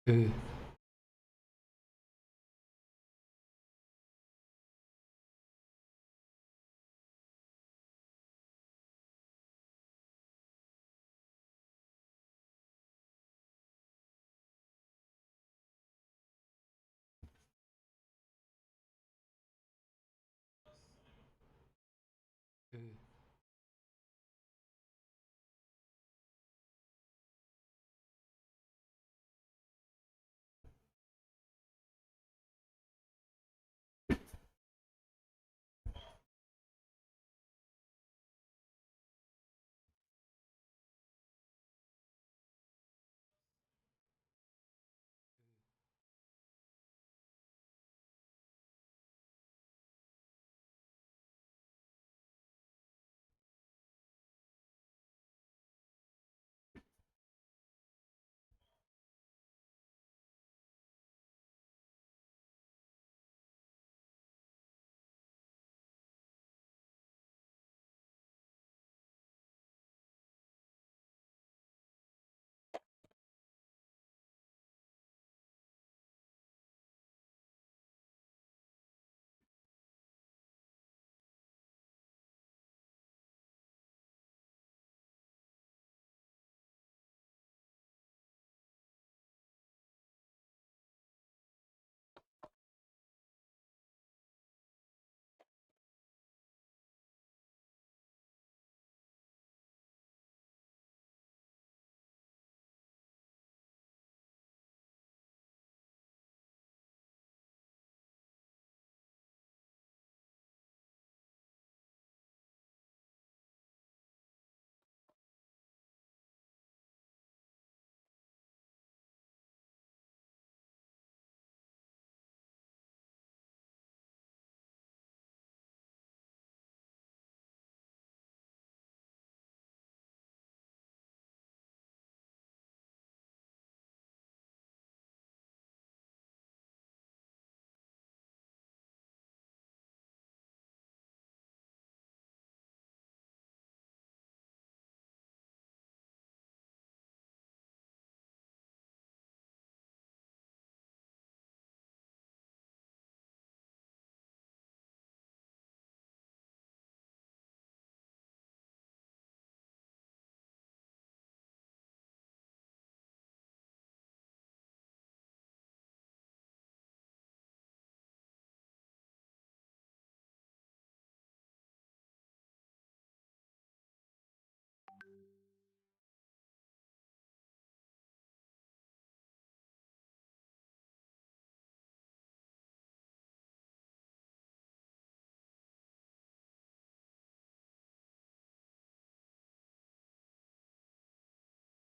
ừ, ừ.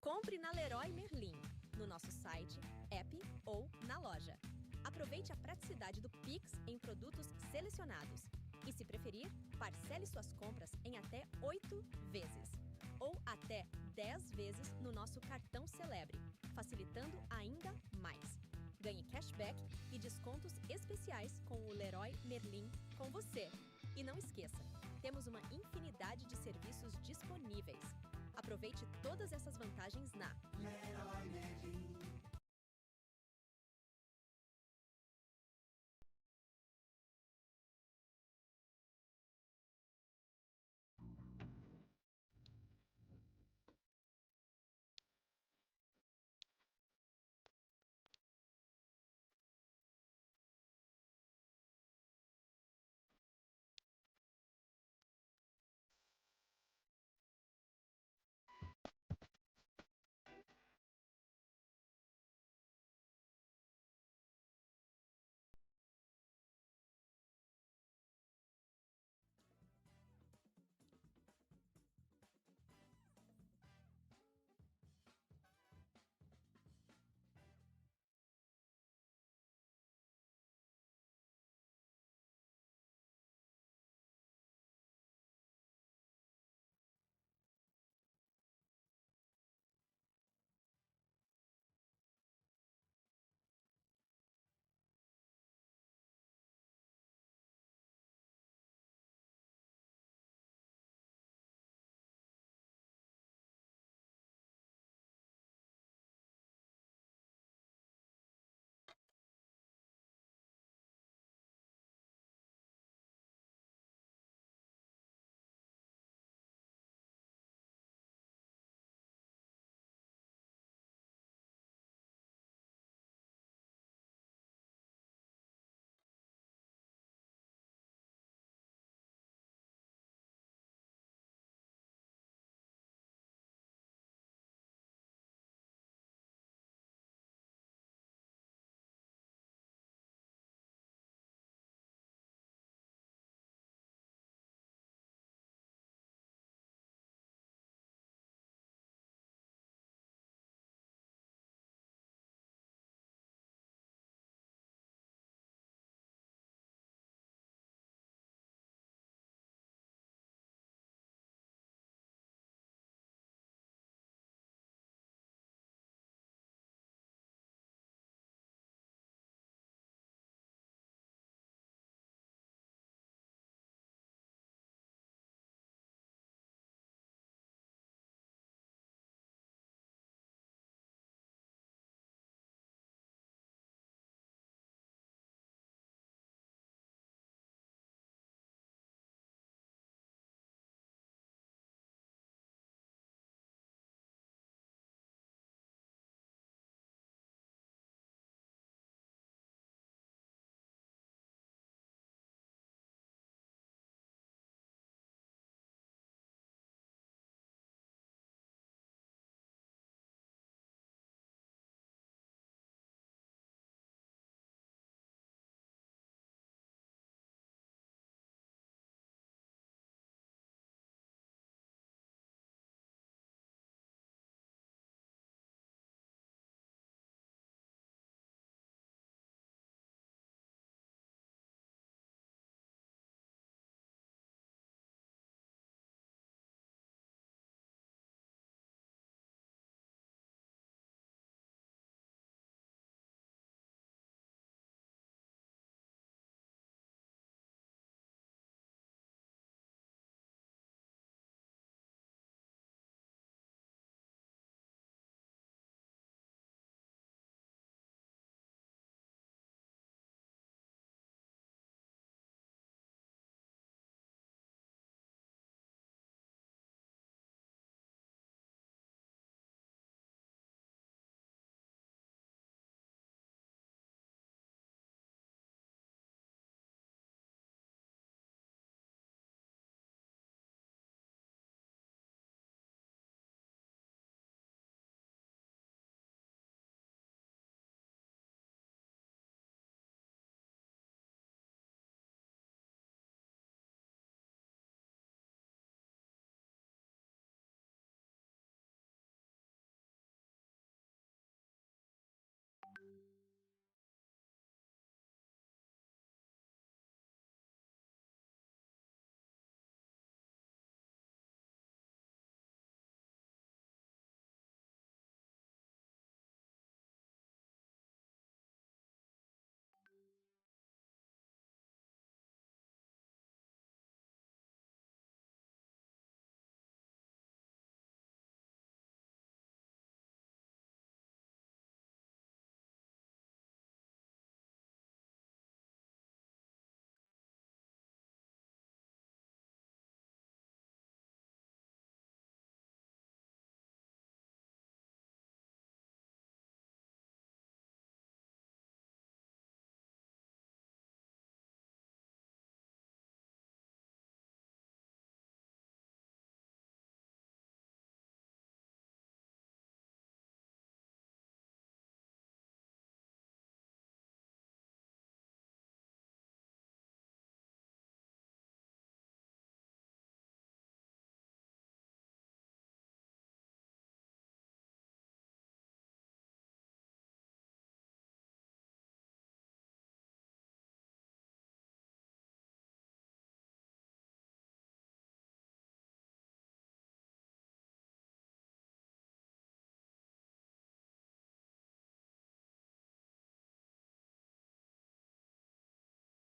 Compre na Leroy Merlin, no nosso site, app ou na loja. Aproveite a praticidade do Pix em produtos selecionados. E se preferir, parcele suas compras em até 8 vezes. Ou até 10 vezes no nosso cartão Celebre, facilitando ainda mais. Ganhe cashback e descontos especiais com o Leroy Merlin com você. E não esqueça, temos uma infinidade de serviços disponíveis. Aproveite todas essas vantagens na Leroy Merlin.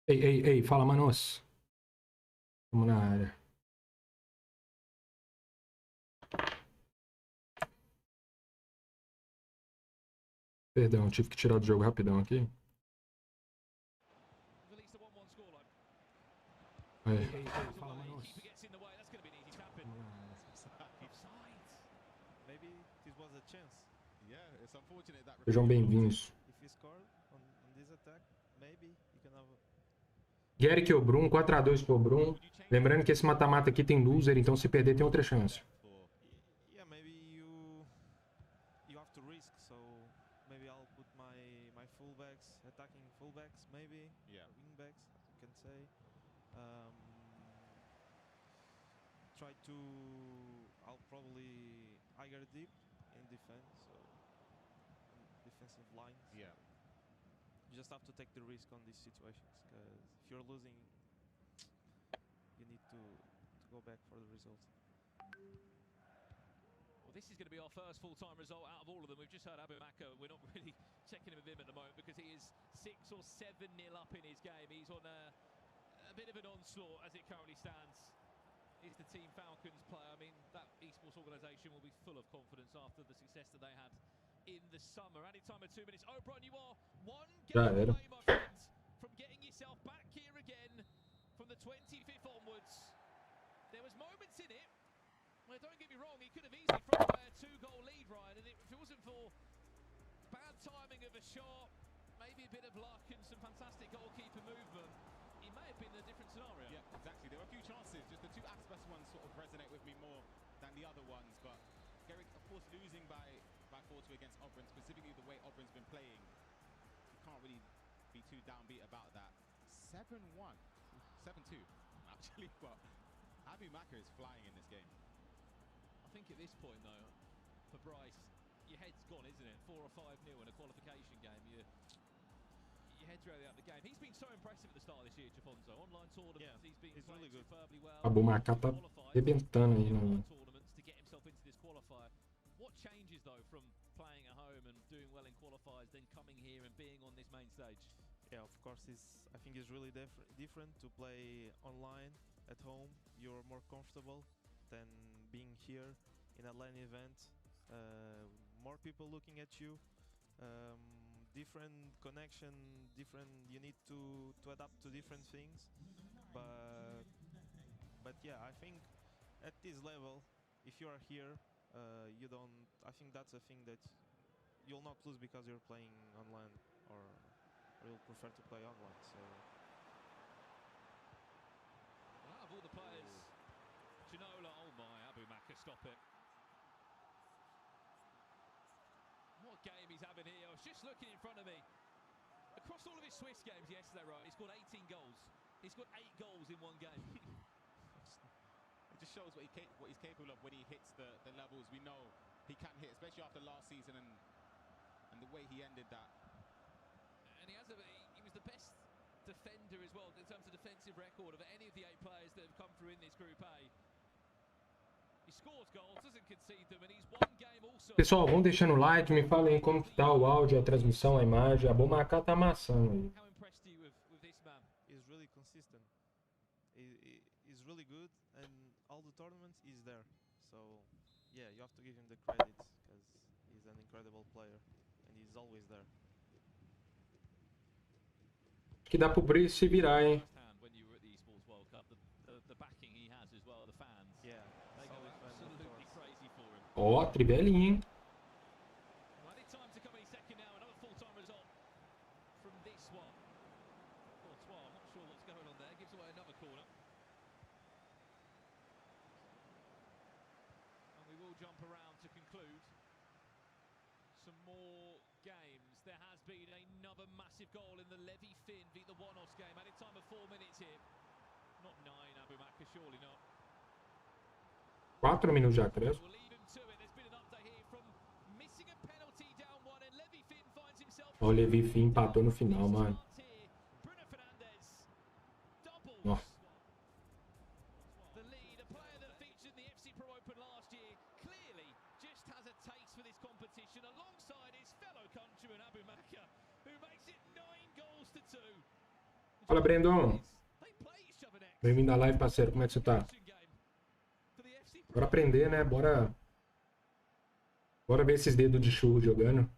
Ei, fala, manos. Vamos na área. Perdão, tive que tirar do jogo rapidão aqui. Ei, fala, manos. Sejam bem-vindos. Gary Brum, 4-2 pro Brum. Lembrando que esse mata-mata aqui tem loser, então se perder tem outra chance. I'll probably higher deep in defense, so defensive lines. Yeah. You just have to take the risk on these situations, because if you're losing, you need to go back for the result. Well, this is going to be our first full-time result out of all of them. We've just heard Abu Maka. We're not really checking in with him at the moment because he is 6 or 7-0 up in his game. He's on a bit of an onslaught as it currently stands. Is the Team Falcons player. I mean, that esports organisation will be full of confidence after the success that they had in the summer. Any time of 2 minutes. O'Brien, you are one game away, my friend, from getting yourself back here again from the 25th onwards. There was moments in it. Well, don't get me wrong, he could have easily thrown away a 2-goal lead, Ryan, and if it wasn't for bad timing of a shot, maybe a bit of luck and some fantastic goalkeeper movement, it may have been a different scenario. Yeah, exactly. There were a few chances. Just the two Aspas ones sort of resonate with me more than the other ones. But Garrick, of course, losing by 4-2 against Obrun, specifically the way Obrun's been playing, you can't really be too downbeat about that. 7-1, 7-2, actually. But Abu Maka is flying in this game. I think at this point, though, for Bryce, your head's gone, isn't it? 4 or 5-0 in a qualification game. Your head's really out of the game. He's been so impressive at the start of this year, Jafonso. Online tournaments, he's been playing really superbly well. Abu Maka tá arrebentando aí, né? Tournaments to get himself into this qualifier. What changes though from playing at home and doing well in qualifiers, then coming here and being on this main stage? Yeah, of course, I think it's really different to play online. At home, you're more comfortable than being here in a LAN event. More people looking at you. Different connection, you need to adapt to different things, but yeah, I think at this level, if you are here, I think that's a thing that you'll not lose because you're playing online, or you'll prefer to play online. So out of all the players, Ginola, oh my, Abu Maka, stop it. What game he's having here. I was just looking in front of me. Across all of his Swiss games yesterday, right, he scored 18 goals. He scored 8 goals in one game. It just shows what he's capable of when he hits the levels we know he can hit, especially after last season and the way he ended that. And he was the best defender as well in terms of defensive record of any of the 8 players that have come through in this Group A. He scores goals, doesn't concede them, and he's won game also. Pessoal, vão deixando o like, me falem como que tá o áudio, a transmissão, a imagem. A Abu Maka tá amassando aí. How impressed are you with this man? He's really consistent. He's really good, and all the tournaments he's there. So yeah, you have to give him the credits because he's an incredible player and he's always there. Que dá pro Brice se virar, hein? When you were at the esports World Cup, the backing he has as well, the fans. Yeah. They go absolutely crazy for him. Ó, tribelinha, hein? Well, it's time to come any second now. Another full-time result from this one. Courtois, I'm not sure what's going on there. Gives away another corner. And we will jump around to conclude some more games. There has been another massive goal in the Levy Finn beat the One-Off game. Added time of 4 minutes here. Not 9, Abu Maka, surely not. 4 minutos de acréscimo. O Levi Finn empatou no final, mano. Ó. Fala, Brandon. Bem-vindo à live, parceiro. Como é que você tá? Bora aprender, né? Bora ver esses dedos de churro jogando.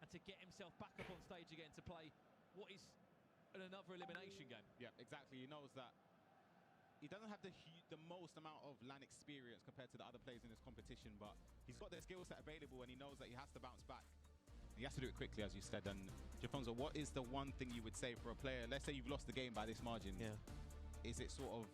To get himself back up on stage again to play what is another elimination game. Yeah, exactly. He knows that he doesn't have the most amount of LAN experience compared to the other players in this competition, but he's got the skill set available and he knows that he has to bounce back. He has to do it quickly, as you said. And Jafonso, what is the one thing you would say for a player? Let's say you've lost the game by this margin. Yeah. Is it sort of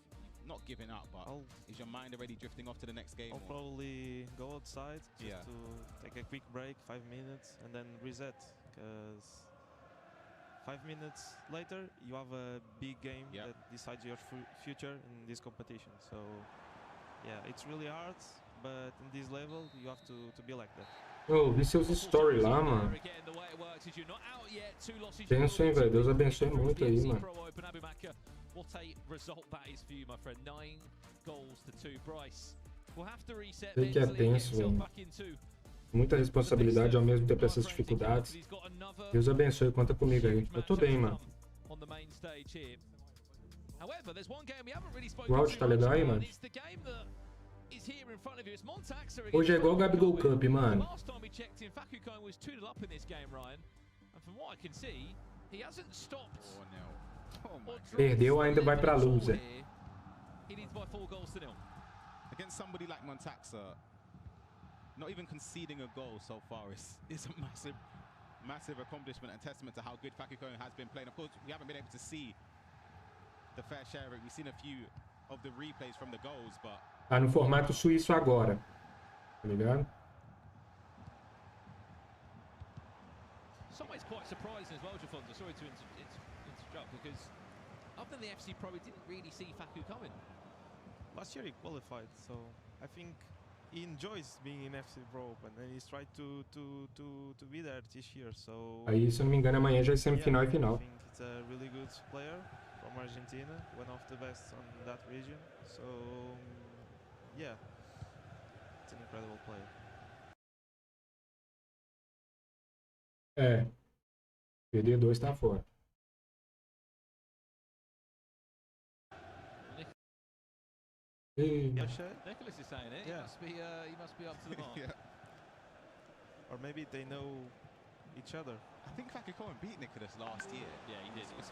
not giving up, but is your mind already drifting off to the next game? I'll probably go outside just to take a quick break, 5 minutes, and then reset. Because 5 minutes later, you have a big game that decides your future in this competition. So, yeah, it's really hard, but in this level, you have to be like that. Eu vi seus stories lá, mano. Penso, hein, velho. Deus abençoe muito aí, mano. What a result that is for you, my friend. 9 goals to 2. Bryce will have to reset Sei que é tenso, velho. Muita responsabilidade ao mesmo tempo essas dificuldades. Deus abençoe, conta comigo aí. Eu tô bem, mano. O áudio tá legal aí, mano? Hoje é igual o Gabigol Cup, mano. Perdeu, ainda vai pra loser. Against somebody like Montaxa, not even conceding a goal so far is a massive accomplishment and testament to how good Fakukone has been playing. Of course, we haven't been able to see the fair share of it. We've seen a few of the replays from the goals, but Tá no formato suíço agora. Tá ligado? Some ways quite surprising as well, Jafonso. Sorry to interrupt, because other than the FC Pro, we didn't really see Faku coming. Last year he qualified, so I think he enjoys being in FC Pro Open, and he's tried to be there this year. So Aí, se eu não me engano, amanhã já é semifinal e final. I think it's a really good player from Argentina, one of the best on that region. So yeah, it's an incredible player. É. Perder 2 tá fora. Nicholas is saying it. Yeah. He must be up to the mark. Or maybe they know each other. I think Fakukone beat Nicholas last year. Yeah, he did. It was,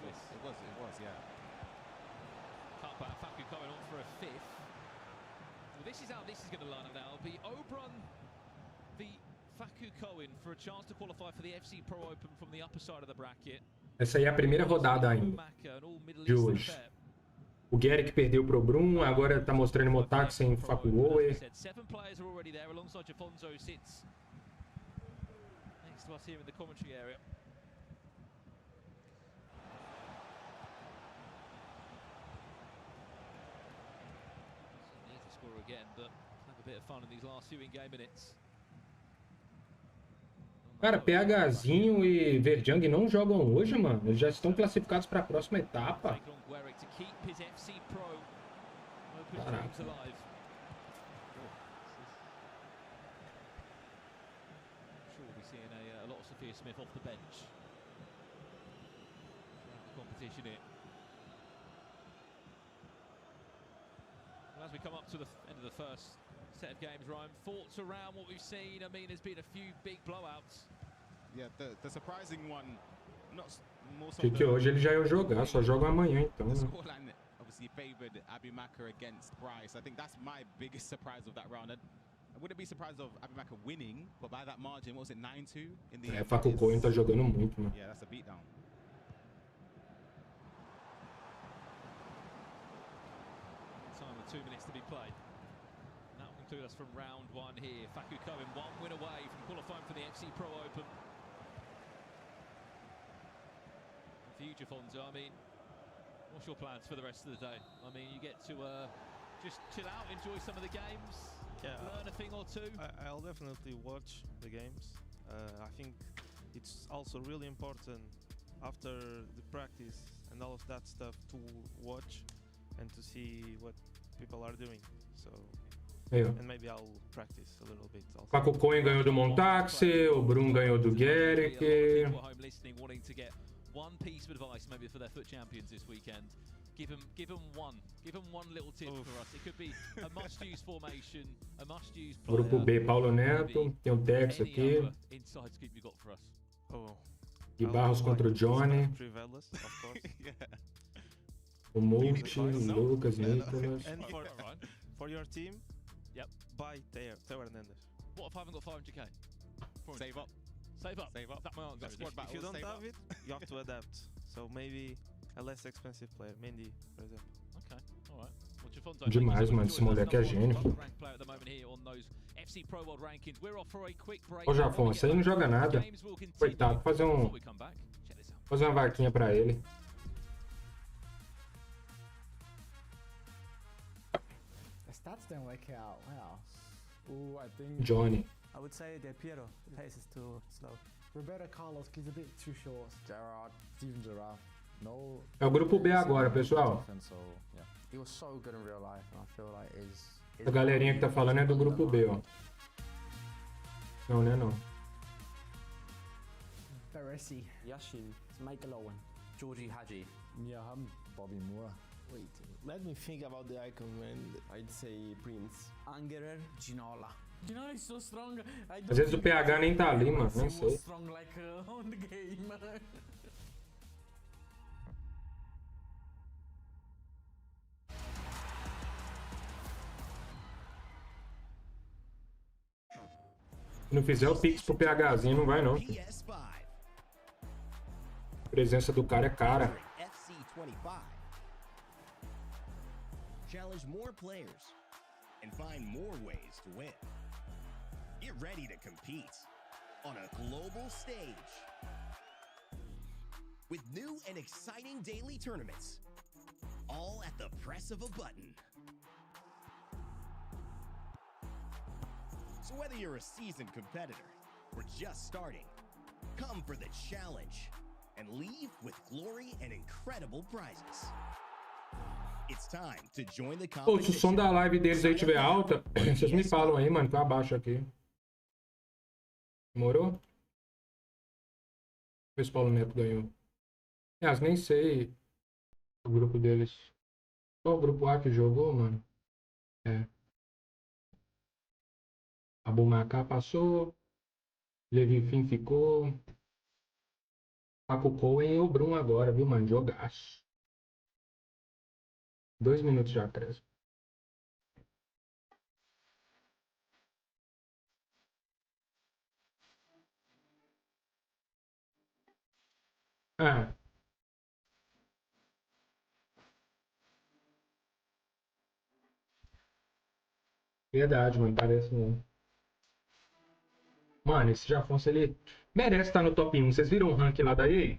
yeah. Cut back, Fakukone on for a 5th. Well, this is how this is going to line up now. It'll be Obrun v Fakukone for a chance to qualify for the FC Pro Open from the upper side of the bracket. Essa aí é a primeira rodada ainda de hoje. O Garrick perdeu pro Brum, agora tá mostrando Motax sem Fakuoe. 7 players are already there alongside Jafonso sits next to us here in the commentary area. Needs to score again, but have a bit of fun in these last few in-game minutes. Cara, PHzinho e Verjang não jogam hoje, mano. Eles já estão classificados para a próxima etapa. Caraca. As we come up to the end of the first set of games, Ryan, thoughts around what we've seen? I mean, there's been a few big blowouts. Yeah, the surprising one, not more so. Que hoje ele já ia jogar, só joga amanhã então. The scoreline obviously favored Abimaka against Bryce. I think that's my biggest surprise of that round. I wouldn't be surprised of Abimaka winning, but by that margin, what was it, 9-2 in the end? Fakukone tá jogando muito, mano. Yeah, that's a beatdown. Time with 2 minutes to be played. That will conclude us from round 1 here. Fakukone 1 win away from qualifying for the FC Pro Open. And for you, Jafonso, I mean, what's your plans for the rest of the day? I mean, you get to just chill out, enjoy some of the games, learn a thing or two. I'll definitely watch the games. I think it's also really important after the practice and all of that stuff to watch and to see what people are doing. So Aí, ó. and maybe I'll practice a little bit also. Paco Cohen ganhou do Montaxe, o Brum ganhou do Guerric. Wanting to get one piece of advice maybe for their Futchampions this weekend. Give them one little tip for us. It could be a must-use formation, a must-use player. Grupo B, Paulo Neto. Tem o Tex Any aqui. other inside scoop you got for us? Oh, Gui I'll Barros do contra o like Johnny. Steph Trivelis, of course. O Multi, o Lucas, Nicolas. And Right. for your team, Yep. buy Theo Hernandez. What if I haven't got 500k? Save up. Save up. Save up. That's my answer. That's squad If you battles, don't save have up. it, you have to adapt. So maybe a less expensive player, Mendy, for example. Okay, all right. Well, Jafonso, Demais, thank you so mano, much esse for joining moleque é us. gênio. Number one ranked player at the moment here on those FC Pro World Rankings. We're off for a quick break. Ô, Jafon, isso aí não joga nada. Games will continue. Coitado, fazer Before we come back, check this out. uma vaquinha pra ele. The stats don't work out. Wow. Ooh, I think Johnny. I would say Del Piero. The pace is too slow. Roberto Carlos, he's a bit too short. Gerrard, Steven Gerrard. No. É o grupo B agora, pessoal. Defense, so, yeah. He was so good in real life, and I feel like his A galerinha que tá falando é do grupo B, ó. Não, né, não. Baresi. Yashin, Michael Owen, Georgie Hadji. Wir haben Bobby Moore. Wait, let me think about the icon, man. I'd say Prince. Angerer Ginola. Ginola is so strong. I don't Às vezes o think PH nem tá ali, mano. he Nem was sei. strong like on the game. Se não fizer o Pix pro PHzinho, não vai, não. PS5. A presença do cara é cara. FC25. Challenge more players and find more ways to win. Get ready to compete on a global stage with new and exciting daily tournaments, all at the press of a button. So whether you're a seasoned competitor or just starting, come for the challenge and leave with glory and incredible prizes. It's time to join the Pô, se o som competition. da live deles aí tiver alta, vocês me falam aí, mano, que eu abaixo aqui. Demorou? Ver se o Paulo Neto ganhou. Aliás, nem sei o grupo deles. Qual o grupo A que jogou, mano? É. Abumacá passou. Levi Fim ficou. Paco Cohen e o Brum agora, viu, mano? Jogaço. 2 minutos de acréscimo. Ah. Verdade, mano. Parece não. Mano, esse Jafonso, ele merece estar no top 1. Vocês viram o ranking lá da EA?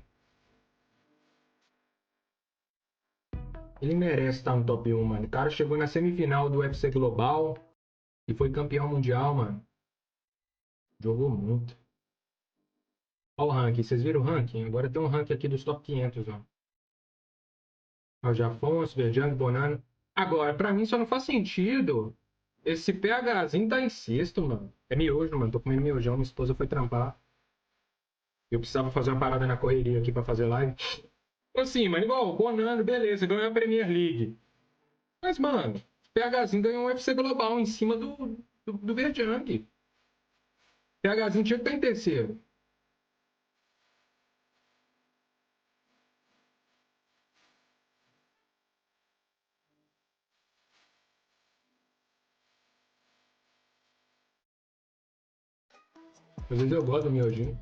Ele merece estar no top 1, mano. O cara chegou na semifinal do UFC Global e foi campeão mundial, mano. Jogou muito. Olha o ranking. Vocês viram o ranking? Agora tem um ranking aqui dos top 500, ó. Ó, o Jafonso, Verjang, Bonano. Agora, pra mim só não faz sentido esse PHzinho tá em sexto, mano. É miojo, mano. Tô comendo miojão. Minha esposa foi trampar. Eu precisava fazer uma parada na correria aqui pra fazer live. Assim, mano, igual o Bonano, beleza, ganhou a Premier League. Mas, mano, o PHzinho ganhou um UFC Global em cima do Verjang. O PHzinho tinha que estar em terceiro. Às vezes eu gosto do miojinho.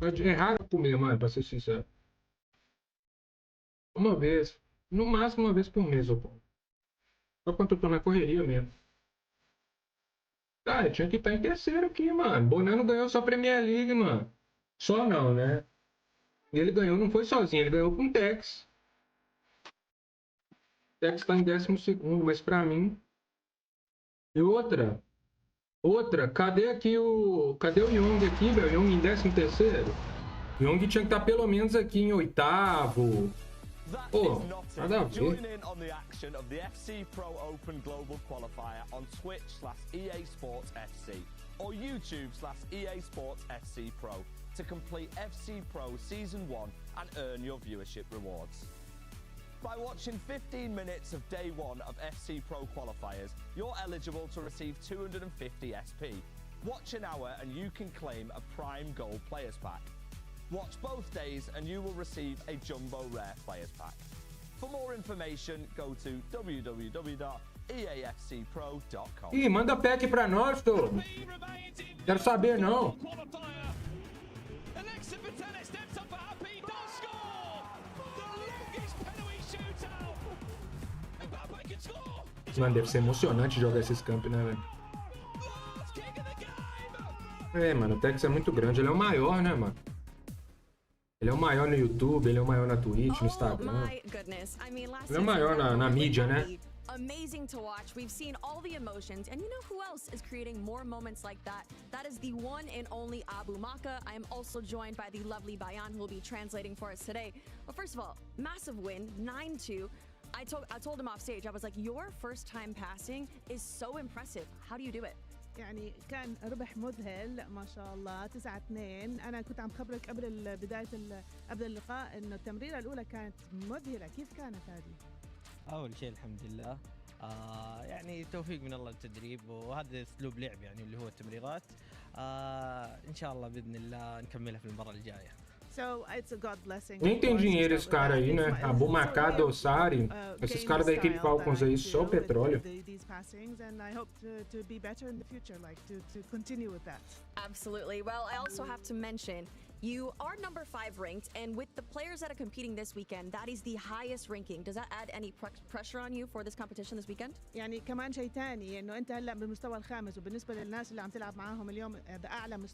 É raro comer, mano, pra ser sincero. Uma vez. No máximo uma vez por mês, eu como. Só quando eu tô na correria mesmo. Cara, tinha que estar em terceiro aqui, mano. Bonano ganhou só a Premier League, mano. Só não, né? Ele ganhou, não foi sozinho, ele ganhou com o Tex. O Tex tá em 12º, mas pra mim... E outra, cadê o Young aqui, velho? Young em 13º? Young tinha que estar pelo menos aqui em 8º, That Oh, is not nada a it. ver. Join in on the action of the FC Pro Open Global Qualifier on Twitch/EA Sports FC or YouTube/EA Sports FC Pro to complete FC Pro Season 1 and earn your viewership rewards. By watching 15 minutes of day 1 of FC Pro qualifiers, you're eligible to receive 250 SP. Watch an hour and you can claim a Prime Gold Players Pack. Watch both days and you will receive a Jumbo Rare Players Pack. For more information, go to www.eafcpro.com. Ih, manda pack pra nós, tô. Quero saber, não. Mano, deve ser emocionante jogar esses campos, né, velho? É, mano, o Tex é muito grande. Ele é o maior, né, mano? Ele é o maior no YouTube, ele é o maior na Twitch, no Instagram. Ele é o maior na mídia, né? Amazing to watch. We've seen all the emotions, and you know who else is creating more moments like that? That is the one and only Abu Maka. I am also joined by the lovely Bayan, who will be translating for us today. But first of all, massive win, 9-2. I told him off stage, I was like, your first time passing is so impressive. How do you do it? يعني كان ربح مذهل ما شاء الله 9-2. انا كنت عم خبرك قبل قبل اللقاء انه التمريره الاولى كانت مذهله. كيف كانت هذه؟ اول شيء الحمد لله يعني توفيق من الله التدريب وهذا اسلوب لعب يعني اللي هو التمريرات ان شاء الله باذن الله نكملها في المره الجايه. So it's a God blessing. Nem tem dinheiro esse cara aí, né? Abu Maka, Dossari, esses caras da equipe Falcons aí, só petróleo. These passings, and I hope to be better in the future, like to continue with that. Absolutely. Well, I also have to mention, you are number 5 ranked, and with the players that are competing this weekend, that is the highest ranking. Does that add any pressure on you for this competition this weekend? يعني كمان شيء ثاني انه انت هلا بالمستوى الخامس وبالنسبه للناس اللي عم تلعب معاهم اليوم اعلى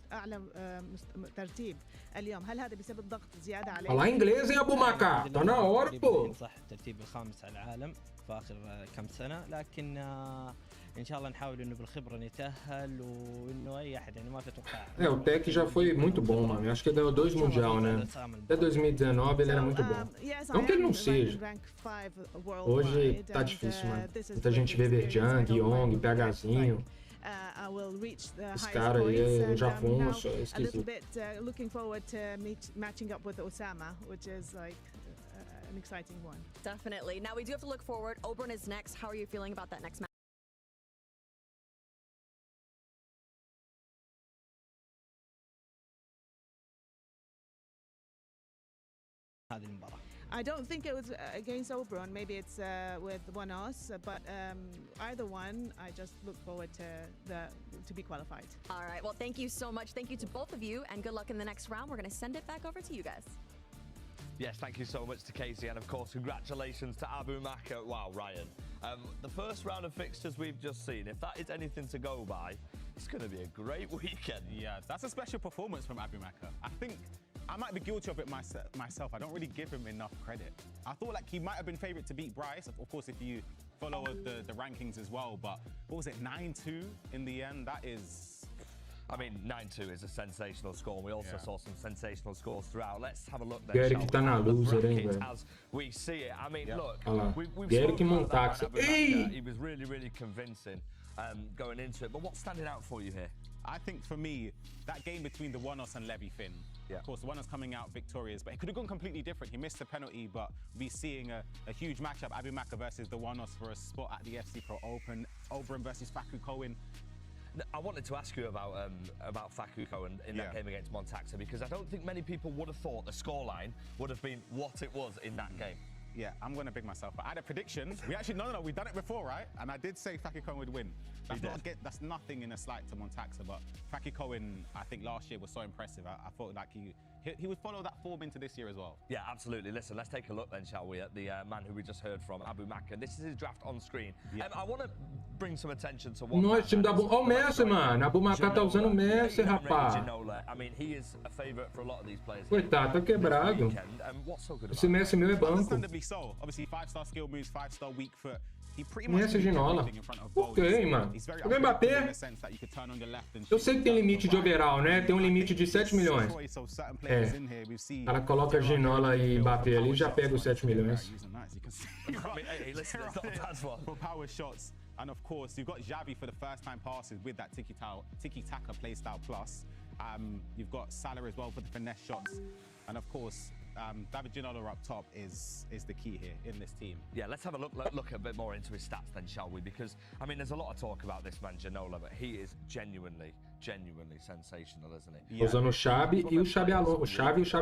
ترتيب اليوم، هل هذا بسبب ضغط زياده عليك؟ Fala inglês, hein, Abu Maka? Tá na hora, pô. صح الترتيب الخامس على العالم في اخر كم سنه، لكن ان شاء الله نحاول انه بالخبره نتاهل وانه اي احد يعني ما تتوقع. É, o Tech já foi muito bom, mano. Acho que ele ganhou 2 mundial, né? Até 2019 ele era muito bom. Não que ele não seja. Hoje tá difícil, mano. Muita gente vê Verjang, Young, PHzinho. Esse cara aí é já Afonso, é esquisito. Looking forward to matching up with Osama, which is like an exciting one. Definitely. Now we do have to look forward. Oberon is next. How are you feeling about that next match? هذه المباراة. I don't think it was against Oberon. Maybe it's with one us, but either one, I just look forward to be qualified. All right. Well, thank you so much. Thank you to both of you, and good luck in the next round. We're going to send it back over to you guys. Yes, thank you so much to Casey, and of course, congratulations to Abu Maka. Wow, Ryan. The first round of fixtures we've just seen, if that is anything to go by, it's going to be a great weekend. Yeah, that's a special performance from Abu Maka. I think I might be guilty of it myself. I don't really give him enough credit. I thought like he might have been favourite to beat Bryce, of course, if you follow the rankings as well. But what was it, 9-2 in the end? That is... I mean, 9-2 is a sensational score. We also saw some sensational scores throughout. Let's have a look then, Gary que tá na loser, hein, velho? as we see it. I mean, look, we've Gary spoken que about montaxa. Abu Maka. He was really, really convincing going into it. But what's standing out for you here? I think for me, that game between the One-Us and Levy Finn. Yeah. Of course, the One-Us coming out victorious, but it could have gone completely different. He missed the penalty, but we're seeing a huge matchup, Abu Maka versus the One-Us for a spot at the FC Pro Open. Oberon versus Faku Cohen. I wanted to ask you about Faku Cohen in that game against Montaxa, because I don't think many people would have thought the scoreline would have been what it was in that game. Yeah, I'm going to big myself. I had a prediction. We actually, no, we've done it before, right? And I did say Faku Cohen would win. That's nothing in a slight to Montaxa, but Faku Cohen, I think last year was so impressive. I thought like he would follow that form into this year as well. Yeah, absolutely. Listen, let's take a look then, shall we, at the man who we just heard from, Abu Maka. This is his draft on screen. Yeah. I want to bring some attention to one. Nossa, time da Abu... Ó o Messi, mano. Abu Maka tá usando o Messi, rapaz. I mean, he is a favorite for a lot of these players. Coitado, tá quebrado. Esse Messi meu é banco. Understandably so. Obviously, 5-star skill moves, 5-star weak foot. Conhece Ginola. Por quê, mano? O Mbappé, eu sei que tem limite de overall, né? Tem um limite de 7 milhões. É. O cara coloca Ginola e Mbappé ali e já pega os 7 milhões. And of course, you've got Xavi for the first time passes with that tiki-taka playstyle plus. You've got Salah as well for the finesse shots. And of course, David Ginola up top is the key here in this team. Yeah, let's have a look a bit more into his stats then, shall we? Because, I mean, there's a lot of talk about this man, Ginola, but he is genuinely sensational, isn't he? Usando o Xavi e o Xavi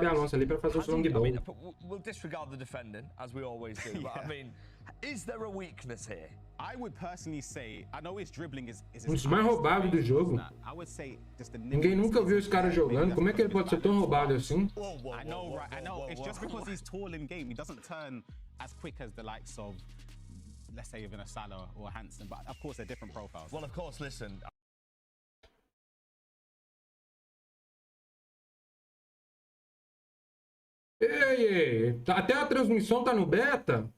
Alonso ali para fazer os long ball. I mean, we'll disregard the defending, as we always do, but I mean, is there a weakness here? I would personally say, I know his dribbling is dos mais roubados do jogo. Ninguém nunca viu esse cara jogando. Como é que ele pode ser tão roubado assim? I know, right? I know. It's just because he's tall in game. He doesn't turn as quick as the likes of, let's say, even a Salah or a Hansen. But of course, they're different profiles. Well, of course, listen. Ei, até a transmissão tá no beta?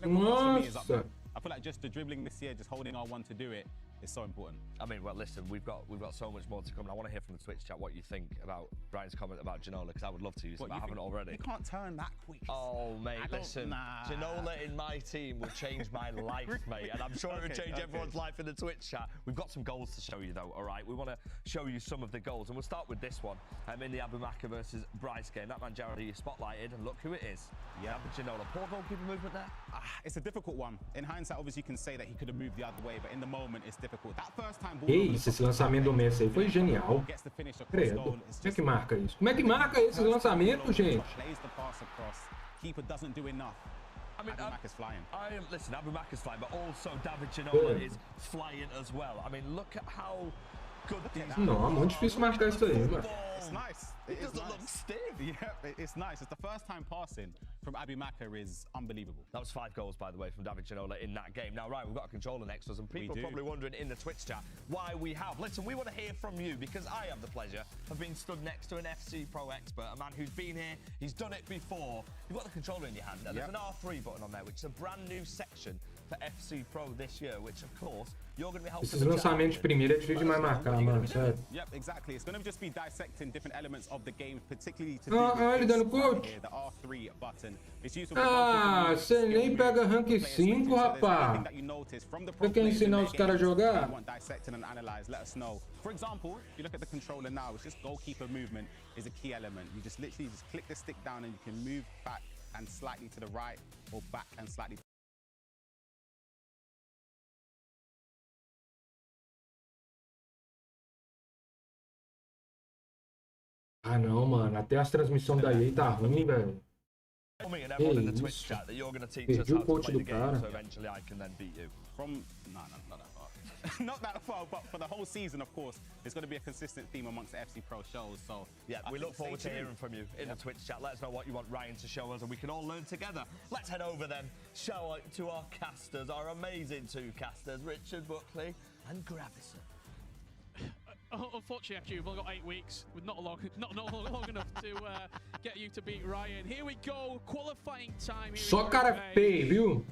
Nossa! I feel like just the dribbling this year, just holding R1 to do it, is so important. I mean, well, listen, we've got so much more to come. And I want to hear from the Twitch chat what you think about Brian's comment about Ginola, because I would love to use it, but I haven't already. You can't turn that quick. Oh, mate, listen, Ginola in my team would change my life, mate, and I'm sure it would change everyone's life in the Twitch chat. We've got some goals to show you, though, all right? We want to show you some of the goals, and we'll start with this one. In the Abumaka versus Bryce game. That man, Jared, you spotlighted, and look who it is. Yeah, Ginola. Poor goalkeeper movement there. It's a difficult one. In hindsight, obviously, you can say that he could have moved the other way, but in the moment, it's difficult. That first time ball. Isso, esse lançamento do Messi aí foi genial. Credo. Como é que marca isso? Como é que marca esses lançamentos, gente? Keeper doesn't do enough. I mean, Abumaka's flying. Listen, Abumaka's flying, but also David Ginola is flying as well. I mean, look at how good these. Não, é muito difícil marcar isso aí, mano. It's nice. It doesn't look stiff. Yeah, it's nice. It's the first time passing from Abumaka is unbelievable. That was 5 goals, by the way, from David Ginola in that game. Now, right, we've got a controller next to us, and people are probably wondering in the Twitch chat why we have. Listen, we want to hear from you, because I have the pleasure of being stood next to an FC Pro expert, a man who's been here, he's done it before. You've got the controller in your hand, and there's an R3 button on there, which is a brand new section for FC Pro this year, which, of course, you're going to be helping. Esses lançamentos de primeira é difícil demais marcar, mano, sério. Yep, exactly. It's going to just be dissecting different elements of the game, particularly to ele dando coach. The R3 button. Você nem pega rank 5, rapaz. Você quer ensinar os caras a jogar? For example, if you look at the controller now, it's just goalkeeper movement is a key element. You just literally just click the stick down and you can move back and slightly to the right or back and slightly. Ah, não, mano. Até as transmissões da EA tá ruim, velho. Perdi o coach do cara. Not that far, but for the whole season, of course, there's going to be a consistent theme amongst the FC Pro shows. So yeah, we look forward to hearing from you in the Twitch chat. Let us know what you want Ryan to show us, and we can all learn together. Let's head over then. Show out to our casters, our amazing 2 casters, Richard Buckley and Gravison. Unfortunately, actually, we've only got 8 weeks, with not long enough to get you to beat Ryan. Here we go, qualifying time. Só cara feio, viu?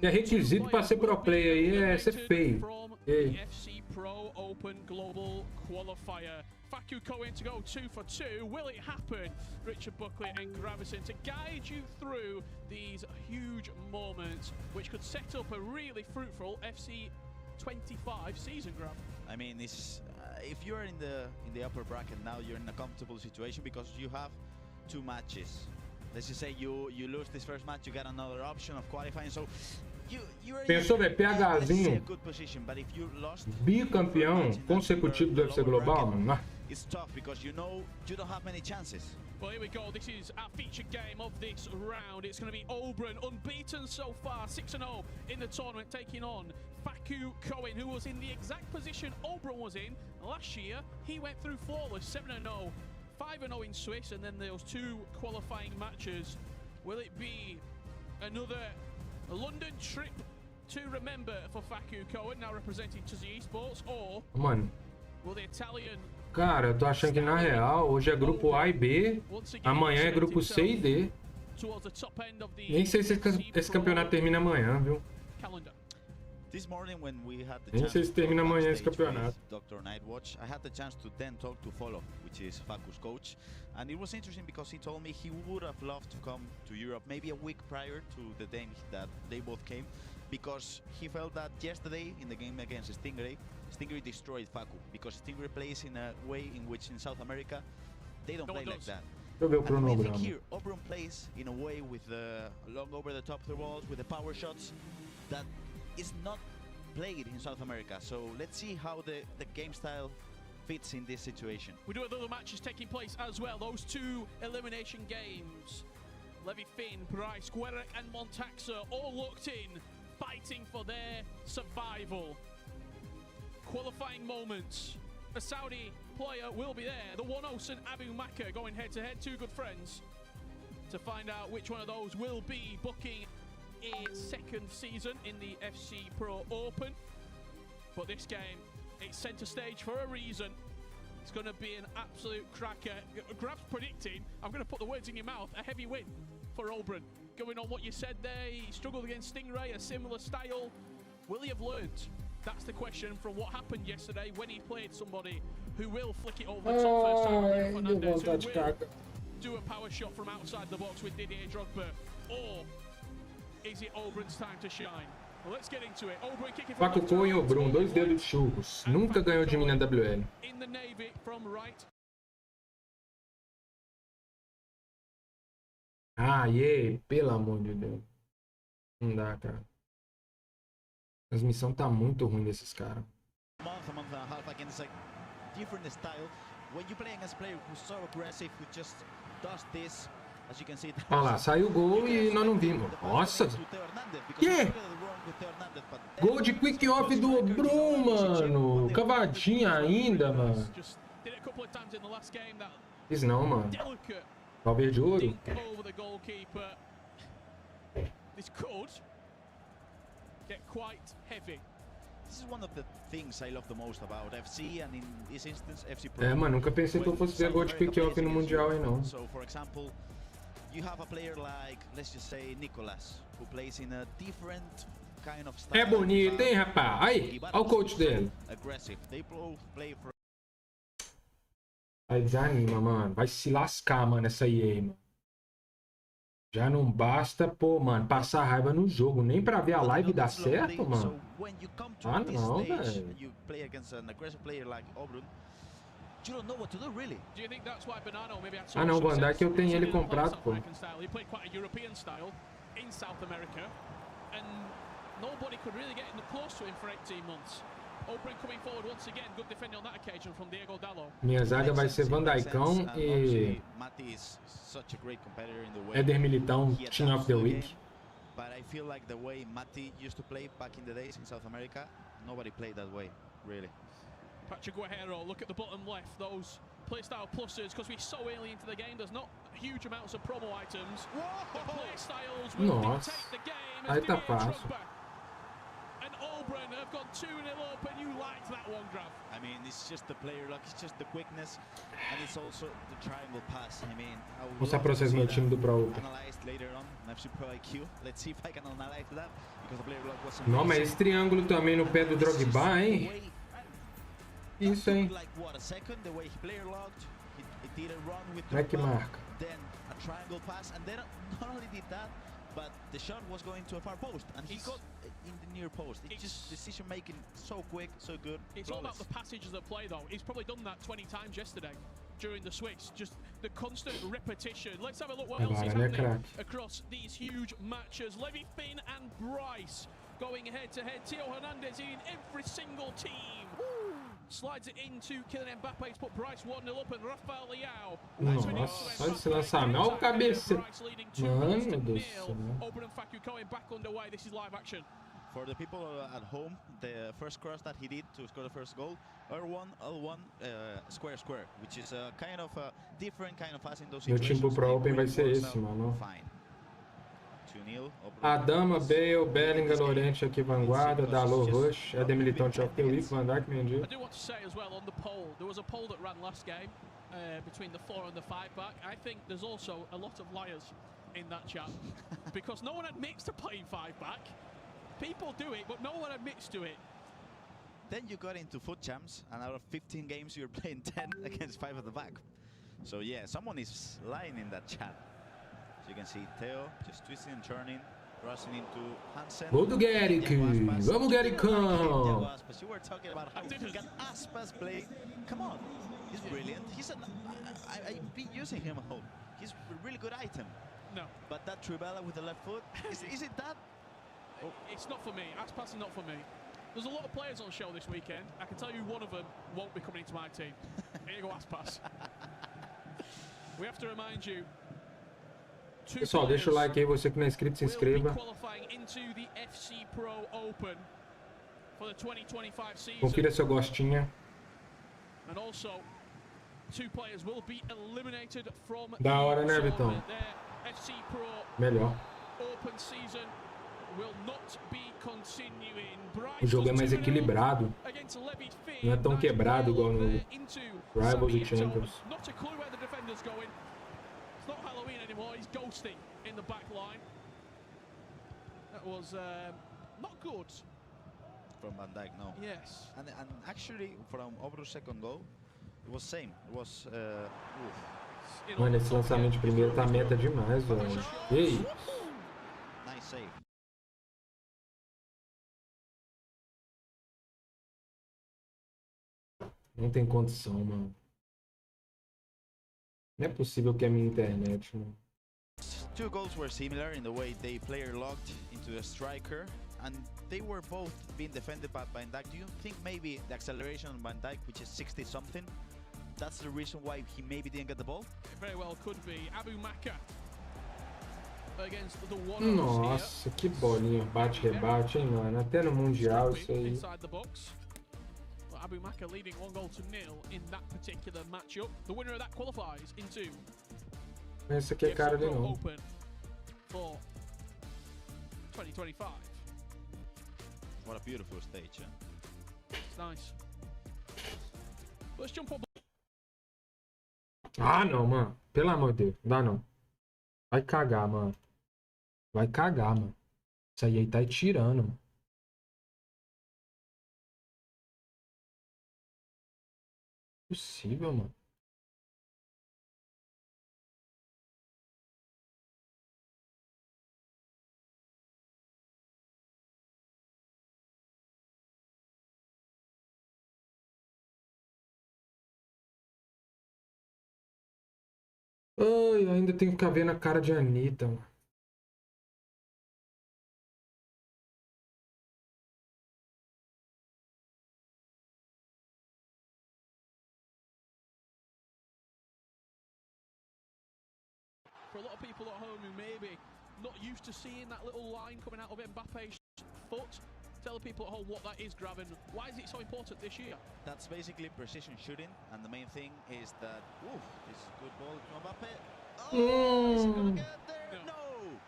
É requisito para ser pro player aí é ser feio. FC Pro Open Global Qualifier. Faku Cohen to go 2 for 2. Will it happen? Richard Buckley and Gravison to guide you through these huge moments, which could set up a really fruitful FC 25 season, Grav. I mean, it's if you're in the upper bracket now, you're in a comfortable situation because you have 2 matches. Let's just say you lose this first match, you get another option of qualifying. So you're Pensou, velho, PHzinho, bicampeão consecutivo do UFC Global, mano. It's tough because you know you don't have many chances. Well, here we go. This is our featured game of this round. It's going to be Oberon, unbeaten so far, 6-0 in the tournament, taking on Faku Cohen, who was in the exact position Oberon was in last year. He went through flawless, 7-0, 5-0 in Swiss, and then those 2 qualifying matches. Will it be another London trip to remember for Faku Cohen, now representing TZ Esports, or will the Italian... Cara, eu tô achando que na real, hoje é grupo A e B, amanhã é grupo C e D. Nem sei se esse campeonato termina amanhã, viu? calendar. This morning when we had the Nem chance sei se to termina talk amanhã esse backstage campeonato. with Dr. Nightwatch, I had the chance to then talk to Follow, which is Facu's coach, and it was interesting because he told me he would have loved to come to Europe maybe a week prior to the day that they both came, because he felt that yesterday in the game against Stingray destroyed Facu, because Stingray plays in a way in which in South America they don't play like that. Deixa eu ver o And we think cronograma. here, Oberon plays in a way with the long over the top of the walls, with the power shots, that is not played in South America. So let's see how the game style fits in this situation. We do have other matches taking place as well. Those two elimination games. Levy Finn, Bryce, Guerrek and Montaxa all locked in, fighting for their survival. Qualifying moments. A Saudi player will be there. The one Osen Abu Maka going head to head, two good friends, to find out which one of those will be booking a second season in the FC Pro Open. But this game, it's centre stage for a reason. It's going to be an absolute cracker. Grab's predicting, I'm going to put the words in your mouth, a heavy win for Oberon. Going on what you said there, he struggled against Stingray, a similar style. Will he have learned? That's the question from what happened yesterday when he played somebody who will flick it over the top first time, Mario Fernandez, who will do a power shot from outside the box with Didier Drogba. Or is it Oberon's time to shine? Well, let's get into it. Oberon kicking from Facu e Oberon, dois dedos de churros. Nunca ganhou de mim na WL. in the Navy from right. Ah, pelo amor de Deus. Não dá, cara. A transmissão tá muito ruim desses caras. A month and a half against a different style. When you play against a player who's so aggressive, who just does this, as you can see. Olha lá, saiu o gol e nós não vimos. Nossa! Que? Gol de quick off do Oberon, mano. Cavadinha ainda, mano. Did it a couple of times in the last game. That Fiz não, mano. delicate Talvez de ouro. dink over the goalkeeper. This could get quite heavy. This is one of the things I love the most about FC, and in this instance, FC Pro. É, mano, nunca pensei que eu fosse ver gol de quick off no Mundial aí, não. So, for example, you have a player like, let's just say, Nicolas, who plays in a different kind of style. É bonito, hein, rapaz? Aí, olha o coach dele. Aggressive. They both play for. Aí desanima, mano. Vai se lascar, mano, essa EA, mano. Já não basta, pô, mano, passar raiva no jogo. Nem pra ver a live dar certo, mano. Ah, não, velho. You play against an aggressive player like Oberon. You don't know what to do, really. Do you think that's why Bonanno maybe had so Ah, não, much Van success Dijk eu tenho ele considering comprado, South pô. American style? He played quite a European style in South America, and nobody could really get close to him for 18 months. Oberon coming forward once again, good defending on that occasion from Diego Dallo. Minha zaga vai ser Van Dijkão e Mati is such a great competitor in the way Éder Militão, he Team of adapts the to Week. game. But I feel like the way Mati used to play back in the days in South America, nobody played that way, really. Patrick Guerrero, look at the bottom left, those playstyle pluses, because we're so early into the game, there's not huge amounts of promo items. The playstyles will Nossa, dictate the game aí as tá Didier fácil. Drogba and Oberon have gone 2-0 up, and you liked that one, Grab. I mean, it's just the player luck, it's just the quickness, and it's also the triangle pass. I mean, I would Mostrar love pra to vocês see meu that time do Pro Open. analyzed later on in FC Pro IQ. Let's see if I can analyze that, because the player luck was Não, mas amazing. esse triângulo também no pé do Drogba, hein? Isso, hein? Like what, a second, the way he player locked, he did a run with Vai que Drogba, marca. then a triangle pass, and then not only did that, but the shot was going to a far post, and he got in the near post. It's just decision making so quick, so good. It's all about flawless. the passages of play, though. He's probably done that 20 times yesterday during the switch. Just the constant repetition. Let's have a look what else is Agora, né, happening craque? across these huge matches. Levy Finn and Bryce going head to head. Theo Hernandez in every single team. Slides it into Kylian Mbappe to put Bryce 1-0 up, and Rafael Leao. Nossa, olha esse lançamento. Olha o cabeça. Mano do céu. Oberon and Facu going back underway. This is live action. For the people at home, the first cross that he did to score the first goal, L1, square, which is a kind of a different kind of pass in those Meu situations. time pro Pro It Open vai really ser works esse, out mano. fine. 2-0. Adama, Bale, Bellingham, Lorente aqui, vanguarda, Dalot, Rush, Éder Militão, Team of the Week, Van Dijk, Mendy. I do want to say as well on the poll, there was a poll that ran last game between the 4 and the 5 back. I think there's also a lot of liars in that chat because no one admits to playing 5 back. People do it, but no one admits to it. Then you got into Futchamps, and out of 15 games, you're playing 10 against 5 at the back. So yeah, someone is lying in that chat. So you can see Theo just twisting and turning, crossing into Hansen. Gol do Gueric! Vamos, Guericão! But you were talking about how you can Aspas play. Come on, he's brilliant. He's I've been using him at home. He's a really good item. No. But that Trivela with the left foot, is it that? Oh. It's not for me. Aspas is not for me. There's a lot of players on show this weekend. I can tell you one of them won't be coming into my team. Here you go, Aspas. We have to remind you. Pessoal, deixa o like aí, você que não é inscrito, se inscreva. Confira seu gostinho. Da hora, né, Vitão? Melhor. O jogo é mais equilibrado. Não é tão quebrado igual no Rivals e Champions. Not Halloween anymore, he's ghosting in the back line. That was not good. From Van Dijk, no. Yes. And actually, from Obro's second goal, it was same. It was... Mano, esse lançamento de primeiro tá meta demais, velho. E aí? Nice save. Não tem condição, mano. Não é possível que a minha internet, mano. Two goals were similar in the way they player locked into the striker, and they were both being defended by Van Dijk. Do you think maybe the acceleration on Van Dijk, which is 60 something, that's the reason why he maybe didn't get the ball? It very well could be. Abu Maka against the one. Nossa, que bolinha, bate-rebate, hein, mano. Até no Mundial isso aí. Inside the box. Abu Maka leading 1-0 in that particular matchup. The winner of that qualifies into Esse aqui é cara de não. Open for 2025. What a beautiful stage, yeah? It's nice. Let's jump on. Ah, não, mano. Pelo amor de Deus, não dá não. Vai cagar, mano. Vai cagar, mano. Isso aí tá tirando, mano. Possível, mano. Ai, ainda tem que ficar vendo a cara de Anitta, mano. For a lot of people at home who maybe not used to seeing that little line coming out of Mbappe's foot, tell the people at home what that is, Graven. Why is it so important this year? That's basically precision shooting, and the main thing is that, ooh, this is good ball from Mbappe. Oh, is he gonna get there? No,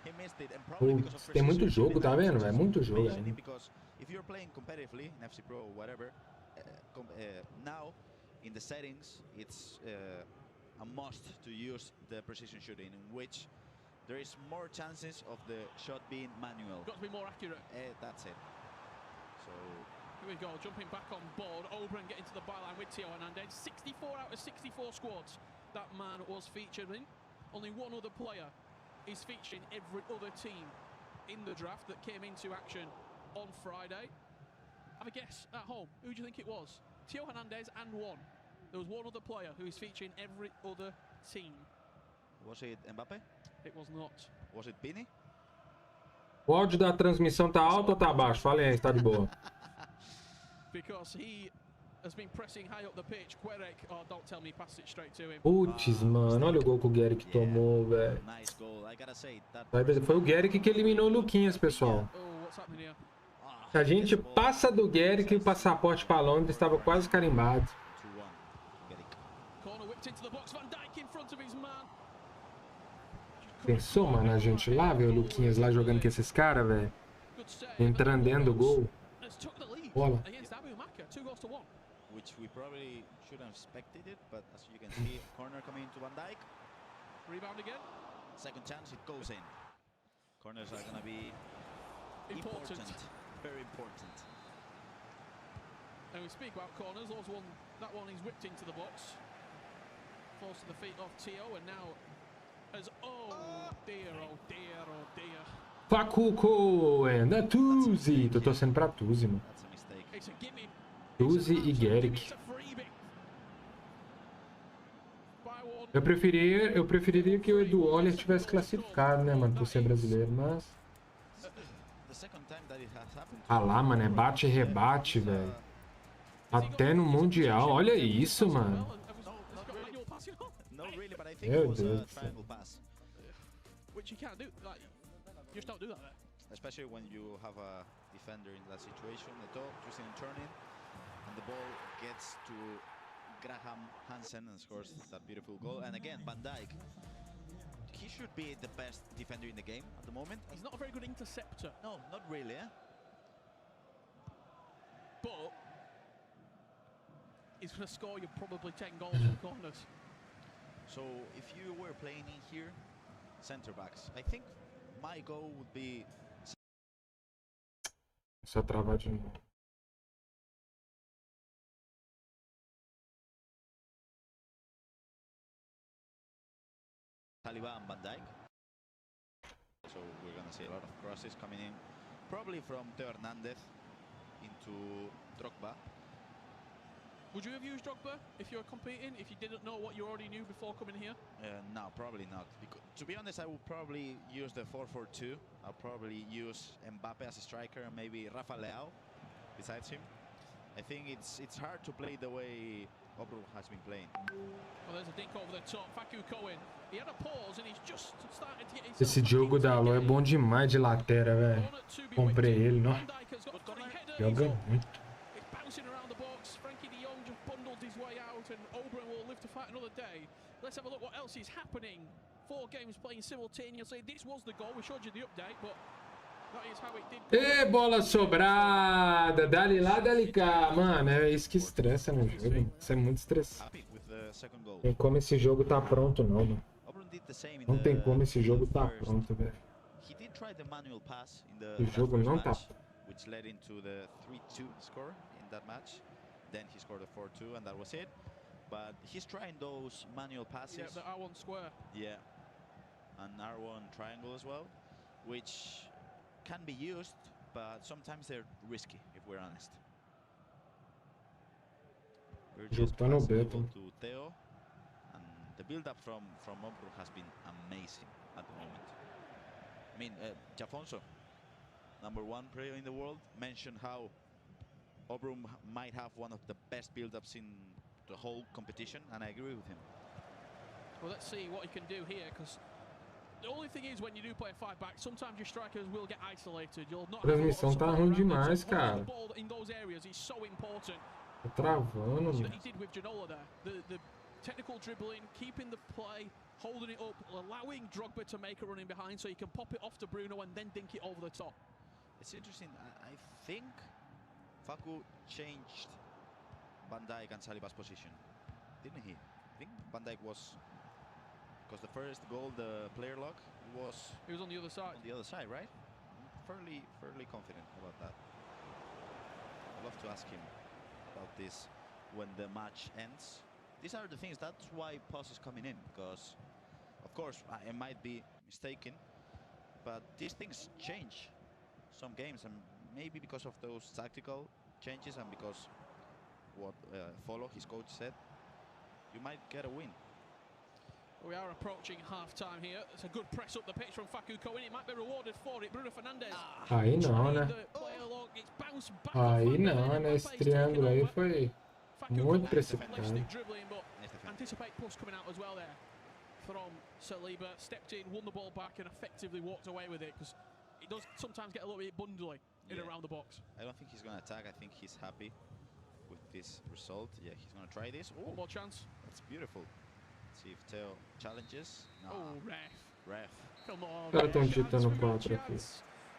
he missed it, and probably because of tem muito jogo, tá vendo? É muito jogo. Because if you're playing competitively in FC Pro or whatever, now in the settings, it's a must to use the precision shooting, in which there is more chances of the shot being manual. Got to be more accurate. That's it. So here we go, jumping back on board. Oberon getting to the byline with Theo Hernandez. 64 out of 64 squads that man was featured in. Only one other player is featuring every other team in the draft that came into action on Friday. Have a guess at home. Who do you think it was? Theo Hernandez and one. There was one other player who is featuring every other team. Was it Mbappe? It was not. Was it Pini? O áudio da transmissão tá alto ou tá baixo? Fala aí, tá de boa. Because he has been pressing high up the pitch. Queric, oh, don't tell me, passed it straight to him. Putz, mano, olha o gol que o Gueric tomou, velho. Nice goal. I gotta say that. Foi o Gueric que eliminou o Luquinhas, pessoal. Oh, what's happening here? A gente passa do Gueric e o passaporte para Londres estava quase carimbado. Pensou, mano, a gente lá, ver o Luquinhas lá jogando com esses caras, velho. Entrando dentro do gol. Bola. Which we probably should have expected it, but as you can see, corner coming to Van Dijk. Rebound again. Second chance, it goes in. Corners are gonna be important. very important. And we speak about corners. That one is whipped into the box. Falls to the feet of Tio, and now oh dear, oh dear, oh dear. Facu Cohen, da Tuzi. Tô torcendo pra Tuzi, mano. That's a mistake. It's a gimme. Tuzi e Gerek. Eu preferiria que o Edu Oller tivesse classificado, né, mano, por ser brasileiro, mas... Ah lá, mano, é bate e rebate, velho. Até no Mundial, olha isso, mano. Meu Deus do céu. Which you can't do, like, you just don't do that there. Especially when you have a defender in that situation, the top, just in turning, and the ball gets to Graham Hansen and scores that beautiful goal. And again, Van Dijk, he should be the best defender in the game at the moment. He's not a very good interceptor. No, not really, eh? But he's going to score you probably 10 goals from corners. So if you were playing in here, center backs, I think my goal would be... Só travar de novo. Saliba and Van Dijk. So we're going to see a lot of crosses coming in, probably from Teo Hernandez into Drogba. Would you have used Drogba if you were competing, if you didn't know what you already knew before coming here? No, probably not. Because, to be honest, I would probably use the 4-4-2. I'll probably use Mbappe as a striker and maybe Rafa Leao besides him. I think it's hard to play the way Obru has been playing. Well, there's a dink over the top. Facu Cohen. He had a pause and he's just started to get himself. Esse jogo da Alo é bom demais de lateral, velho. Comprei ele, não? Joga muito. It's bouncing around the box. Frankie de Jong just bundled his way out, and Oberon will live to fight another day. Let's have a look what else is happening. 4 games playing simultaneously. This was the goal. We showed you the update, but that is how it did. E bola sobrada, dali lá, dali cá. Mano, é isso que estressa no jogo. Isso é muito estressante. Tem como esse jogo tá pronto, não, mano. Não tem como esse jogo tá pronto, velho. O jogo não tá pronto. Which led into the 3-2 score in that match. Then he scored a 4-2 and that was it. But he's trying those manual passes. Yeah, the R1 square. Yeah. And R1 triangle as well, which can be used, but sometimes they're risky, if we're honest. We're just passing the ball to Theo, and the build-up from Obru has been amazing at the moment. I mean, Jafonso, #1 player in the world, mentioned how Obru might have one of the best build-ups in the whole competition, and I agree with him. Well, let's see what he can do here, because the only thing is, when you do play a 5-back, sometimes your strikers will get isolated. You'll not A transmissão tá ruim demais, cara. the ball in those areas is so important. Tá travando, That mano. he did with Ginola there. The technical dribbling, keeping the play, holding it up, allowing Drogba to make a run in behind, so you can pop it off to Bruno and then dink it over the top. It's interesting. I think Facu changed Van Dijk and Saliba's position, didn't he? I think Van Dijk was, because the first goal, the player lock, he was on the other side. On the other side, right? I'm fairly confident about that. I'd love to ask him about this when the match ends. These are the things. That's why Pos is coming in, because, of course, I might be mistaken, but these things change some games, and maybe because of those tactical changes and because what Follow, his coach, said, you might get a win. We are approaching half-time here. It's a good press up the pitch from Facu Cohen. It might be rewarded for it. Bruno Fernandes. Aí não, né? Aí não, né? Esse triângulo aí foi muito precipitado. Anticipate plus coming out as well there from Saliba. Stepped in, won the ball back, and effectively walked away with it, because it does sometimes get a little bit bundly in and around the box. I don't think he's going to attack. I think he's happy with this result. Yeah, he's going to try this. One more chance. That's beautiful. Let's see if Theo challenges. No. Oh, ref. Come on. Os caras estão digitando 4 aqui.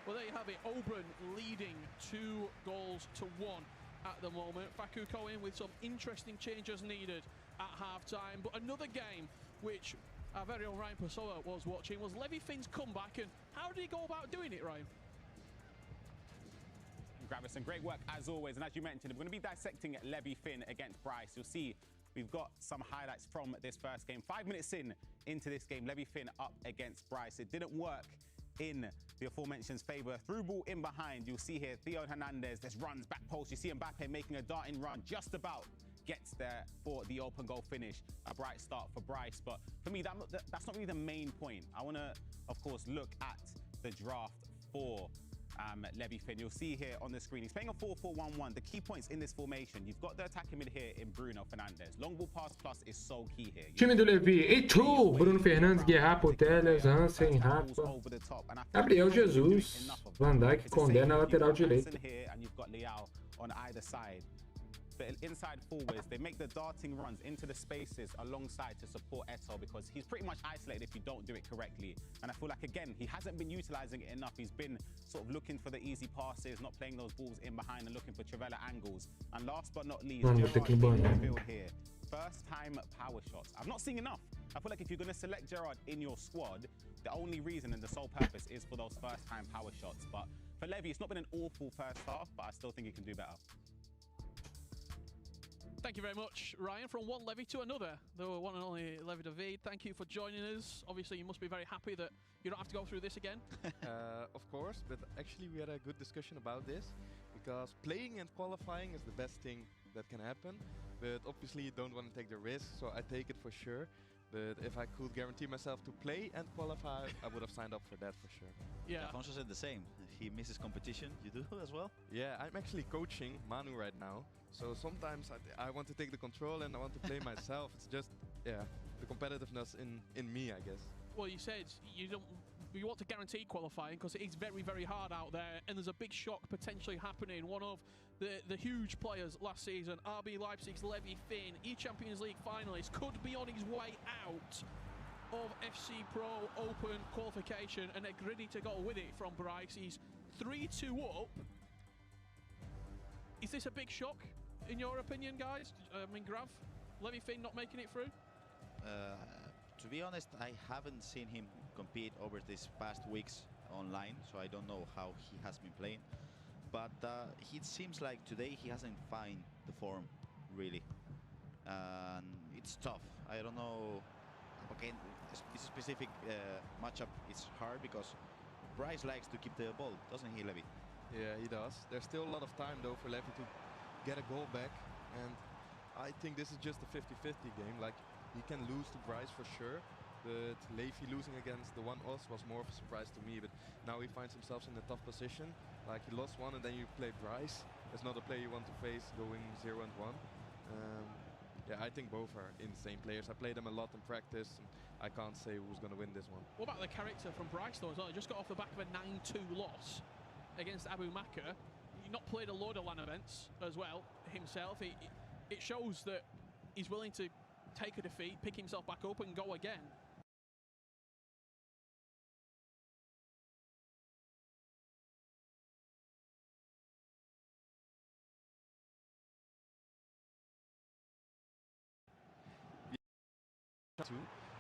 Well, there you have it. Oberon leading 2-1 at the moment. Facu Cohen with some interesting changes needed at half-time. But another game which our very own Ryan Pessoa was watching was Levi Finn's comeback. And how did he go about doing it, Ryan? Gravison. Great work as always. And as you mentioned, we're going to be dissecting Levy Finn against Bryce. You'll see we've got some highlights from this first game. 5 minutes into this game, Levy Finn up against Bryce. It didn't work in the aforementioned favour. Through ball in behind. You'll see here Theo Hernandez. There's runs, back post. You see Mbappe making a darting run. Just about gets there for the open goal finish. A bright start for Bryce. But for me, that's not really the main point. I want to, of course, look at the draft for Levy Finn. You'll see here on the screen, he's playing a 4-4-1-1. The key points in this formation, you've got the attacking mid here in Bruno Fernandes. Long ball pass plus is so key here. Time do Levi, Heitor, Bruno Fernandes, Guerra, Putellas, Hansen, Rafa, Gabriel Jesus, Van Dijk condena a lateral direita. And you've got Leao on either side. The inside forwards, they make the darting runs into the spaces alongside to support Eto'o because he's pretty much isolated if you don't do it correctly. And I feel like, again, he hasn't been utilising it enough. He's been sort of looking for the easy passes, not playing those balls in behind and looking for Trivela angles. And last but not least, midfield here. First time power shots. I've not seen enough. I feel like if you're going to select Gerrard in your squad, the only reason and the sole purpose is for those first time power shots. But for Levy, it's not been an awful first half, but I still think he can do better. Thank you very much, Ryan. From one Levy to another, the one and only Levy David. Thank you for joining us. Obviously, you must be very happy that you don't have to go through this again. Of course, but actually we had a good discussion about this because playing and qualifying is the best thing that can happen. But obviously, you don't want to take the risk, so I take it for sure. But if I could guarantee myself to play and qualify, I would have signed up for that for sure. Yeah, Alfonso said the same. He misses competition. You do as well? Yeah, I'm actually coaching Manu right now. So sometimes I want to take the control and I want to play myself. It's just, yeah, the competitiveness in me, I guess. Well, you said you want to guarantee qualifying because it is very, very hard out there, and there's a big shock potentially happening. One of the huge players last season, RB Leipzig's Levy Finn, E-Champions League finalist, could be on his way out of FC Pro Open qualification, and they're ready to go with it from Bryce. He's 3-2 up. Is this a big shock, in your opinion, guys? I mean, Grav, Levy Finn not making it through? To be honest, I haven't seen him compete over these past weeks online, so I don't know how he has been playing. But it seems like today he hasn't found the form, really. And it's tough. I don't know. Again, this specific matchup is hard because Bryce likes to keep the ball, doesn't he, Levy? Yeah, he does. There's still a lot of time, though, for Levy to get a goal back. And I think this is just a 50-50 game. Like, he can lose to Bryce for sure. But Levy losing against the one us was more of a surprise to me. But now he finds himself in a tough position. Like, he lost one and then you play Bryce. It's not a player you want to face going 0-1. Yeah, I think both are insane players. I played them a lot in practice, and I can't say who's going to win this one. What about the character from Bryce, though, as well? He just got off the back of a 9-2 loss against Abu Makr. He's not played a load of LAN events as well himself. It shows that he's willing to take a defeat, pick himself back up, and go again.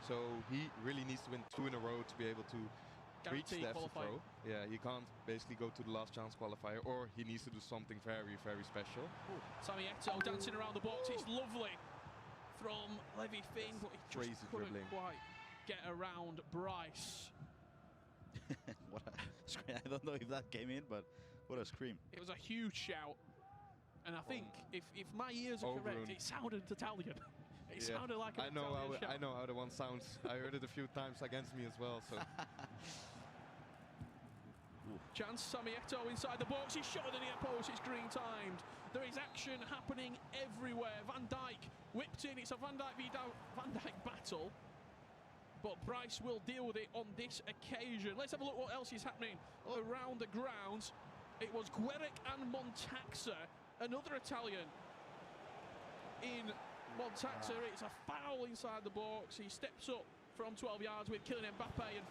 So he really needs to win 2 in a row to be able to reach the FC Pro. Yeah, he can't basically go to the last chance qualifier, or he needs to do something very, very special. Sammy Eto'o dancing around the box. It's lovely from Levy Finn, but he just couldn't quite get around Bryce. What a scream. I don't know if that came in, but what a scream. It was a huge shout. And I think if my ears are correct, it sounded Italian. It sounded like an Italian shout. I know how the one sounds. I heard it a few times against me as well. So. Chance, Sammy Eto'o inside the box. He's shot at the near post. It's green timed. There is action happening everywhere. Van Dijk whipped in. It's a Van Dijk battle. But Bryce will deal with it on this occasion. Let's have a look what else is happening around the grounds. It was Gueric and Montaxa, another Italian in Montaxa. It's a foul inside the box. He steps up from 12 yards with Kylian Mbappe. And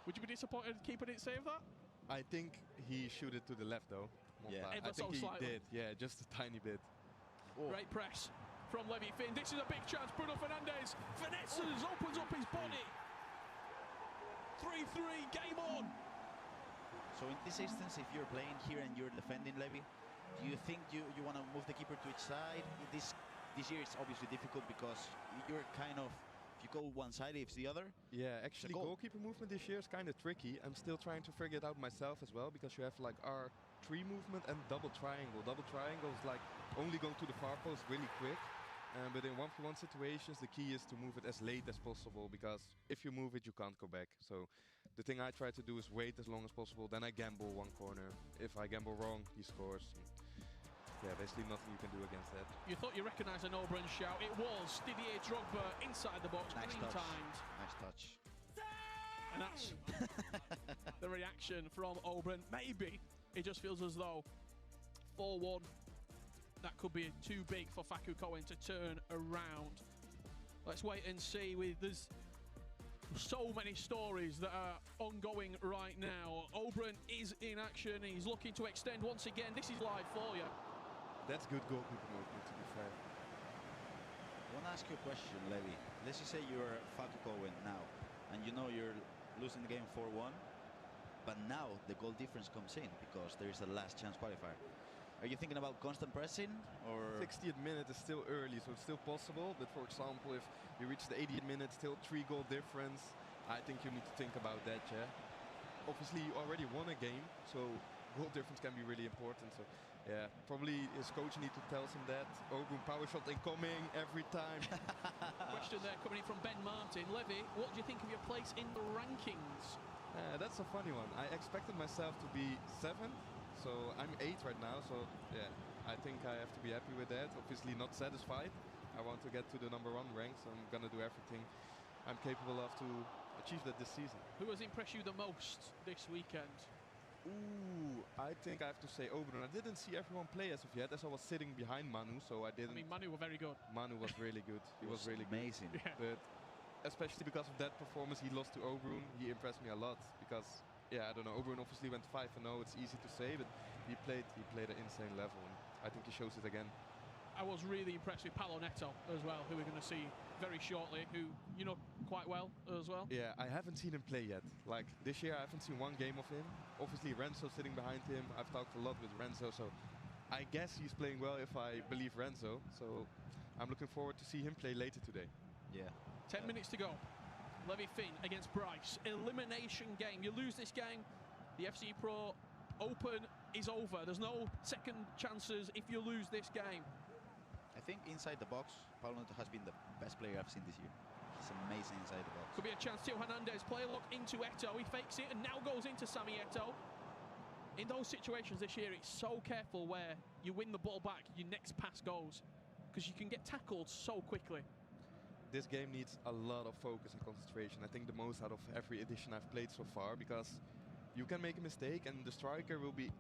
would you be disappointed keeper didn't save that? I think he shot it to the left though. Yeah, I think he did. Yeah, just a tiny bit. Great press from Levy Finn. This is a big chance. Bruno Fernandes finesses, opens up his body. 3-3, game on. So in this instance, if you're playing here and you're defending Levy, do you think you want to move the keeper to each side? This year it's obviously difficult because you're kind of, if you go one side, it's the other. Yeah, actually goal. goalkeeper movement this year is kind of tricky. I'm still trying to figure it out myself as well, because you have like R3 movement and double triangle. Double triangle is like only going to the far post really quick. But in 1v1 situations, the key is to move it as late as possible, because if you move it, you can't go back. So the thing I try to do is wait as long as possible, then I gamble one corner. If I gamble wrong, he scores. Yeah, basically nothing you can do against that. You thought you recognised an Oberon shout. It was Didier Drogba inside the box, Nice green touch. timed. Nice touch. And that's the reaction from Oberon. Maybe it just feels as though 4-1, that could be too big for Facu Cohen to turn around. Let's wait and see. There's so many stories that are ongoing right now. Oberon is in action. He's looking to extend once again. This is live for you. That's good goalkeeper movement, to be fair. I want to ask you a question, Levy. Let's just say you're Facu Cohen now, and you know you're losing the game 4-1, but now the goal difference comes in because there is a last chance qualifier. Are you thinking about constant pressing, or? 60th minute is still early, so it's still possible. But for example, if you reach the 80th minute, still 3 goal difference, I think you need to think about that, yeah. Obviously, you already won a game, so goal difference can be really important. So, yeah, probably his coach need to tell him that. Ogun power shot incoming every time. Question there coming in from Ben Martin. Levy, what do you think of your place in the rankings? That's a funny one. I expected myself to be 7th. So I'm 8 right now, so yeah, I think I have to be happy with that. Obviously not satisfied. I want to get to the #1 rank, so I'm gonna do everything I'm capable of to achieve that this season. Who has impressed you the most this weekend? Ooh, I think I have to say Oberon. I didn't see everyone play as of yet, as I was sitting behind Manu, so I didn't. I mean, Manu were very good. Manu was really good. He was really amazing. good. Yeah. But especially because of that performance, he lost to Oberon. He impressed me a lot because, yeah, I don't know. Oberon obviously went 5-0. It's easy to say, but he played at an insane level, and I think he shows it again. I was really impressed with Paolo Neto as well, who we're going to see very shortly, who you know quite well as well. Yeah, I haven't seen him play yet. Like this year, I haven't seen one game of him. Obviously, Renzo sitting behind him. I've talked a lot with Renzo, so I guess he's playing well if I believe Renzo. So I'm looking forward to see him play later today. Yeah. 10 minutes to go. Levy Finn against Bryce. Elimination game. You lose this game, the FC Pro Open is over. There's no second chances if you lose this game. I think inside the box, Paulo Neto has been the best player I've seen this year. It's amazing inside the box. Could be a chance. Theo Hernandez play a look into Eto'o. He fakes it and now goes into Sami Eto'o. In those situations this year, it's so careful where you win the ball back, your next pass goes, because you can get tackled so quickly. This game needs a lot of focus and concentration. I think the most out of every edition I've played so far, because you can make a mistake and the striker will be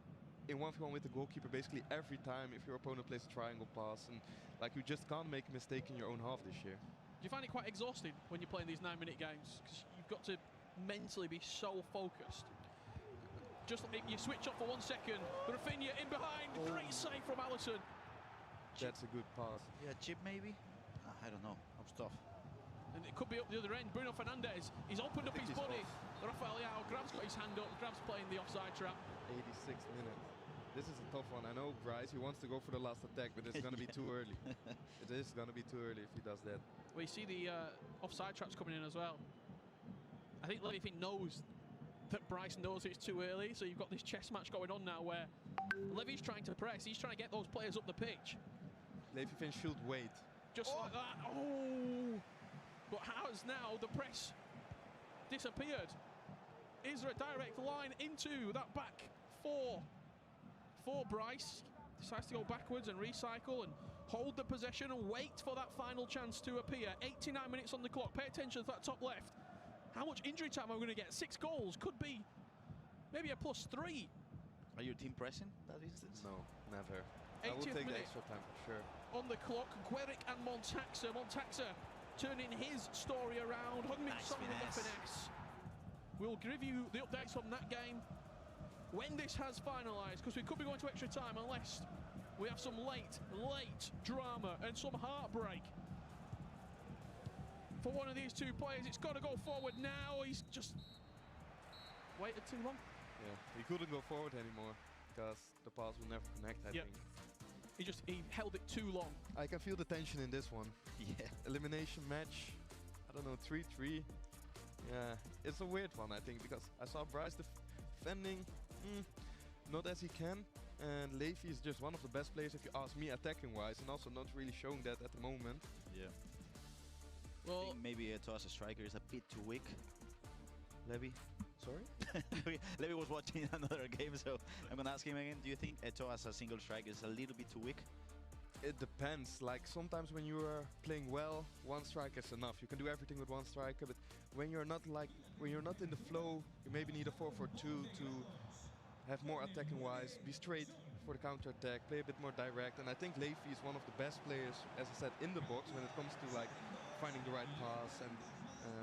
in 1v1 with the goalkeeper basically every time if your opponent plays a triangle pass, and like you just can't make a mistake in your own half this year. Do you find it quite exhausting when you're playing these 9-minute games? Because you've got to mentally be so focused. Just like you switch off for 1 second, Rafinha in behind, great save from Alisson. That's a good pass. Yeah, chip maybe? I don't know, that was tough. And it could be up the other end. Bruno Fernandes, he's opened up his body. Rafael Leao, Grab's got his hand up, Grab's playing the offside trap. 86th minute. This is a tough one. I know Bryce, he wants to go for the last attack, but it's going to be too early. It is going to be too early if he does that. We see the offside traps coming in as well. I think Levy Finn knows that Bryce knows it's too early, so you've got this chess match going on now where Levy's trying to press. He's trying to get those players up the pitch. Levy Finn should wait. Just like that. Oh! But has now the press disappeared? Is there a direct line into that back four for Bryce? Decides to go backwards and recycle and hold the possession and wait for that final chance to appear. 89 minutes on the clock. Pay attention to that top left. How much injury time are we going to get? 6 goals. Could be maybe a +3. Are your team pressing that instance? No, never. 80th I will take minute the extra time for sure. on the clock. Gueric and Montaxa. Montaxa turning his story around. Hungmin Son with the finesse. We'll give you the updates from that game when this has finalised, because we could be going to extra time unless we have some late drama and some heartbreak for one of these two players. It's got to go forward now. He's just waited too long. Yeah, he couldn't go forward anymore because the pass will never connect, I think. He held it too long. I can feel the tension in this one. Yeah. Elimination match, I don't know, 3-3. Yeah, it's a weird one, I think, because I saw Bryce defending not as he can, and Levi is just one of the best players, if you ask me, attacking-wise, and also not really showing that at the moment. Yeah. Well, I think maybe Toas striker is a bit too weak. Levy? Sorry? Levy was watching another game, so I'm gonna ask him again. Do you think Eto as a single striker is a little bit too weak? It depends. Like sometimes when you are playing well, one striker is enough. You can do everything with one striker, but when you're not in the flow, you maybe need a 4-4-2 to have more attacking wise, be straight for the counter attack, play a bit more direct. And I think Levi is one of the best players, as I said, in the box when it comes to like finding the right pass and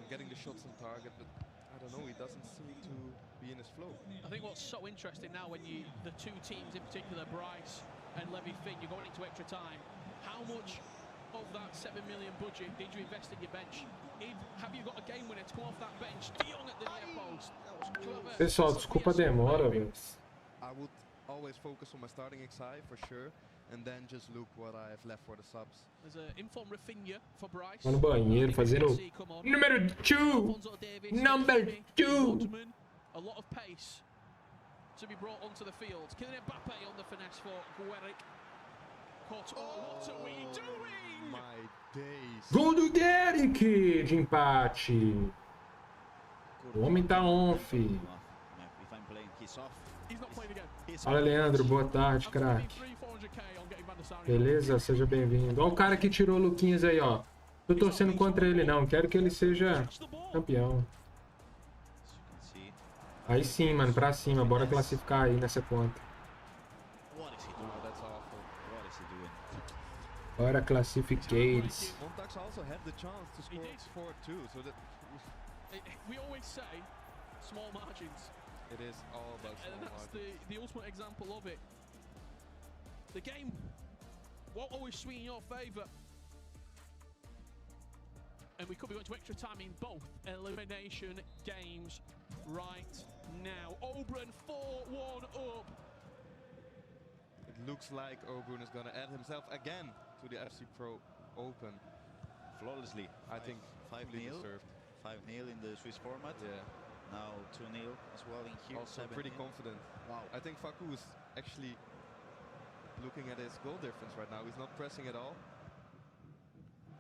getting the shots on target. But I don't know, he doesn't seem to be in his flow. I think what's so interesting now when the two teams in particular, Bryce and Levy Finn, you're going into extra time. How much of that 7 million budget did you invest in your bench? Have you got a game winner to come off that bench? De Jong at the near post. Pessoal, desculpa a demora, velho. I would always focus on my starting XI for sure, and then just look what I have left for the subs. There's an inform Rafinha for Bryce. Tá no banheiro fazendo número 2. Number 2. A lot of pace to be brought onto the field. Kylian Mbappe on the finesse for Gueric. Caught. Oh, what are we doing? My days. Gol do Gueric de empate. O homem tá on, fi. If I'm playing, he's off. He's not playing again. Fala, Leandro. Boa tarde, craque. Beleza? Seja bem-vindo. Olha o cara que tirou o Luquinhas aí, ó. Tô torcendo contra ele, não. Quero que ele seja campeão. Aí sim, mano. Pra cima. Bora classificar aí nessa conta. Bora classificates. Montax also had the chance to score 4-2, so that we always say small margins. It is all about small and that's margins. the ultimate example of it. The game won't always swing in your favour. And we could be going to extra time in both elimination games right now. Oberon 4-1 up. It looks like Oberon is going to add himself again to the FC Pro Open. Flawlessly. I think 5-0. 5-0 in the Swiss format. Yeah. Now 2-0 as well in here. Also pretty confident. Wow. I think Faku is actually looking at his goal difference right now. He's not pressing at all.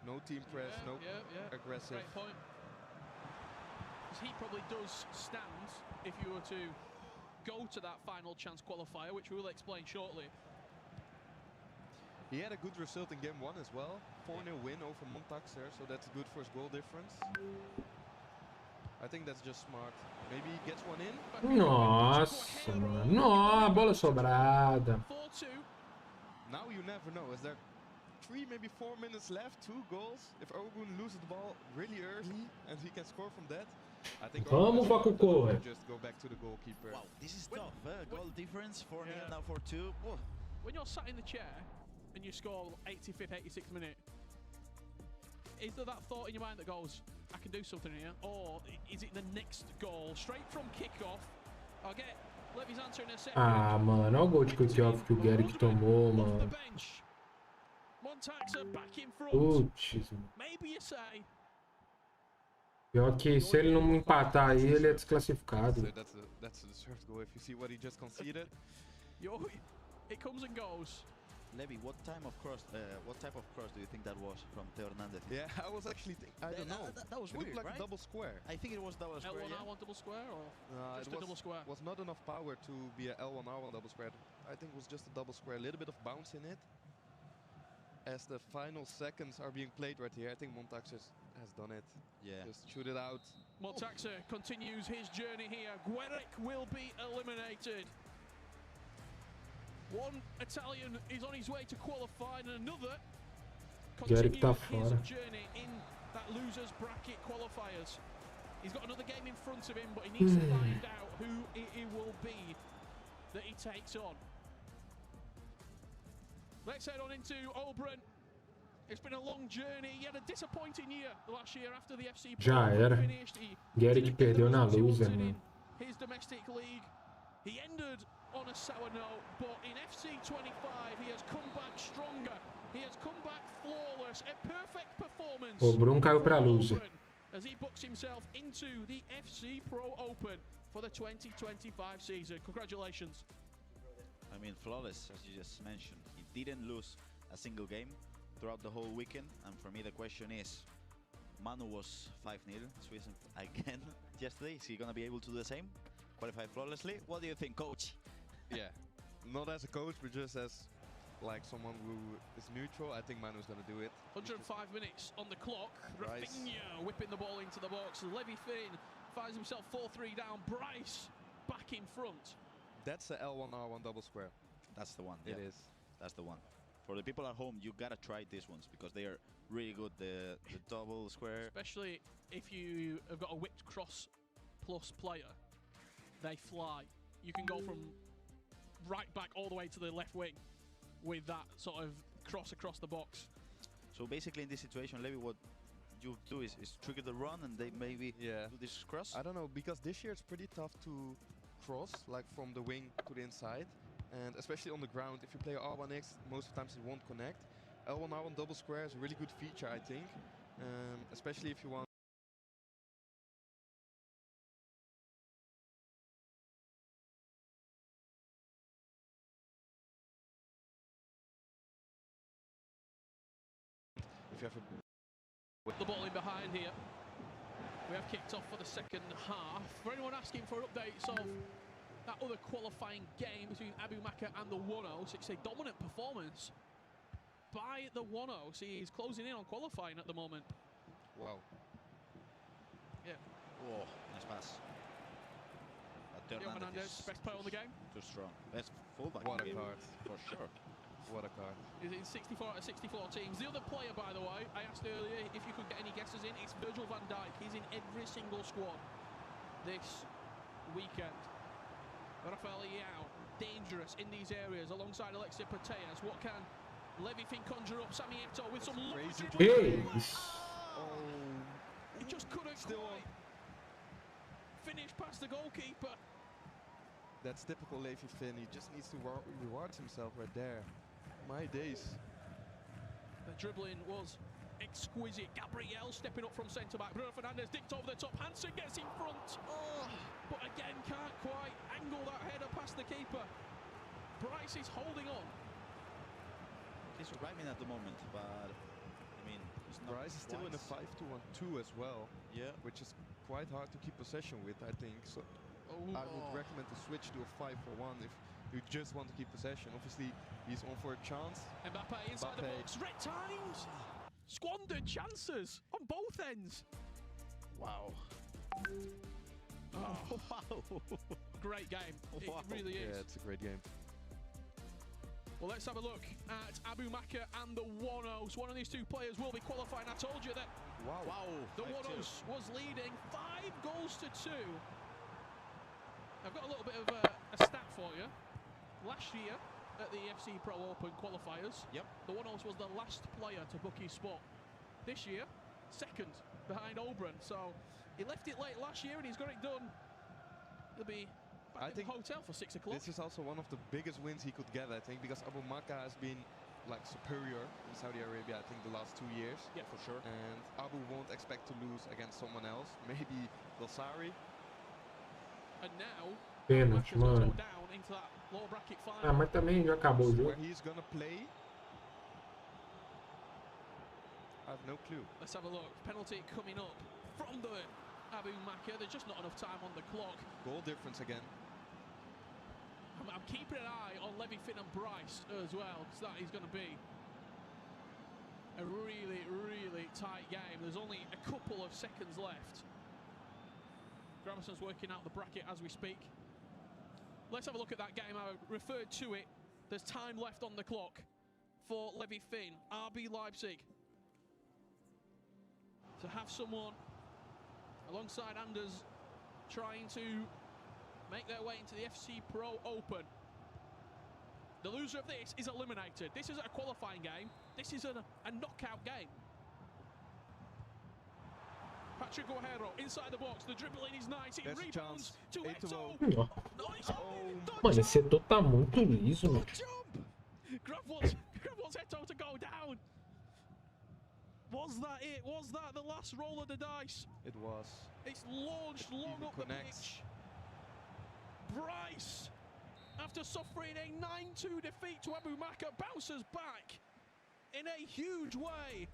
No team press, no aggressive. Great point. Because he probably does stand if you were to go to that final chance qualifier, which we will explain shortly. He had a good result in game 1 as well. 4-0 win over Montaxer, so that's good for his goal difference. I think that's just smart. Maybe he gets one in. Nossa, mano. Nossa, bola sobrada. 4-2. Now you never know. Is there 3, maybe 4 minutes left? 2 goals. If Ogun loses the ball really early and he can score from that, I think Vamos, Facu corre. Just go back to the goalkeeper. Wow, this is tough. Goal difference 4-0 now 4-2. When you're sat in the chair and you score 85th, 86th minute, is there that thought in your mind that goes, I can do something here? Or is it the next goal, straight from kickoff? I'll get Levy's answer in a second. Ah, mano, olha o gol de kickoff que o Gueric tomou, mano. Montaxer back in front. Putz. Maybe you say. Pior que se ele não empatar aí, ele é desclassificado. So that's a deserved goal. If you see what he just conceded. It comes and goes. Levy, what type of cross do you think that was from Theo Hernandez? Yeah, I was actually I don't know. That was it weird, looked like right? a double square. I think it was double square. L1R1 double square or just a double square? Was not enough power to be a L1R1 double square. I think it was just a double square, a little bit of bounce in it. As the final seconds are being played right here, I think Montaxer has done it. Yeah. Just shoot it out. Montaxer continues his journey here. Gueric will be eliminated. One Italian is on his way to qualify, and another continues his journey in that losers bracket qualifiers. He's got another game in front of him, but he needs to find out who it will be that he takes on. Let's head on into Oberon. It's been a long journey. He had a disappointing year last year after the FC Já era. Gueric perdeu na loser, mano. His domestic league. He ended on a sour note, but in FC 25 he has come back stronger. He has come back flawless. A perfect performance. O Bruno caiu pra loser. As he books himself into the FC Pro Open for the 2025 season. Congratulations. I mean, flawless, as you just mentioned. He didn't lose a single game throughout the whole weekend. And for me, the question is, Manu was 5-0 Sweden again yesterday. Is he going to be able to do the same? Qualify flawlessly? What do you think, coach? Yeah, not as a coach, but just as like someone who is neutral. I think Manu's going to do it. 105 minutes on the clock. Rafinha whipping the ball into the box. Levy Finn finds himself 4-3 down. Bryce back in front. That's the L1R1 double square. That's the one. It yeah. is. That's the one. For the people at home, you gotta try these ones because they are really good. The double square. Especially if you have got a whipped cross plus player, they fly. You can go from right back all the way to the left wing with that sort of cross across the box. So basically, in this situation, Levy, what you do is trigger the run and they maybe do this cross. I don't know, because this year it's pretty tough to cross, like from the wing to the inside. And especially on the ground, if you play R1X, most of the times it won't connect. L1R1 double square is a really good feature, I think. Especially if you want. If you have the ball in behind here. We have kicked off for the second half. For anyone asking for updates of that other qualifying game between Abu Maka and the 1-0, it's a dominant performance by the 1-0. He's closing in on qualifying at the moment. Wow. Yeah. Oh, nice pass. Hernandez, best player on the game. Too strong. Best fullback. What a game, card. for sure. What a card. He's in 64 out of 64 teams. The other player, by the way, I asked earlier if you could get any guesses in, it's Virgil van Dijk. He's in every single squad this weekend. Rafael Leao, dangerous in these areas alongside Alexia Putellas. What can Levy Finn conjure up? Sami Eto'o with some crazy. He just couldn't quite finish past the goalkeeper. That's typical Levy Finn. He just needs to reward himself right there. My days. The dribbling was exquisite. Gabriel stepping up from centre-back. Bruno Fernandes dipped over the top. Hansen gets in front. Oh, but again, can't quite angle that header past the keeper. Bryce is holding on. He's rhyming at the moment, but I mean, it's not Bryce is still in a 5-2-1-2 as well. Yeah. Which is quite hard to keep possession with, I think. So I would recommend to switch to a 5-4-1 if you just want to keep possession. Obviously, he's on for a chance. Mbappe inside the box. Red times. Squandered chances on both ends. Wow. Oh, wow. Great game. Wow. It really is. Yeah, it's a great game. Well, let's have a look at Abu Maka and the 1-0. So one of these two players will be qualifying. I told you that the 1-0 was leading 5 goals to 2. I've got a little bit of a stat for you. Last year at the FC Pro Open qualifiers, the 1-0 was the last player to book his spot. This year, second behind Oberon. So he left it late last year and he's got it done. He'll be back in the hotel for 6 o'clock. This is also one of the biggest wins he could get, I think, because Abu Maka has been like superior in Saudi Arabia, I think, the last 2 years. Yeah, for sure. And Abu won't expect to lose against someone else. Maybe Dosari. And now, Pênalti, mano. down into that lower bracket final. Ah, mas também já acabou o jogo. Where he's gonna play, I have no clue. Let's have a look. Penalty coming up from the Abu Maka. There's just not enough time on the clock. Goal difference again. I'm keeping an eye on Levy Finn and Bryce as well, because that is going to be a really, really tight game. There's only a couple of seconds left. Gramerson's working out the bracket as we speak. Let's have a look at that game. I referred to it. There's time left on the clock for Levy Finn, RB Leipzig. To have someone alongside Anders trying to make their way into the FC Pro Open. The loser of this is eliminated. This isn't a qualifying game. This is a knockout game. Patrick Guerrero inside the box. The dribbling is nice. It rebounds to Eto. Mano, esse setor tá muito liso, mano. Grab wants Eto to go down. Was that it? Was that the last roll of the dice? It was. It's launched long up the pitch. Bryce, after suffering a 9-2 defeat to Abu Maka, bounces back in a huge way,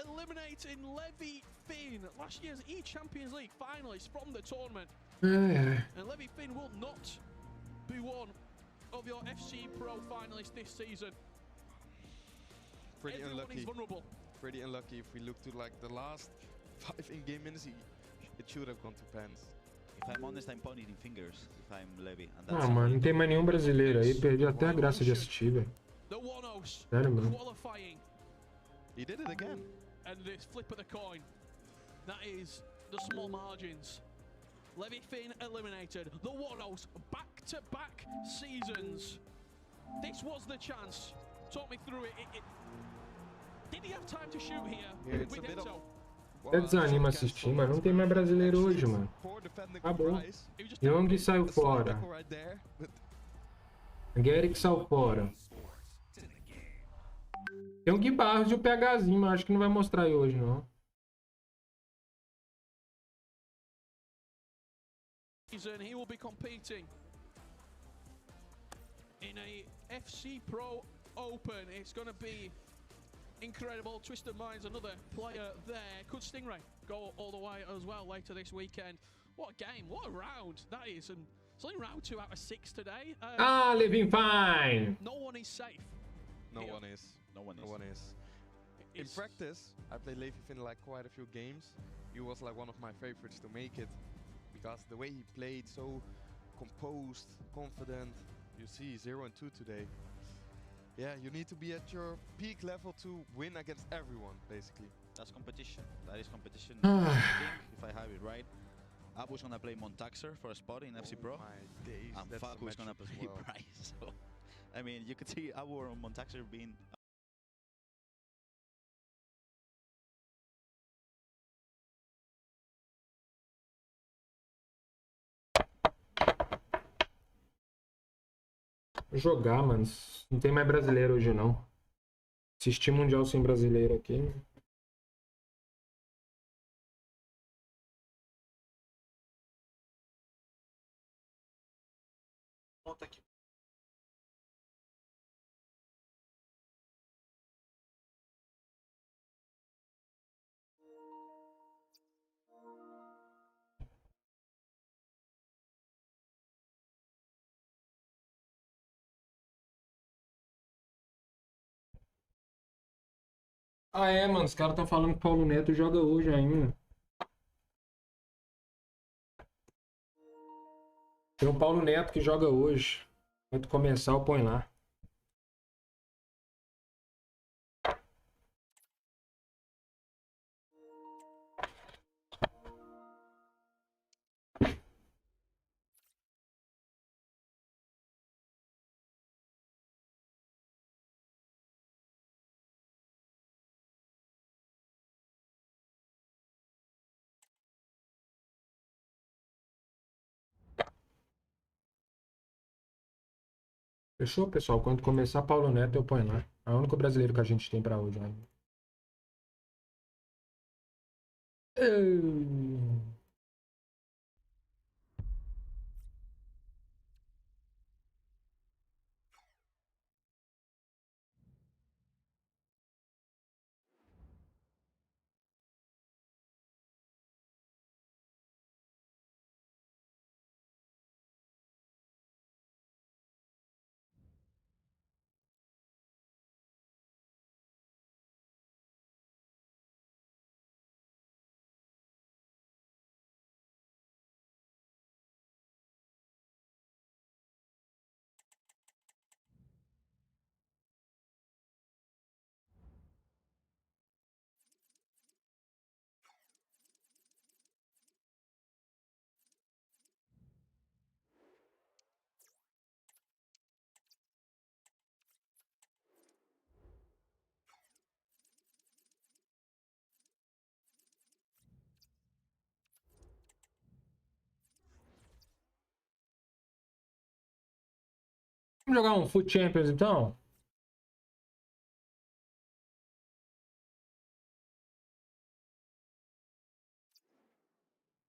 eliminating Levy Finn, last year's E-Champions League finalist from the tournament. And Levy Finn will not be one of your FC Pro finalists this season. Pretty Everyone unlucky. is vulnerable. Pretty unlucky. If we look to like the last 5 in-game minutes, it should have gone to pens. If I'm honest, I'm pointing fingers if I'm Levy. Ah, mano, não tem mais nenhum brasileiro aí. Perdi até a graça de assistir, velho. Sério, mano. Qualifying. He did it again. And this flip of the coin. That is the small margins. Levy Finn eliminated. The Wanos back-to-back seasons. This was the chance. Talk me through it. Did he have time to shoot here with Eto? Até desanima assistir, mas não tem mais brasileiro hoje, mano. Acabou. Young saiu fora. Garrick saiu fora. Tem o Gui Barros e o PHzinho, mas acho que não vai mostrar aí hoje, não. He will be competing in a FC Pro Open. It's going to be incredible. Twisted Minds, another player there. Could Stingray go all the way as well later this weekend? What a game, what a round that is. And it's only round 2 out of 6 today. Living fine. No one is safe. No one is. No one is. In practice, I played Levy Finn like quite a few games. He was like one of my favorites to make it because the way he played, so composed, confident. You see 0 and 2 today. Yeah, you need to be at your peak level to win against everyone, basically. That's competition. That is competition. I think, if I have it right, Abu's gonna play Montaxer for a spot in FC Pro. And Faku is gonna play Bryce. So, I mean, you could see Abu or Montaxer being. Jogar, mano. Não tem mais brasileiro hoje, não. Assistir Mundial sem brasileiro aqui. Volta aqui. Ah, é, mano. Os caras estão falando que o Paulo Neto joga hoje ainda. Tem o Paulo Neto que joga hoje. Quando começar, eu ponho lá. Fechou, pessoal? Quando começar Paulo Neto, eu ponho lá. É o único brasileiro que a gente tem pra hoje ainda. Vamos jogar um Futchampions então?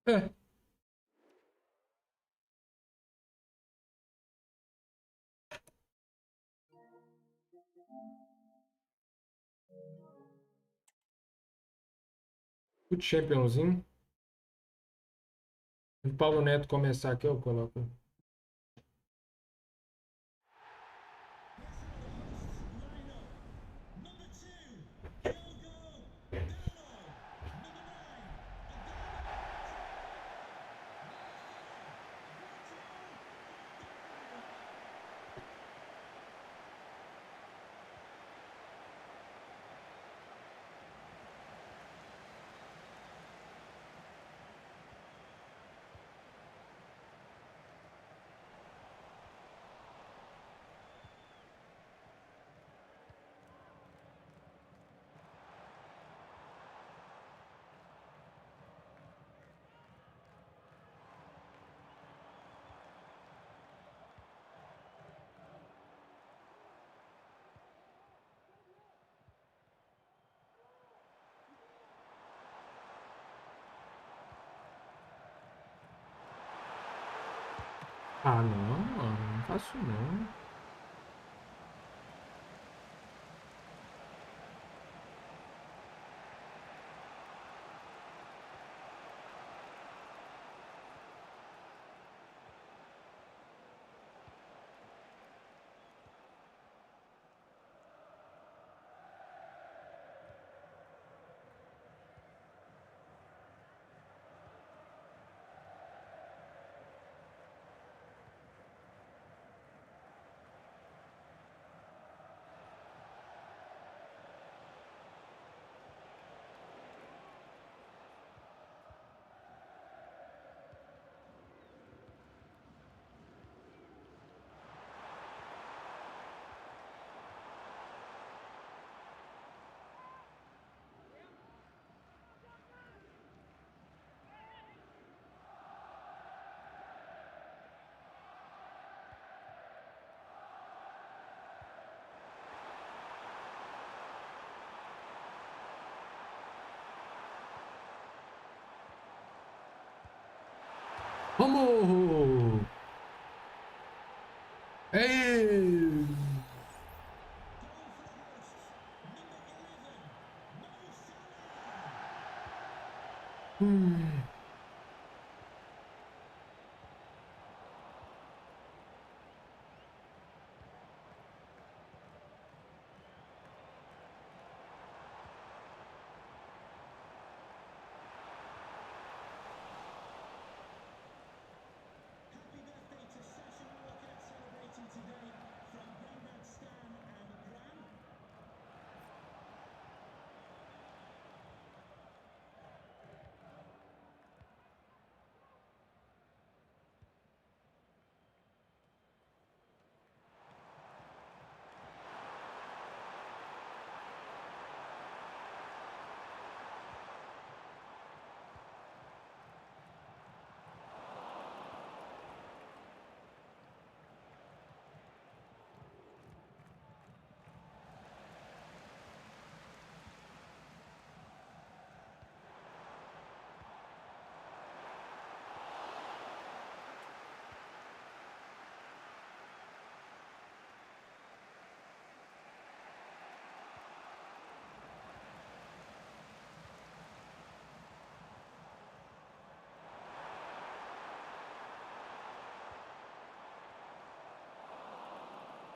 É. Futchampionzinho. Se o Paulo Neto começar aqui, eu coloco. Ah, não faço não. Vamos! Ei!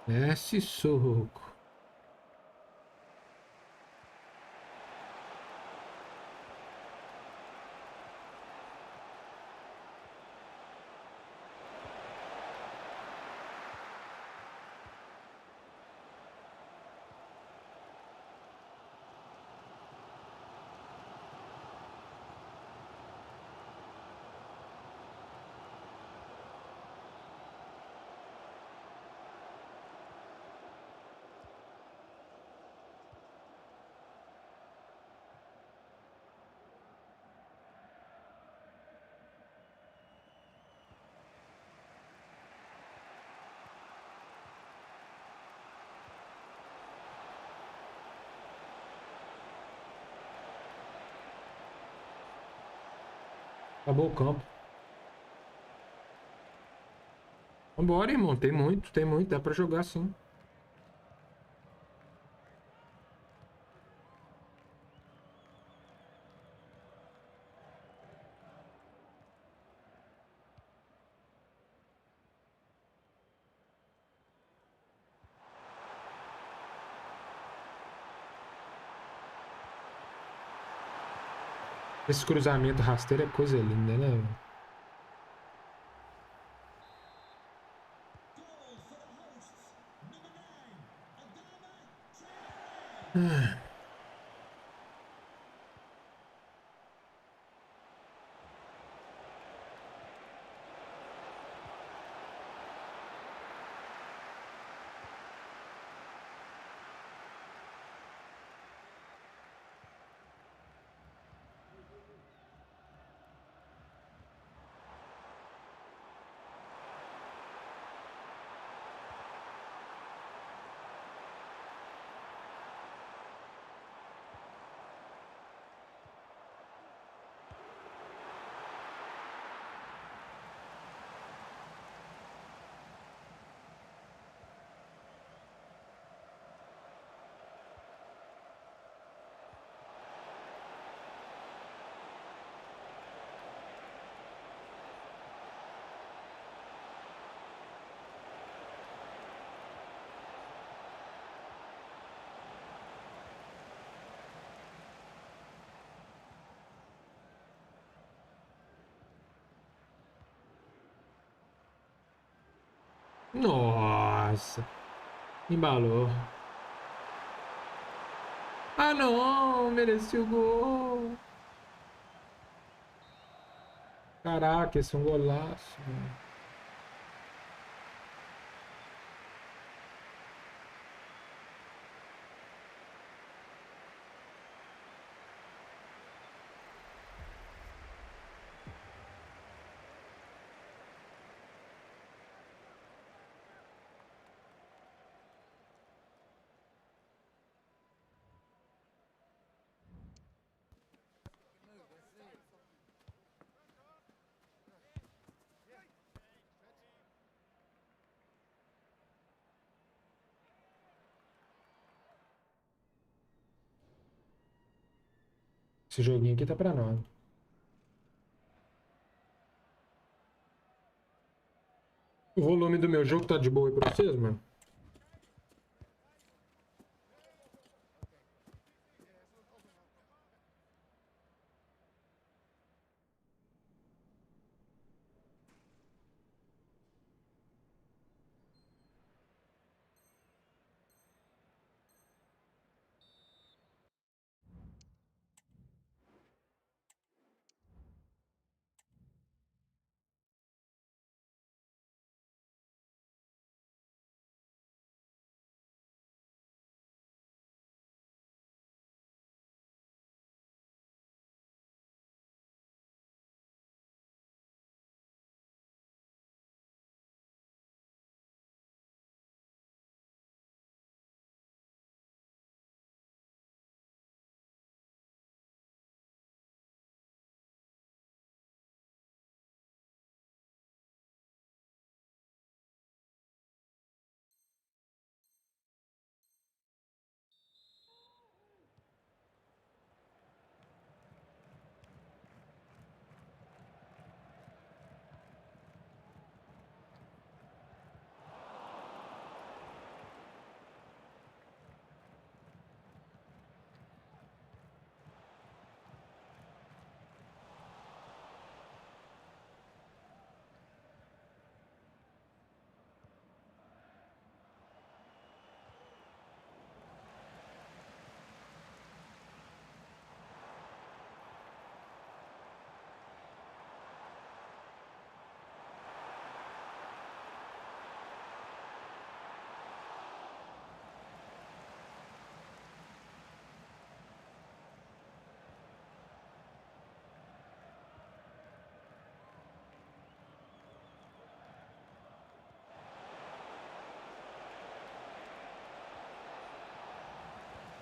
Desce soco. Acabou o campo. Vambora, irmão. Tem muito. Dá pra jogar sim. Esse cruzamento rasteiro é coisa linda, né, velho? Nossa. Embalou. Ah, não. Merecia o gol. Caraca, esse é um golaço, mano. Esse joguinho aqui tá pra nós. O volume do meu jogo tá de boa aí pra vocês, mano?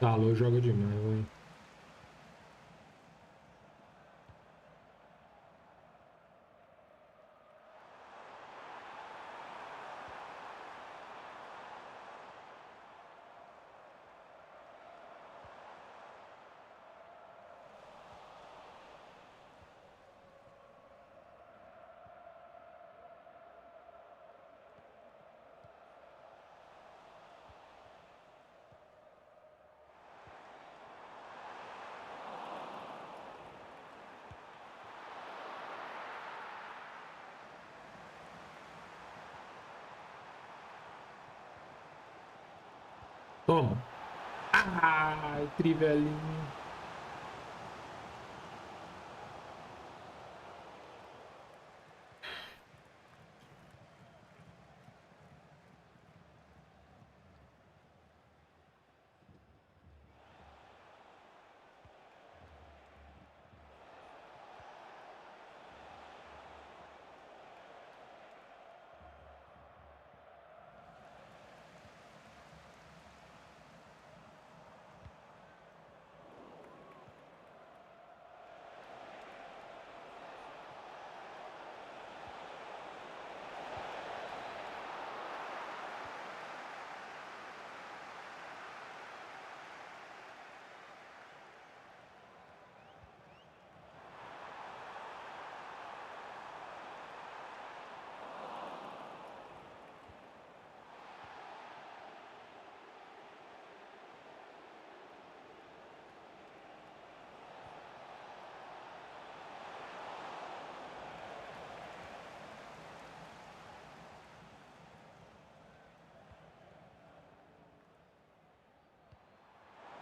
Alô, joga demais, velho. Toma. Ai, Trivelinho.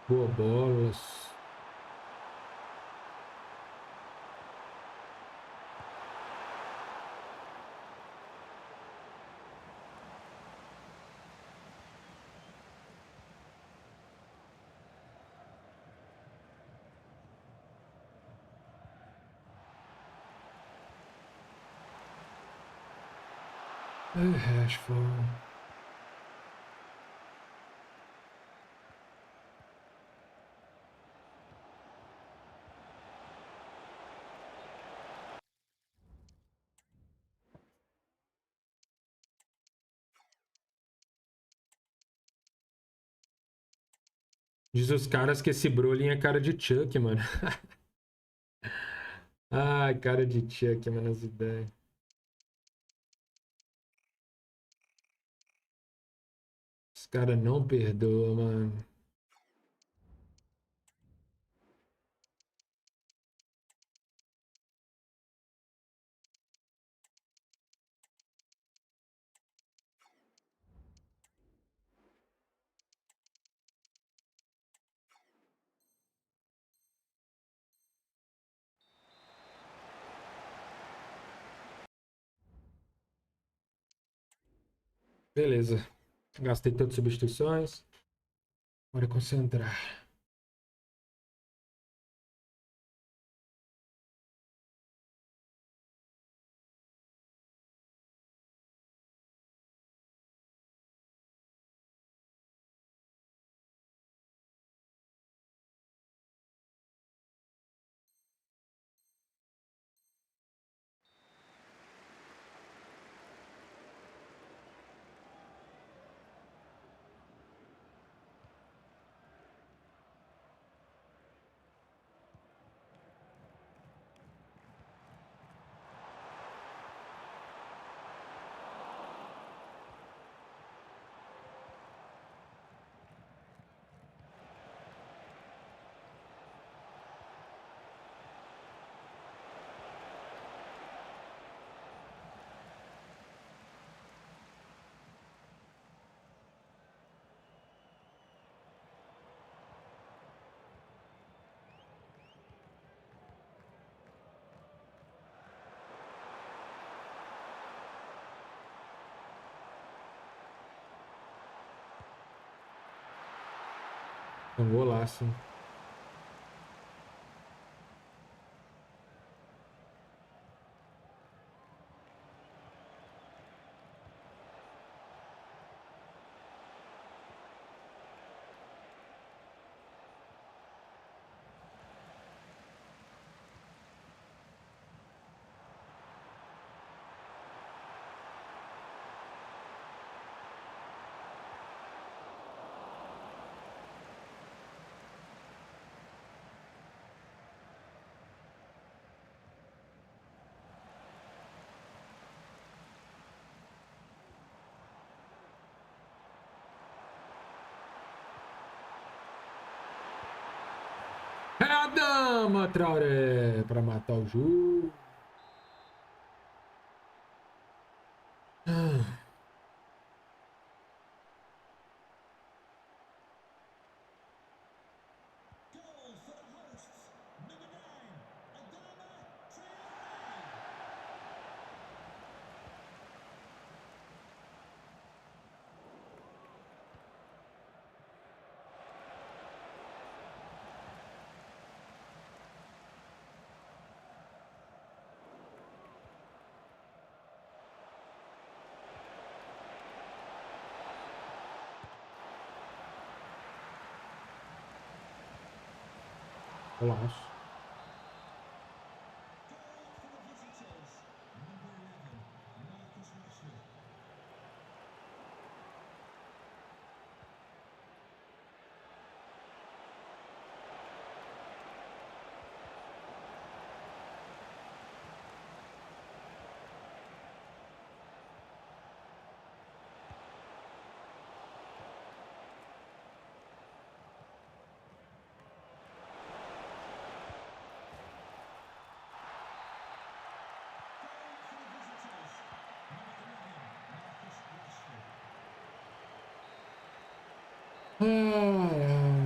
Boa bolas. Rashford. Diz os caras que esse Brolin é cara de Chuck, mano. Ai, cara de Chuck, mano, as ideias. Os caras não perdoam, mano. Beleza. Gastei todas as substituições. Bora concentrar. Um golaço. É a dama, Traoré, para matar o jogo. Golaço. Ai, ai.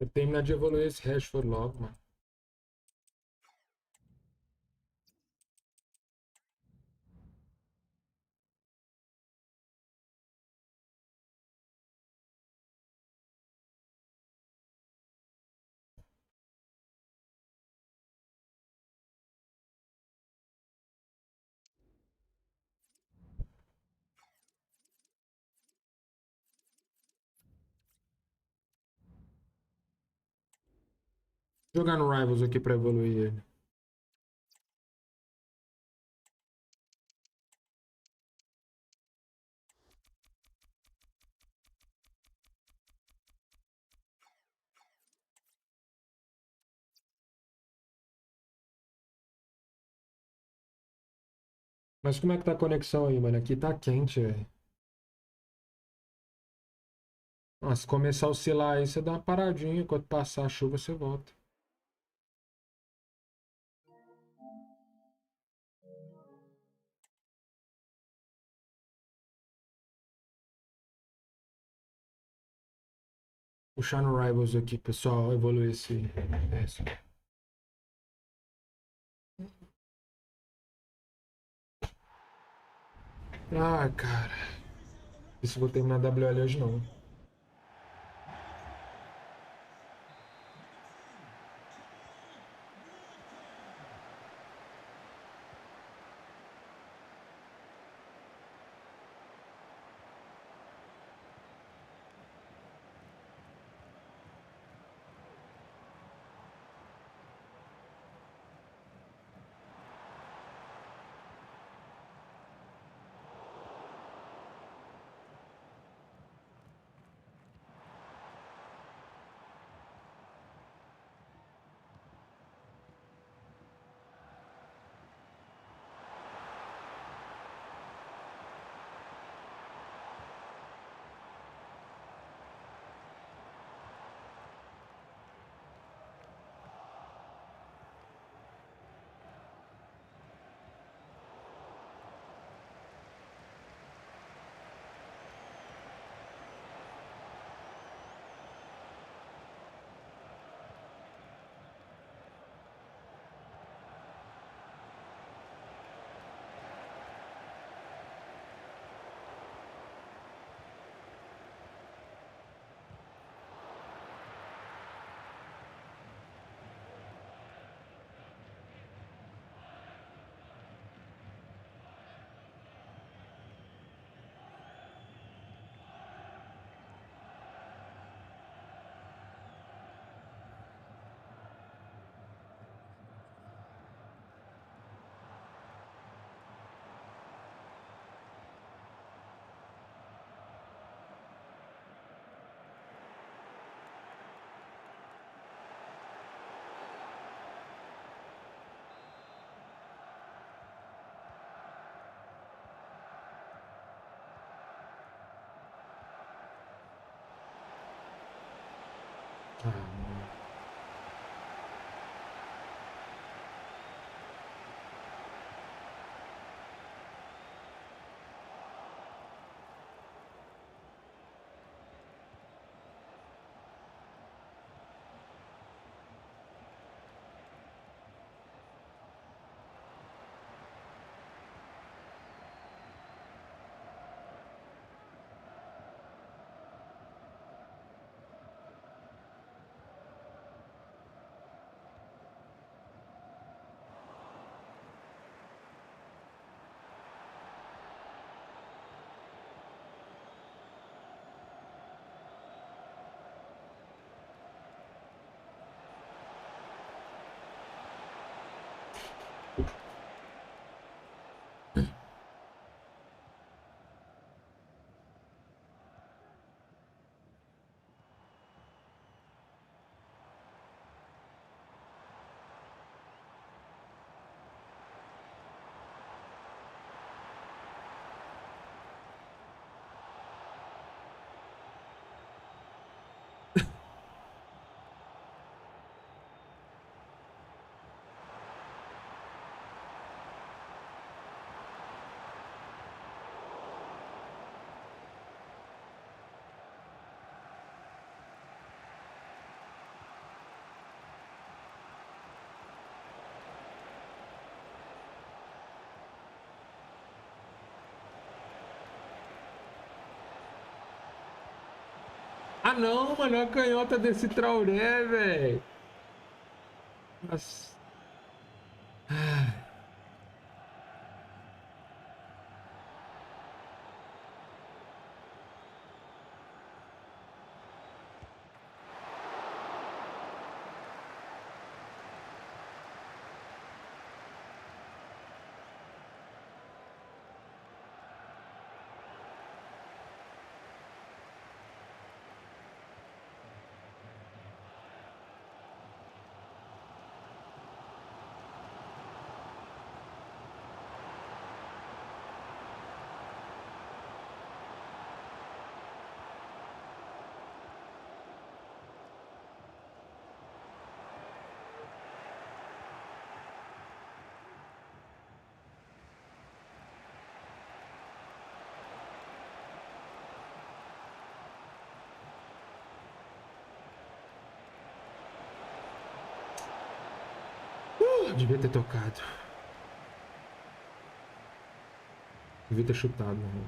Eu terminar de evoluir esse Rashford logo, mano. Vou jogar no Rivals aqui pra evoluir ele. Mas como é que tá a conexão aí, mano? Aqui tá quente, velho. Ah, se começar a oscilar aí, você dá uma paradinha. Quando passar a chuva, você volta. Puxar no Rivals aqui, pessoal. Evoluir esse. Ah, cara. Isso eu vou terminar a WL hoje não. Ah não, mano, a canhota desse Traoré, velho. Nossa. Devia ter tocado. Devia ter chutado, né?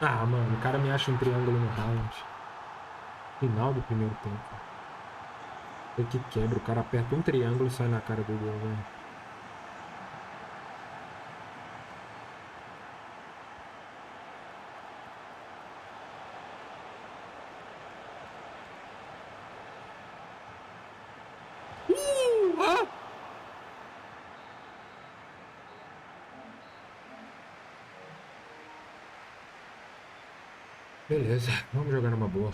Ah, mano, o cara me acha um triângulo no round. Final do primeiro tempo. Foi que quebra, o cara aperta um triângulo e sai na cara do gol, velho. Beleza, vamos jogar numa boa.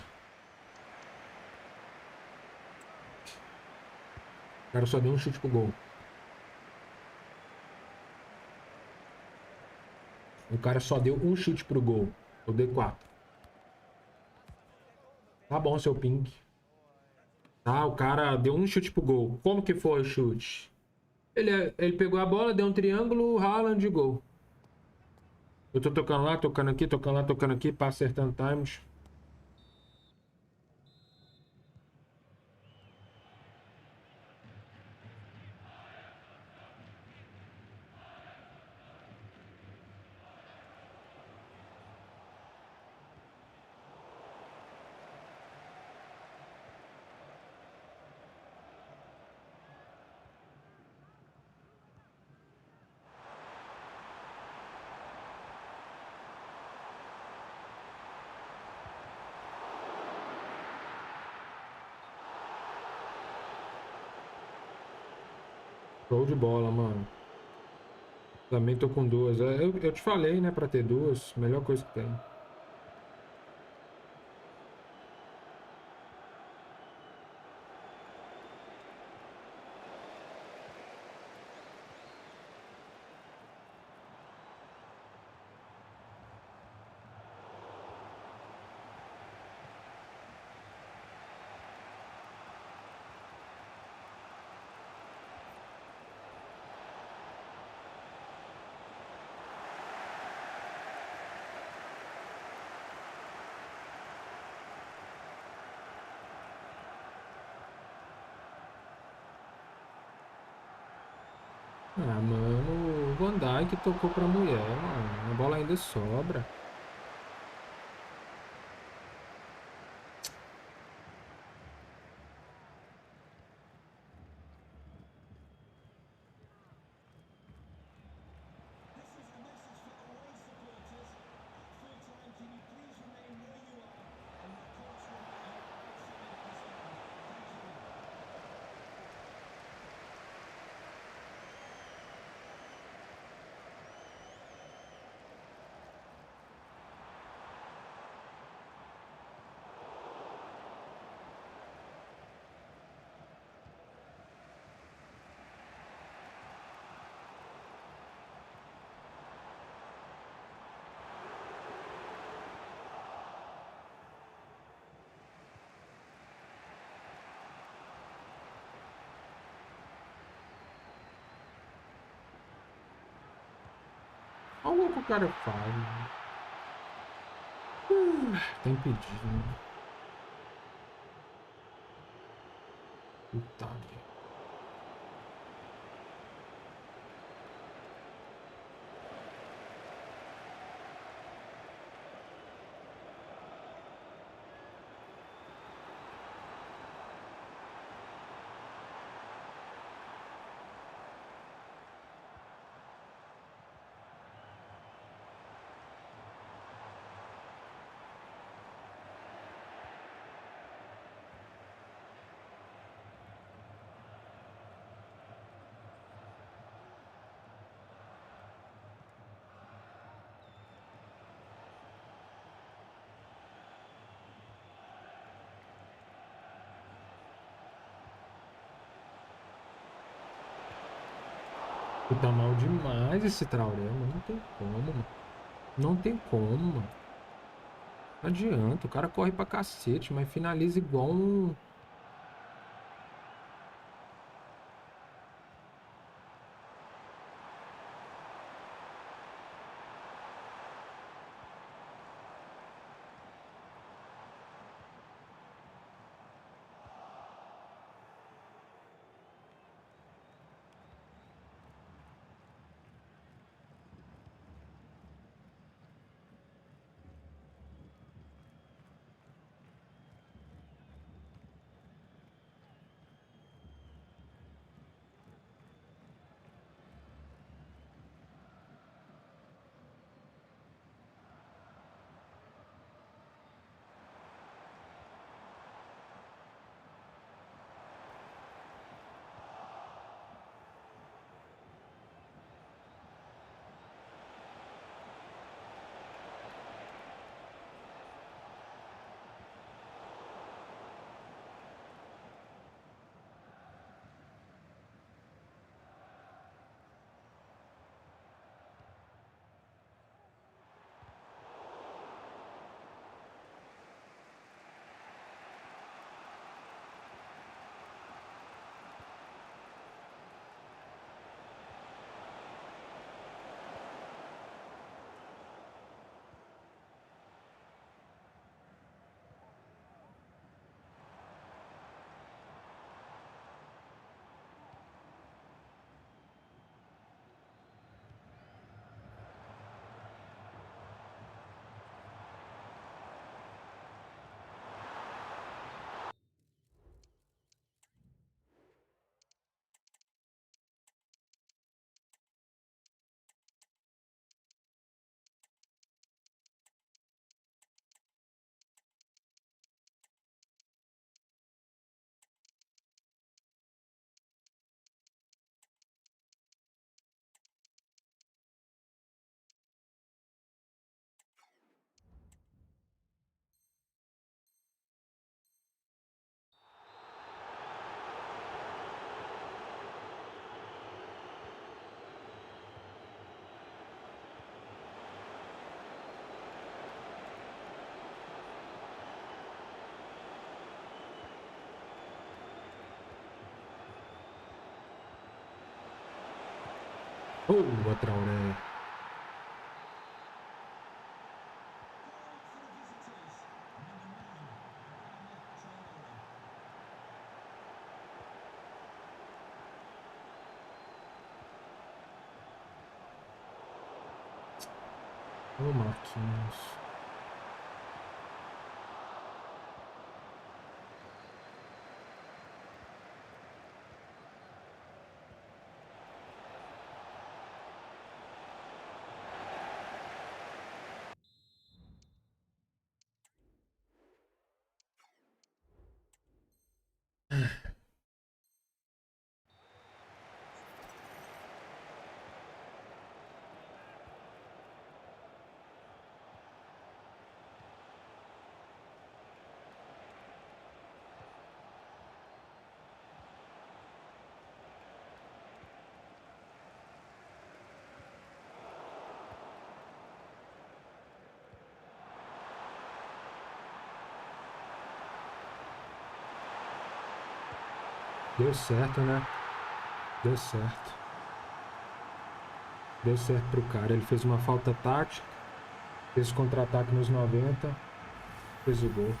O cara só deu um chute pro gol. O cara só deu um chute pro gol. Eu dei 4. Tá bom, seu ping. Tá, o cara deu um chute pro gol. Como que foi o chute? Ele pegou a bola, deu um triângulo, Haaland de gol. Eu tô tocando lá, tocando aqui, tocando lá, tocando aqui, pra acertando times. Show de bola, mano. Também tô com duas. Eu te falei, né, pra ter duas. Melhor coisa que tem. Ah, mano, o Van Dijk tocou pra mulher, mano. A bola ainda sobra. Olha o que o cara faz, né? Tá impedido, né? Puta merda. Tá mal demais esse Traoré, mano. Não tem como, mano. Não tem como, mano. Não adianta. O cara corre pra cacete, mas finaliza igual um... A Traoré. Ô, Marquinhos. Deu certo, né? Deu certo. Deu certo pro cara. Ele fez uma falta tática. Fez contra-ataque nos 90. Fez o gol.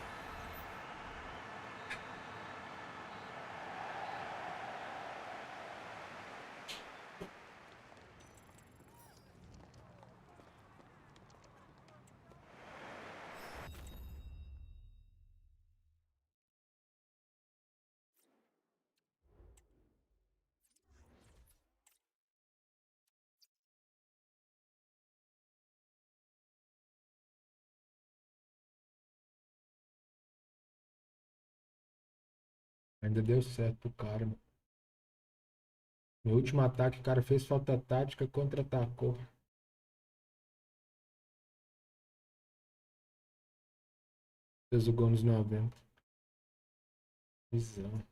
Ainda deu certo pro cara. No último ataque, o cara fez falta tática, contra-atacou. Fez o gol nos 90. Visão.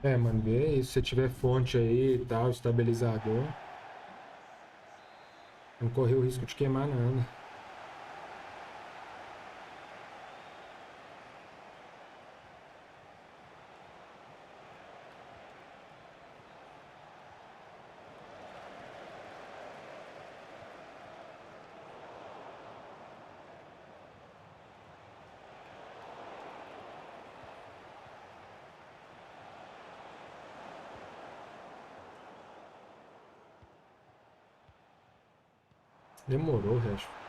É, mano, vê se você tiver fonte aí e tal, estabilizador. Não correr o risco de queimar nada. Demorou, Resto.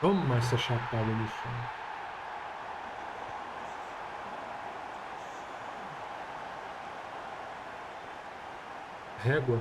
Toma essa chapada no chão. Régua.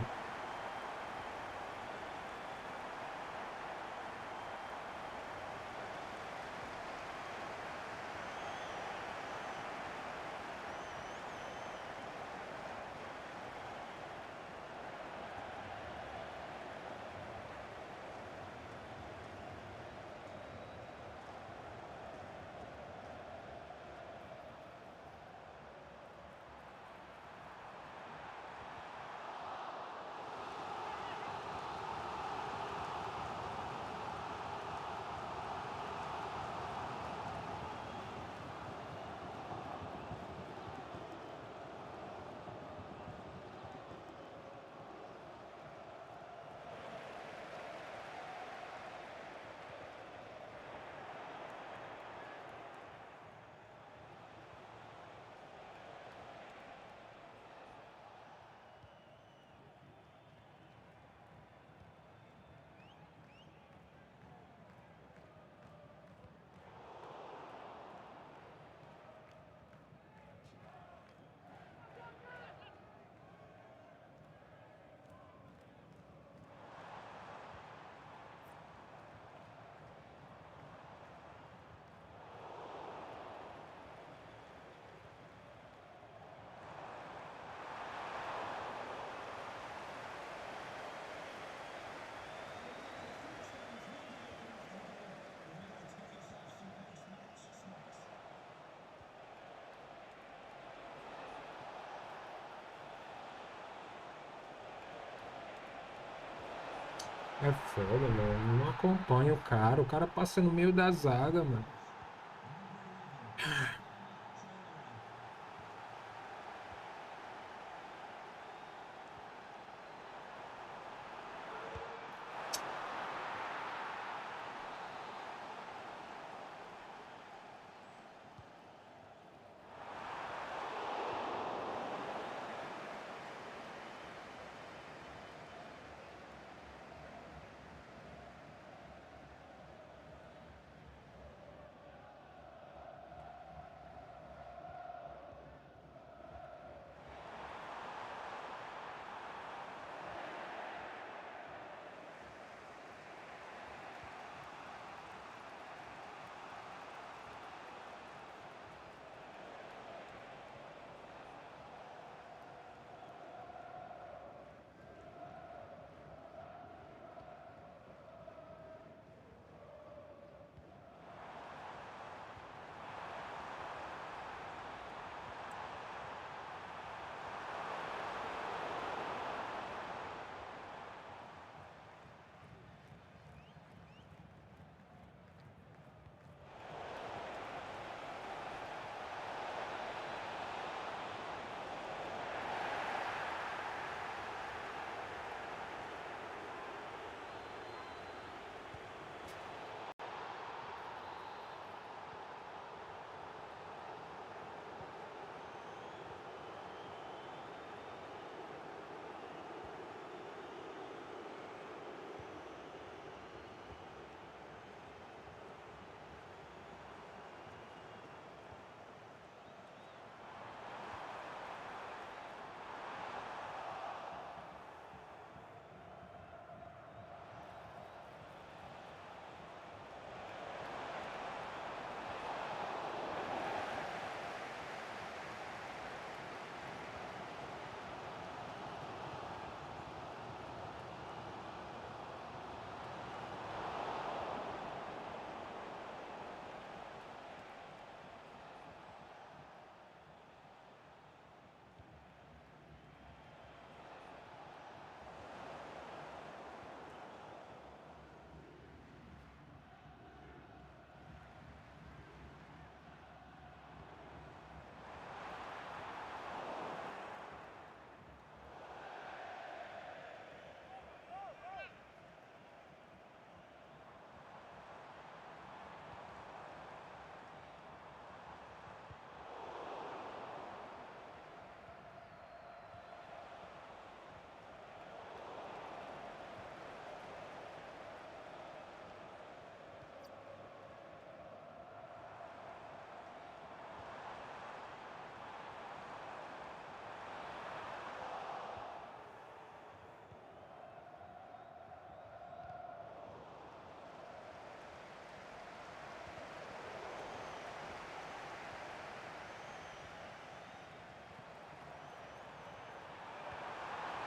É foda, mano. Não acompanha o cara. O cara passa no meio da zaga, mano.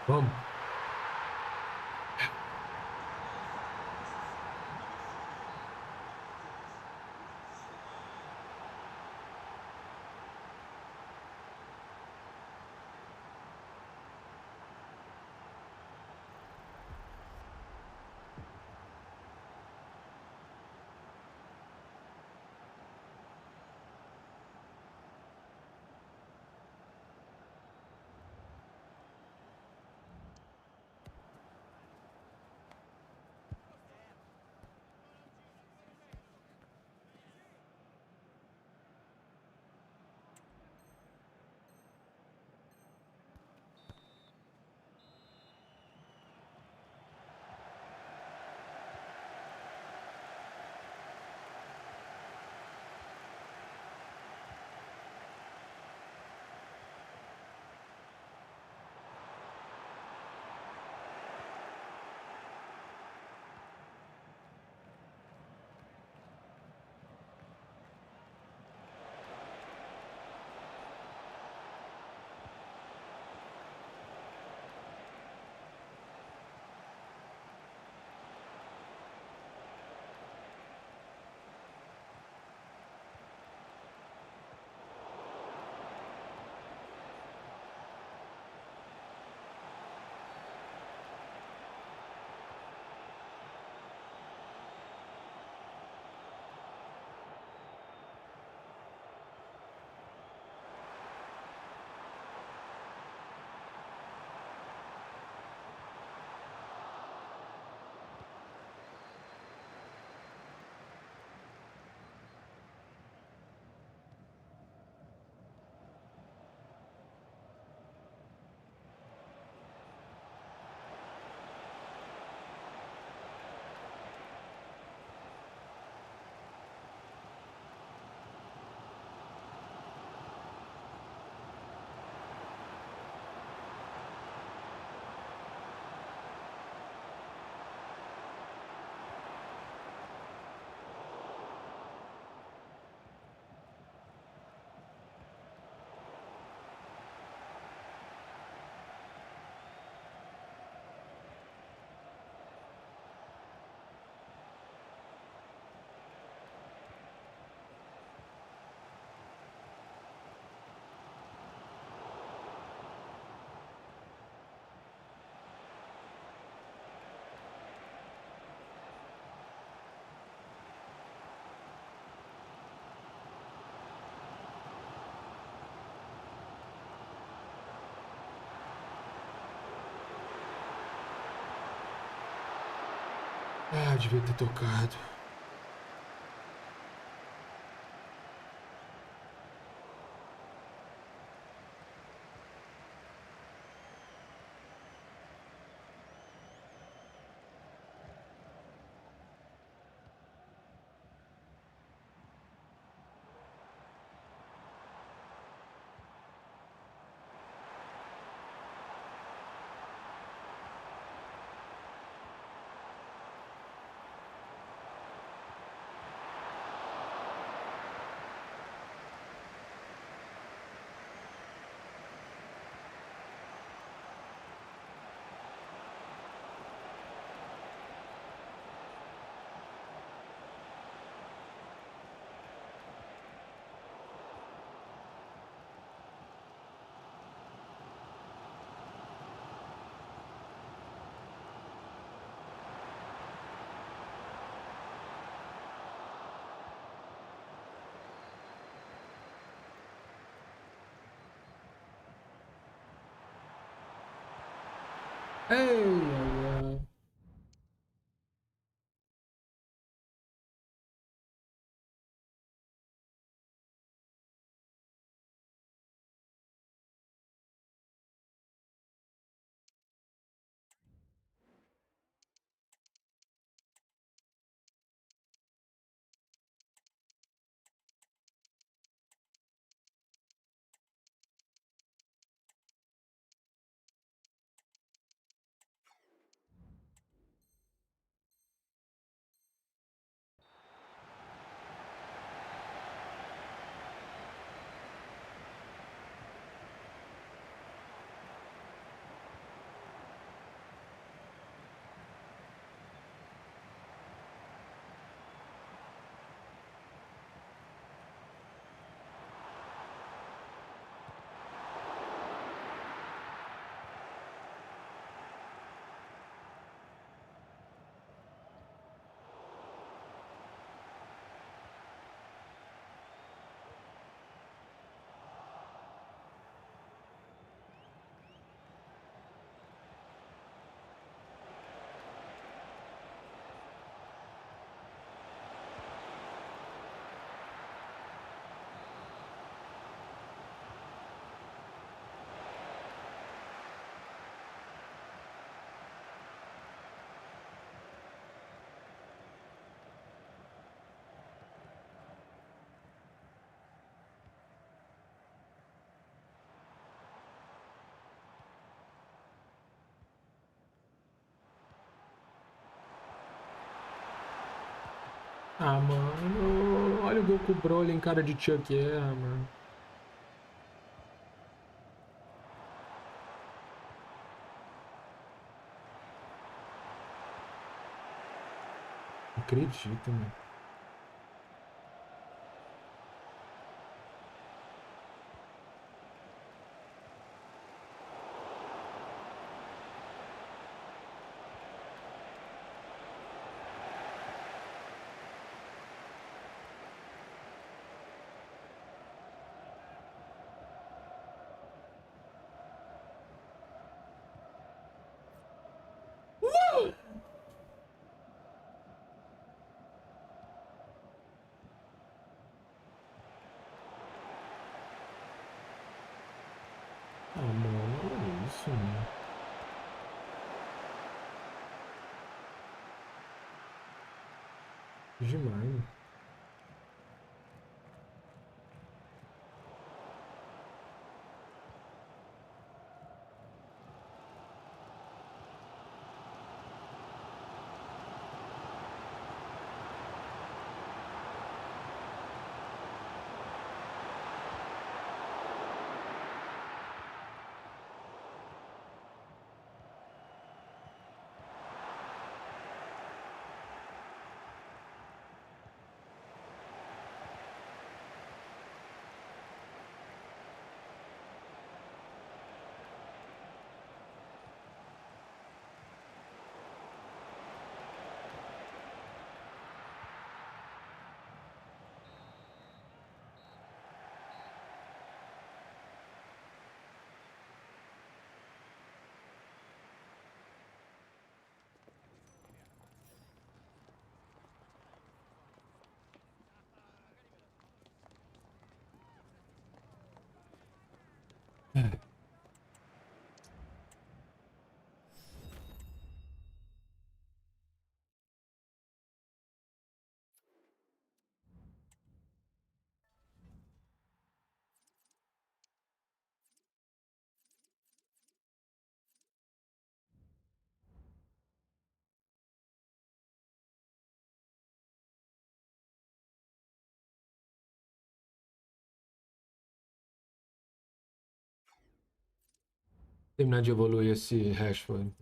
Vamos. Ah, devia ter tocado. Ei, ai, ai. Ah, mano. Olha o gol que o Brolin, cara de Chuck, mano. Não acredito, mano. Ah, mano, olha isso, mano. Demais, mano. Terminar de evoluir esse Rashford.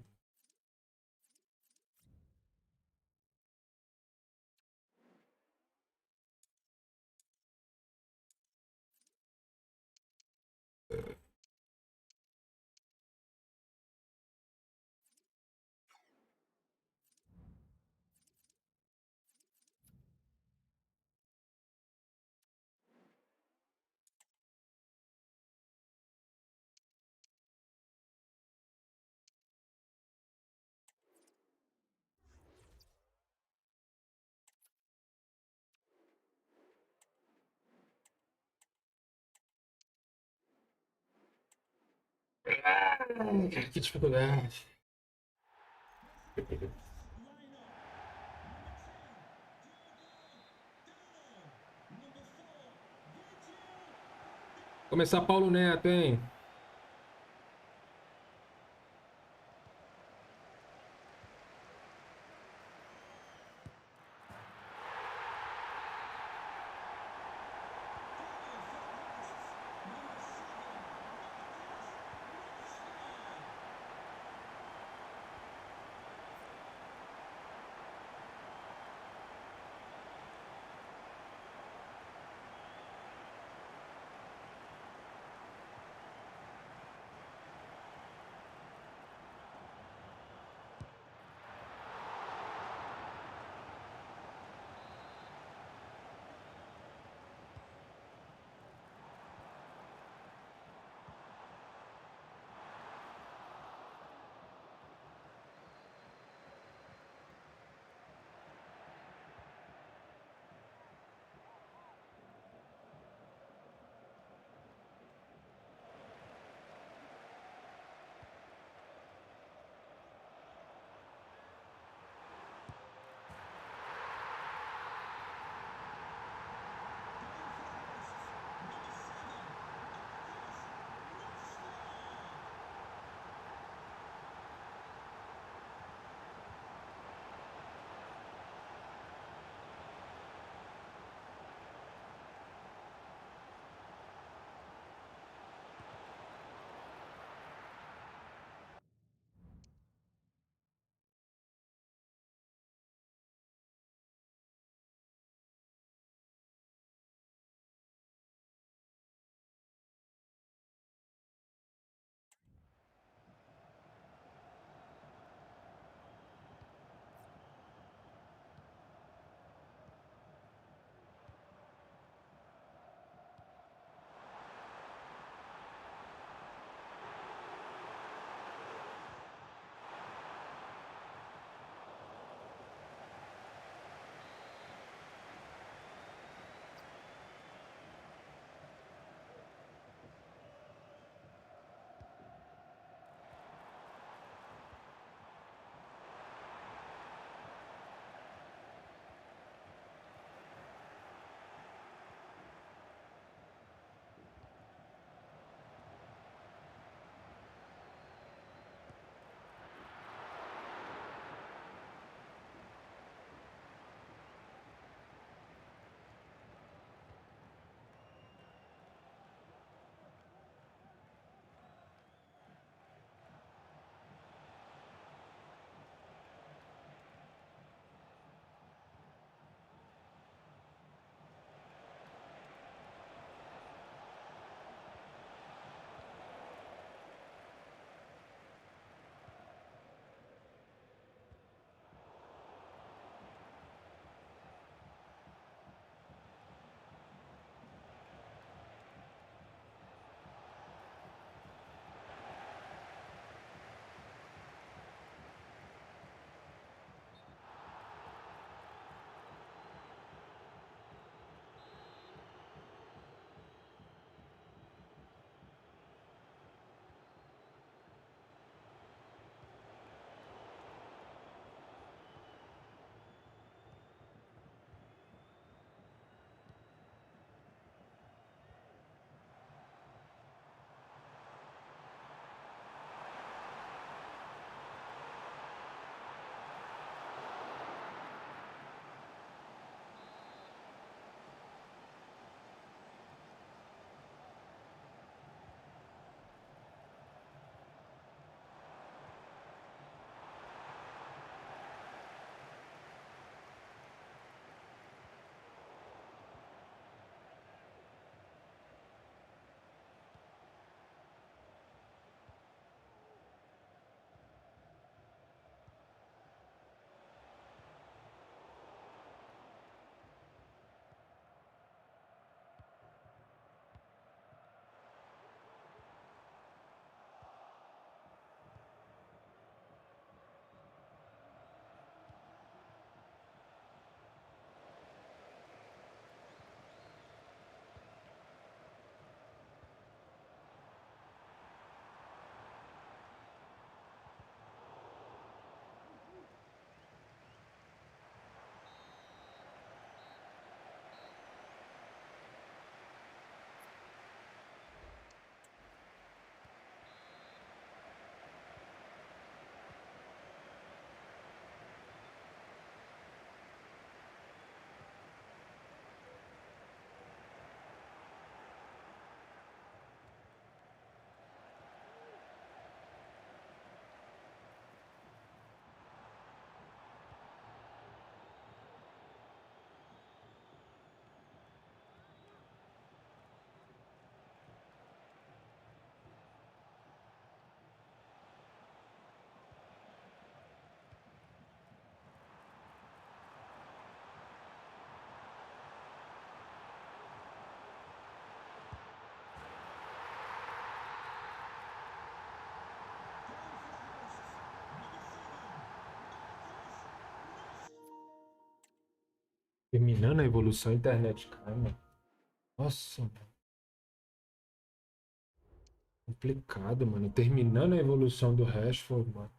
Que dificuldade. Começar Paulo Neto, hein? Terminando a evolução, a internet cai, mano. Nossa, mano. Complicado, mano. Terminando a evolução do Rashford, mano.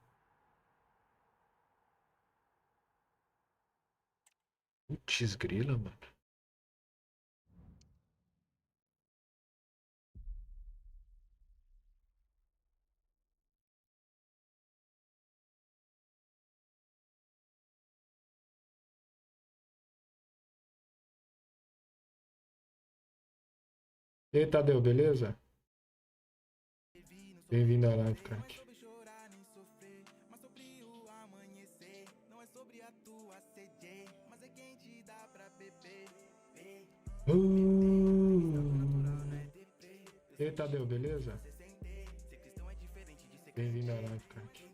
Putz, grila, mano. E aí, Tadeu, beleza? Bem-vindo à live, crack. E aí, Tadeu, beleza? Bem-vindo à live, crack.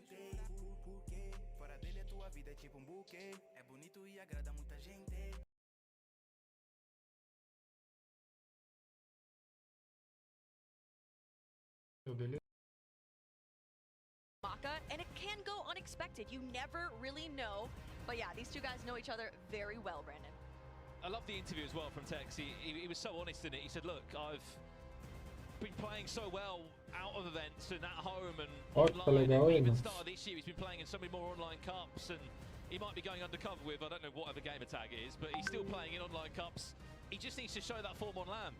Beleza? And it can go unexpected. You never really know. But yeah, these two guys know each other very well, Brandon. I love the interview as well from Tex. He was so honest in it. He said, look, I've been playing so well out of events and at home and online. And even started this year, he's been playing in so many more online cups, and he might be going undercover with, I don't know whatever gamer tag it is, but he's still playing in online cups. He just needs to show that form on LAN.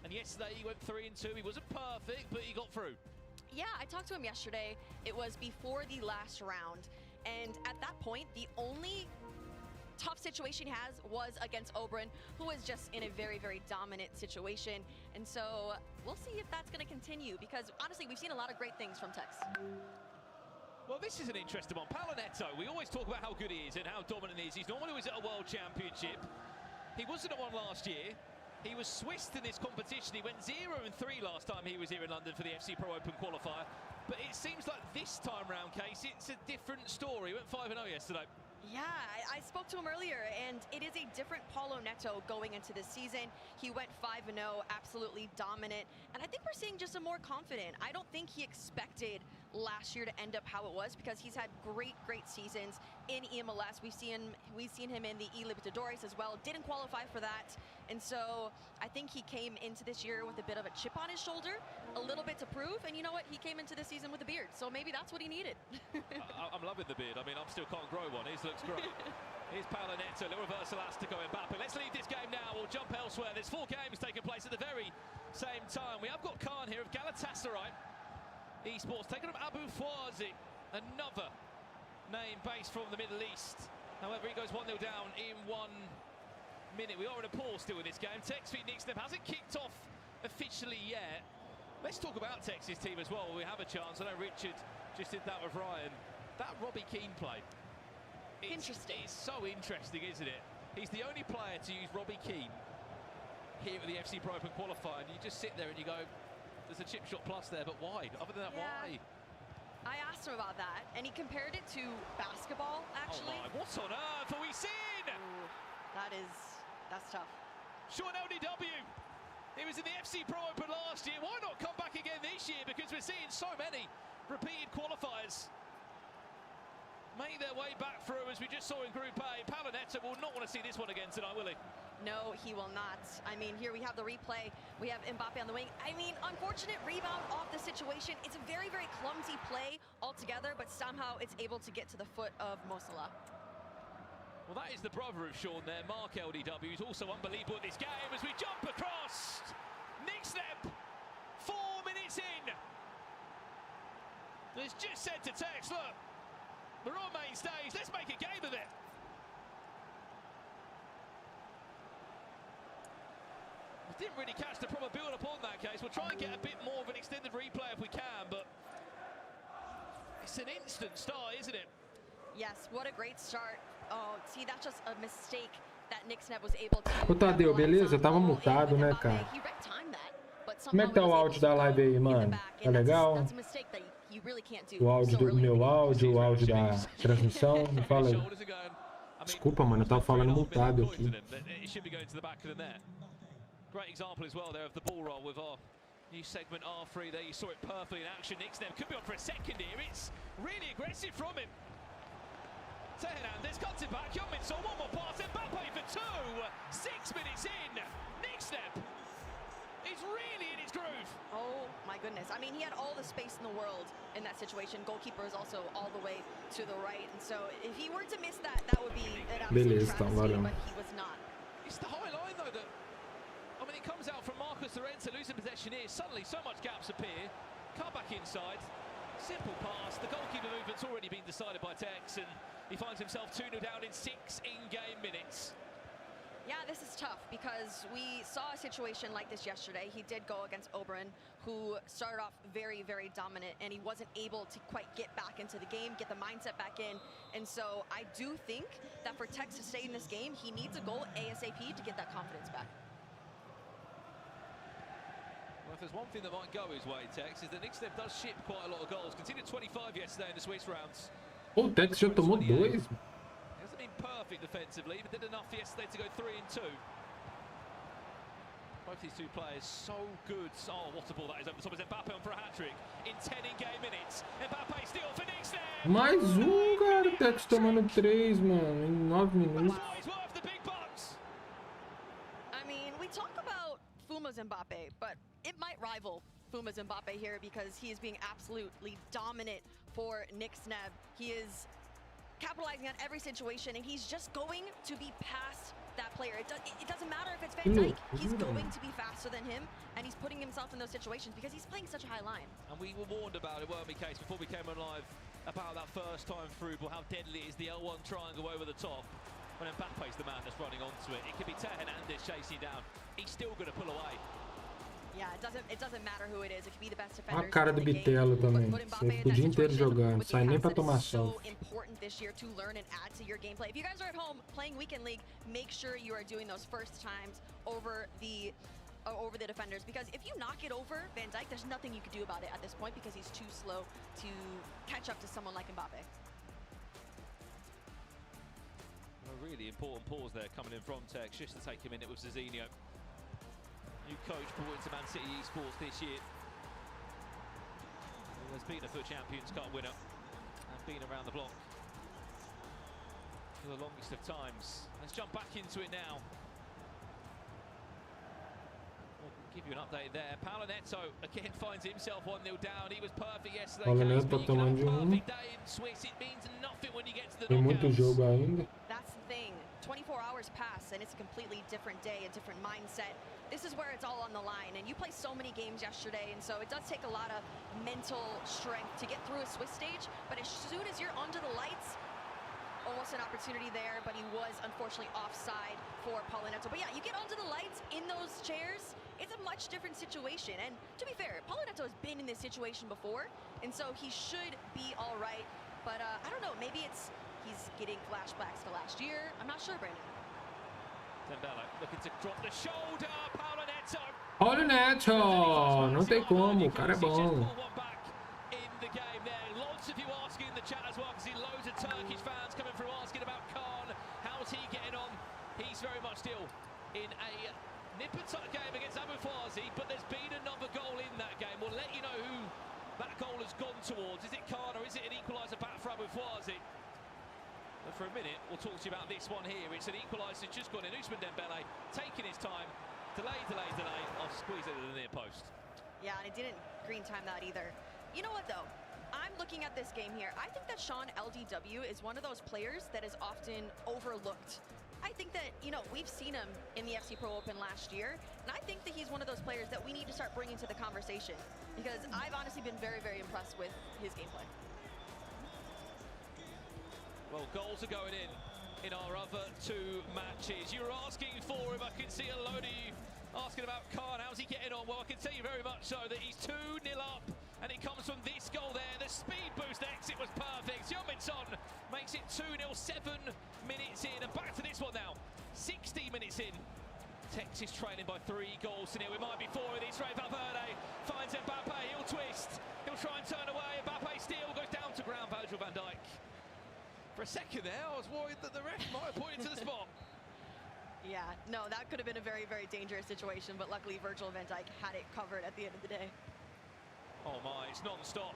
And yesterday he went 3-2. He wasn't perfect, but he got through. Yeah, I talked to him yesterday. It was before the last round. And at that point, the only tough situation he has was against Oberon, who was just in a very, very dominant situation. And so we'll see if that's going to continue, because honestly, we've seen a lot of great things from Tex. Well, this is an interesting one. Palinetto, we always talk about how good he is and how dominant he is. He's normally always at a World Championship. He wasn't at one last year. He was Swissed in this competition. He went 0-3 last time he was here in London for the FC Pro Open qualifier. But it seems like this time round, Casey, it's a different story. He went 5-0 yesterday. Yeah, I spoke to him earlier, and it is a different Paulo Neto going into this season. He went 5-0, absolutely dominant, and I think we're seeing just a more confident. I don't think he expected last year to end up how it was, because he's had great seasons in EMLS. We've seen him in the Libertadores as well. Didn't qualify for that, and so I think he came into this year with a bit of a chip on his shoulder, a little bit to prove, and you know what? He came into the season with a beard, so maybe that's what he needed. I'm loving the beard. I mean, I still can't grow one. His looks great. Here's Palinetto, little reverse elastico Mbappe. Let's leave this game now. We'll jump elsewhere. There's 4 games taking place at the very same time. We have got Khan here of Galatasaray Esports taking up Abu Fwazi, another name based from the Middle East. However, he goes 1-0 down in 1 minute. We are in a pause still in this game. Tex v Nixneb hasn't kicked off officially yet. Let's talk about Tex's team as well. We have a chance. I know Richard just did that with Ryan. That Robbie Keane play. Interesting. It's so interesting, isn't it? He's the only player to use Robbie Keane here at the FC Pro Open qualifier. And you just sit there and you go, there's a chip shot plus there, but why? Other than that, why? I asked him about that, and he compared it to basketball, actually. Oh my, what on earth are we seeing? Ooh, that's tough. Sean LDW, he was in the FC Pro Open last year. Why not come back again this year? Because we're seeing so many repeated qualifiers make their way back through, as we just saw in Group A. Palinetto will not want to see this one again tonight, will he? No, he will not. I mean, here we have the replay. We have Mbappe on the wing. I mean, unfortunate rebound off the situation. It's a very, very clumsy play altogether, but somehow it's able to get to the foot of Mo Salah. Well, that is the brother of Sean there, Mark LDW, who's also unbelievable at this game as we jump across. Nixneb, 4 minutes in. Has just said to Tex, look, we're on main stage, let's make a game of it. We didn't really catch the proper build-up on that case. We'll try and get a bit more of an extended replay if we can, but it's an instant start, isn't it? Yes, what a great start. Oh, see, that's just a mistake that Nixneb was able to... Ô, Tadeu, beleza? Eu tava mutado, né, cara? Como é que tá o áudio da live aí, mano? Tá legal? O áudio do meu áudio, o áudio da transmissão? Me fala aí. Desculpa, mano, eu tava falando mutado aqui. Great example as well there of the ball roll with our new segment R3 there. You saw it perfectly in action. Nixneb could be on for a second here. It's really aggressive from him. To Hernandez, cuts it back. Young-min Son, one more pass. Mbappe for 2. 6 minutes in. Nick Snep is really in his groove. Oh my goodness. I mean, he had all the space in the world in that situation. Goalkeeper is also all the way to the right. And so if he were to miss that, that would be an absolute travesty, but he was not. It's the high line, though, that... I mean, it comes out from Marcus Llorente, losing possession here. Suddenly, so much gaps appear. Cut back inside. Simple pass. The goalkeeper movement's already been decided by Tex, and he finds himself 2-0 down in 6 in-game minutes. Yeah, this is tough because we saw a situation like this yesterday. He did go against Oberon, who started off very, very dominant, and he wasn't able to quite get back into the game, get the mindset back in. And so I do think that for Tex to stay in this game, he needs a goal ASAP to get that confidence back. Well, if there's one thing that might go his way, Tex, is that Nick Snep does ship quite a lot of goals. Conceded 25 yesterday in the Swiss rounds. O Tex já tomou 2. Hasn't been perfect defensively, but did enough yesterday to go 3 and 2. Both these two players so good. Oh, what a ball that is over the top. Is Mbappe on for a hat-trick in 10 in-game minutes. Mbappe still for Nick Snep. Mais cara. Tex tomando 3, mano, em 9 minutos. Wow, he's worth the big bucks. I mean, we talk about Fuma's Mbappe, but it might rival Fuma's Mbappe here because he is being absolutely dominant for Nick Snep. He is capitalizing on every situation, and he's just going to be past that player. It doesn't matter if it's Van Dijk. He's going to be faster than him, and he's putting himself in those situations because he's playing such a high line. And we were warned about it, weren't we, Case, before we came on live, about that first time through ball, how deadly it is, the L1 triangle over the top. When Mbappe's the man that's running onto it, it could be Teo Hernandez chasing down. He's still going to pull away. Yeah, it doesn't matter who it is. It could be the best defender. A cara do Bitelo também. Você fica o dia inteiro jogando, sai nem pra tomar sol. So important this year to learn and add to your gameplay. If you guys are at home playing Weekend League, make sure you are doing those first times over the defenders, because if you knock it over Van Dijk, there's nothing you can do about it at this point because he's too slow to catch up to someone like Mbappe. A really important pause there coming in from Tex, just to take him in. It was Zizinho, new coach brought into Man City Esports this year. Who has been a Futchampions Cup winner and been around the block for the longest of times. Let's jump back into it now. We'll give you an update there. Paulo Neto again finds himself 1-0 down. He was perfect yesterday. Paulo Neto tomando de 1. Day in Swiss, it means nothing when you get to the Tem muito jogo ainda. That's the thing. 24 hours pass and it's a completely different day, a different mindset. This is where it's all on the line, and you play so many games yesterday, and so it does take a lot of mental strength to get through a Swiss stage, but as soon as you're under the lights, almost an opportunity there, but he was unfortunately offside for Paulo Neto. But yeah, you get under the lights in those chairs, it's a much different situation. And to be fair, Paulo Neto has been in this situation before, and so he should be all right. But I don't know, maybe he's getting flashbacks to last year. I'm not sure, Brandon. Dembele looking to drop the shoulder. Paulo Neto. Paulo Neto! Não tem como, o cara é bom. In the game there. Lots of you asking in the chat as well. I can see loads of Turkish fans coming through asking about Khan. How's he getting on? He's very much still in a nip-and-tuck game against Abu Fazi, but there's been another goal in that game. We'll let you know who that goal has gone towards. Is it Khan or is it an equaliser back for Abu Fazi? But for a minute, we'll talk to you about this one here. It's an equaliser just gone in. Ousmane Dembele taking his time. Delay. I'll squeeze it to the near post. Yeah, and it didn't green time that either. You know what, though? I'm looking at this game here. I think that Sean LDW is one of those players that is often overlooked. I think that, we've seen him in the FC Pro Open last year, and I think that he's one of those players that we need to start bringing to the conversation, because I've honestly been very, very impressed with his gameplay. Well, goals are going in our other 2 matches. You were asking for him. I can see a load of you asking about Khan. How's he getting on? Well, I can tell you very much so that he's 2-0 up, and it comes from this goal there. The speed boost exit was perfect. Young-min Son makes it 2-0, 7 minutes in. And back to this one now, 60 minutes in. Tex is trailing by 3 goals to nil. It might be 4 of these. Ray Valverde finds Mbappe. He'll twist. He'll try and turn away. Mbappe steal goes down to ground. Virgil van Dijk. For a second there, I was worried that the ref might have pointed to the spot. Yeah, no, that could have been a very, very dangerous situation, but luckily Virgil van Dijk had it covered at the end of the day. Oh my, it's non-stop.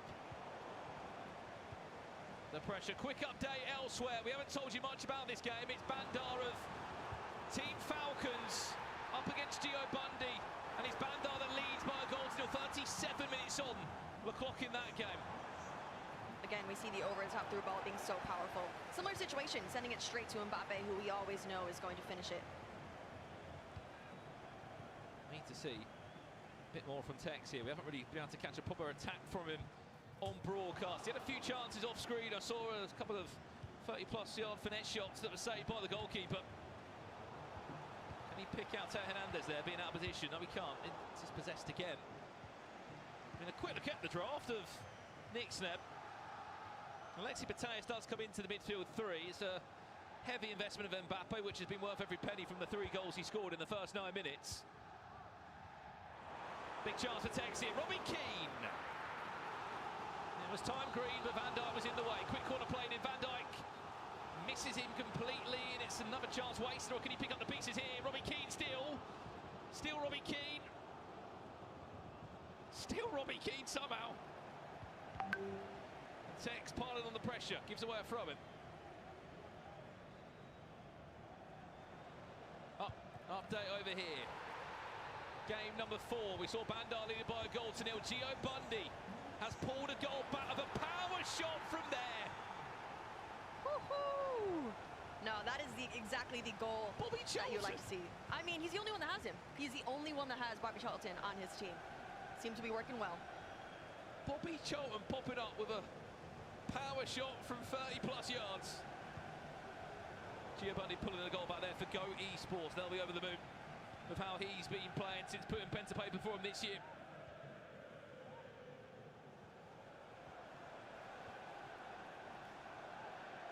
the pressure. Quick update elsewhere. We haven't told you much about this game. It's Bandar of Team Falcons up against Gio Bundy. And it's Bandar that leads by a goal still 37 minutes on the clock in that game. Again, we see the over-the-top through ball being so powerful. Similar situation, sending it straight to Mbappe, who we always know is going to finish it. Need to see a bit more from Tex here. We haven't really been able to catch a proper attack from him on broadcast. He had a few chances off screen. I saw a couple of 30-plus yard finesse shots that were saved by the goalkeeper. Can he pick out Teo Hernandez there, being out of position? No, he can't. It's possessed again. I mean, a quick look at the draft of Nick Sneb. Alexis Bataillez does come into the midfield three. It's a heavy investment of Mbappe, which has been worth every penny from the 3 goals he scored in the first 9 minutes. Big chance for Tex here. Robbie Keane. It was time green, but Van Dijk was in the way. Quick corner played in. Van Dijk misses him completely, and it's another chance wasted. Or can he pick up the pieces here? Robbie Keane still. Still Robbie Keane. Still Robbie Keane somehow. Tex piling on the pressure, gives away a throw-in. Update over here. Game number 4. We saw Bandar leading by a goal to nil. Gio Bundy has pulled a goal back of a power shot from there. Woohoo! No, that is exactly the goal that you like to see. I mean, he's the only one that has him. He's the only one that has Bobby Charlton on his team. Seems to be working well. Bobby Charlton popping up with a power shot from 30-plus yards. Gio Bundy pulling the goal back there for Go Esports. They'll be over the moon with how he's been playing since putting pen to paper for him this year.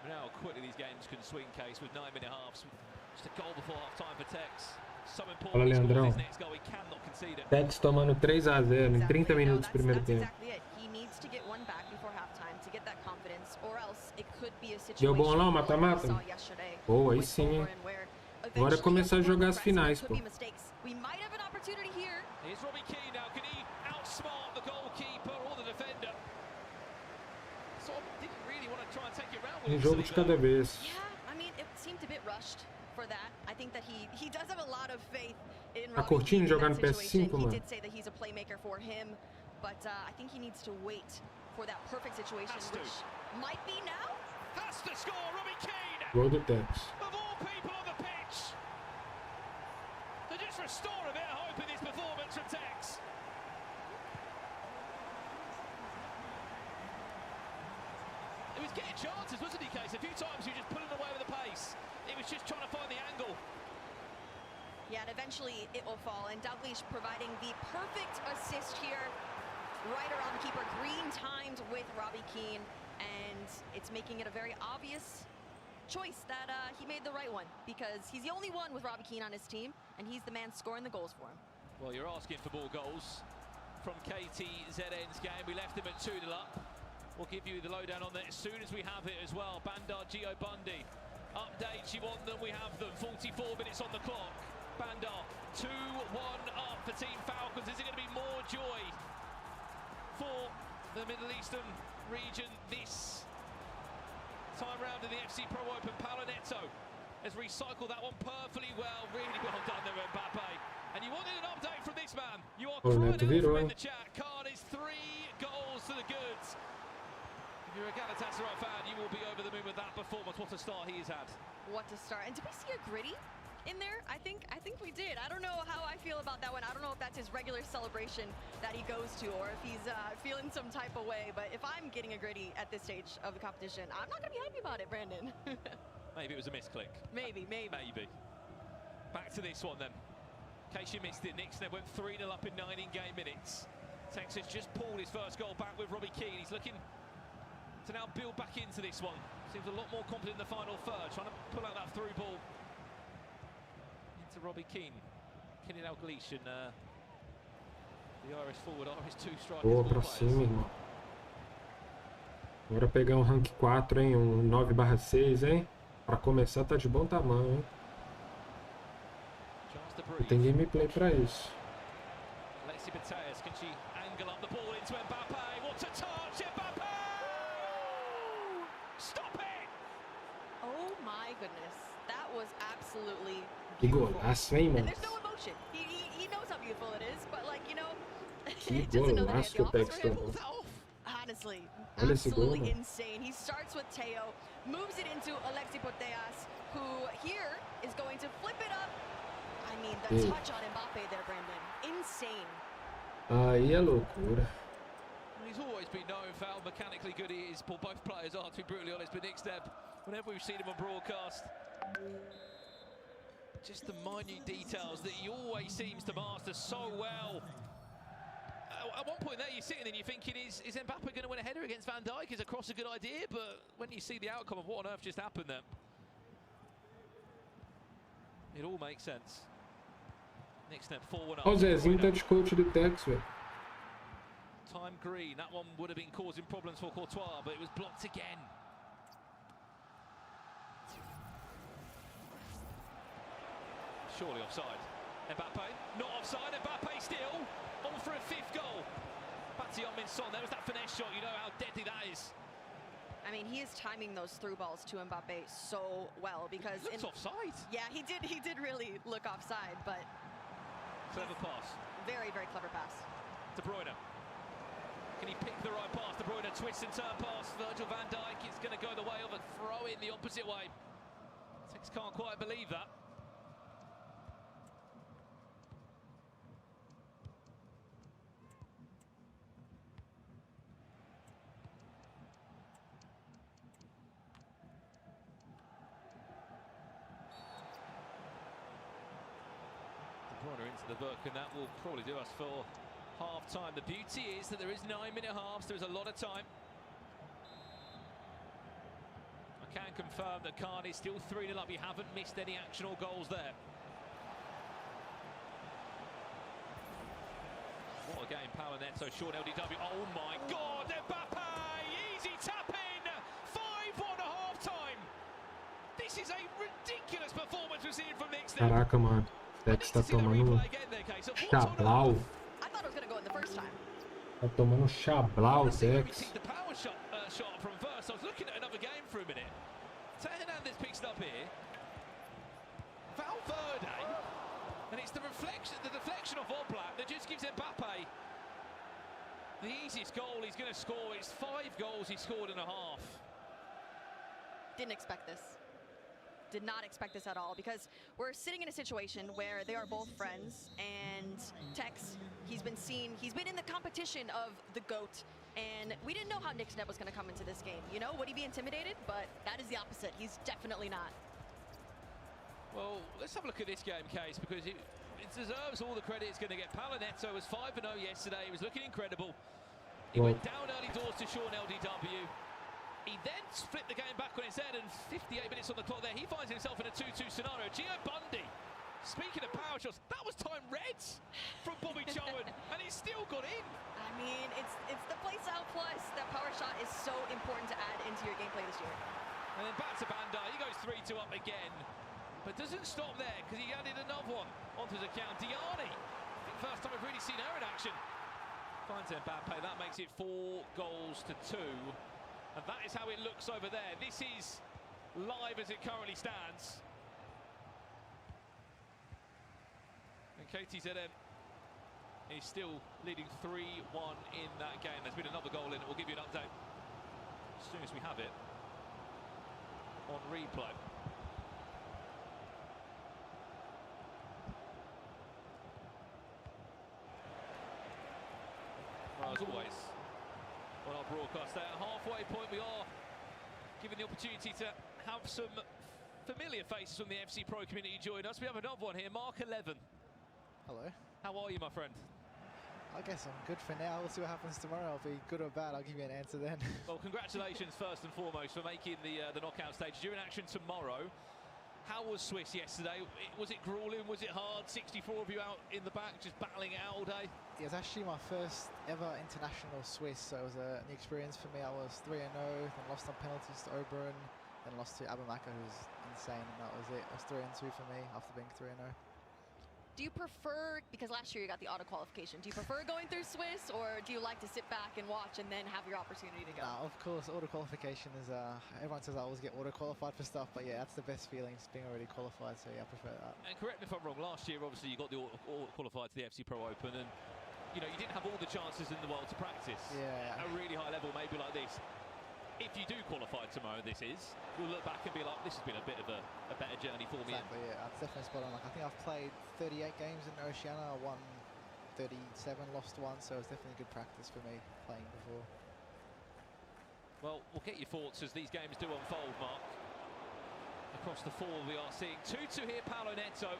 Now quickly these games can swing, Case, with 9-minute halves. Just a goal before half-time for Tex. So Fala, important he Leandrão. scores his next goal. He cannot concede it. Tex tomando 3-0 em 30 minutos do primeiro tempo. Exactly it. He needs to get one back before halftime to get that confidence, or else it could be a Deu situation bom lá o like we mata-mata? saw yesterday Pô, aí with sim, hein? Oberyn, where Agora é começar a jogar as finais, could pô. be mistakes. We might have an opportunity here. Here's Robbie Keane now. Can he outsmart the goalkeeper or the defender? Sort of didn't really want to try and take it round with Um jogo de cada vez. Yeah, I mean, it seemed a bit rushed for that. I think that he does have a lot of faith in Tá Robbie curtindo Keane in jogar that no situation. PS5, He mano? did say that he's a playmaker for him, but I think he needs to wait for that perfect situation, which might be now. Has to score, Robbie Keane! Gol do Tex. Of all people on the pitch! To just restore a bit of hope in this performance from Tex. He was getting chances, wasn't he, Case? A few times he was just pulling away with the pace. He was just trying to find the angle. Yeah, and eventually it will fall. And Dalglish providing the perfect assist here, right around the keeper. Green timed with Robbie Keane, and it's making it a very obvious choice that he made the right one, because he's the only one with Robbie Keane on his team, and he's the man scoring the goals for him. Well, you're asking for more goals from KTZN's game. We left him at 2-0 up. We'll give you the lowdown on that as soon as we have it as well. Bandar Gio Bundy. Updates, you want them, we have them. 44 minutes on the clock. Bandar 2-1 up for Team Falcons. Is it going to be more joy for the Middle Eastern region this time round in the FC Pro Open? Paolo Neto has recycled that one perfectly well. Really well done there, Mbappe. And you wanted an update from this man. You are crying out for him in the chat. Khan is 3 goals to the goods. If you're a Galatasaray fan, you will be over the moon with that performance. What a start he has had. What a start. And did we see a Gritty in there? I think we did. I don't know how I feel about that one. I don't know if that's his regular celebration that he goes to, or if he's feeling some type of way. But if I'm getting a Gritty at this stage of the competition, I'm not going to be happy about it, Brandon. Maybe it was a misclick. Maybe. Back to this one then. In case you missed it, Nick Sneb went 3-0 up in 9 in-game minutes. Texas just pulled his first goal back with Robbie Keane. He's looking to now build back into this one. Seems a lot more confident in the final third, trying to pull out that through ball into Robbie Keane. Kenny Dalglish and the Irish forward, Irish 2 strikers. Boa pra cima, irmão. Agora pegar um rank 4, hein? Um 9/6, hein? Pra começar tá de bom tamanho, hein? E tem gameplay pra isso. Alexis Bataillez, can she angle up the ball into Mbappe? What a touch, Mbappe! Que golaço, hein, mano? There's no emotion. He knows how beautiful it is, but like, you know, Que doesn't know that golaço he que o had the Tex office for him. tomou. Honestly, Olha esse gol, absolutely mano. insane. He starts with Teo, moves it into Alexi Putellas, who here is going to flip it up. I mean, the Ei. touch on Mbappe there, Brandon. Insane. Aí é loucura. He's always been known for how mechanically good he is. Well, both players are, to be brutally honest. But Nick Steb, whenever we've seen him on broadcast, just the minute details that he always seems to master so well. At one point there, you're sitting and you're thinking, is Mbappe going to win a header against Van Dijk? Is a cross a good idea? But when you see the outcome of what on earth just happened there, it all makes sense. Nick Steb 4-1 up. Ó, o Zezinho tá de coach do Tex, velho. Time green, that one would have been causing problems for Courtois, but it was blocked again. Surely offside. Mbappe, not offside, Mbappe still, on for a fifth goal. Back to Min-son, there was that finesse shot, you know how deadly that is. I mean, he is timing those through balls to Mbappe so well because Looks offside. Yeah, he did really look offside, but Clever pass. very, very clever pass. De Bruyne. Can he pick the right pass? De Bruyne twist and turn pass. Virgil van Dijk is going to go the way of a throw in the opposite way. Tex can't quite believe that. De Bruyne into the book, and that will probably do us for half-time. The beauty is that there is 9-minute halves. There is a lot of time. I can confirm that Khan is still 3-0 up. You haven't missed any action or goals there. What a game, Paolo Neto, short LDW. Oh my God, Mbappe! Easy tap in! 5-1 at half-time. This is a ridiculous performance we're seeing from Nick Steb. Caraca, mano. O Tex tá tomando chablau. I thought it was going to go in the first time. Tá tomando chablau, Tex. The power shot from first. I was looking at another game for a minute. Teo Hernandez picks it up here. Valverde, and it's the deflection of Oblak that just gives Mbappe the easiest goal he's going to score. It's 5 goals he scored in a half. Didn't expect this. Did not expect this at all because we're sitting in a situation where they are both friends and Tex, he's been in the competition of the GOAT, and we didn't know how Nick Steb was going to come into this game. You know, would he be intimidated? But that is the opposite. He's definitely not. Well, let's have a look at this game, Case, because it deserves all the credit it's going to get. Paolo Neto was 5-0 yesterday. He was looking incredible. He went down early doors to Sean LDW. He then flipped the game back on his head, and 58 minutes on the clock there, he finds himself in a 2-2 scenario. Gio Bundy, speaking of power shots, that was time red from Bobby Chowan, and he's still got in. I mean, it's the plays out plus. That power shot is so important to add into your gameplay this year. And then back to Bandai, he goes 3-2 up again, but doesn't stop there because he added another one onto his account. Diani, I think first time we've really seen her in action. Finds Mbappe, that makes it 4 goals to 2. And that is how it looks over there. This is live as it currently stands. And KTZM is still leading 3-1 in that game. There's been another goal in it. We'll give you an update as soon as we have it on replay. Well, as always, on our broadcast there, halfway point we are given the opportunity to have some familiar faces from the FC Pro community join us. We have another one here, Mark 11. Hello. How are you, my friend? I guess I'm good for now. We'll see what happens tomorrow. I'll be good or bad. I'll give you an answer then. Well, congratulations first and foremost for making the knockout stage. You're in action tomorrow. How was Swiss yesterday? Was it grueling? Was it hard? 64 of you out in the back, just battling it out all day? It was actually my first ever international Swiss, so it was a new experience for me. I was 3-0, then lost on penalties to Oberon, then lost to Abamaka, who's insane, and that was it. It was 3-2 for me after being 3-0. Do you prefer, because last year you got the auto qualification, do you prefer going through Swiss, or do you like to sit back and watch and then have your opportunity to go? Nah, of course, auto qualification is, everyone says I always get auto qualified for stuff, but yeah, that's the best feeling, just being already qualified, so yeah, I prefer that. And correct me if I'm wrong, last year obviously you got the auto qualified to the FC Pro Open, and you know, you didn't have all the chances in the world to practice Yeah. at a really high level, maybe like this. If you do qualify tomorrow, you'll look back and be like, this has been a bit of a better journey for me. Exactly, yeah, that's definitely spot on. Like, I think I've played 38 games in Oceania, I won 37, lost 1, so it's definitely good practice for me playing before. Well, we'll get your thoughts as these games do unfold, Mark. Across the 4 we are seeing 2-2 here, Paolo Neto.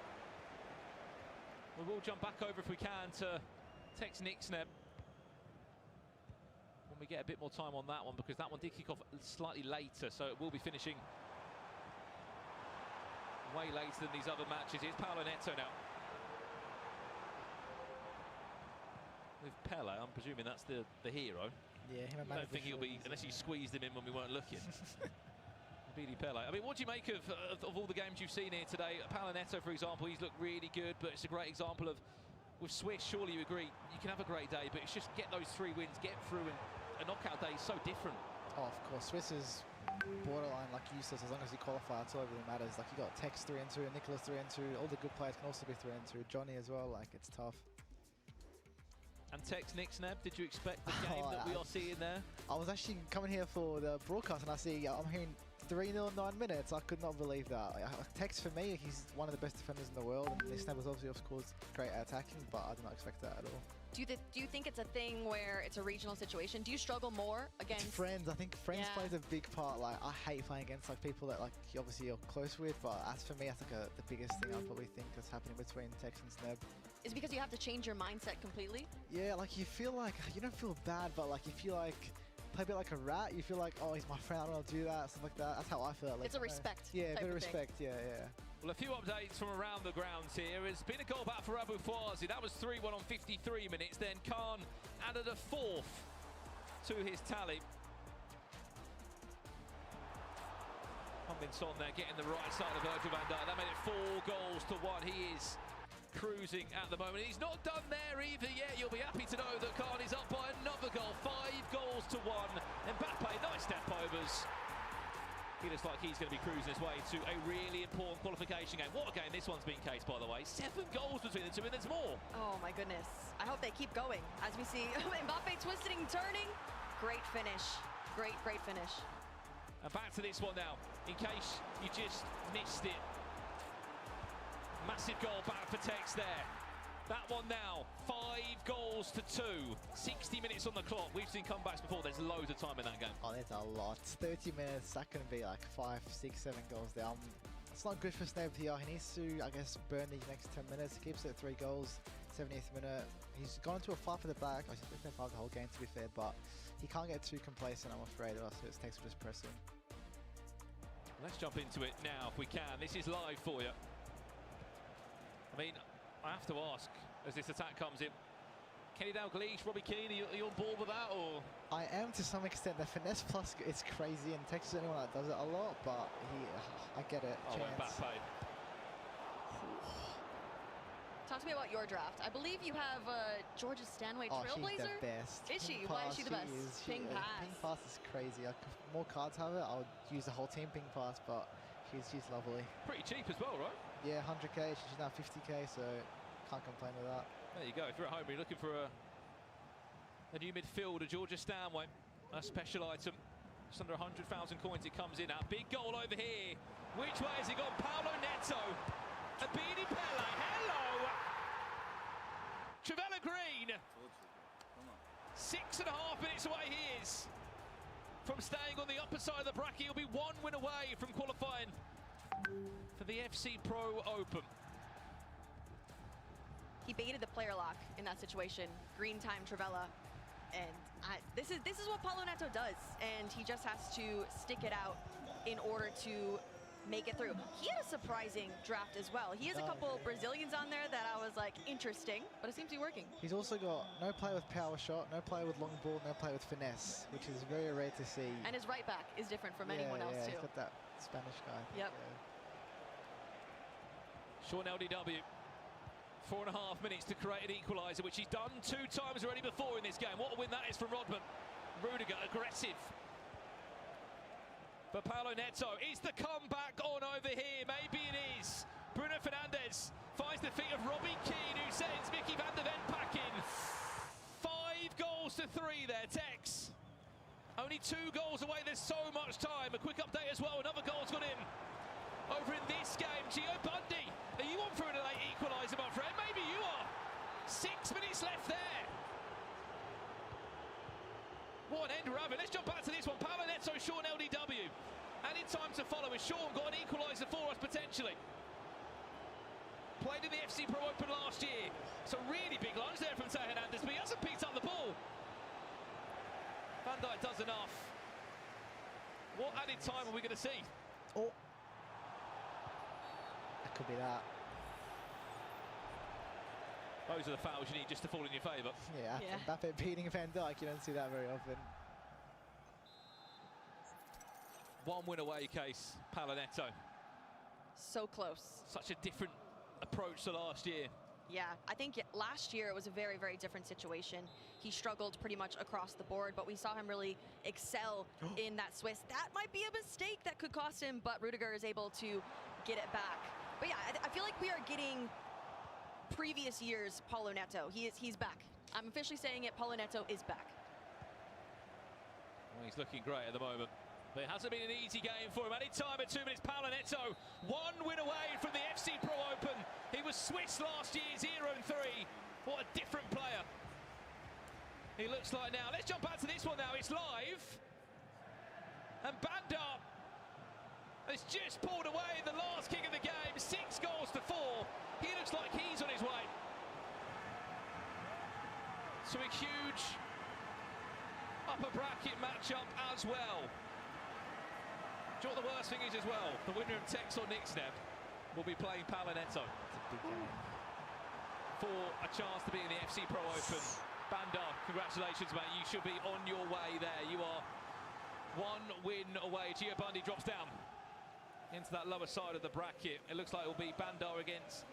We will jump back over if we can to Tex Nixneb when we get a bit more time on that one, because that one did kick off slightly later, so it will be finishing way later than these other matches. Here's Paolo Neto now. With Pele, I'm presuming that's the hero. Yeah, him and I don't think he'll be, unless you squeezed him in when we weren't looking. Beanie Pele. I mean, what do you make of all the games you've seen here today? Paolo Neto, for example, he's looked really good, but it's a great example of, with Swiss, surely you agree, you can have a great day, but it's just get those 3 wins, get through, and a knockout day is so different. Oh, of course, Swiss is borderline like useless as long as you qualify. That's all that really matters. Like, you got Tex 3-2, Nicholas 3-2, all the good players can also be 3-2. Johnny as well, like, it's tough. And Tex Nixneb, did you expect the game that we are seeing there? I was actually coming here for the broadcast and I'm hearing 3-0 in 9 minutes. I could not believe that. Tex, for me, he's one of the best defenders in the world, and Nixneb was obviously, of course, great at attacking, but I did not expect that at all. Do you think it's a thing where it's a regional situation? Do you struggle more against friends? I think friends plays a big part. Like, I hate playing against like people that like obviously you're close with, but as for me, that's like the biggest thing I probably think that's happening between Tex and Sneb. Is it because you have to change your mindset completely? Yeah, like you feel like, you don't feel bad, but like you feel like, play a bit like a rat, you feel like, oh, he's my friend, I don't want to do that, stuff like that. That's how I feel. Like, it's a respect. Yeah, a bit of respect, yeah. Well, a few updates from around the grounds here. It's been a goal back for Abu Fawzi. That was 3-1 on 53 minutes. Then Khan added a 4th to his tally. Son there getting the right side of Virgil van Dijk. That made it 4 goals to 1. He is cruising at the moment. He's not done there either yet. You'll be happy to know that Khan is up by another goal. 5 goals to 1. Mbappe, nice step overs. He looks like he's going to be cruising his way to a really important qualification game. What a game this one's been, Case, by the way. 7 goals between the two, and there's more. Oh, my goodness. I hope they keep going. As we see Mbappe twisting, turning. Great finish. Great finish. And back to this one now, in case you just missed it. Massive goal back for Tex there. That one now, 5 goals to 2. 60 minutes on the clock. We've seen comebacks before. There's loads of time in that game. Oh, there's a lot. 30 minutes, that can be like 5, 6, 7 goals there. It's not good for Sneb here. He needs to, I guess, burn these next 10 minutes. He keeps it at 3 goals, 70th minute. He's gone into a 5 for the back. Oh, he's been 5 the whole game, to be fair, but he can't get too complacent, I'm afraid, or else it takes to just press him. Let's jump into it now if we can. This is live for you. I mean, I have to ask, as this attack comes in, Kenny Dalglish, Robbie Keane, are you on board with that, or? I am to some extent. The finesse plus is crazy, and Tex is the only one that does it a lot, but I get it. Oh, Mbappe. Talk to me about your draft. I believe you have Georgia Stanway Trailblazer? She's the best. Is she? Why is she the best? Ping pass. Ping pass is crazy. If more cards have it, I would use the whole team ping pass, but she's lovely. Pretty cheap as well, right? Yeah, 100k. She's now 50k, so can't complain with that. There you go. If you're at home, you're looking for a new midfielder, Georgia Stanway, a special item. Just under 100,000 coins it comes in at. Big goal over here. Which way has he gone? Paolo Neto. Abini Pele. Hello. Trevella Green. 6.5 minutes away he is from staying on the upper side of the bracket. He'll be 1 win away from qualifying for the FC Pro Open. He baited the player lock in that situation. Green time Trevella. And this is what Paolo Neto does. And he just has to stick it out in order to make it through. He had a surprising draft as well. He has a couple Brazilians on there that I was like, interesting, but it seems to be working. He's also got no player with power shot, no player with long ball, no player with finesse, which is very rare to see. And his right back is different from anyone else too. He's got that Spanish guy. Yep. Yeah. Sean LDW. 4.5 minutes to create an equaliser, which he's done 2 times already before in this game. What a win that is from Rodman. Rudiger, aggressive. But Paulo Neto, is the comeback on over here? Maybe it is. Bruno Fernandes finds the feet of Robbie Keane, who sends Mickey van der Ven packing. 5 goals to 3 there, Tex. Only 2 goals away, there's so much time. A quick update as well, another goal's gone in. Over in this game, Gio Bundy, are you on for a late equaliser, my friend? Maybe you are. 6 minutes left there. What an end we're having. Let's jump back to this one. Paulo Neto, Sean LDW. And in time to follow as Sean got an equaliser for us potentially. Played in the FC Pro Open last year. So really big lunge there from Teo Hernandez, but he hasn't picked up the ball. Van Dijk does enough. What added time are we going to see? Oh. That could be that. Those are the fouls you need just to fall in your favour. Yeah, Mbappe beating Van Dijk, you don't see that very often. 1 win away case, Paulo Neto. So close. Such a different approach to last year. Yeah, I think last year it was a very, very different situation. He struggled pretty much across the board, but we saw him really excel in that Swiss. That might be a mistake that could cost him, but Rudiger is able to get it back. But yeah, I feel like we are getting previous years Paulo Neto. He's back. I'm officially saying it, Paulo Neto is back. Well, he's looking great at the moment. But it hasn't been an easy game for him. Any time at 2 minutes, Paulo Neto, 1 win away from the FC Pro Open. He was Swiss last year, 0-3. What a different player he looks like now. Let's jump back to this one now. It's live. And Bandar has just pulled away the last kick of the game. 6 goals to 4. He looks like he's on his way to a huge upper bracket matchup as well. Do you know what the worst thing is as well? The winner of Tex or Nixneb will be playing Paulo Neto for a chance to be in the FC Pro Open. Bandar, congratulations, mate. You should be on your way there. You are 1 win away. Gio Bundy drops down into that lower side of the bracket. It looks like it will be Bandar against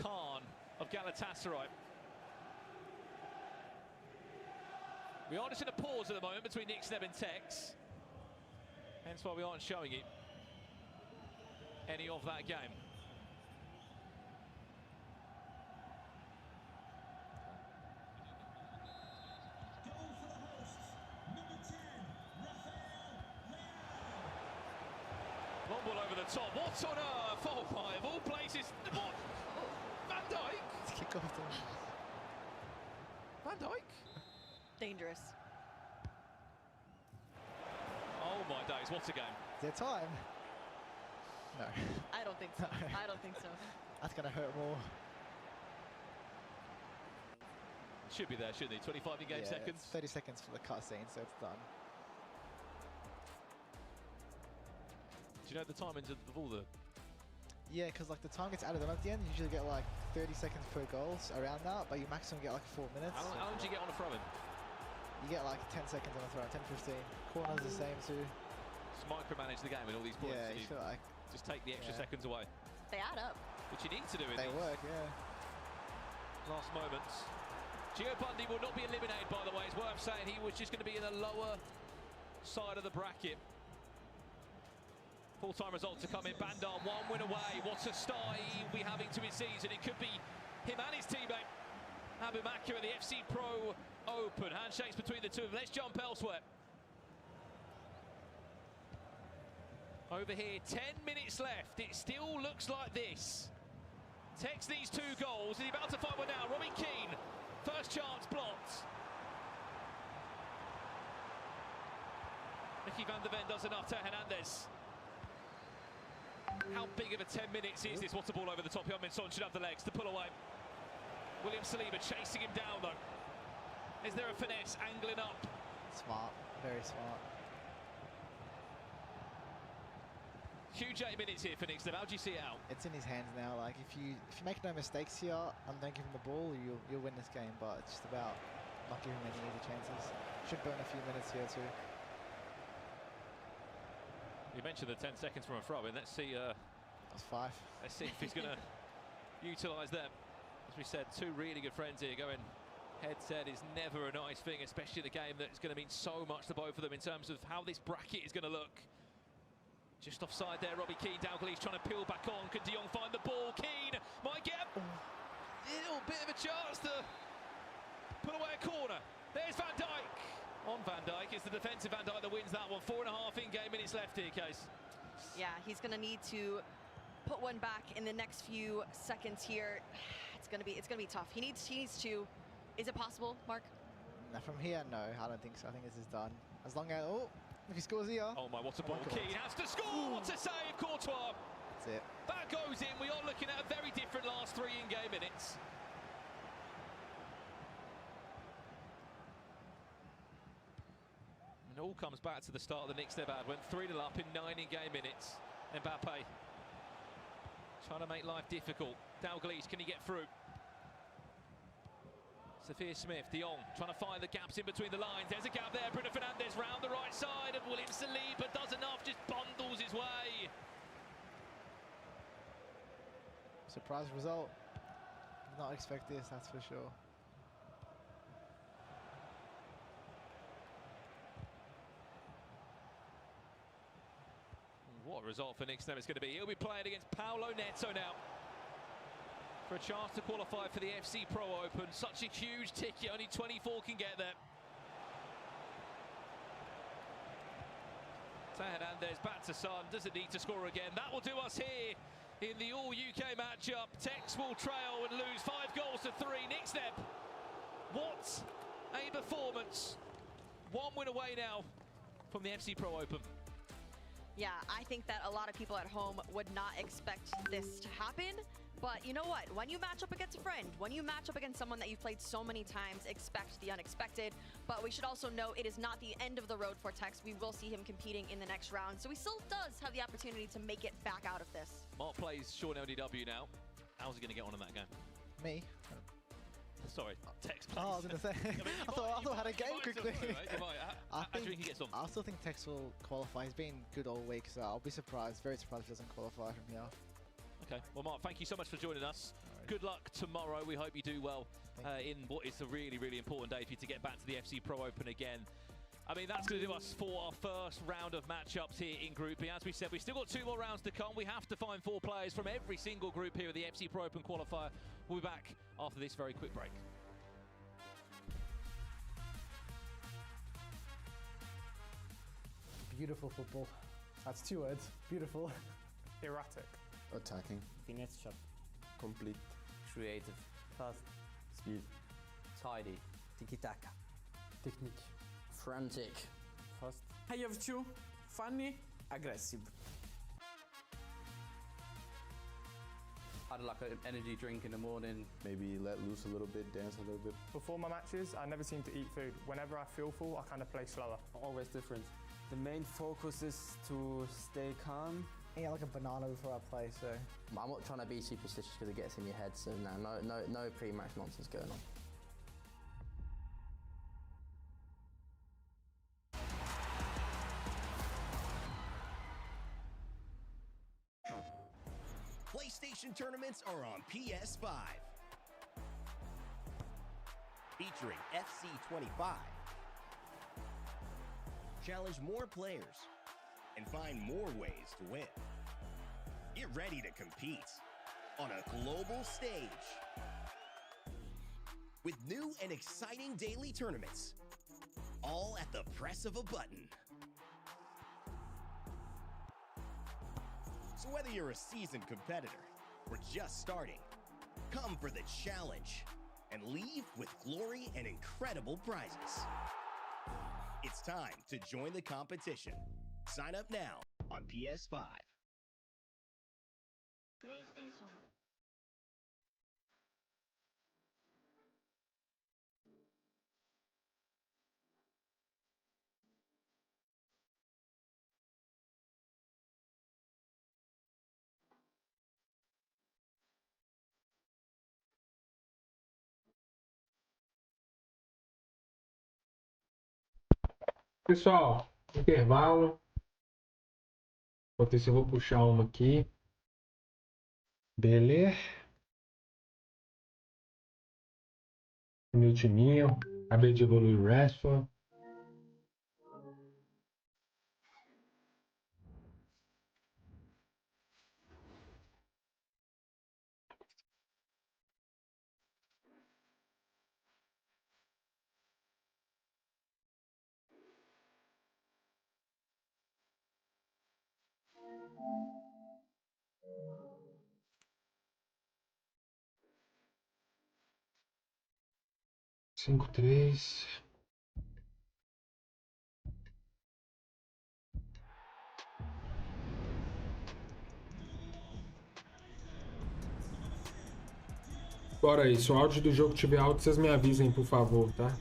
Khan of Galatasaray. We are just in a pause at the moment between Nixneb and Tex. Hence why we aren't showing it any of that game. Long ball over the top. What on earth? Oh my, of all places. What? Van Dijk? Kick off them. Van Dijk? Dangerous. Oh my days, what a game. Is there time? No. I don't think so. I don't think so. That's going to hurt more. Should be there, shouldn't he? 25 in-game seconds. It's 30 seconds for the cutscene, so it's done. Do you know the timings of all the... Yeah, because like the time gets added on at the end. You usually get like 30 seconds per goal around that, but you maximum get like 4 minutes. How long do you get on a throw-in? You get like 10 seconds on a throw, 10, 15. Corners the same too. Just micromanage the game in all these points. Yeah, you feel like... Just take the extra seconds away. They add up. Which you need to do in They these work, yeah. last moments. Gio Bundy will not be eliminated, by the way. It's worth saying he was just going to be in the lower side of the bracket. Full-time results to come in. Bandar, 1 win away. What a start he will be having to his season. It could be him and his teammate Abu Makr at the FC Pro Open. Handshakes between the two of them. Let's jump elsewhere. Over here, 10 minutes left. It still looks like this. Tex needs 2 goals. He's about to find one now. Robbie Keane, first chance blocked. Mickey van der Ven does enough to Hernandez. How big of a 10 minutes is this? What a ball over the top. Heung-min Son should have the legs to pull away. William Saliba chasing him down though. Is there a finesse angling up? Smart, very smart. Huge 8 minutes here for Nixon. How do you see it out? It's in his hands now. Like if you make no mistakes here and don't give him the ball, you'll win this game. But it's just about not giving him any easy chances. Should burn a few minutes here too. You mentioned the 10 seconds from a throw in. Let's see. That's 5. Let's see if he's going to utilise them. As we said, two really good friends here going head-to-head is never a nice thing, especially in a game that's going to mean so much to both of them in terms of how this bracket is going to look. Just offside there, Robbie Keane. Dalglish trying to peel back on. Could De Jong find the ball? Keane might get a little bit of a chance to put away a corner. There's Van Dijk. On Van Dijk, it's the defensive Van Dijk that wins that one. 4.5 in-game minutes left here, Case. Yeah, he's going to need to put one back in the next few seconds here. It's going to be tough. He needs to. Is it possible, Mark? Now from here, no, I don't think so. I think this is done. As long as, if he scores here. Oh my, what a ball. Keane has to score. What a save, Courtois. That's it. That goes in. We are looking at a very different last 3 in-game minutes. And it all comes back to the start of the Knicks they've had. Went 3-0 up in 9 in-game minutes. Mbappe trying to make life difficult. Dalglish, can he get through? Sophia Smith, De Jong trying to find the gaps in between the lines. There's a gap there. Bruno Fernandes round the right side and will instantly, but does enough, just bundles his way. Surprise result. Did not expect this, that's for sure. What a result for Knicks it's going to be. He'll be playing against Paulo Neto now for a chance to qualify for the FC Pro Open. Such a huge ticket, only 24 can get there. Hernandez back to Son, doesn't need to score again. That will do us here in the all-UK matchup. Tex will trail and lose 5 goals to 3. Knicks Neb, what a performance. 1 win away now from the FC Pro Open. Yeah, I think that a lot of people at home would not expect this to happen. But you know what? When you match up against a friend, when you match up against someone that you've played so many times, expect the unexpected. But we should also note it is not the end of the road for Tex. We will see him competing in the next round. So he still does have the opportunity to make it back out of this. Mark plays Sean LDW now. How's he going to get on in that game? Me? Sorry, Tex plays. Oh, I was going to say. I thought I had a game quickly. How do you think he gets on? I still think Tex will qualify. He's been good all week, so I'll be surprised, very surprised if he doesn't qualify from here. Okay, well Mark, thank you so much for joining us. Good luck tomorrow. We hope you do well in what is a really, really important day for you to get back to the FC Pro Open again. I mean, that's going to do us for our first round of matchups here in Group B. As we said, we've still got 2 more rounds to come. We have to find 4 players from every single group here at the FC Pro Open qualifier. We'll be back after this very quick break. Beautiful football. That's 2 words. Beautiful. Erratic. Attacking. Finesse shot. Complete. Creative. Fast. Speed. Tidy. Tiki-taka. Technique. Frantic. Fast. I have 2. Funny. Aggressive. I'd like an energy drink in the morning. Maybe let loose a little bit, dance a little bit. Before my matches, I never seem to eat food. Whenever I feel full, I kind of play slower. Always different. The main focus is to stay calm. Yeah, like a banana before I play, so. I'm not trying to be superstitious because it gets in your head, so no pre-match nonsense going on. PlayStation tournaments are on PS5. Featuring FC 25. Challenge more players and find more ways to win. Get ready to compete on a global stage with new and exciting daily tournaments, all at the press of a button. So whether you're a seasoned competitor or just starting, come for the challenge and leave with glory and incredible prizes. It's time to join the competition. Sign up now on PS5. PlayStation. Pessoal, intervalo. Enquanto isso eu vou puxar uma aqui. Beleza? Meu timinho. Acabei de evoluir o Rashford. Cinco, três. Bora aí, se o áudio do jogo tiver alto, vocês me avisem, por favor, tá?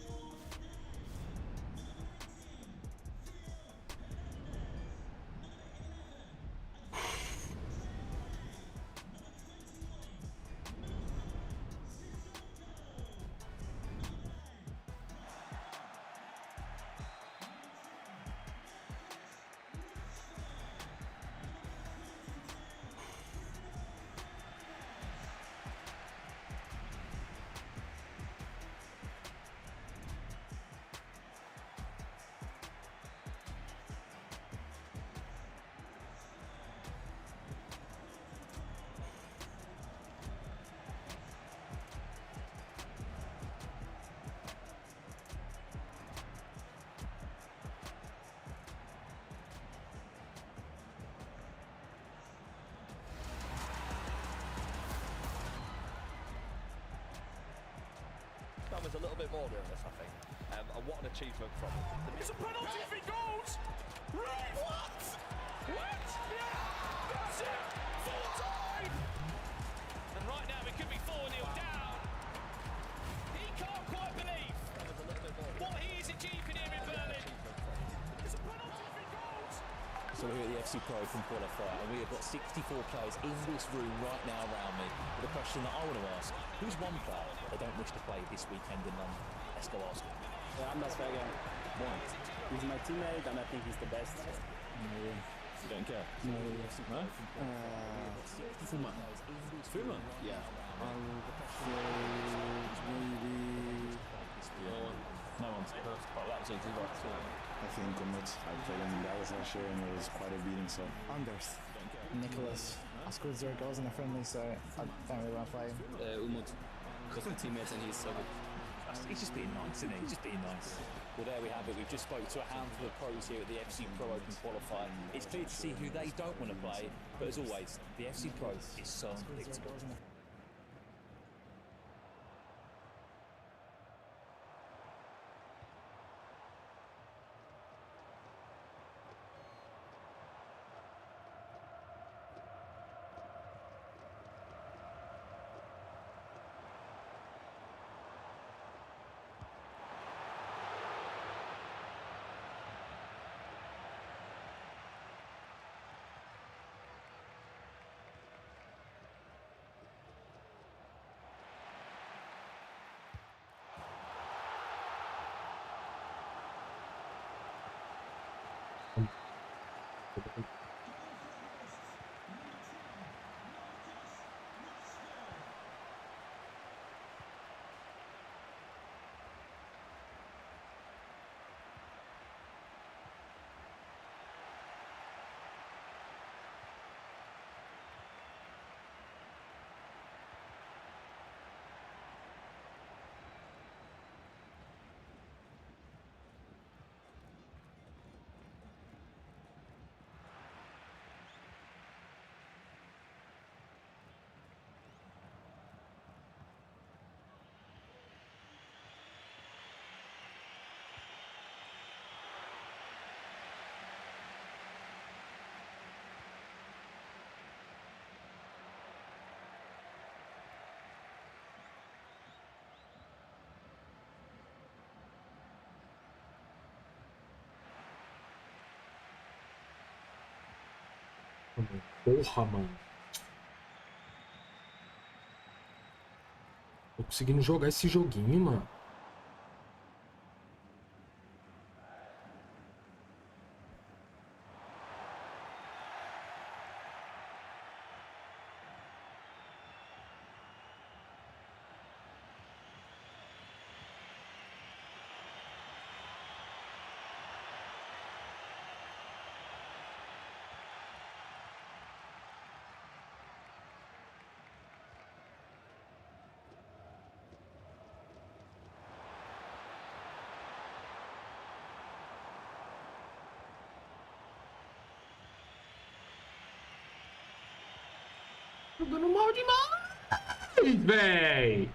There's a little bit more doing this, I think. And what an achievement from him. It's a penalty if he goes! Right! What? What? Yeah! That's it! Full time! And right now it could be 4-0 down. He can't quite believe what he is achieving here in Berlin. It's a penalty if he goes! So we're here at the FC Pro Open qualifier, and we have got 64 players in this room right now around me. But the question that I want to ask, who's one player they don't wish to play this weekend in London? Let's go ask him. I'm Nasvega. Why? He's my teammate and I think he's the best. You don't care? No. No? Fuma. Fuma? Yeah. Maybe... No one's oh, that was easy, right? I think Umut. I played him in Dallas last year and it was quite a beating, so... Anders. Nicholas. I scored 0 goals in the friendly, so I don't really want to play him. Umut. Different teammates and he's so good. He's just being nice, isn't he? He's just being nice. Well, there we have it. We've just spoke to a handful of pros here at the FC Pro Open qualifier. It's clear to see who they don't want to play, but as always, the FC Pro is so unpredictable. Porra, mano. Tô conseguindo jogar esse joguinho, mano. Jogando mal demais, véi.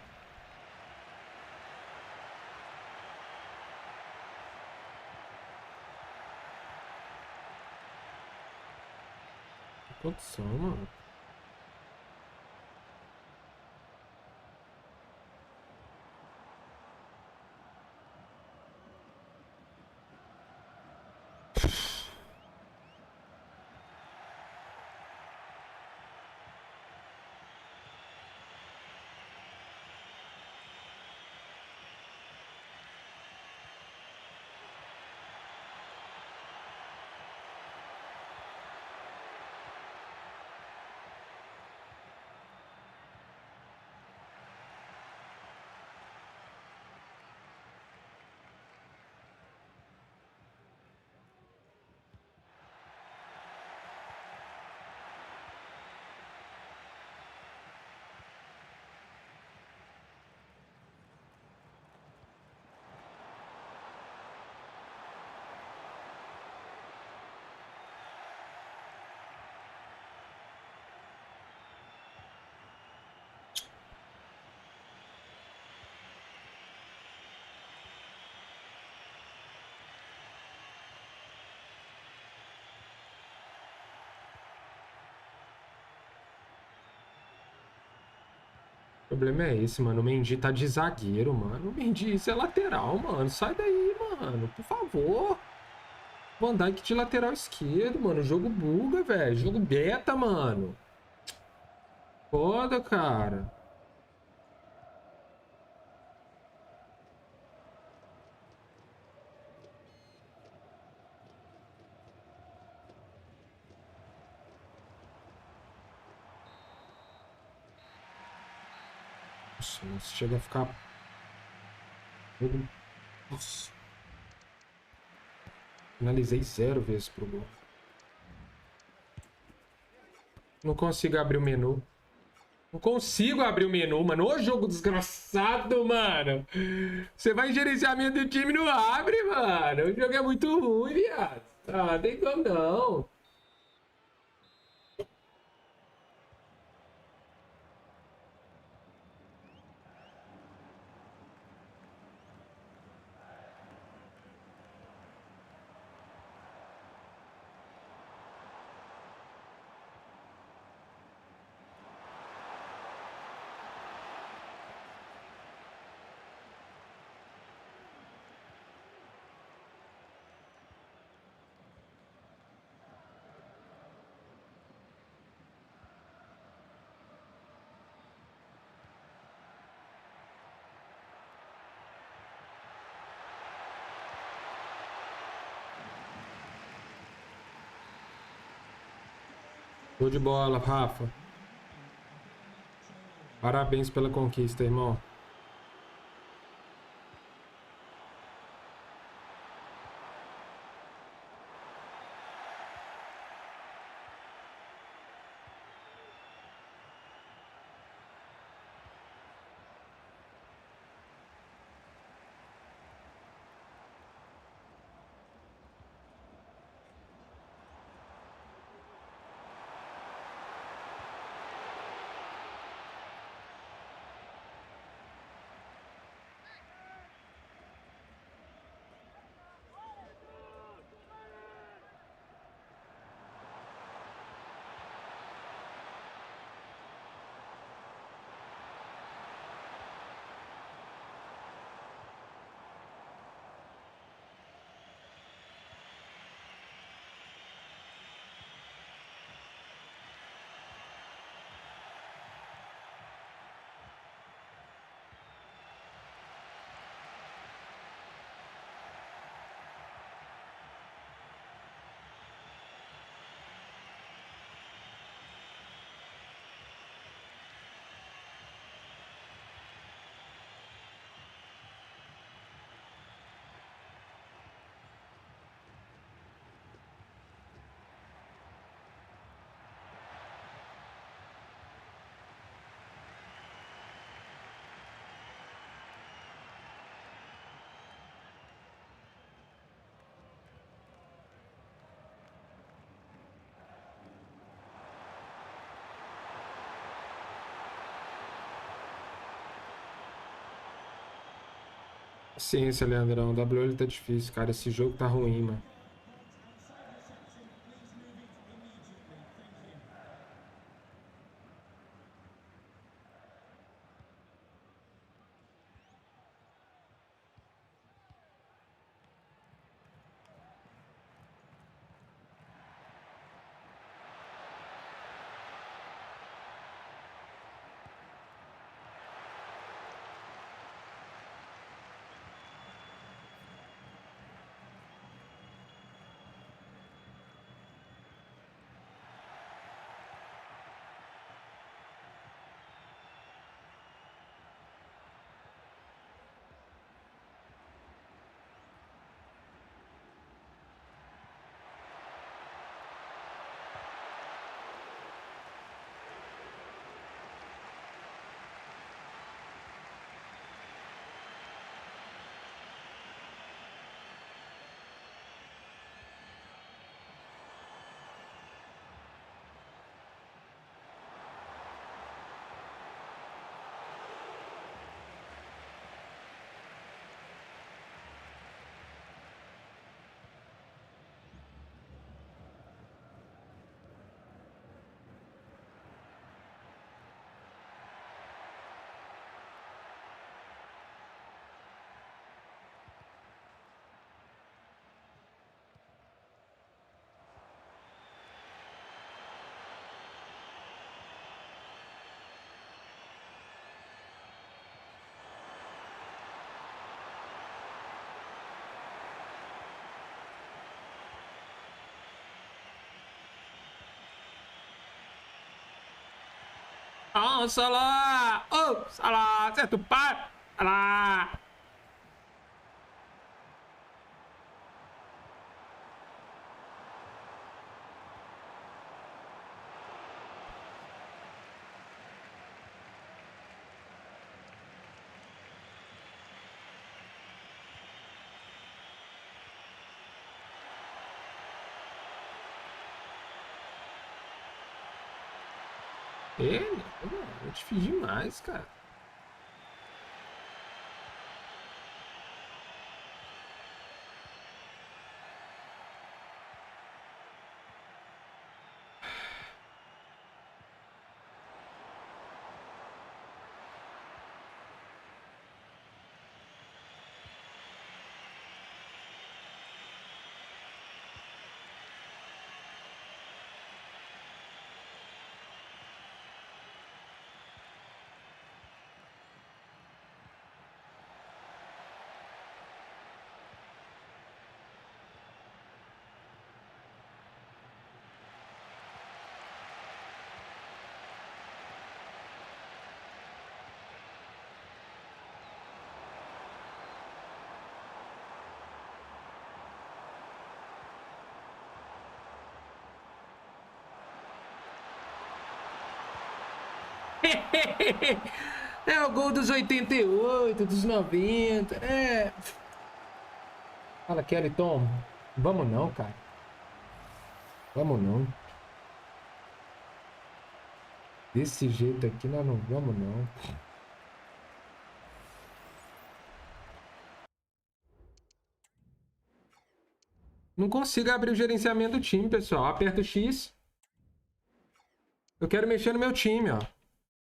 Que condição, mano. O problema é esse, mano. O Mendy tá de zagueiro, mano. O Mendy, isso é lateral, mano. Sai daí, mano. Por favor. Van Dijk de lateral esquerdo, mano. O jogo buga, velho. Jogo beta, mano. Foda, cara. Nossa, chega a ficar... Nossa. Finalizei 0 vezes pro gol. Não consigo abrir o menu. Não consigo abrir o menu, mano. Ô jogo desgraçado, mano. Você vai em gerenciamento do time e não abre, mano. O jogo é muito ruim, viado. Ah, tem como não. Show de bola, Rafa. Parabéns pela conquista, irmão. Ciência, Leandrão. WL tá difícil, cara. Esse jogo tá ruim, mano. Oh, Salah! Oh, Salah! Acerta o par! Salah! Ele? É difícil demais, cara. É o gol dos 88, dos 90. É. Fala, Kelly, Tom. Vamos não, cara. Vamos não. Desse jeito aqui nós não vamos não. Não consigo abrir o gerenciamento do time, pessoal. Aperta o X. Eu quero mexer no meu time, ó.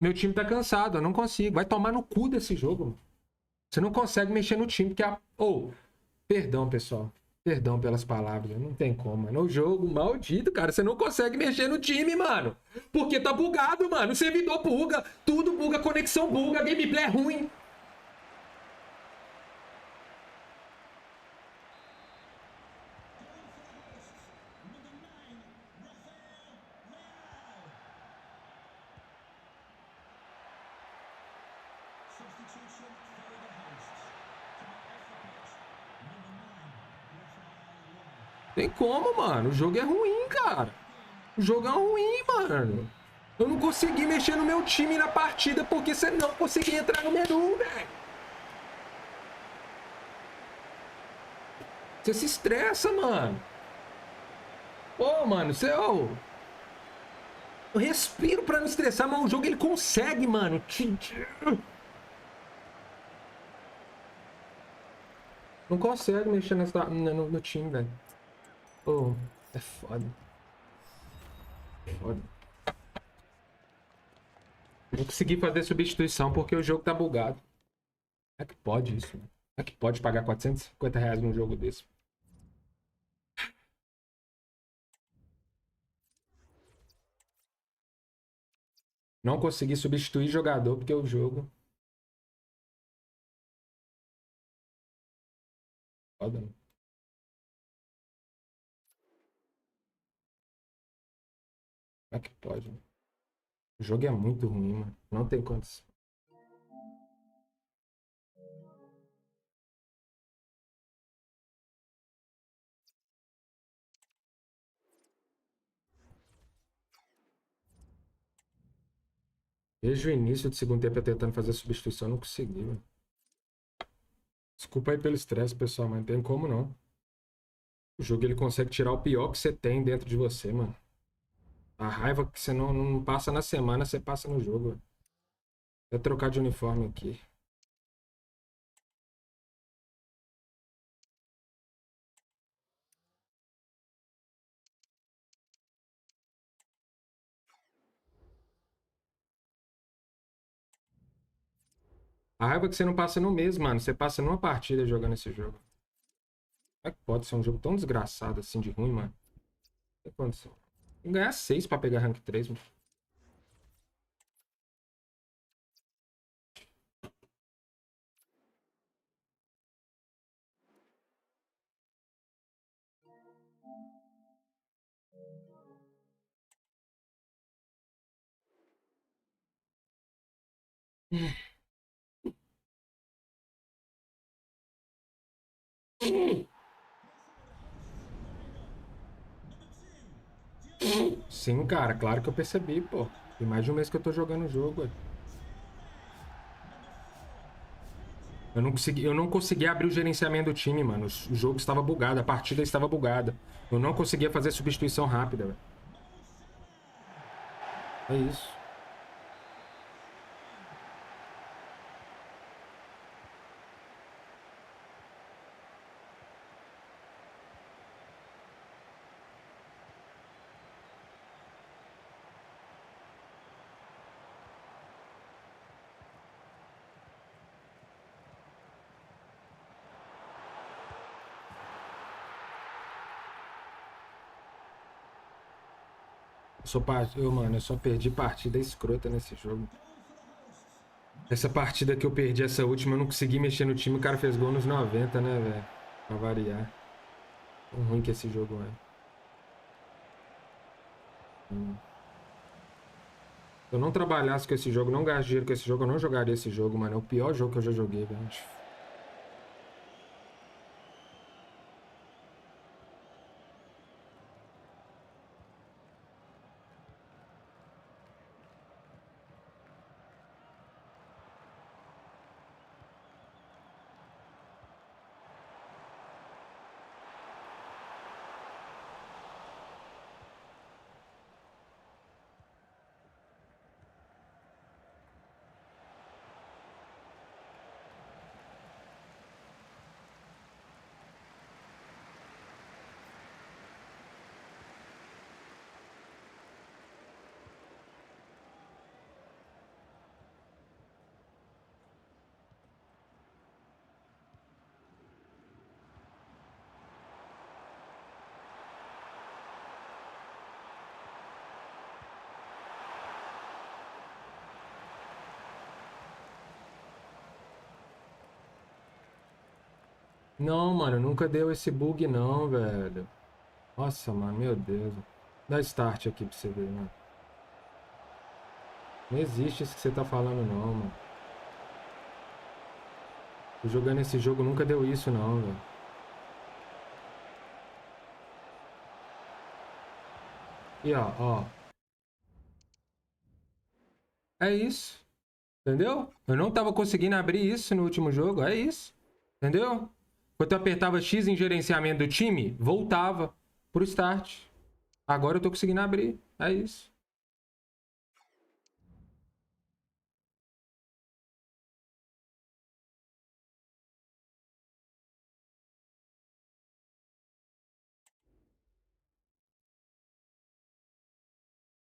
Meu time tá cansado, eu não consigo. Vai tomar no cu desse jogo, mano. Você não consegue mexer no time, porque perdão, pessoal. Perdão pelas palavras, não tem como, mano. O jogo maldito, cara. Você não consegue mexer no time, mano. Porque tá bugado, mano. O servidor buga, tudo buga, conexão buga, gameplay é ruim. Tem como, mano. O jogo é ruim, cara. O jogo é ruim, mano. Eu não consegui mexer no meu time na partida porque você não conseguia entrar no menu, velho. Você se estressa, mano. Ô, mano, você... Eu respiro pra não estressar, mas o jogo ele consegue, mano. Não consegue mexer no time, velho. Pô, é foda. Foda. Não consegui fazer substituição porque o jogo tá bugado. É que pode isso, mano. É que pode pagar R$ 450 num jogo desse. Não consegui substituir jogador porque o jogo... Foda, mano. É que pode, mano. O jogo é muito ruim, mano. Não tem condição. Desde o início do segundo tempo eu tentando fazer a substituição, não consegui, mano. Desculpa aí pelo estresse, pessoal, mas não tem como não. O jogo ele consegue tirar o pior que você tem dentro de você, mano. A raiva que você não passa na semana, você passa no jogo, velho. Vou trocar de uniforme aqui. A raiva que você não passa no mês, mano. Você passa numa partida jogando esse jogo. Como é que pode ser um jogo tão desgraçado assim de ruim, mano? O que aconteceu? Tem que ganhar 6 pra pegar rank 3, mano. Sim, cara, claro que eu percebi, pô. Tem mais de um mês que eu tô jogando o jogo, ué. Eu não consegui abrir o gerenciamento do time, mano. O jogo estava bugado, a partida estava bugada. Eu não conseguia fazer substituição rápida, velho. É isso. Mano, eu só perdi partida escrota nesse jogo. Essa partida que eu perdi, essa última, eu não consegui mexer no time. O cara fez gol nos 90, né, velho? Pra variar. Tão ruim que esse jogo é. Se eu não trabalhasse com esse jogo, não gastasse dinheiro com esse jogo, eu não jogaria esse jogo, mano. É o pior jogo que eu já joguei, velho. Não, mano, nunca deu esse bug não, velho. Nossa, mano, meu Deus. Dá start aqui pra você ver, mano. Não existe isso que você tá falando não, mano. Tô jogando esse jogo, nunca deu isso não, velho. E ó. É isso. Entendeu? Eu não tava conseguindo abrir isso no último jogo. É isso. Entendeu? Quando eu apertava X em gerenciamento do time, voltava pro start. Agora eu tô conseguindo abrir. É isso.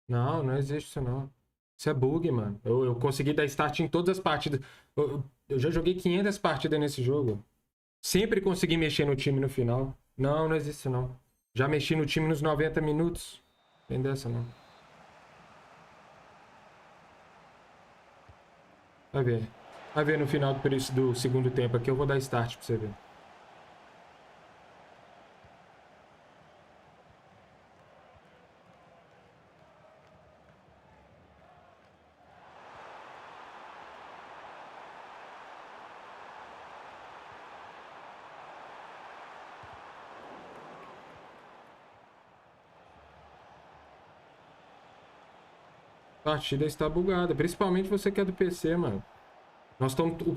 Não, não existe isso não. Isso é bug, mano. Eu consegui dar start em todas as partidas. Eu já joguei 500 partidas nesse jogo. Sempre consegui mexer no time no final. Não, não existe isso não. Já mexi no time nos 90 minutos. Tem dessa não. Vai ver. Vai ver no final do segundo tempo aqui. Eu vou dar start pra você ver. A partida está bugada. Principalmente você que é do PC, mano.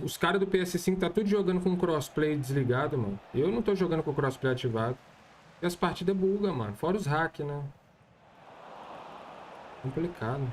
Os caras do PS5 tá tudo jogando com crossplay desligado, mano. Eu não tô jogando com crossplay ativado. E as partidas bugam, mano. Fora os hacks, né? Complicado.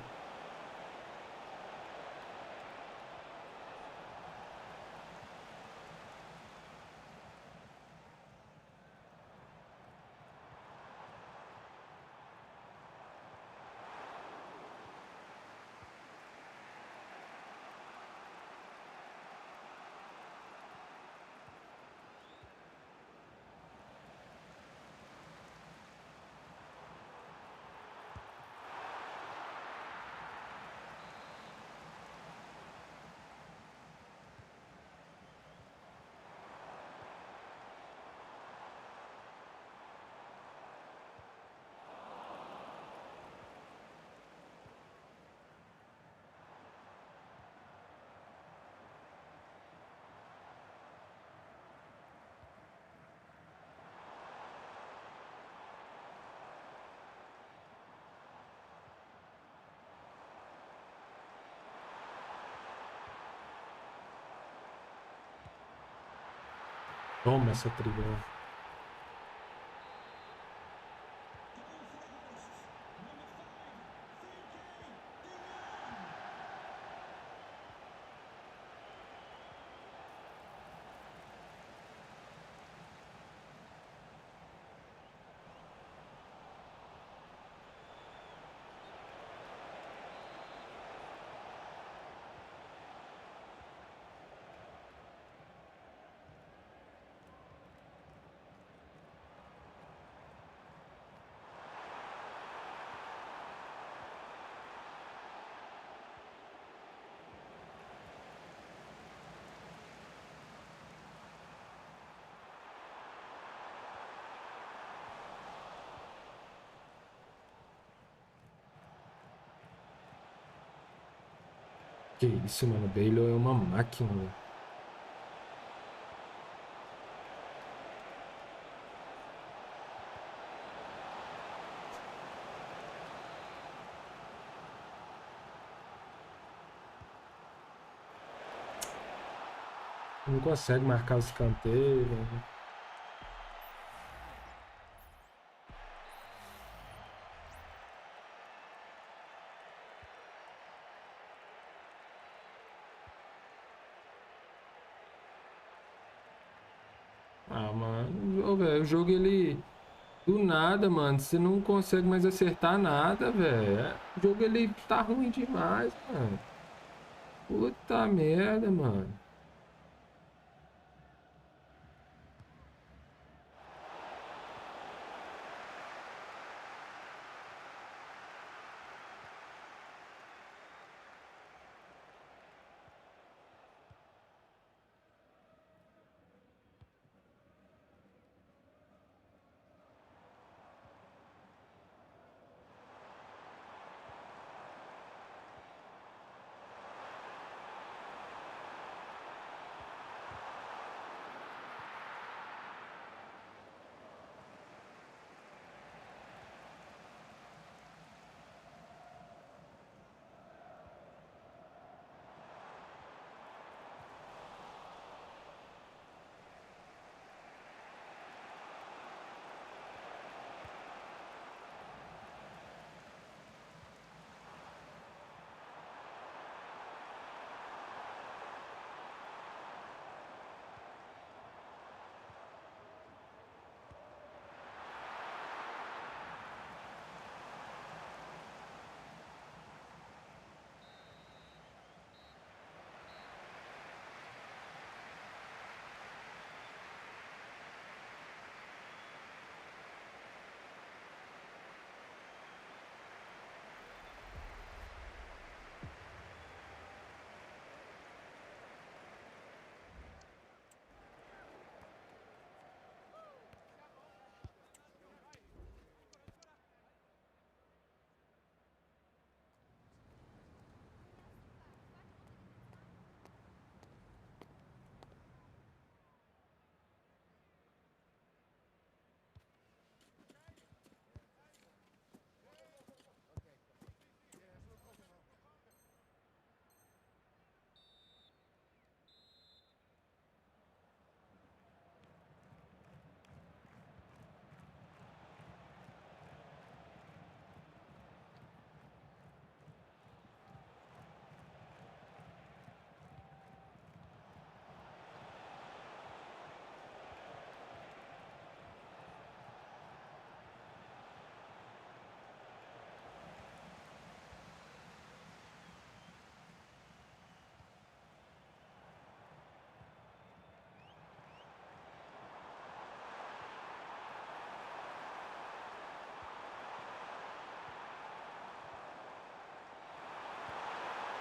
Toma essa trivela. Que isso, mano. O Baylor é uma máquina, velho. Não consegue marcar os escanteio, velho. Ah, mano. Ô, velho, o jogo ele. Do nada, mano. Você não consegue mais acertar nada, velho. O jogo ele tá ruim demais, mano. Puta merda, mano.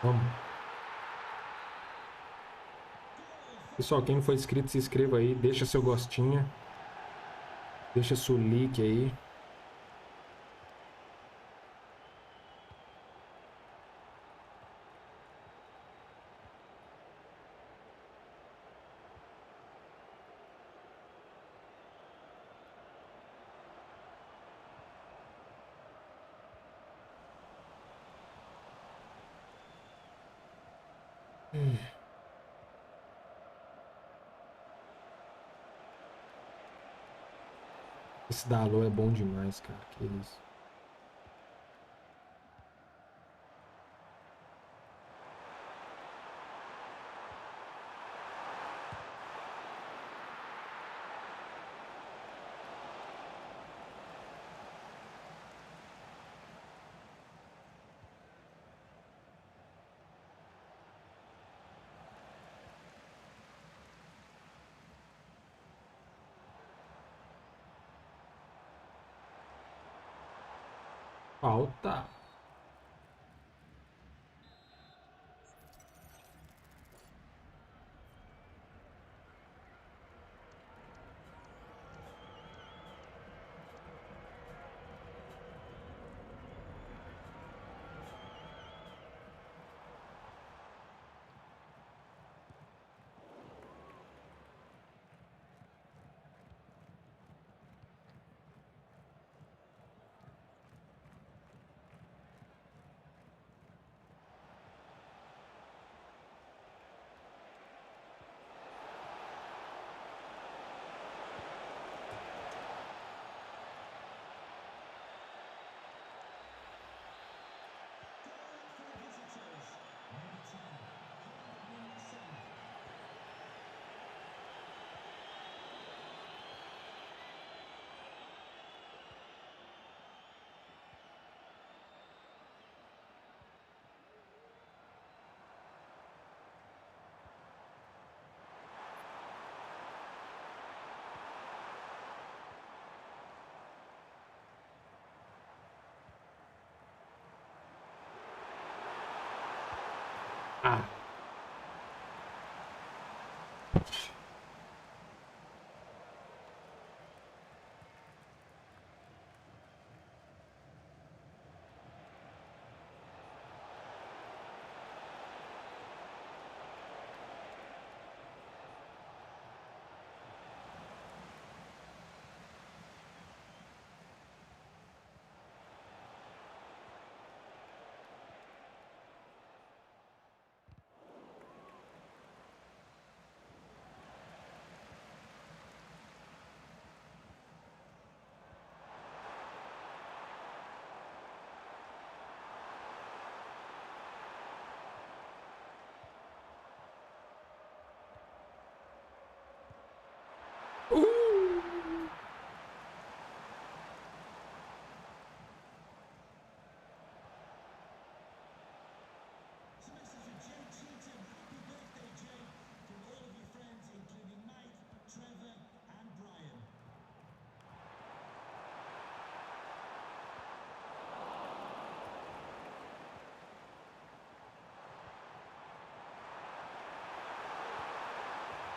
Vamos. Pessoal, quem não for inscrito, se inscreva aí. Deixa seu gostinho. Deixa seu like aí. Esse da Alô é bom demais, cara. Que isso. Falta. Ah.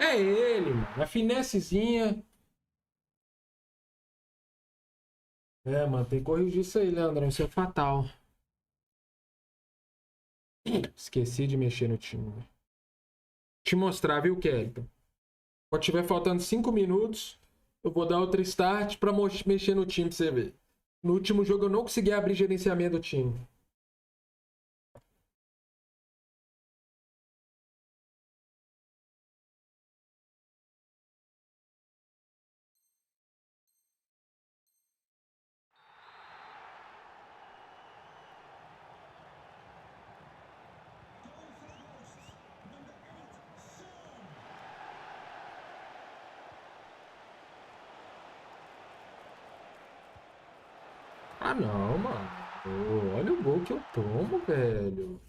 É ele, mano. A finessezinha. É, mano, tem que corrigir isso aí, Leandrão. Isso é fatal. Esqueci de mexer no time. Te mostrar, viu, Kelton? Quando tiver faltando 5 minutos, eu vou dar outro start pra mexer no time pra você ver. No último jogo eu não consegui abrir gerenciamento do time. Ah, não, mano. Ô, olha o gol que eu tomo, velho.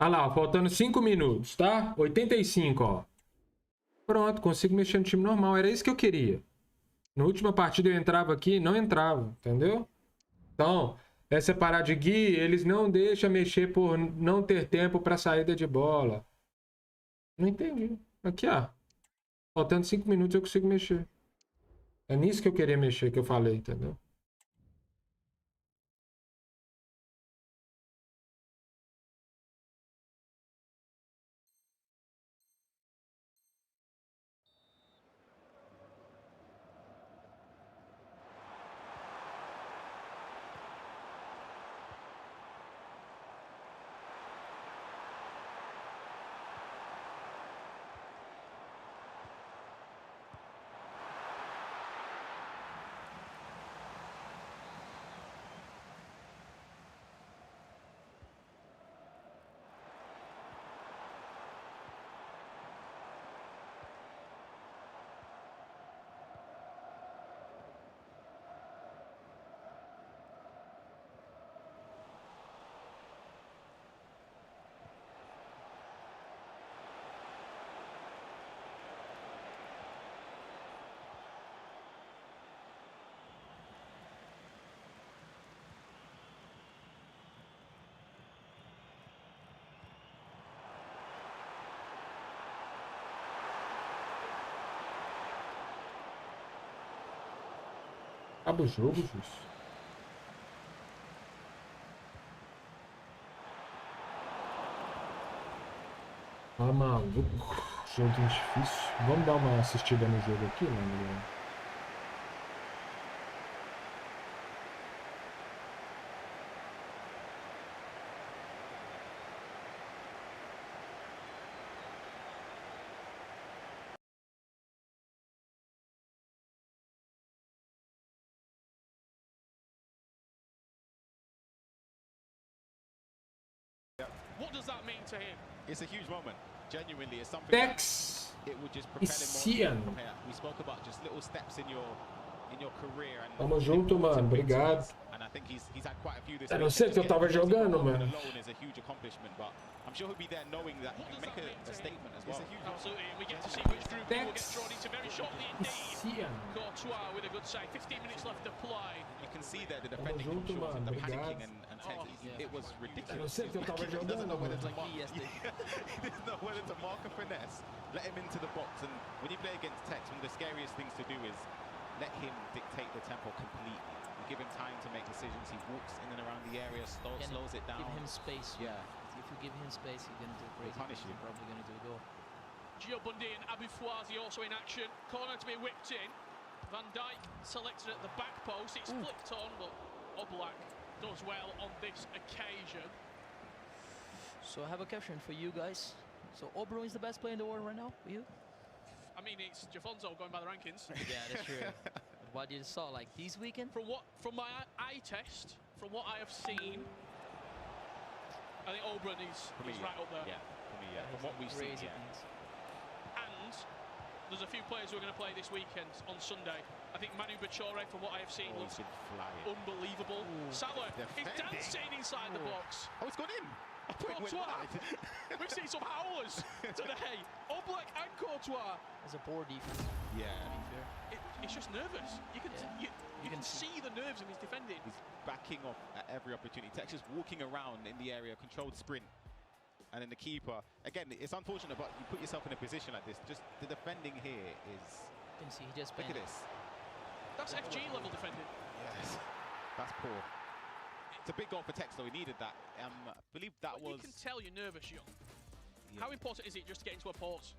Olha lá, faltando 5 minutos, tá? 85, ó. Pronto, consigo mexer no time normal. Era isso que eu queria. Na última partida eu entrava aqui, não entrava, entendeu? Então, essa parada de Gui, eles não deixam mexer por não ter tempo para saída de bola. Não entendi. Aqui, ó. Faltando 5 minutos eu consigo mexer. É nisso que eu queria mexer, que eu falei, entendeu? Acaba o jogo, juiz. Ah, maluco. Jogo difícil. Vamos dar uma assistida no jogo aqui, né, What does that mean to him? It's a huge moment. Genuinely, it's something Tex that it would just propel him more. We spoke about just little steps in your career. And Tamo junto, mano. Obrigado. And I think he's had quite a few this Eu não week. sei que eu tava jogando, mano. Alone is a huge accomplishment, but I'm sure he'll be there knowing that he can make a statement as well. Absolutely, and we get to see which group he will get drawn into very shortly indeed. Courtois with a good save. 15 minutes left to play. You can see there the defending from short, the panicking and tense. It was ridiculous. Eu não sei que eu tava He doesn't jogando, know whether mano. to mark. He doesn't know whether to mark a finesse, let him into the box, and when you play against Tex, one of the scariest things to do is let him dictate the tempo completely. You give him time to make decisions. He walks in and around the area, slows it down. Give him space. Yeah. If you give him space, he's going to do crazy. Punish He's him. probably going to do a goal. Gio Bundy and Abu Fouazi also in action. Corner to be whipped in. Van Dijk selected at the back post. It's flicked on, but Oblak does well on this occasion. So I have a question for you guys. So Oberon is the best player in the world right now for you? I mean, it's Jafonso going by the rankings. Yeah, that's true. What you saw like this weekend? From my eye test, from what I have seen, I think Oberon is right up there. Yeah, for me, yeah. From what we've seen, yeah. And there's a few players who are going to play this weekend on Sunday. I think Manu Bachore, from what I have seen, looks unbelievable. Salah is dancing inside the box. Oh, it's gone in. Courtois. We've seen some howlers today. Oblak and Courtois. As a poor defense. Yeah. It's just nervous. You can see the nerves in his defending. He's backing off at every opportunity. Tex is walking around in the area, controlled sprint. And then the keeper, again, it's unfortunate, but you put yourself in a position like this. Just the defending here is. You can see he just. Look at this. That's FG level defending. Yes. That's poor. It's a big goal for Tex, though. He needed that. I believe that was. You can tell you're nervous, Young. Yeah. How important is it just to get into a pause?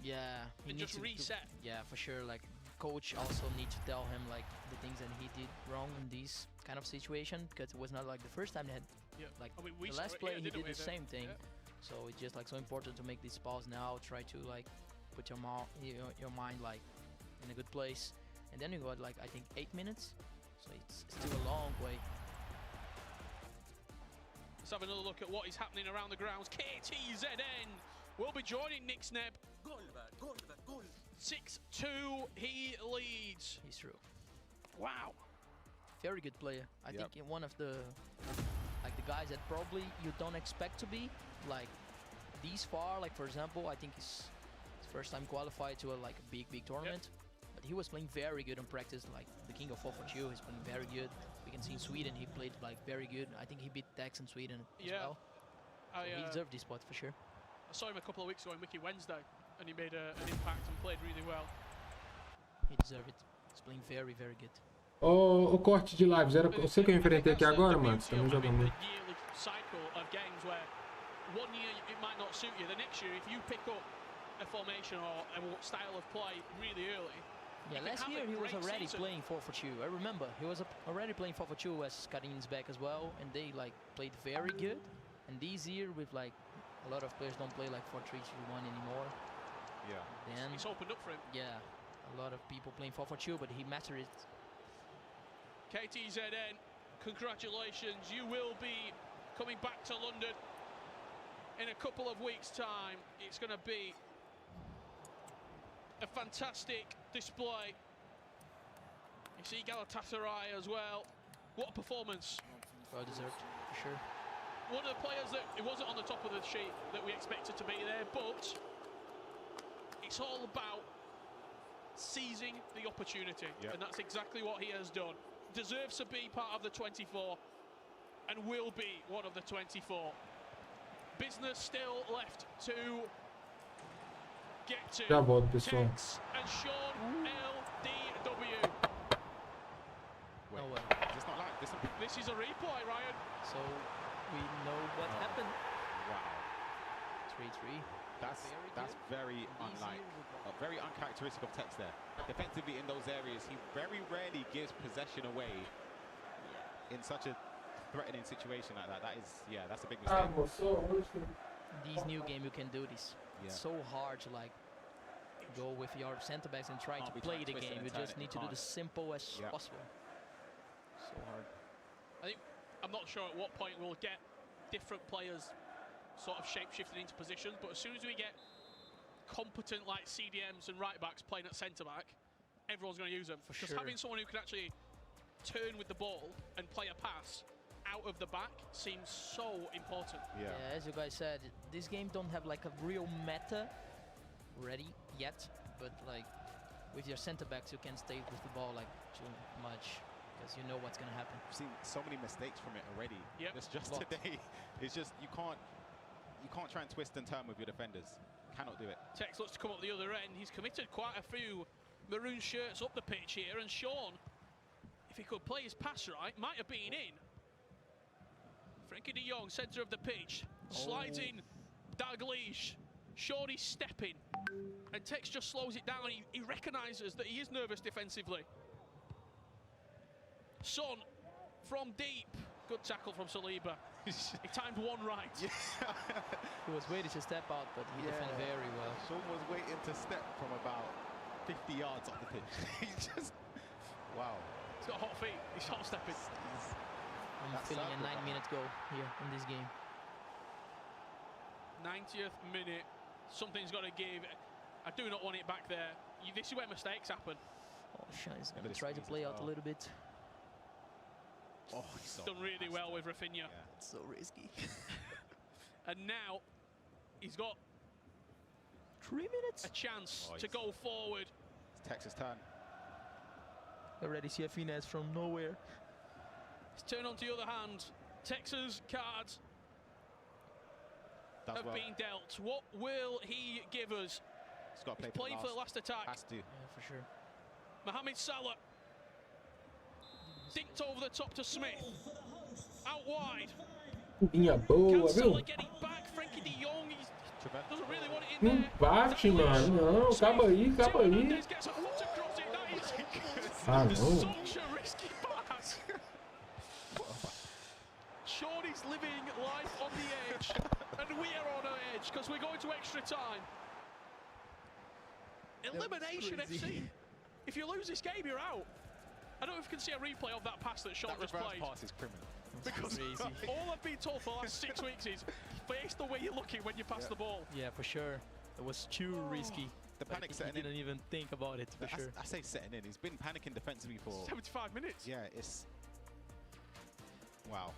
Yeah. And just reset. Yeah, for sure. Like, coach also need to tell him like the things that he did wrong in this kind of situation, because it was not like the first time they had. Yeah. Like I mean, the last play, he did the same thing. Yeah. So it's just like so important to make this pause now. Try to like put your mind like in a good place, and then you got like I think 8 minutes. So it's still a long way. Let's have another look at what is happening around the grounds. KTZN will be joining Nick Sneb. 6-2, he leads. He's through. Wow. Very good player. I think one of the like the guys that probably you don't expect to be, like these far, like for example, I think he's first time qualified to a big tournament. But he was playing very good in practice, like the king of 442. He's playing very good. We can see in Sweden he played like very good. I think he beat Dex in Sweden as well. So he deserved this spot for sure. I saw him a couple of weeks ago in Wiki Wednesday, and he made an impact and played really well. He deserved it. He's playing very good. O corte de lives, era você que eu enfrentei aqui agora, mano? Você tá me jogando muito. Cycle of games where one year it might not suit you, the next year if you pick up a formation or a style of play really early. Yeah, last year he was already playing 442. I remember he was already playing 442 as Karin's back as well, and they like played very good. And this year with like a lot of players don't play like 4-3-3-1 anymore. Yeah. Then it's opened up for him. Yeah, a lot of people playing 442, but he mastered it. KTZN, congratulations, you will be coming back to London in a couple of weeks' time. It's going to be a fantastic display. You see Galatasaray as well. What a performance. Well deserved, for sure. One of the players that it wasn't on the top of the sheet that we expected to be there, but it's all about seizing the opportunity, and that's exactly what he has done. Deserves to be part of the 24 and will be one of the 24. Business still left to get to. Já volto, pessoal. Tex and Sean LDW. Wait, no way. Is this not like this? This is a replay, Ryan. So we know what happened. Wow. 3-3. That's very unlike, very uncharacteristic of Tex there. Defensively in those areas, he very rarely gives possession away in such a threatening situation like that. That is, that's a big mistake. These new game you can do this. Yeah. It's so hard to like go with your center backs and try to play the game. You just need to do the simple as possible. So hard. I'm not sure at what point we'll get different players sort of shape-shifting into positions, but as soon as we get competent like CDMs and right-backs playing at centre-back, everyone's going to use them. Because having someone who can actually turn with the ball and play a pass out of the back seems so important. Yeah, as you guys said, this game don't have like a real meta ready yet, but like with your centre-backs you can stay with the ball like too much, because you know what's going to happen. I've seen so many mistakes from it already. Just today. It's just you can't try and twist and turn with your defenders. Cannot do it. Tex looks to come up the other end. He's committed quite a few maroon shirts up the pitch here, and Sean, if he could play his pass right, might have been in. Frankie de Jong, centre of the pitch, slides in Dalglish. Sean is stepping, and Tex just slows it down. He recognises that he is nervous defensively. Son from deep. Good tackle from Saliba. He timed one right. He was waiting to step out, but he defended very well. Sean was waiting to step from about 50 yards off the pitch. He just, wow. He's got hot feet. He's hot stepping. I'm feeling a 9-minute goal here in this game. 90th minute. Something's got to give. I do not want it back there. This is where mistakes happen. Oh, Shai's going to try to play out a little bit. Oh, he's done really well with Rafinha. It's so risky. And now he's got 3 minutes. A chance to go forward. It's Tex's turn. Already see a finesse from nowhere. His turn on to the other hand. Texas cards have been dealt. What will he give us? He's playing for the last attack. Has to. Yeah, for sure. Mohamed Salah. Dinked over the top to Smith. Out wide. Minha boa, viu? Getting back. Frankie de Jong. He doesn't really want it in Não there. bate, mano. Não, acaba aí, acaba aí. Gets a foot across it. That is Ah, não. such a risky pass. Sean is living life on the edge. And we are on the edge because we're going to extra time. Elimination FC. If you lose this game, you're out. I don't know if you can see a replay of that pass that Sean just played. That reverse pass is criminal. Because all I've been told for the last 6 weeks is face the way you're looking when you pass the ball. Yeah, for sure. It was too risky. The panic setting in. He didn't even think about it, for sure. I say setting in. He's been panicking defensively for 75 minutes. Yeah, it's wow.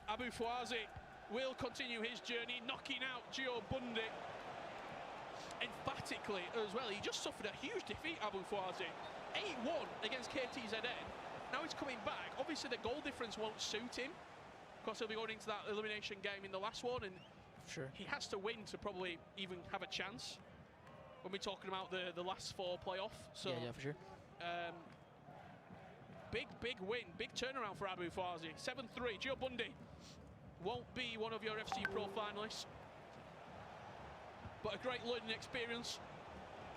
Abu Fouazi will continue his journey, knocking out Gio Bundy emphatically as well. He just suffered a huge defeat, Abu Fawzi. 8-1 against KTZN. Now he's coming back. Obviously, the goal difference won't suit him, because he'll be going into that elimination game in the last one, and he has to win to probably even have a chance when we're talking about the last 4 playoff. So yeah, for sure. Big win, big turnaround for Abu Fawzi. 7-3. Gio Bundy won't be one of your FC Pro finalists, but a great learning experience.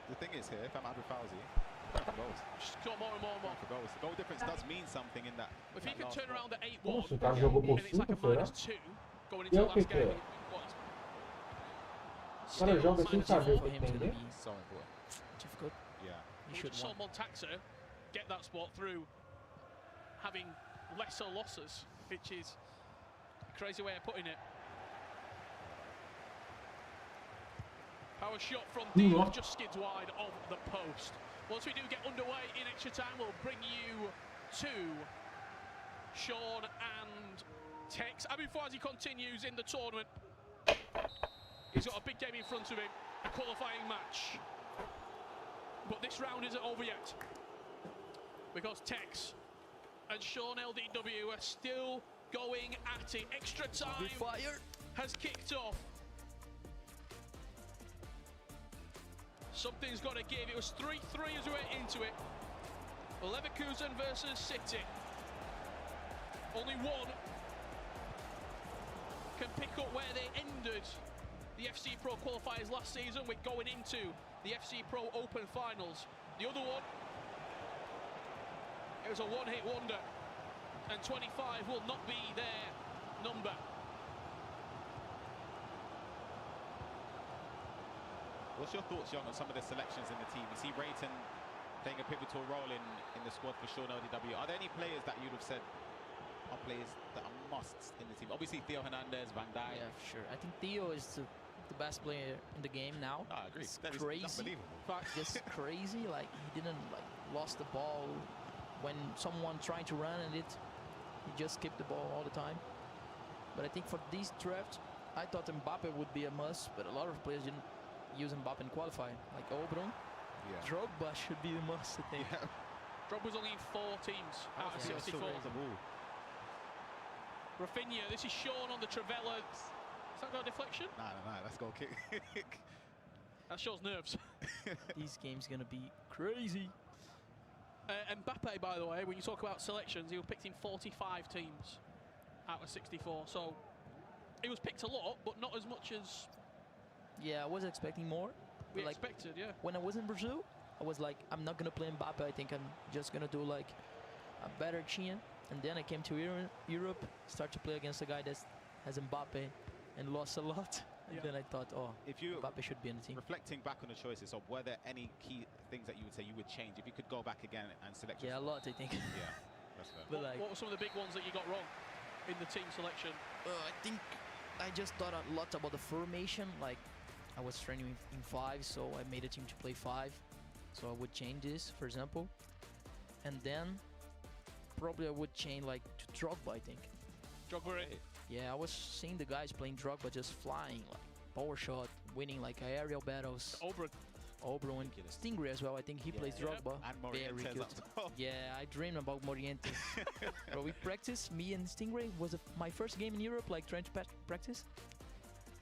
The thing is here, if I'm Abu Fawzi, goals. Just got more and more and more. For goals. The goal difference does mean something in that. If he can turn around at 8-1, Nossa, o cara jogou por and it's like a 5, será? -2 going into E the o que last que game. é? O cara joga sem saber o que tem, né? So important. Difficult. Yeah. We just saw Montaxa get that spot through having lesser losses, which is a crazy way of putting it. Power shot from Dio just skids wide of the post. Once we do get underway in extra time, we'll bring you to Sean and Tex. Abu Fawzi continues in the tournament. He's got a big game in front of him, a qualifying match. But this round isn't over yet, because Tex and Sean LDW are still going at it. Extra time has kicked off. Something's got to give. It was 3-3 as we went into it. Leverkusen versus City. Only one can pick up where they ended the FC Pro qualifiers last season with going into the FC Pro Open finals. The other one, it was a one-hit wonder, and 25 will not be their number. What's your thoughts, John, on some of the selections in the team? You see Rayton playing a pivotal role in the squad for Sean LDW. Are there any players that you'd have said are players that are musts in the team? Obviously, Theo Hernandez, Van Dijk. Yeah, for sure. I think Theo is the best player in the game now. I agree. It's That is crazy. unbelievable. Just crazy. Like, he didn't lost the ball when someone trying to run at it. He just kept the ball all the time. But I think for this draft, I thought Mbappe would be a must, but a lot of players didn't use Mbappe in qualifying, like Oberon. Yeah. Drogba should be the must, I think. Yeah. Drogba's only in 4 teams out of 64. Rafinha, this is Sean on the Travella. Is that got a deflection? Nah, let's go kick. That shows nerves. This game's gonna be crazy. Mbappe, by the way, when you talk about selections, he was picked in 45 teams out of 64. So he was picked a lot, but not as much as Yeah, I was expecting more. we Like, expected, yeah. when I was in Brazil, I was like, I'm not gonna play Mbappe. I think I'm just gonna do like a better team. And then I came to Europe, start to play against a guy that has Mbappe and lost a lot. And then I thought, oh, Mbappe should be in the team. Reflecting back on the choices, so were there any key things that you would say you would change if you could go back again and select? Yeah, a lot, I think. Yeah, that's fair. But like, What were some of the big ones that you got wrong in the team selection? I think I just thought a lot about the formation. Like, I was training in 5, so I made a team to play 5. So I would change this, for example. And then probably I would change like to Drogba, I think. Drogba. Yeah, I was seeing the guys playing Drogba just flying, like power shot, winning like aerial battles. Oberon and Stingray as well. I think he plays Drogba. And Very Morientes good. up top. Yeah, I dreamed about Morientes. But we practiced, me and Stingray was my first game in Europe, like trying to practice.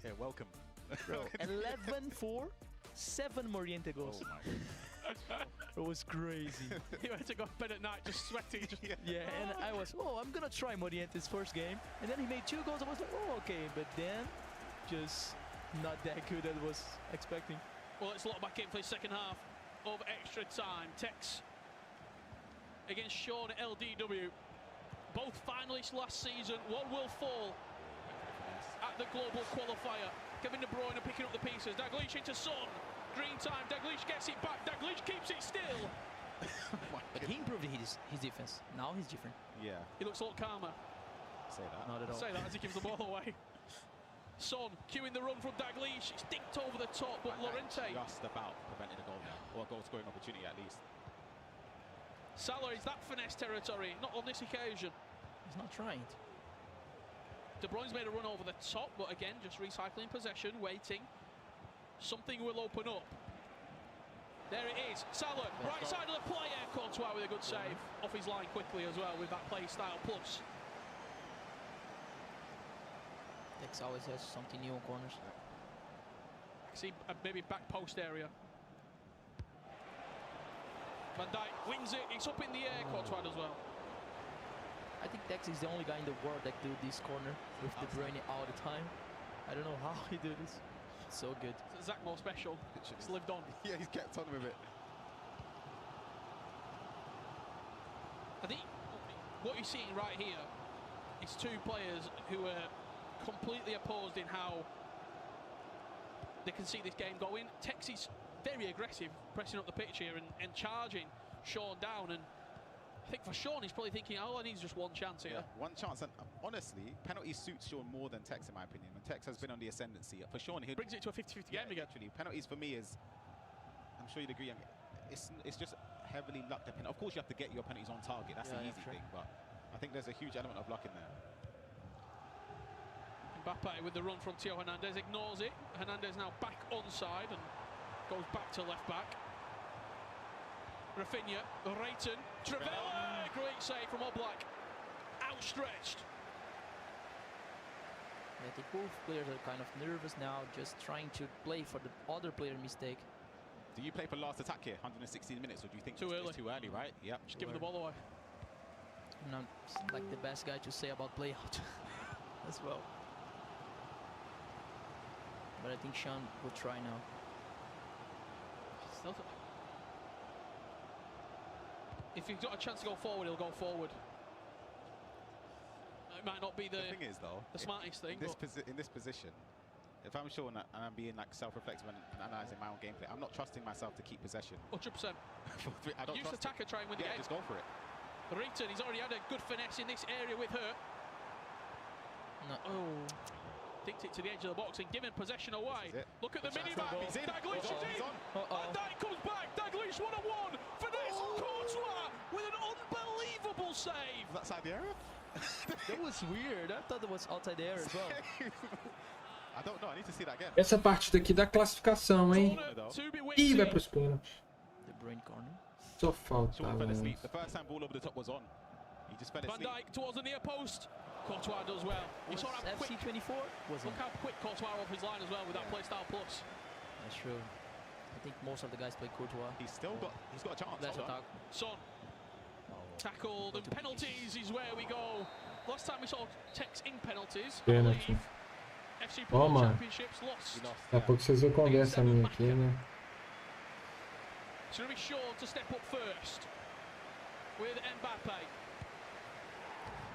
Yeah, welcome. Bro, 11-4, 7 Moriente goals. Oh my. It was crazy. You had to go to bed at night just sweating. Yeah, and I was, I'm gonna try Moriente's first game. And then he made 2 goals. I was like, okay. But then, just not that good as I was expecting. Well, let's lock back in for the second half of extra time. Tex against Sean LDW. Both finalists last season. One will fall at the global qualifier. Kevin De Bruyne picking up the pieces. Dalglish into Son. Green time. Dalglish gets it back. Dalglish keeps it still. But he improved his defense. Now he's different. Yeah. He looks a lot calmer. Say that. Not at all. Say that as he gives the ball away. Son cueing the run from Dalglish. It's dinked over the top, but Lorente just about prevented a goal now, or a goal scoring opportunity at least. Salah, is that finesse territory? Not on this occasion. He's not trying. De Bruyne's made a run over the top, but again, just recycling possession, waiting. Something will open up. There it is. Salah, right side of the player. Courtois with a good save. Off his line quickly as well with that play style plus. Tex always has something new on corners. I see maybe back post area. Van Dijk wins it. It's up in the air. Courtois does well. I think Tex is the only guy in the world that do this corner with De Bruyne all the time. I don't know how he do this. It's so good. Zach more special. It's lived on. Yeah, he's kept on with it. I think what you're seeing right here is two players who are completely opposed in how they can see this game going. Tex is very aggressive, pressing up the pitch here and charging Sean down. And I think for Sean, he's probably thinking, all I need is just one chance here. Yeah, one chance. And honestly, penalty suits Sean more than Tex, in my opinion. When Tex has been on the ascendancy. For Sean, he brings it to a 50-50 game again. Actually, penalties for me is, I'm sure you'd agree, I mean, it's just heavily luck dependent. Of course, you have to get your penalties on target. That's the easy thing. But I think there's a huge element of luck in there. Mbappe with the run from Theo Hernandez ignores it. Hernandez now back onside and goes back to left back. Rafinha, Rayton, Trevella, great save from Oblak. Outstretched. I think both players are kind of nervous now, just trying to play for the other player mistake. Do you play for last attack here, 116 minutes, or do you think it's too early, right? Yeah. Just give him the ball away. I'm not like the best guy to say about play out as well. But I think Sean will try now. If you've got a chance to go forward, he'll go forward. It might not be the thing is, though, the smartest thing. In this position, if I'm Sean and I'm being like self-reflective and analysing my own gameplay, I'm not trusting myself to keep possession. 100%. I don't Use the attacker, try and win the game. Just go for it. Rayton, he's already had a good finesse in this area with her. No. Oh. Dicked it to the edge of the box and given possession away. Look at the mini-map. Dalglish is in. Van Dijk comes back. Dalglish 1-on-1. Finesse. Courtois with an unbelievable save. Was that side the area? That was weird. I thought it was outside the area as well. I don't know. I need to see that again. Essa partida aqui da classificação, hein? Ih, vai pros pênaltis. The brain corner. Só falta. Sean fell asleep. The first time ball over the top was on. He just fell asleep. Van Dijk towards the near post. Courtois does well. You saw how quick. FC24 was Look how quick Courtois off his line as well with that play style plus. That's true. I think most of the guys play Courtois. He's got a chance. That's attack. Son. Tackled and penalties is where we go. Last time we saw Tex in penalties. Pênalti. FC Ó, Pro mano. Championships lost. Daqui a pouco vocês vão conversa minha aqui, né? It's going to be sure to step up first with Mbappe.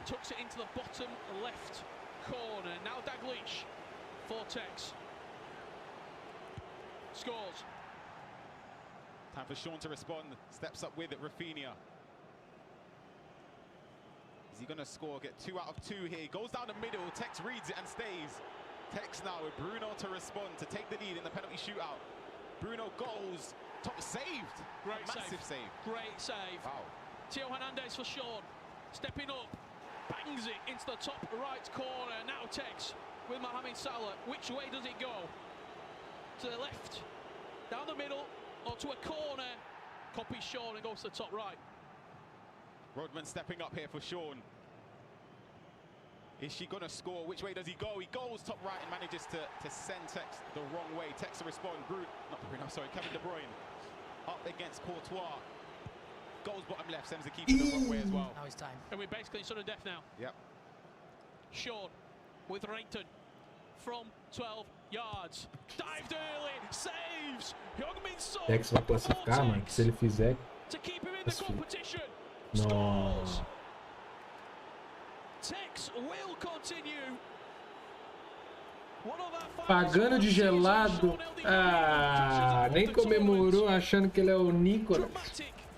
Tucks it into the bottom left corner. Now Dalglish for Tex. Scores. Time for Sean to respond. Steps up with it, Rafinha. Is he going to score? Get 2 out of 2 here. He goes down the middle. Tex reads it and stays. Tex now with Bruno to respond, to take the lead in the penalty shootout. Bruno goes. Top saved. Massive save. Great save. Wow. Theo Hernandez for Sean. Stepping up. Bangs it into the top right corner. Now Tex with Mohamed Salah. Which way does it go? To the left, down the middle, or to a corner? Copies Sean and goes to the top right. Rodman stepping up here for Sean. Is she going to score? Which way does he go? He goes top right and manages to send Tex the wrong way. Tex to respond. Kevin De Bruyne up against Courtois. Goes bottom left, sends the keeper the wrong way as well. Now it's time. And we're basically in sudden death now. Yep. Sean with Rayton from 12 yards. Dived early, saves. Heung-min Son. Tex vai classificar, mano. Se ele fizer. To keep him in the competition. Não. Tex will continue. Pagando de gelado. Ah, nem comemorou achando que ele é o Nicolas.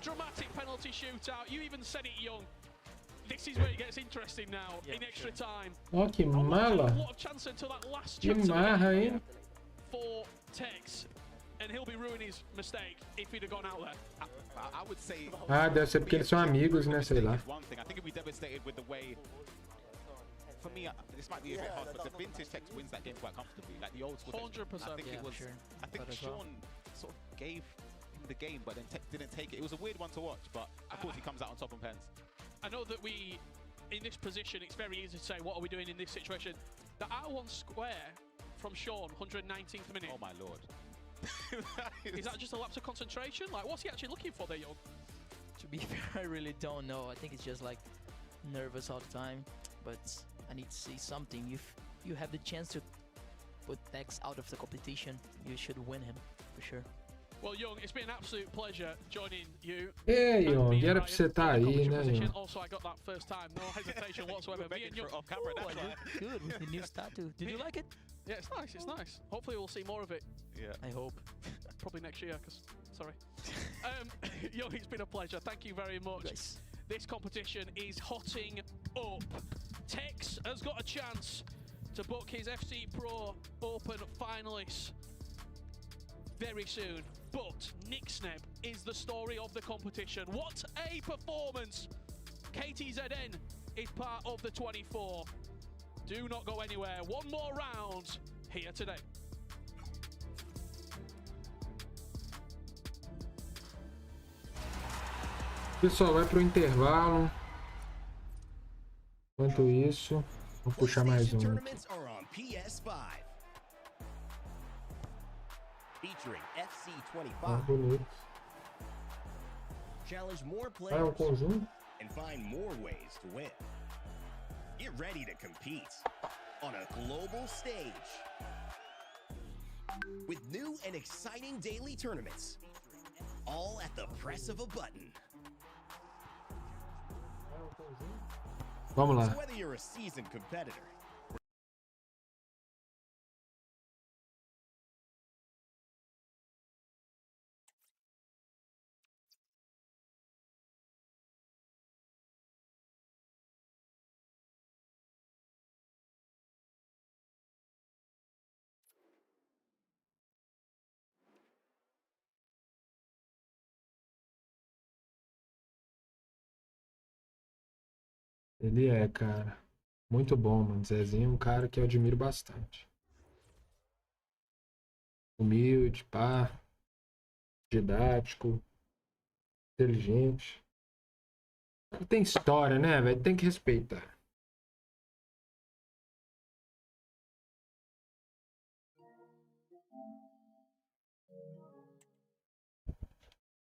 Dramatic penalty shootout. You even said it, Young. This is where it gets interesting now in extra time. Ó, que mala. Que marra, hein? For Tex, and he'll be ruining his mistake if he'd have gone out there. I would say. Ah, deve ser porque eles são amigos, né? Sei lá. One thing, I think he'd be devastated with the way for me, this might be a bit hard, but the vintage text wins that game quite comfortably. Like the old school. 100%. I think it was. Sure. I think Sean sort of gave him the game, but then didn't take it. It was a weird one to watch, but of course he comes out on top on pens. I know that we, in this position, it's very easy to say, what are we doing in this situation? The R1 square from Sean, 119th minute. Oh my lord. Is that just a lapse of concentration? Like, what's he actually looking for there, Young? To be fair, I really don't know. I think it's just like nervous all the time. But I need to see something. If you have the chance to put Dex out of the competition, you should win him for sure. Well, Young, it's been an absolute pleasure joining you. É, Young, era pra você estar aí, né, Young? Also, I got that first time, no hesitation whatsoever. Me and Young, off camera, I look good with the new tattoo. Did you like it? Yeah, it's nice, it's nice. Hopefully we'll see more of it. Yeah. I hope. Probably next year, because, sorry. Young, it's been a pleasure. Thank you very much. Yes. This competition is hotting up. Tex has got a chance to book his FC Pro Open finalists very soon. But Nick Sneb is the story of the competition. What a performance! KTZN is part of the 24. Do not go anywhere. One more round here today. Pessoal, vai pro intervalo. Enquanto isso, vou puxar mais um. Tournaments are on PS5. Featuring FC 25. Bonito. Challenge more Ah, é um players conjunto? and find more ways to win. Get ready to compete on a global stage with new and exciting daily tournaments, all at the press of a button. Vamos lá. So whether you're a seasoned competitor, Ele é, cara. Muito bom, mano. Zezinho é um cara que eu admiro bastante. Humilde, pá. Didático. Inteligente. Tem história, né, velho? Tem que respeitar.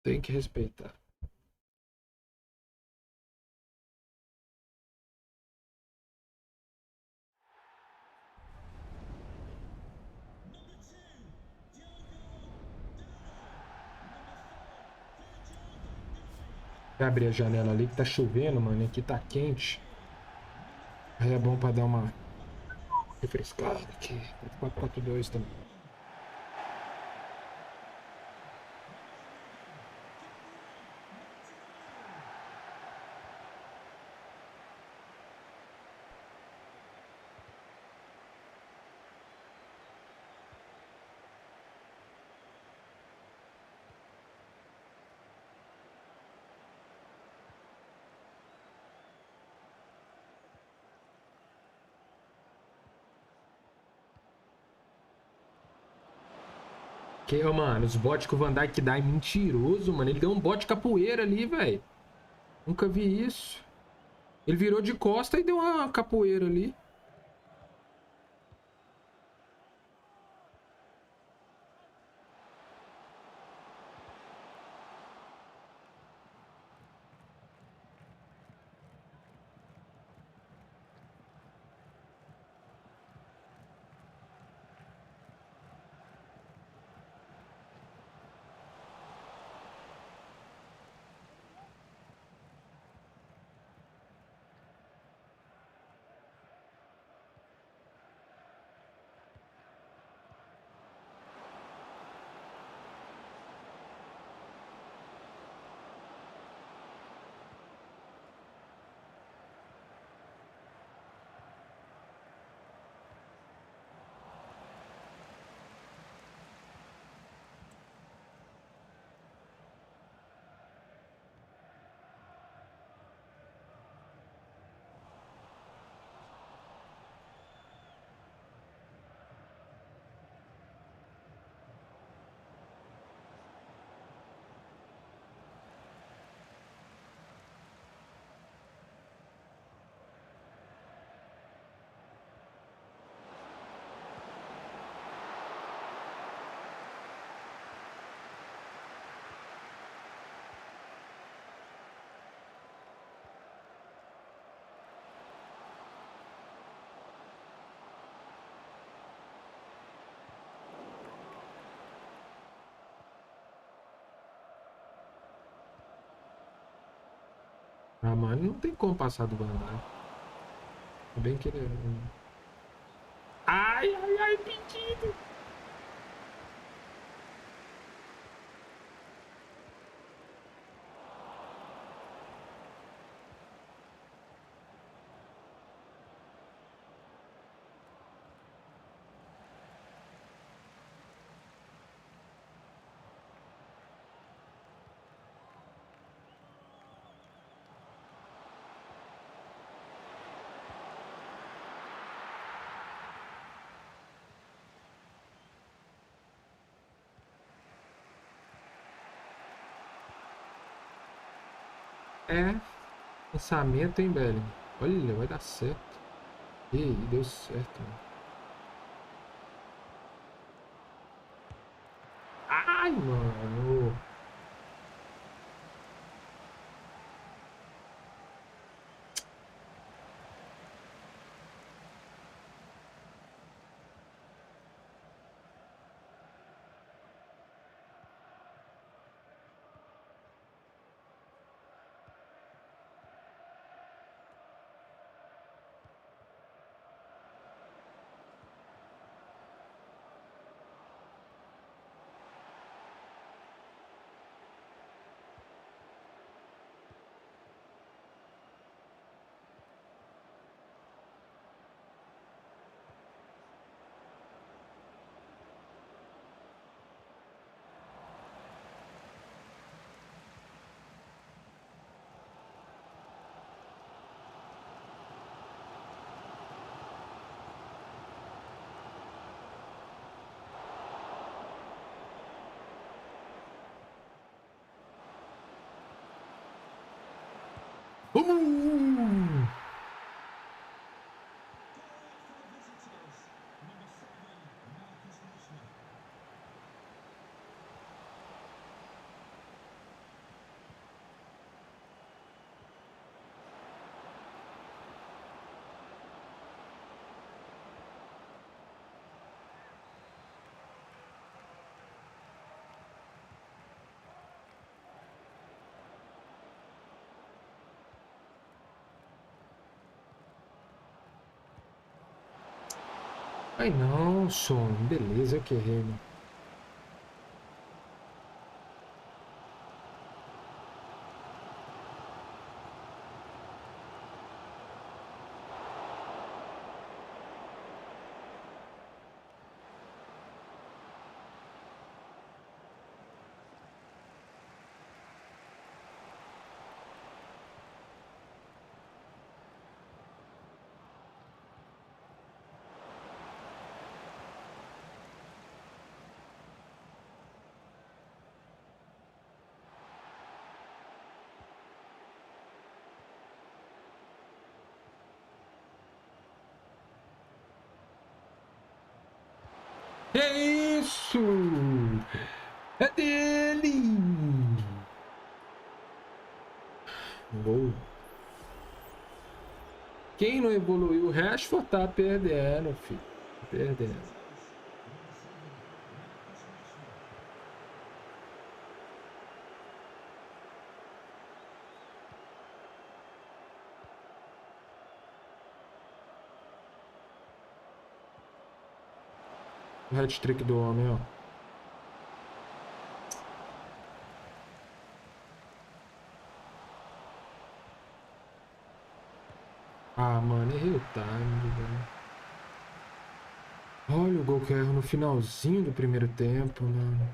Tem que respeitar. Vou abrir a janela ali que tá chovendo, mano. Aqui tá quente. Aí é bom pra dar uma refrescada aqui. 4-4-2 também. Que, mano, os botes que o Van Dijk dá é mentiroso, mano. Ele deu um bote capoeira ali, velho. Nunca vi isso. Ele virou de costa e deu uma capoeira ali. Ah, mano, não tem como passar do Bandai. Bem que ele... Ai, ai, ai, pedido! É, pensamento, hein, velho? Olha, vai dar certo. Ih, deu certo, mano. Ai, mano. Ai, não, som. Beleza, eu que errei, mano. Que isso? É dele! Gol. Quem não evoluiu o resto tá perdendo, filho. Perdendo. O hat-trick do homem, ó. Ah, mano, errei o time, velho. Olha o gol que eu erro no finalzinho do primeiro tempo, mano.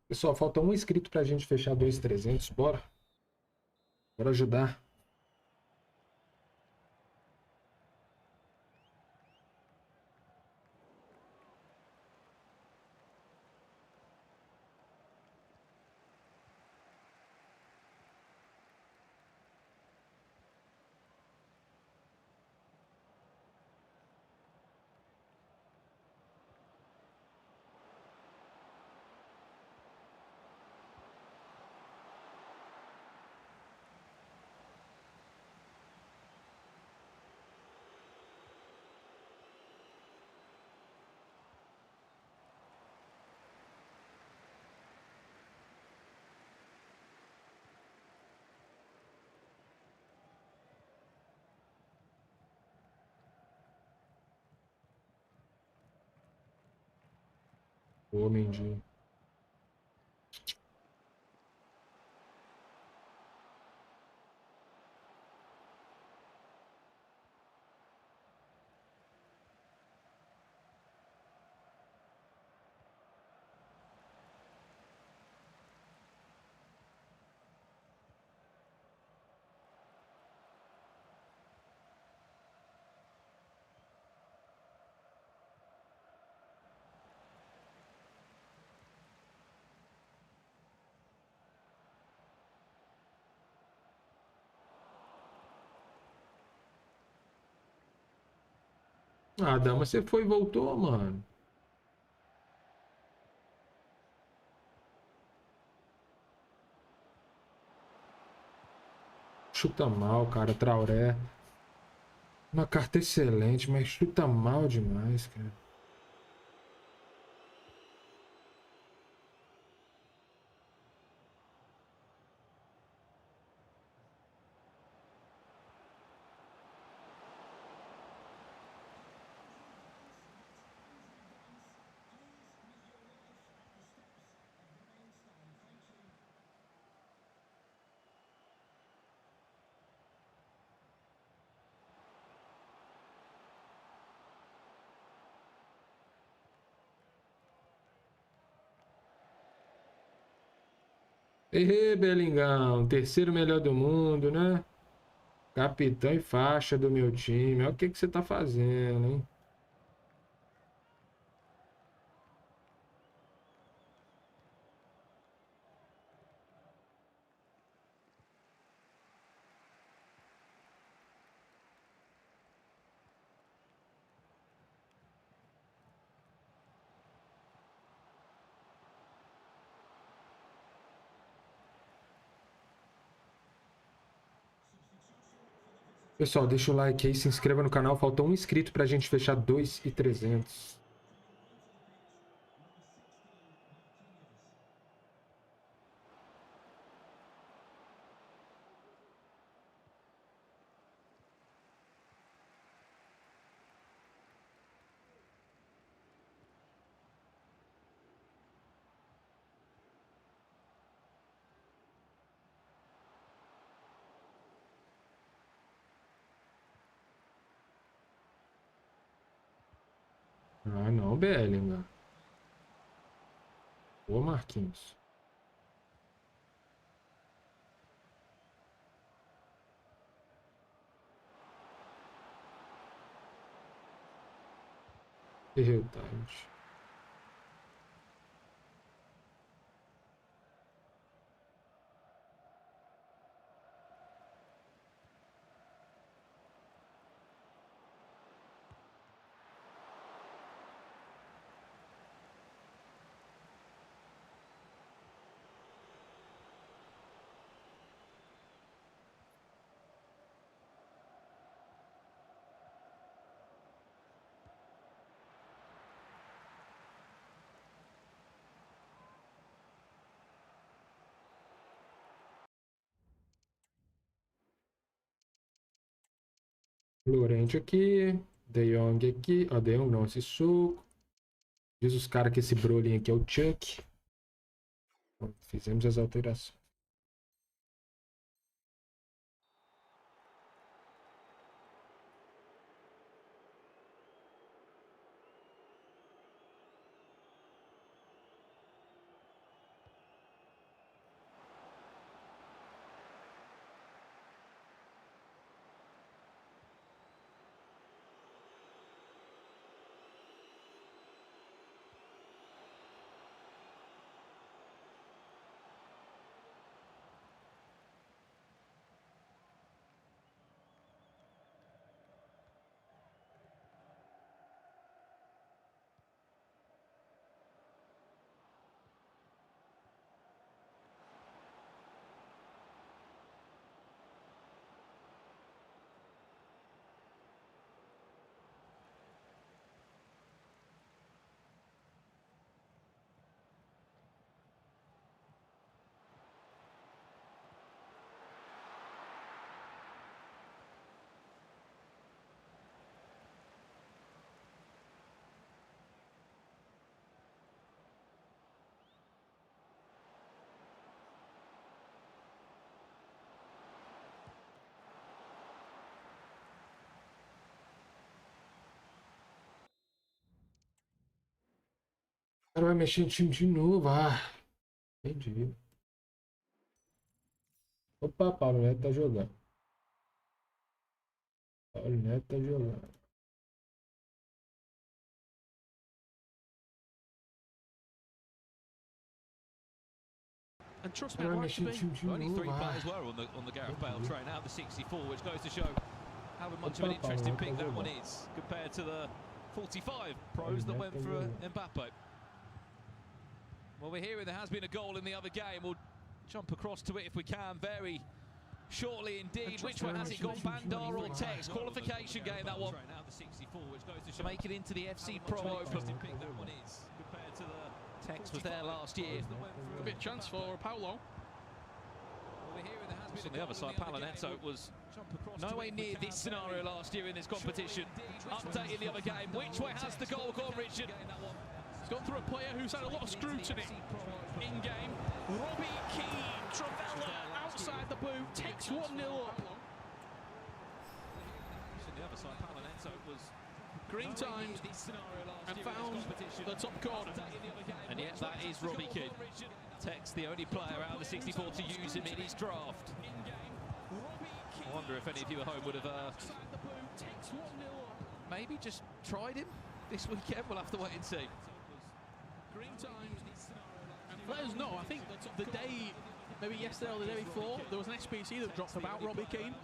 Pessoal, falta um inscrito pra gente fechar 2.300. Bora. Bora ajudar. Ô, Mendy. Ah, Dama, você foi e voltou, mano. Chuta mal, cara. Traoré. Uma carta excelente, mas chuta mal demais, cara. Ei, Belingão, terceiro melhor do mundo, né? Capitão e faixa do meu time. Olha o que que você tá fazendo, hein? Pessoal, deixa o like aí, se inscreva no canal. Falta um inscrito pra gente fechar 2.300. Ah, não, Bellingham. Ô, Marquinhos. Errei o time. Llorente aqui. De Jong aqui. Ó, De Jong não, esse soco. Diz os caras que esse brolinho aqui é o Chuck. Fizemos as alterações. cara vai mexer em time de novo. Ah, entendi. Opa, Paulo Neto tá jogando. Paulo Neto tá jogando. And trust me, I'd like to be. Only 3 players were on the Gareth Bale train, now the 64, which goes to show how much of an interesting pick that one is compared to the 45 pros that went for Mbappe. Well, we're hearing there has been a goal in the other game. We'll jump across to it if we can very shortly indeed. Which one has it gone, Bandar or Tex? Qualification game, that one. Now the 64, which goes to make it into the FC Pro Open. Pick that one is compared to the Tex was there last year. A bit chance for Paolo. On the other side, Palinetto was nowhere near this scenario last year in this competition. Update in the other game. Which way has the goal gone, Richard? It's gone through a player who's had a lot of scrutiny in game. Robbie Keane, Travella outside the boot, takes 1-0 up. On the other side, Palinetto was green timed and found the top corner. And yet that is Robbie Keane. Tex, the only player out of the 64 to use him in his draft. I wonder if any of you at home would have maybe just tried him this weekend. We'll have to wait and see. Green timed. And let us know, I think the day, maybe yesterday or the day before, there was an SPC that dropped about Robbie Keane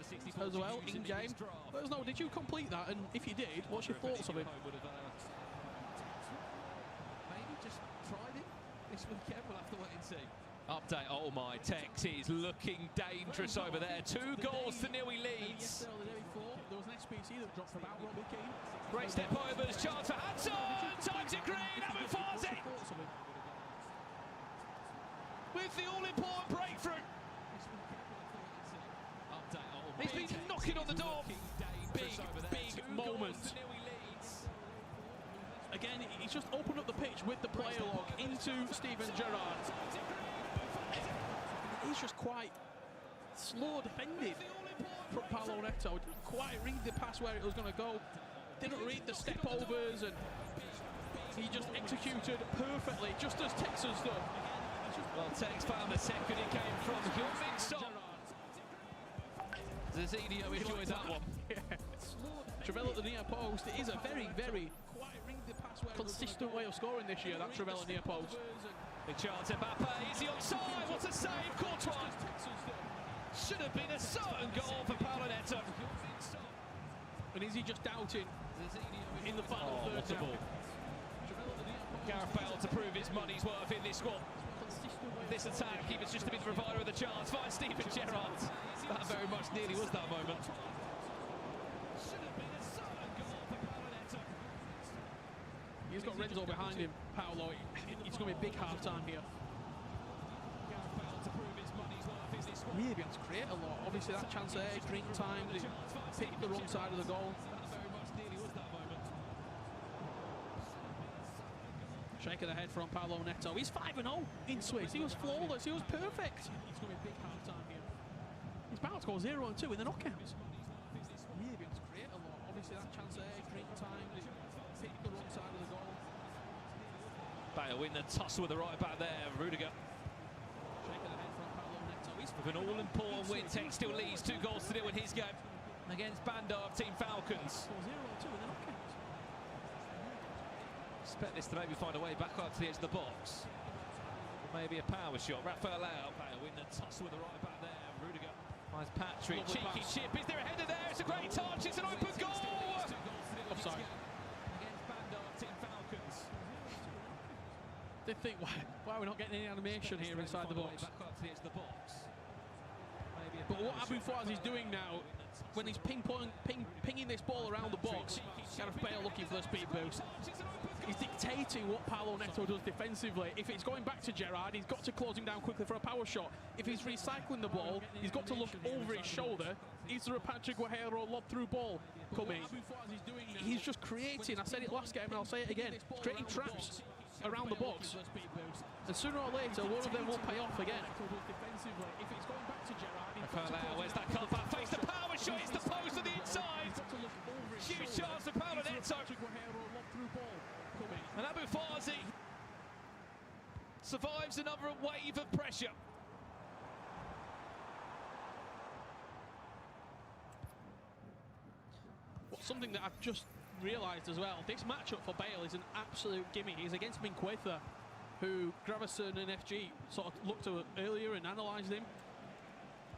as well in game. Let us know, did you complete that? And if you did, what's your thoughts of him? Maybe just tried him this weekend. We'll have to wait and see. Update, oh my, Tex is looking dangerous over there. 2 goals to 0 he leads. There was an SPC that dropped about Robbie Keane. Great step overs, chance for Hanson, times it green, Abu Fazi with the all-important breakthrough. He's been knocking on the door. Big moment. Again, he's just opened up the pitch with the player lock into Steven Gerrard. He's just quite slow defended from Paolo Neto. Didn't quite read the pass where it was going to go. Didn't read the step overs, and he just executed perfectly, just as Tex has done. Well, Tex found the second. It came from Hyun-Min Son. Zazideo enjoys that one. Travella at the near post. It is a very, very consistent way of scoring this year, that Travella near post. Big chance, Mbappe. Is he onside? What a save, Courtois. Should have been a certain goal for Paolo Neto. And is he just doubting in the final third now? Gareth Bale to prove his money's worth in this squad. This attack, he was just to be the provider of the chance. Finds Steven Gerrard. That very much nearly was that moment. He's got Renzo behind him, Paolo. It's going to be a big half-time here. Really be able to create a lot. Obviously that chance there, green time, he picked the wrong side of the goal. Shake of the head from Paolo Neto. He's 5-0 in Swiss. He was flawless. He was perfect. It's going to be a big half-time here. He's about to go 0-2 in the knockouts. Really be able to create a lot. Obviously that chance there, green time, he picked the wrong side of the goal. Bale win the tussle with the right back there, Rudiger. With an all-important win, Tex still leads 2 goals to 0 in his game against Bandar Team Falcons. Expect this to maybe find a way back up to the edge of the box. Or maybe a power shot. Rafael Leao. Bale win the tussle with the right back there, Rudiger. Finds Patrick. Cheeky chip. Is there a header there? It's a great touch. It's an open goal. Offside. Against Bandar Team Falcons. They think, why are we not getting any animation here inside the box? But what Abu Fawaz is doing now, when he's pinging this ball around the box, Gareth Bale looking for the speed boost. He's dictating what Paolo Neto does defensively. If it's going back to Gerrard, he's got to close him down quickly for a power shot. If he's recycling the ball, he's got to look over his shoulder. Is there a Patrick Guerrero lob-through ball coming? He's just creating, I said it last game and I'll say it again, creating traps around the box. And sooner or later, one of them will pay off again. If it's going back to Gerrard, where's that cut back face? The power shot is the post to the inside. Huge chance for Paolo Neto. And Abu Fazi survives another wave of pressure. Something that I've just realised as well, this matchup for Bale is an absolute gimme. He's against Minquetha, who Gravison and FG sort of looked at earlier and analysed him.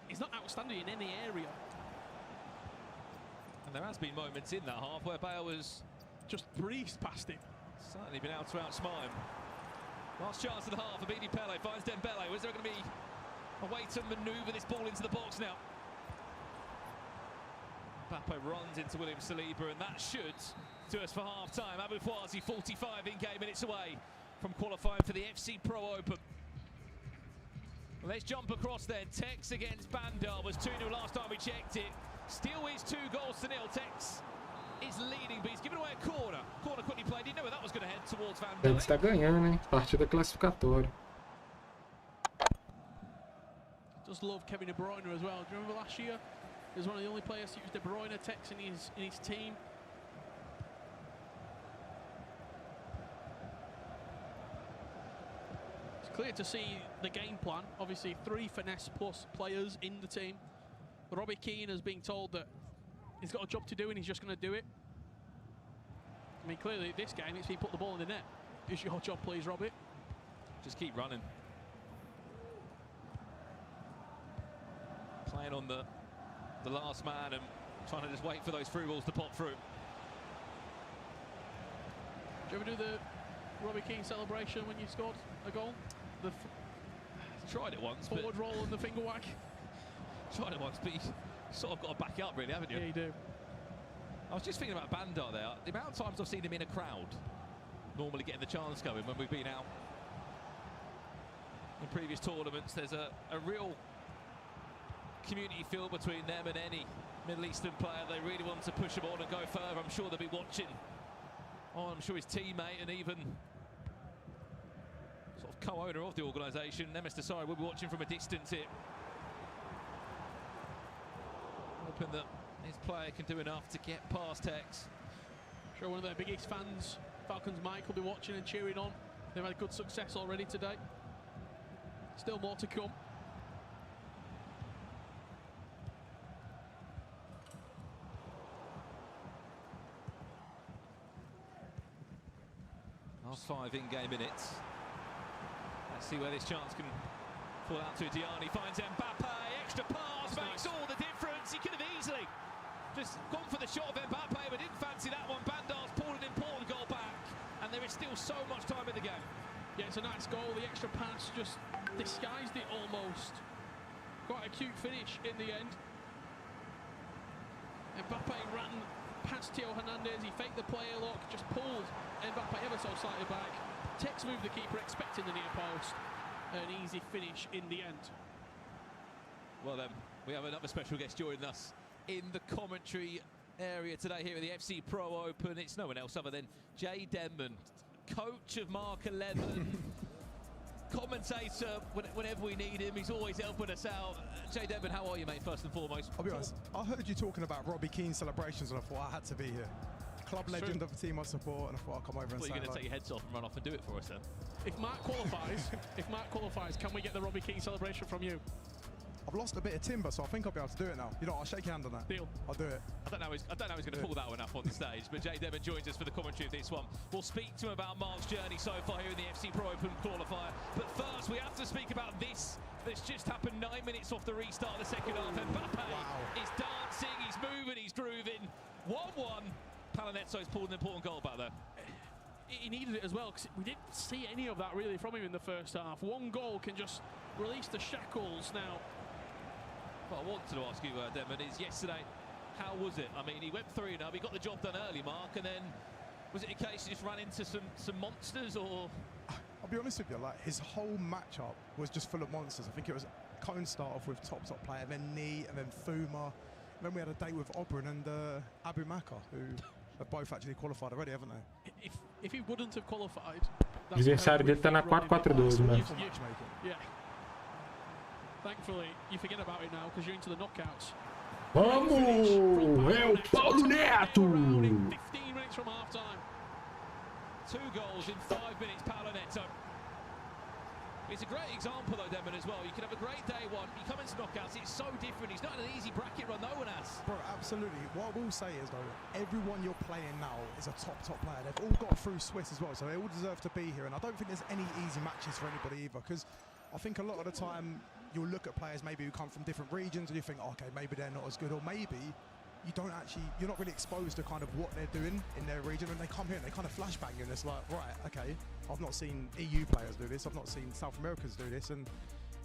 He's not outstanding in any area. And there has been moments in that half where Bale was just breezed past him. Certainly been able to outsmart him. Last chance of the half, Abidi Pele finds Dembele. Is there going to be a way to manoeuvre this ball into the box now? Mbappe runs into William Saliba, and that should do us for half-time. Abu Fwazi, 45 in-game minutes away from qualifying for the FC Pro Open. Well, let's jump across then. Tex against Bandar was 2-0 last time we checked it. Still is 2 goals to 0. Tex is leading, but he's given away a corner. Corner quickly played. Didn't know where that was going to head towards Van Dijk. Ele está ganhando, hein? Partida classificatória. Does love Kevin De Bruyne as well. Do you remember last year? He was one of the only players to use De Bruyne Tex in his team. It's clear to see the game plan. Obviously, 3 finesse plus players in the team. Robbie Keane has been told that he's got a job to do and he's just going to do it. I mean, clearly this game it's been put the ball in the net. Is your job, please, Robbie? Just keep running. Playing on the last man and trying to just wait for those through balls to pop through. Did you ever do the Robbie Keane celebration when you scored a goal? Tried it once. Forward roll and the finger whack. Tried it once, but you sort of got to back up, really, haven't you? Yeah, you do. I was just thinking about Bandar there. The amount of times I've seen him in a crowd, normally getting the chance going when we've been out in previous tournaments. There's a real community feel between them and any Middle Eastern player. They really want to push them on and go further. I'm sure they'll be watching. Oh, I'm sure his teammate and even sort of co-owner of the organisation, Nemes Desari, will be watching from a distance here. Hoping that his player can do enough to get past Tex. I'm sure one of their biggest fans, Falcons Mike, will be watching and cheering on. They've had good success already today. Still more to come. Last 5 in-game minutes. Let's see where this chance can fall out to. Diani finds Mbappe, extra pass, makes all the difference. He could have easily just gone for the shot of Mbappe, but didn't fancy that one. Bandar's pulled an important goal back, and there is still so much time in the game. Yeah, it's a nice goal. The extra pass just disguised it almost. Quite a cute finish in the end. Mbappe ran past Theo Hernandez, he faked the player look, just pulled Mbappe ever so slightly back. Tex moved the keeper, expecting the near post. An easy finish in the end. Well then, we have another special guest joining us in the commentary area today here at the FC Pro Open. It's no one else other than Jay Denman, coach of Mark 11. Commentator whenever we need him. He's always helping us out. Jay Denman, how are you, mate, first and foremost? I'll be honest, I heard you talking about Robbie Keane celebrations and I thought I had to be here. Club legend of the team I support, and I thought I'd come over and say you're going to take your heads off and run off and do it for us then? If Mark qualifies, can we get the Robbie Keane celebration from you? I've lost a bit of timber, so I think I'll be able to do it now. You know, I'll shake your hand on that. Deal. I'll do it. I don't know he's going to pull that one up on the stage, but Jay Denman joins us for the commentary of this one. We'll speak to him about Mark's journey so far here in the FC Pro Open qualifier. But first, we have to speak about this that's just happened 9 minutes off the restart of the second half. Mbappe is dancing, he's moving, he's grooving. 1-1. Palinetto's pulled an important goal back there. He needed it as well, because we didn't see any of that really from him in the first half. One goal can just release the shackles now. What I wanted to ask you, Denman, is yesterday, how was it? I mean, he went 3-0, he got the job done early, Mark, and then was it a case he just ran into some monsters, or? I'll be honest with you, like, his whole matchup was just full of monsters. I think it was Cone start off with top player, then Nee, and then Fuma. Then we had a date with Oberon and Abu Maka, who have both actually qualified already, haven't they? If he wouldn't have qualified... O adversário dele tá na 4-4-2 mesmo. Yeah. Thankfully, you forget about it now because you're into the knockouts. Vamos! É o Paulo Neto! 15 minutes from half time. 2 goals in 5 minutes, Paolo Neto. It's a great example though, Denman, as well. You can have a great day one, you come into knockouts, it's so different. He's not an easy bracket run, no one has. Bro, absolutely. What I will say is though, everyone you're playing now is a top player. They've all got through Swiss as well, so they all deserve to be here. And I don't think there's any easy matches for anybody either, because I think a lot of the time you'll look at players maybe who come from different regions and you think, okay, maybe they're not as good, or maybe you're not really exposed to kind of what they're doing in their region, and they come here and they kind of flashbang you, and it's like, right, okay, I've not seen EU players do this, I've not seen South Americans do this, and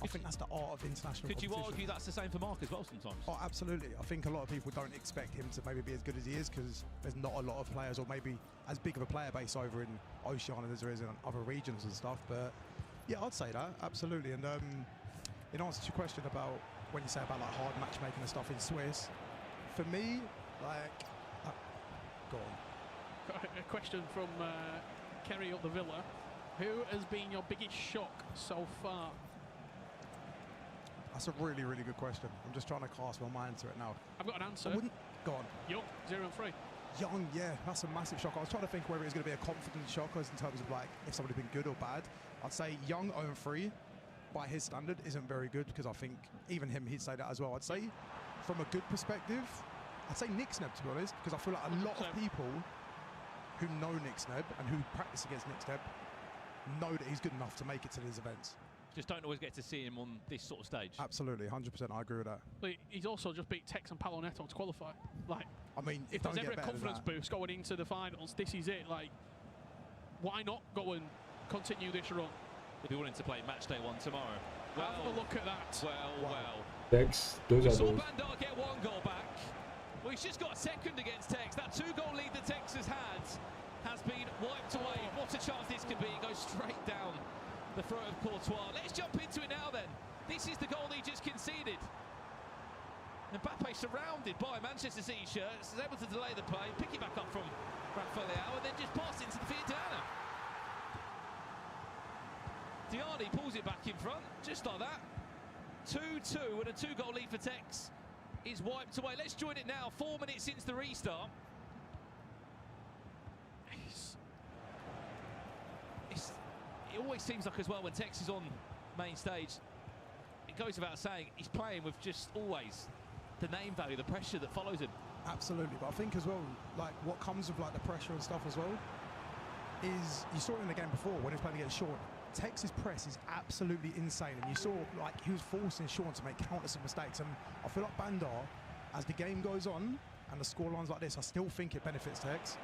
I think that's the art of international competition. Could you argue that's the same for Mark as well sometimes? Oh, absolutely. I think a lot of people don't expect him to maybe be as good as he is, because there's not a lot of players, or maybe as big of a player base over in Oceania as there is in other regions and stuff, but yeah, I'd say that, absolutely. And in answer to your question about when you say about like hard matchmaking and stuff in Swiss, for me, like, go on. Got a question from Kerry up the Villa. Who has been your biggest shock so far? That's a really, really good question. I'm just trying to cast my mind to it now. I've got an answer. Go on. Young, 0-3. Young, yeah, that's a massive shock. I was trying to think whether it's going to be a confident shock in terms of like if somebody's been good or bad. I'd say Young 0-3 by his standard isn't very good, because I think even him, he'd say that as well. I'd say from a good perspective, I'd say Nixneb, to be honest, because I feel like a lot of people who know Nixneb and who practice against Nixneb know that he's good enough to make it to these events. Just don't always get to see him on this sort of stage. Absolutely, 100%, I agree with that. But he's also just beat Tex and Palo Neto to qualify. Like, I mean, if there's ever a confidence boost going into the finals, this is it. Like, why not go and continue this run? He'll be willing to play match day one tomorrow. Well, have a look at that. Well. Tex, 2 We a saw 2. Bandar get 1 goal back. Well, he's just got a second against Tex. That 2-goal lead that Tex has had has been wiped away. What a chance this could be. It goes straight down the throat of Courtois. Let's jump into it now then. This is the goal he just conceded. Mbappe, surrounded by Manchester City shirts, is able to delay the play, pick it back up from Rafael, and then just pass it into the field to Anna. Diani pulls it back in front, just like that. 2-2, and a 2-goal lead for Tex is wiped away. Let's join it now, 4 minutes since the restart. It always seems like as well when Tex is on main stage, it goes without saying, he's playing with just always the name value, the pressure that follows him. Absolutely, but I think as well, like what comes with like the pressure and stuff as well, is you saw it in the game before when he was playing against Sean. Tex's press is absolutely insane, and you saw like he was forcing Sean to make countless of mistakes, and I feel like Bandar, as the game goes on and the scorelines like this, I still think it benefits Tex.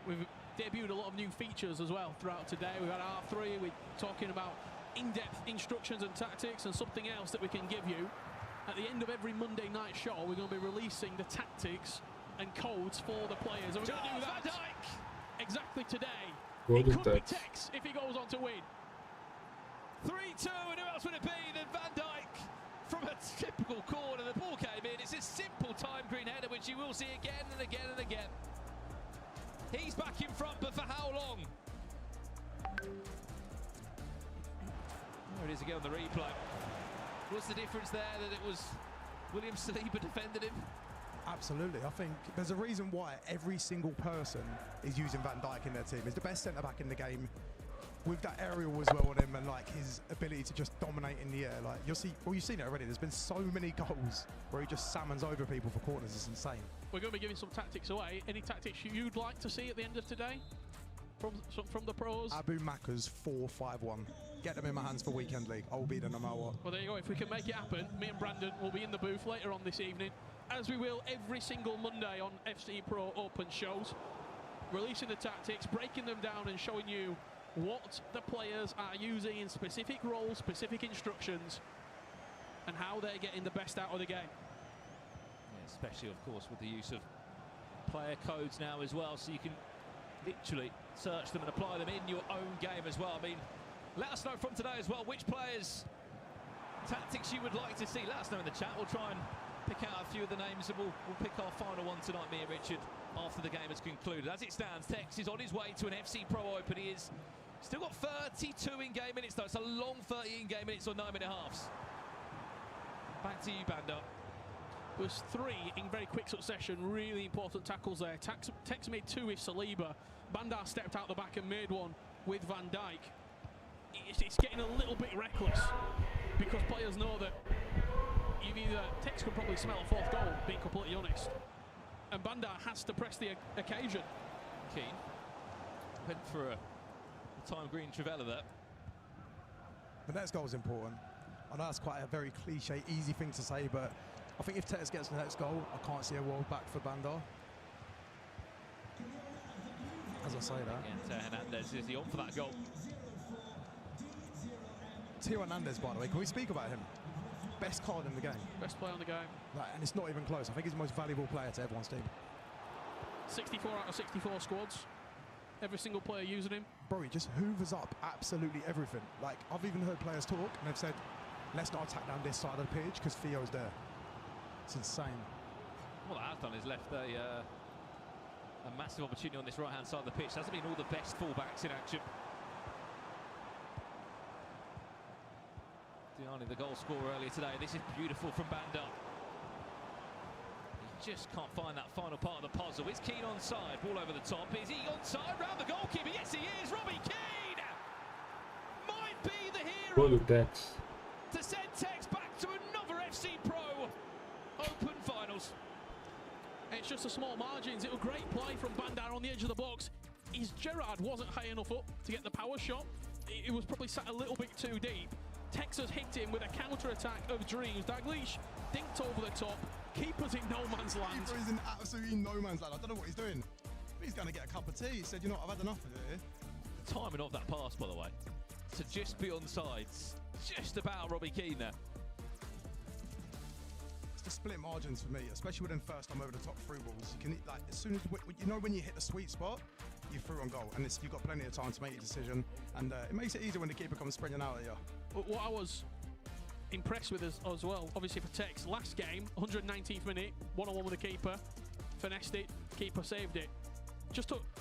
We've debuted a lot of new features as well throughout today. We've had R3, we're talking about in-depth instructions and tactics, and something else that we can give you. At the end of every Monday night show, we're going to be releasing the tactics and codes for the players. And we're going to do that exactly today. It could be Tex if he goes on to win. 3-2, and who else would it be than Van Dijk from a typical corner? The ball came in. It's a simple time green header, which you will see again and again and again. He's back in front, but for how long? There it is again on the replay. What's the difference there that it was William Saliba defended him? Absolutely, I think there's a reason why every single person is using Van Dijk in their team. He's the best centre-back in the game, with that aerial as well on him, and like his ability to just dominate in the air. Like you'll see, well, you've seen it already. There's been so many goals where he just salmons over people for corners. It's insane. We're going to be giving some tactics away. Any tactics you'd like to see at the end of today from the pros? Abu Maka's 4-5-1. Get them in my hands for Weekend League. I'll be there no matter what. Well, there you go. If we can make it happen, me and Brandon will be in the booth later on this evening, as we will every single Monday on FC Pro Open shows, releasing the tactics, breaking them down and showing you what the players are using in specific roles, specific instructions, and how they're getting the best out of the game. Yeah, especially, of course, with the use of player codes now as well, so you can literally search them and apply them in your own game as well. I mean, let us know from today as well which players' tactics you would like to see. Let us know in the chat. We'll try and pick out a few of the names, and we'll pick our final one tonight, me and Richard, after the game has concluded. As it stands, Tex is on his way to an FC Pro Open. He is still got 32 in-game minutes, though. It's a long 30 in-game minutes or 9-minute halves. Back to you, Bandar. It was 3 in very quick succession. Really important tackles there. Tex made 2 with Saliba. Bandar stepped out the back and made 1 with Van Dijk. it's getting a little bit reckless because players know that you've either Tex could probably smell a fourth goal, being completely honest, and Bandar has to press the occasion. Keane went for a time green Trivella there. The next goal is important. I know that's quite a very cliche, easy thing to say, but I think if Tex gets the next goal, I can't see a world back for Bandar. As I say that. And Hernandez is he on for that goal? Tio Hernandez, by the way, can we speak about him? Best card in the game. Best player on the game. Like, and it's not even close. I think he's the most valuable player to everyone's team. 64 out of 64 squads. Every single player using him. Bro, he just hoovers up absolutely everything. Like, I've even heard players talk and they've said, let's not attack down this side of the pitch because Theo's there. It's insane. What that has done is left a massive opportunity on this right-hand side of the pitch. Hasn't been all the best fullbacks in action. Diani, the goal scorer earlier today. This is beautiful from Bandar. He just can't find that final part of the puzzle. Is Keane onside? Ball over the top. Is he onside? Round the goalkeeper. Yes, he is. Robbie Keane might be the hero to send Tex back to another FC Pro Open finals. It's just the small margins. It was great play from Bandar on the edge of the box. His Gerrard wasn't high enough up to get the power shot. It was probably sat a little bit too deep. Texas hit him with a counter-attack of dreams. Dalglish dinked over the top. Keeper's in no man's land. Keeper is in absolutely no man's land. I don't know what he's doing. He's going to get a cup of tea. He said, you know what, I've had enough of it here. The timing of that pass, by the way, to just be on sides. Just about Robbie Keane there. It's the split margins for me, especially with them first time over the top through balls. You can, like, as soon as you know when you hit the sweet spot, you're through on goal, and you've got plenty of time to make your decision, and it makes it easier when the keeper comes sprinting out at you. What I was impressed with as well, obviously for Tex, last game, 119th minute, one-on-one with the keeper, finessed it, keeper saved it.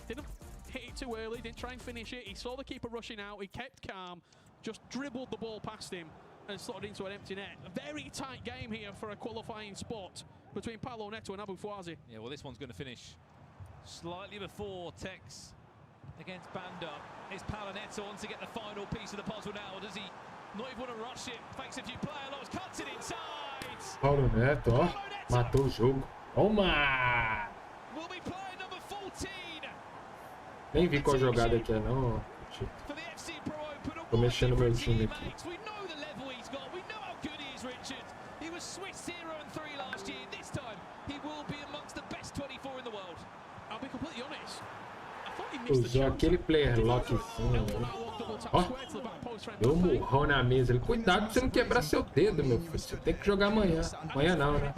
Didn't hit it too early, didn't try and finish it. He saw the keeper rushing out, he kept calm, just dribbled the ball past him and slotted into an empty net. A very tight game here for a qualifying spot between Paulo Neto and Abu Fouazi. Yeah, well, this one's going to finish slightly before Tex against Bandar. Is Paulo Neto on to get the final piece of the puzzle now, or does he not even want to rush it? Fakes a few player lots, cuts it inside. Paulo Neto, ó, matou o jogo. Toma! Will be playing number 14. Nem vi qual jogada aqui é não. Tô mexendo no meu time aqui. We know the level he's got. We know how good he is, Richard. He was Swiss 0-3 last year. This time he will be amongst the best 24 in the world. I'll be completely honest. I thought he missed the Usou aquele player lockzinho. Ó, deu murrão na mesa. Cuidado pra você não quebrar seu dedo, meu filho. Você tem que jogar amanhã. Amanhã não, né?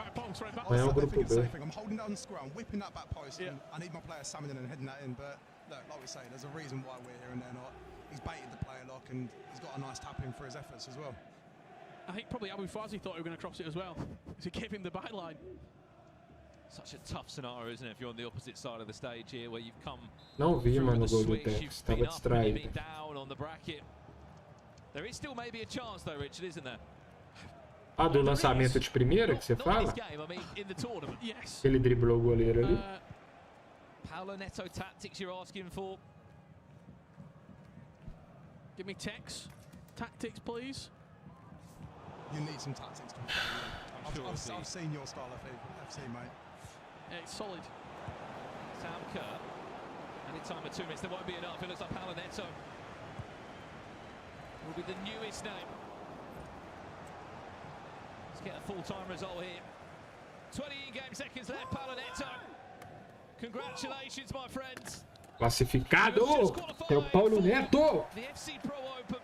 Amanhã é o grupo B. I'm holding down the scrum, whipping that back post, and I need my player salmon and heading that in, but look, like we say, there's a reason why we're here and they're not. He's baited the player lock and he's got a nice tap in for his efforts as well. I think probably Abu Fouazi thought he was going to cross it as well. He gave him the byline. Such a tough scenario, isn't it, if you're on the opposite side of the stage here, where you've come Não vi, mano, o through gol with do the switch, Tex. you've Tava been up and distraído. been down on the bracket. There is still maybe a chance, though, Richard, isn't there? Ah, do lançamento de primeira que você fala? Not in this game, I mean, in the tournament. Yes. Ele driblou o goleiro ali. Paulo Neto tactics you're asking for. Give me Tex. Tactics, please. You need some tactics to I've seen your style of FC, mate. Yeah, it's solid. Sam Kerr. Any time of 2 minutes, there won't be enough. It looks like Paulo Neto will be the newest name. Let's get a full-time result here. 20 in-game seconds left, Paulo Neto. Congratulations, my friends. Classificado! É o Paulo Neto! The FC Pro Open.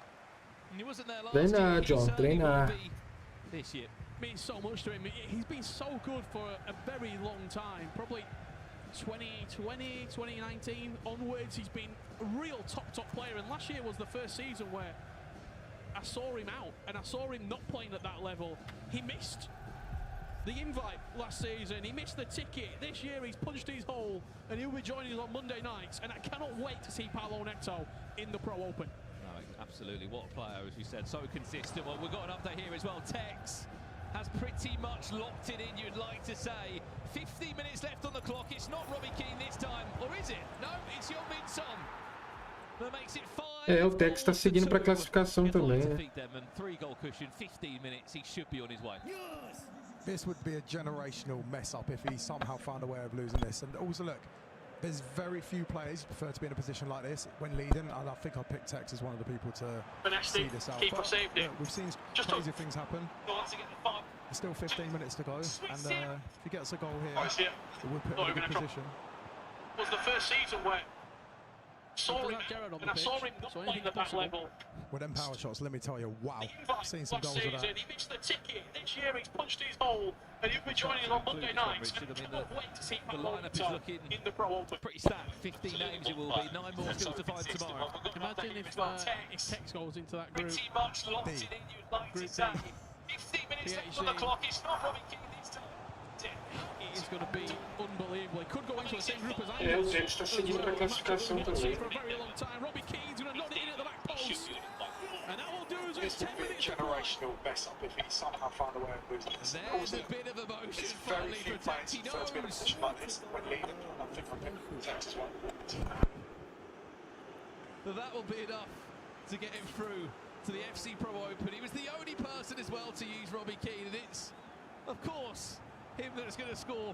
He wasn't there last Treina, year. John, treina. This year. Means so much to him. He's been so good for a very long time. Probably 2020, 2019 onwards, he's been a real top player. And last year was the first season where I saw him out and I saw him not playing at that level. He missed the invite last season, he missed the ticket. This year he's punched his hole and he'll be joining us on Monday nights, and I cannot wait to see Paulo Neto in the Pro Open. No, absolutely, what a player, as we said, so consistent. Well, we've got an update here as well. Tex has pretty much locked it in, you'd like to say. 15 minutes left on the clock. It's not Robbie Keane this time, or is it? No, it's Yeon-Min Son. É, o Tex tá seguindo pra classificação também, né? This would be a generational mess up if he somehow found a way of losing this. And also, look, there's very few players who prefer to be in a position like this when leading, and I think I picked Tex as one of the people to see this out. But, we've seen crazy things happen. There's still 15 minutes to go, and if he gets a goal here, it would put him in a good position. It was the first season where I saw him not playing at that level. With them power shots, let me tell you, wow, I've seen some goals of that. He missed the ticket. This year he's punched his hole, and he'll be joining on Monday night. And cannot wait to see him in the Pro Open. Pretty stacked. 15 names it will be. 9 more still to find tomorrow. Imagine if Tex goes into that group. Group D. 15 minutes left on the clock. It's not Robbie Keane this time. It is going to be unbelievable. He could go into the same group as É, o Tex tá seguindo pra classificação também. for a very long time. Robbie Keane's going to nod it in at the back post. And that will do us This would be a generational mess up if he somehow found a way of losing this. There's a bit of emotion finally for Tex. He knows. In a position like this when leading, and I think I picked Tex as well. But that will be enough to get him through to the FC Pro Open. He was the only person as well to use Robbie Keane, and it's, of course, him that's going to score.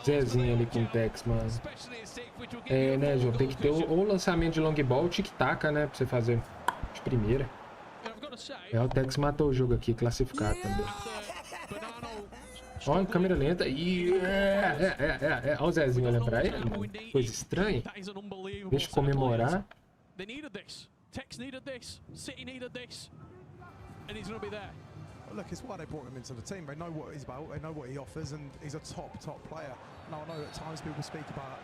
Zezinho ali com o Tex, mano. É, né, João? Tem que ter ou lançamento de long ball ou tic-tac, né? Pra você fazer de primeira. É, o Tex matou o jogo aqui, classificado também. Olha, câmera lenta. E olha o Zezinho olhando pra ele, mano. Coisa estranha. Deixa eu comemorar. Tex needed this, City needed this, and he's going to be there. Look, it's why they brought him into the team. They know what he's about, they know what he offers, and he's a top player. Now, I know at times people speak about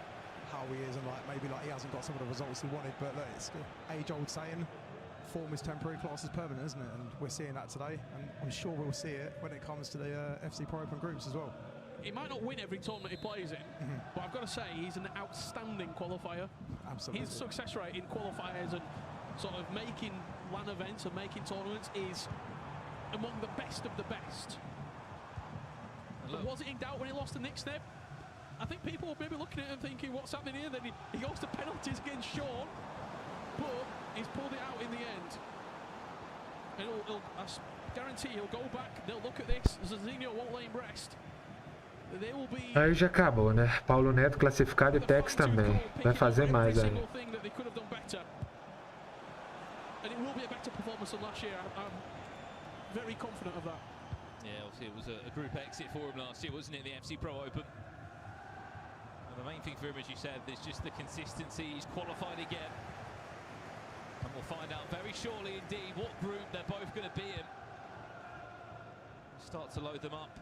how he is and maybe he hasn't got some of the results he wanted, but look, it's the age-old saying, form is temporary, class is permanent, isn't it? And we're seeing that today, and I'm sure we'll see it when it comes to the FC Pro Open groups as well. He might not win every tournament he plays in, but I've got to say he's an outstanding qualifier. Absolutely. His success rate in qualifiers and sort of making LAN events and making tournaments is among the best of the best. But was it in doubt when he lost to Nick Snip? I think people were maybe looking at him thinking, what's happening here? Then he goes to penalties against Sean, but he's pulled it out in the end. And I guarantee he'll go back, they'll look at this, Zezinho won't let him rest. Aí já acabou, né? Paulo Neto classificado e Tex também. Vai fazer mais aí. Very confident of that. Yeah, obviously it was a group exit for him last year, wasn't it, in the FC Pro Open? And the main thing for him, as you said, is just the consistency. He's qualified again. And we'll find out very shortly indeed what group they're both going to be in. Start to load them up.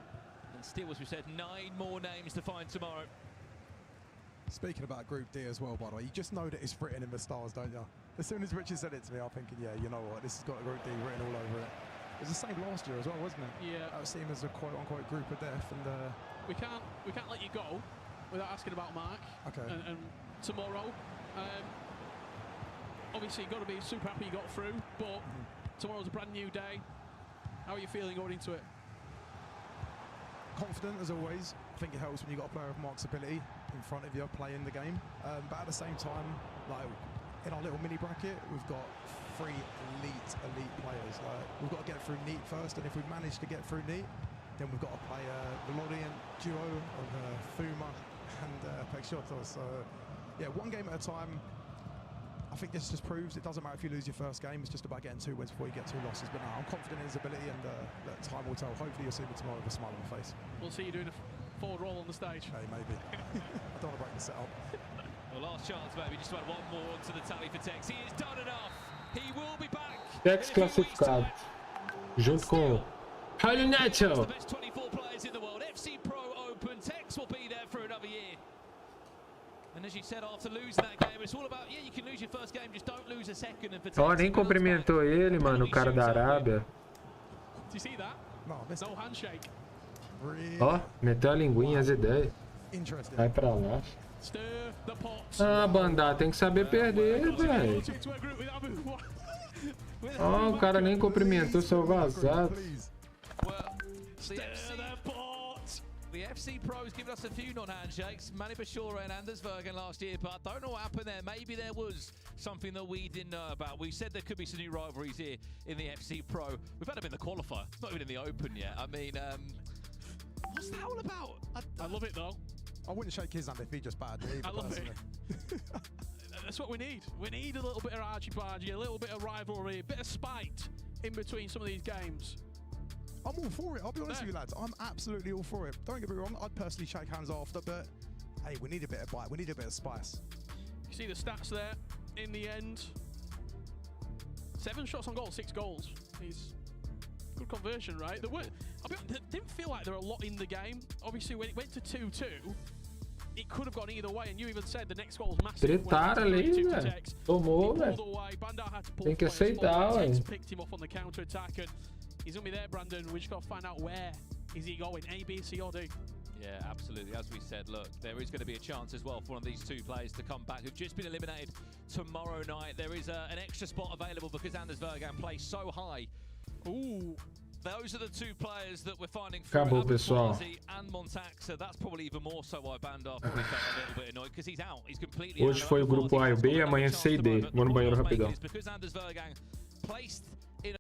And still, as we said, 9 more names to find tomorrow. Speaking about Group D as well, by the way, you just know that it's written in the stars, don't you? As soon as Richard said it to me, I'm thinking, yeah, you know what, this has got a Group D written all over it. It was the same last year as well, wasn't it? Yeah. That was seen as a quote-unquote group of death, and we can't let you go without asking about Mark. Okay. And tomorrow, obviously you've got to be super happy you got through, but tomorrow's a brand new day. How are you feeling going into it? Confident as always. I think it helps when you've got a player of Mark's ability in front of you playing the game. But at the same time, in our little mini bracket, we've got 3 elite players. We've got to get through NEAT first, and if we manage to get through NEAT, then we've got to play the Lorient duo of Fuma and Peixoto. So yeah, one game at a time. I think this just proves it doesn't matter if you lose your first game, it's just about getting 2 wins before you get 2 losses. But no, I'm confident in his ability, and time will tell. Hopefully you'll see me tomorrow with a smile on my face. We'll see you doing a forward roll on the stage. Hey, maybe. I don't want to break the setup. Well, last chance, maybe. Just about 1 more onto the tally for Tex. He has done enough. He will be back. Tex classificado. Junto com Paulo Neto. The best 24 players in the world. FC Pro Open. Tex will be there for another year. And as you said, after losing that game, it's all about, yeah, you can lose your first game, just don't lose a second. And for Tex, Ó, nem cumprimentou ele, mano, o cara da Arábia. Do you see that? No handshake. Ó, meteu a linguinha, as ideias. Vai pra lá. Ah, Bandá, tem que saber perder, velho. Ó, o cara nem cumprimentou, seu vazado. The FC Pro's given us a few non-handshakes, Manny Bashora and Anders Bergen last year, but I don't know what happened there. Maybe there was something that we didn't know about. We said there could be some new rivalries here in the FC Pro. We've had them in the qualifier, not even in the Open yet. I mean, what's that all about? I love it though. I wouldn't shake his hand if he just battered me. I love it. That's what we need. We need a little bit of argy-bargy, a little bit of rivalry, a bit of spite in between some of these games. I'm all for it. I'll be honest with you, lads. I'm absolutely all for it. Don't get me wrong. I'd personally shake hands after, but hey, we need a bit of bite. We need a bit of spice. You see the stats there in the end. 7 shots on goal, 6 goals. He's good conversion, right? It didn't feel like there were a lot in the game. Obviously, when it went to 2-2, it could have gone either way, and you even said the next goal was massive. Tretaram ali, velho. Tomou, velho. Tem que aceitar, velho. Picked him off on the counter attack, and he's gonna be there, Brandon. We just gotta find out where is he going, A, B, C, or D. Yeah, absolutely. As we said, look, there is going to be a chance as well for one of these 2 players to come back who've just been eliminated tomorrow night. There is an extra spot available because Anders Bergen plays so high. Ooh. Those are the 2 players that we're finding for Acabou, pessoal. and Montaxa. That's probably even more so why Bandar probably felt a little bit annoyed because he's out. He's completely Hoje out. foi o grupo A e o B, amanhã C e D. Vou no banheiro rapidão. Because Anders Bergen placed in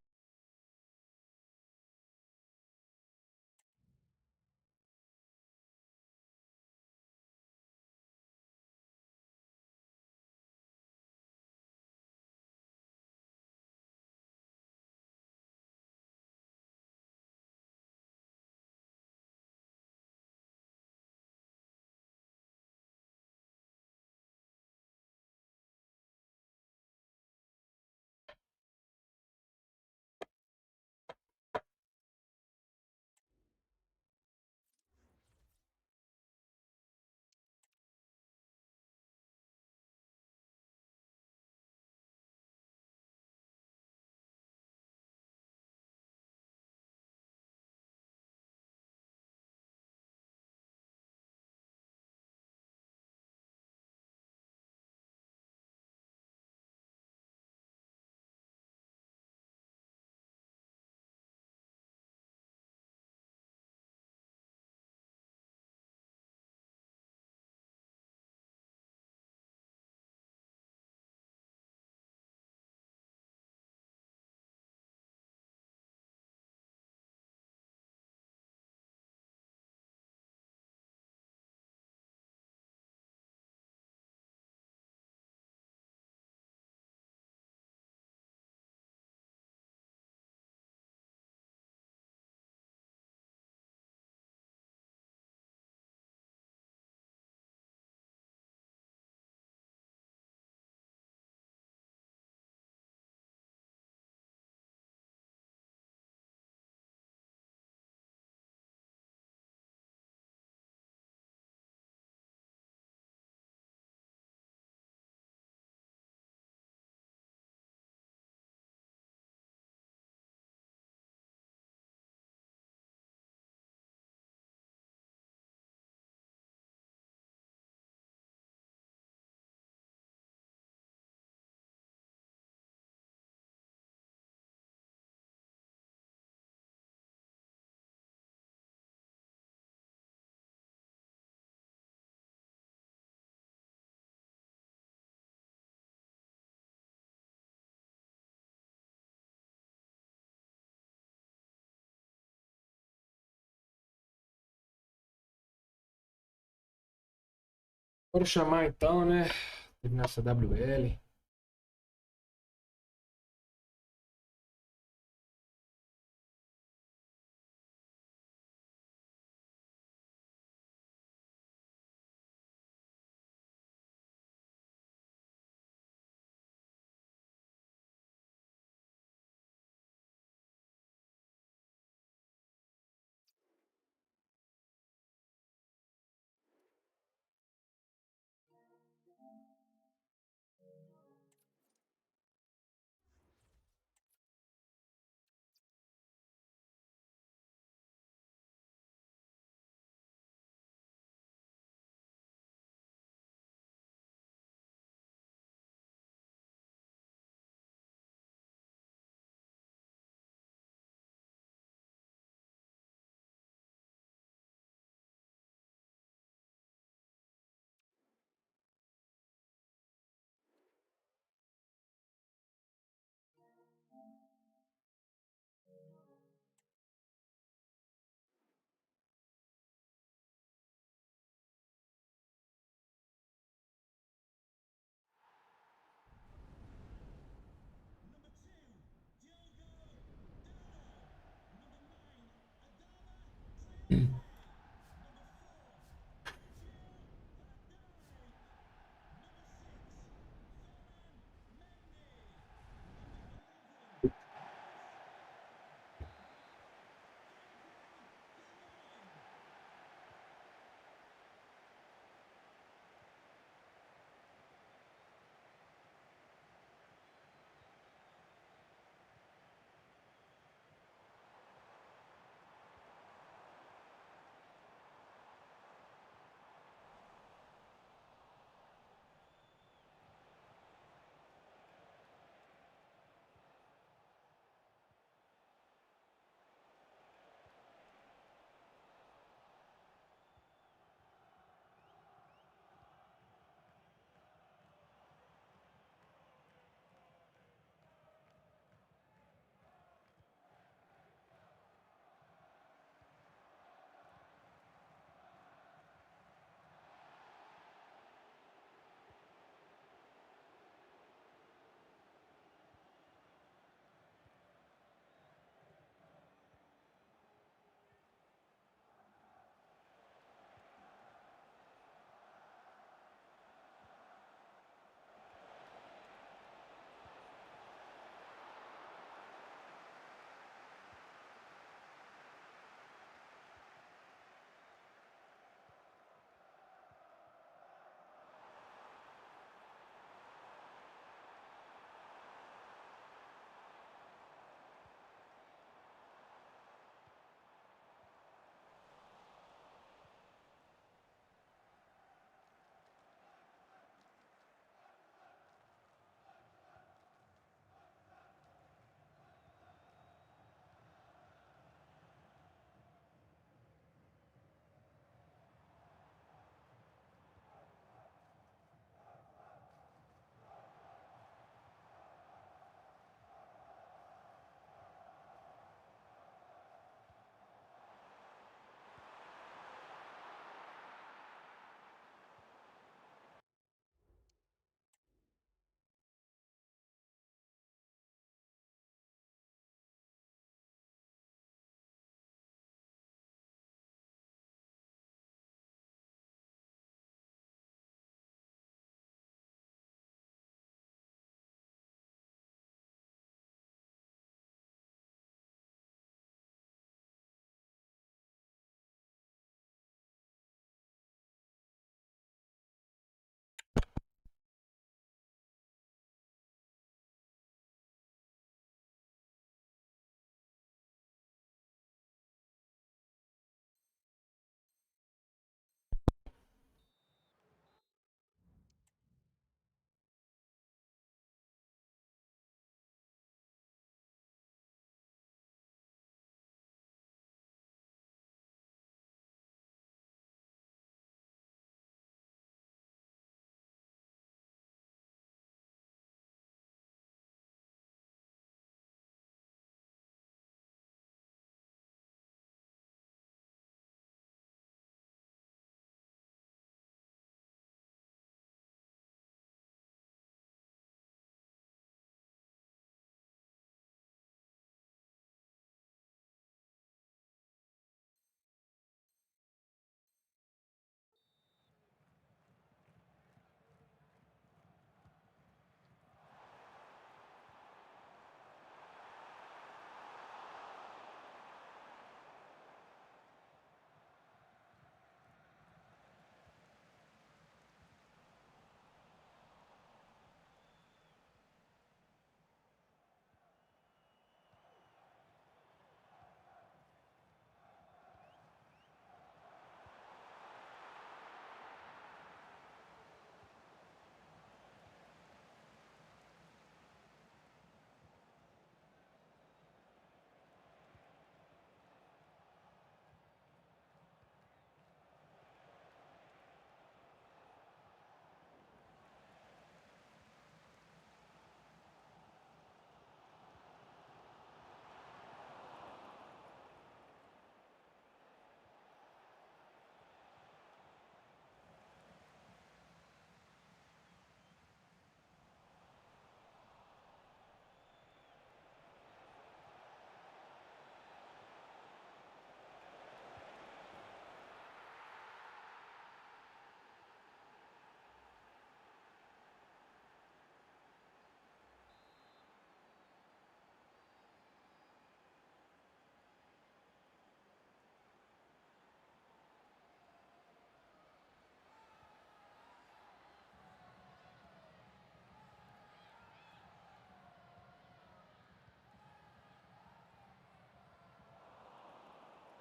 Bora chamar então, né? Terminar essa WL.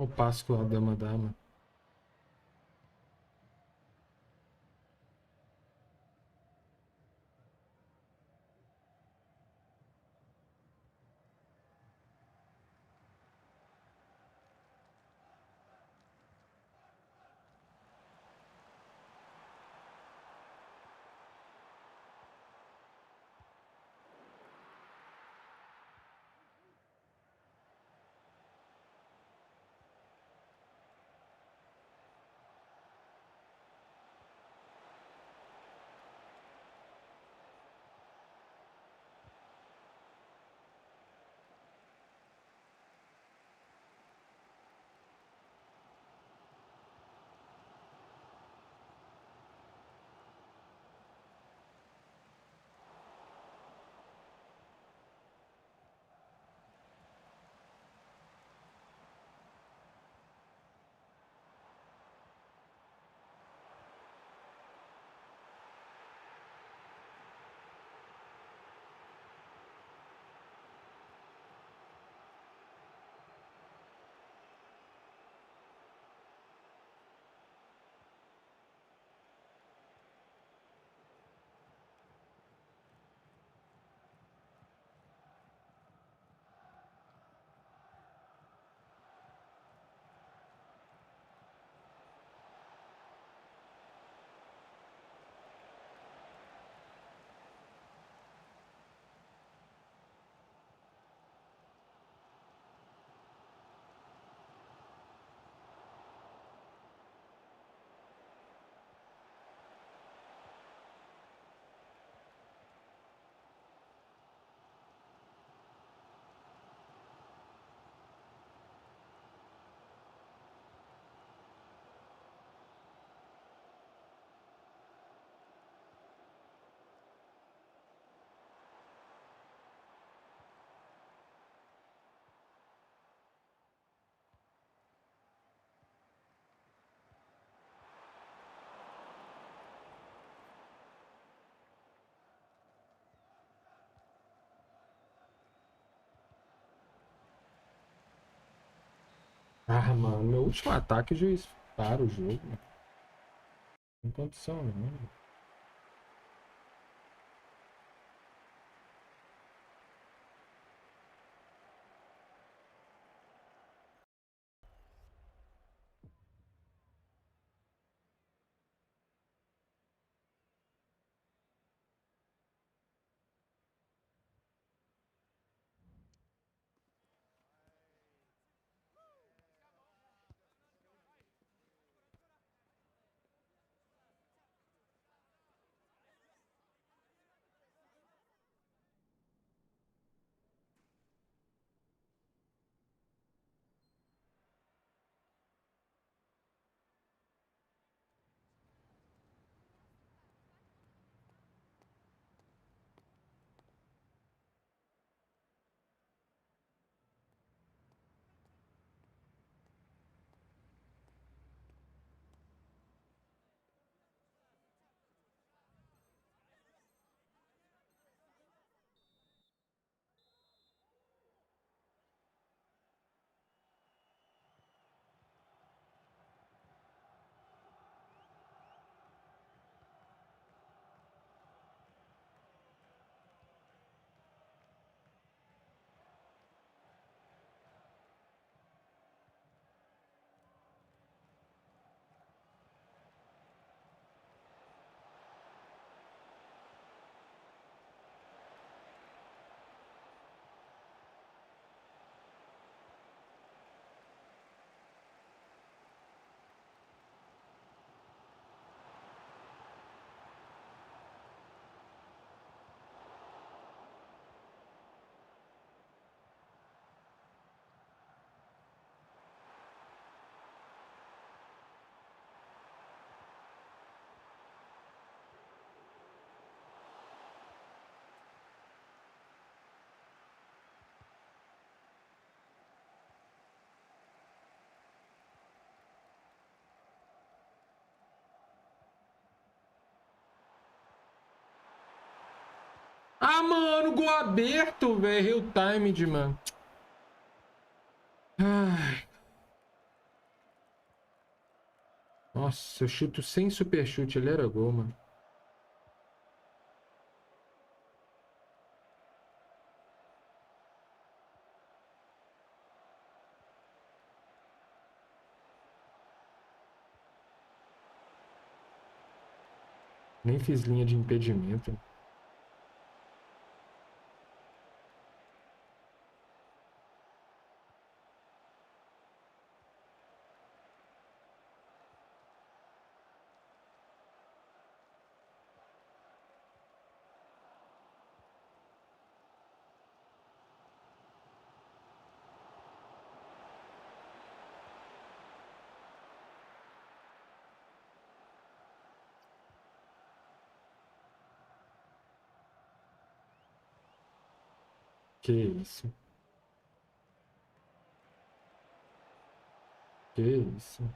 O passo que a dama dá, mano. Ah, mano, meu último ataque o juiz para o jogo. Não tem condição, não. Ah, mano, gol aberto, velho. Real time, mano. Ai. Nossa, eu chuto sem super chute, ele era gol, mano. Nem fiz linha de impedimento. Que isso? Que isso?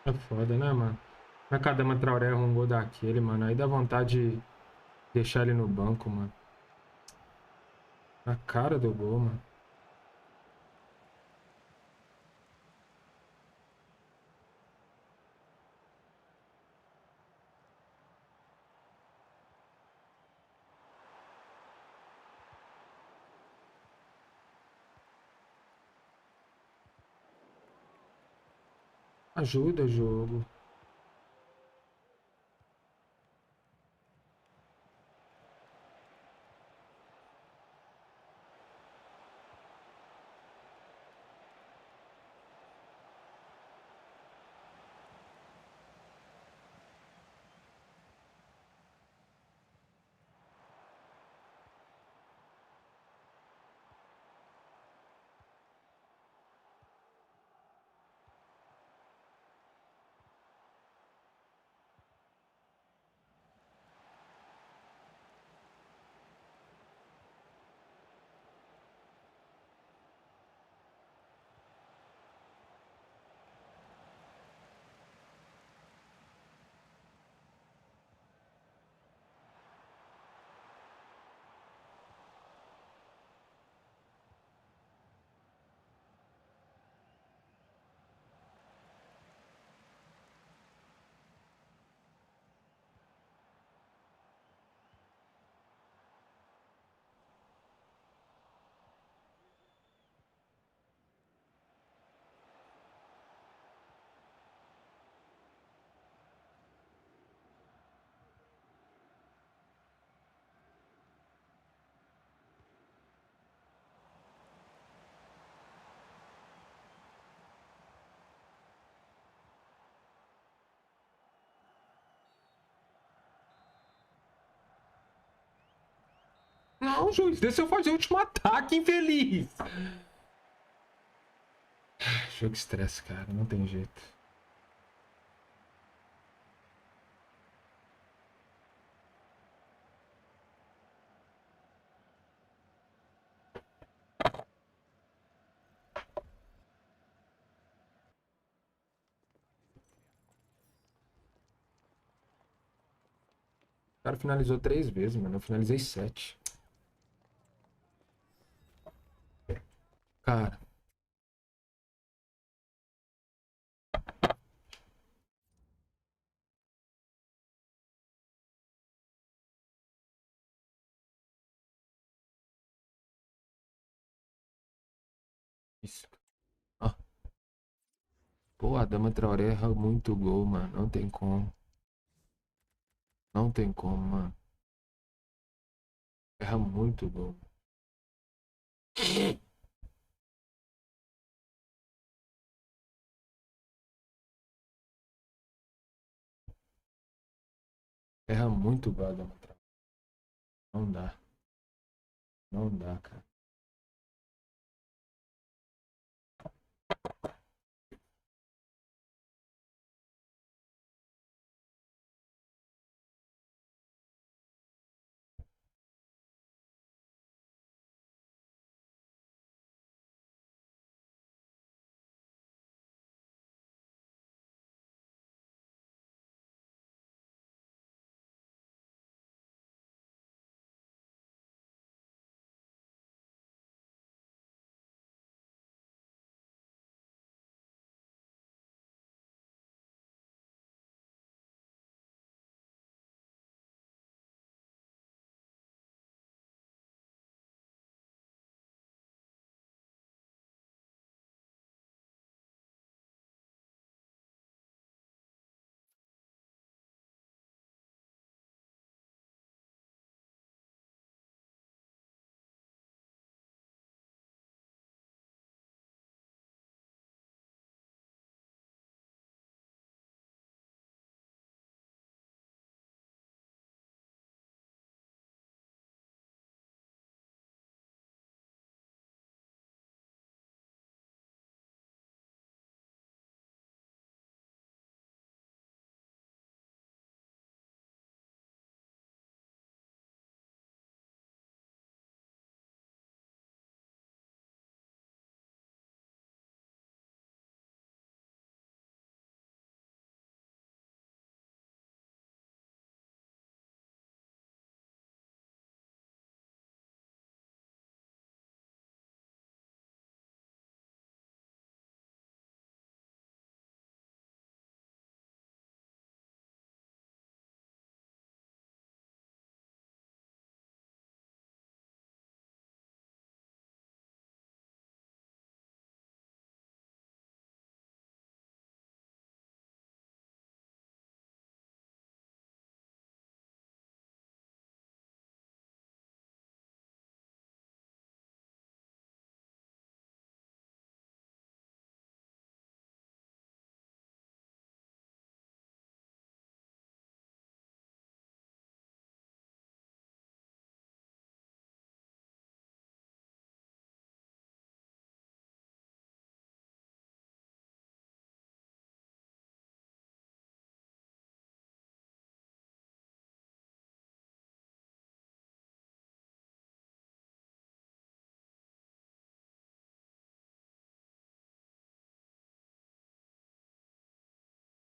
É foda, né, mano? Pra cada uma Traoré erra um gol daquele, mano. Aí dá vontade de deixar ele no banco, mano. A cara do gol, mano. Ajuda o jogo. Não, juiz, deixa eu fazer o último ataque, infeliz. Jogo estresse, cara. Não tem jeito. O cara finalizou 3 vezes, mano. Eu finalizei 7. Cara. Isso. Ah. Pô, a Dama Traoré erra muito gol, mano. Não tem como. Não tem como, mano. Erra muito gol. Erra muito gol a Dama Traoré. Não dá. Não dá, cara.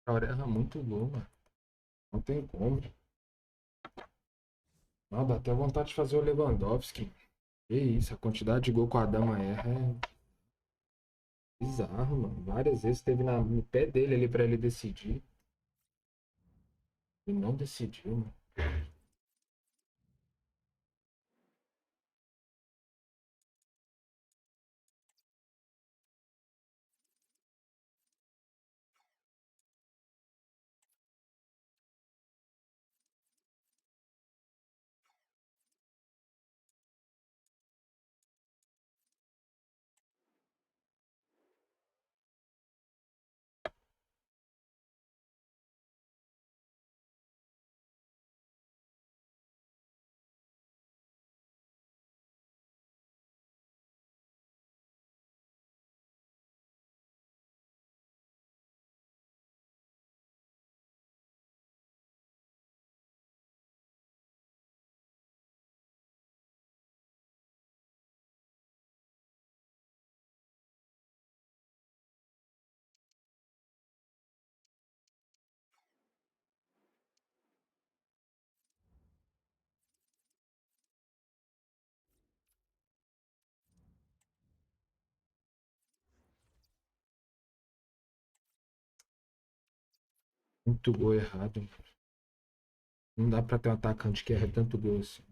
Traoré erra muito gol, mano. Não tem como. Não, dá até vontade de fazer o Lewandowski. Que isso, a quantidade de gol com a Dama erra é bizarro, mano. Várias vezes teve no pé dele ali pra ele decidir. E não decidiu, mano. Muito gol errado. Não dá pra ter um atacante que erra tanto gol assim.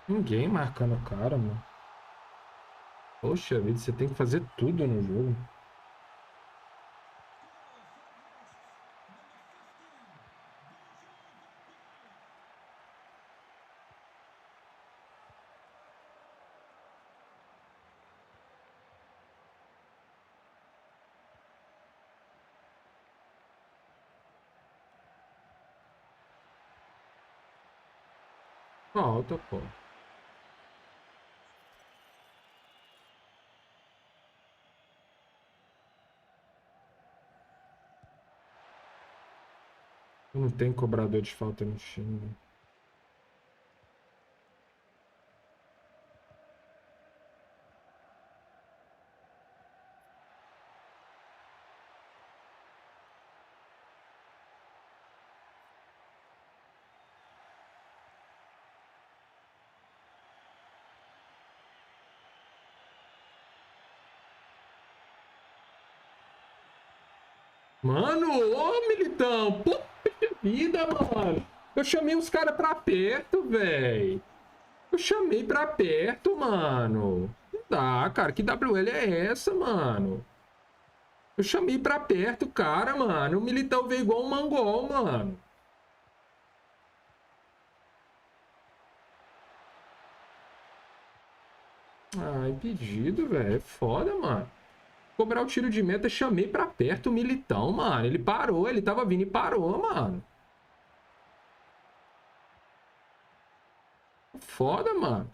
Ninguém marcando o cara, mano. Poxa vida, você tem que fazer tudo no jogo. Falta, pô. Não tem cobrador de falta no time, né? Mano, ô Militão, puta vida, mano. Eu chamei os caras pra perto, velho. Eu chamei pra perto, mano. Não dá, cara. Que WL é essa, mano? Eu chamei pra perto, cara, mano. O Militão veio igual um mangol, mano. Ai, impedido, velho. É foda, mano. Cobrar o tiro de meta, chamei pra perto o Militão, mano. Ele parou, ele tava vindo e parou, mano. Foda, mano.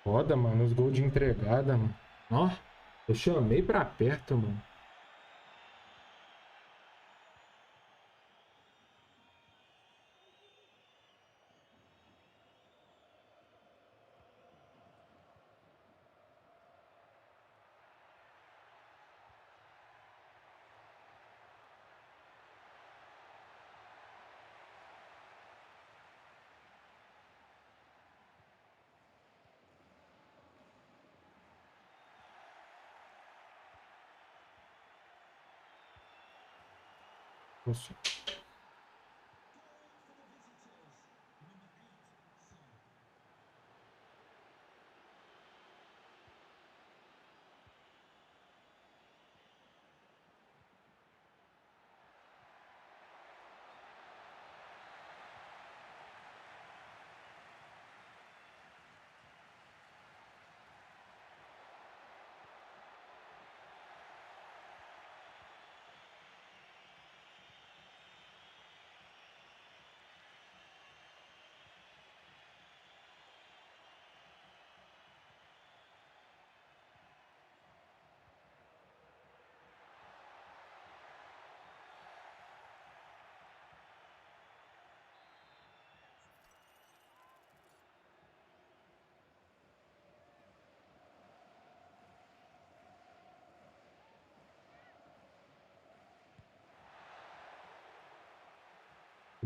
Foda, mano, os gols de entregada, mano. Ó, eu chamei pra perto, mano. Nossa.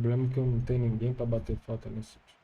O problema é que eu não tenho ninguém pra bater falta nesse time.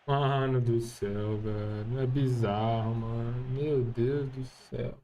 Mano do céu, velho. É bizarro, mano. Meu Deus do céu.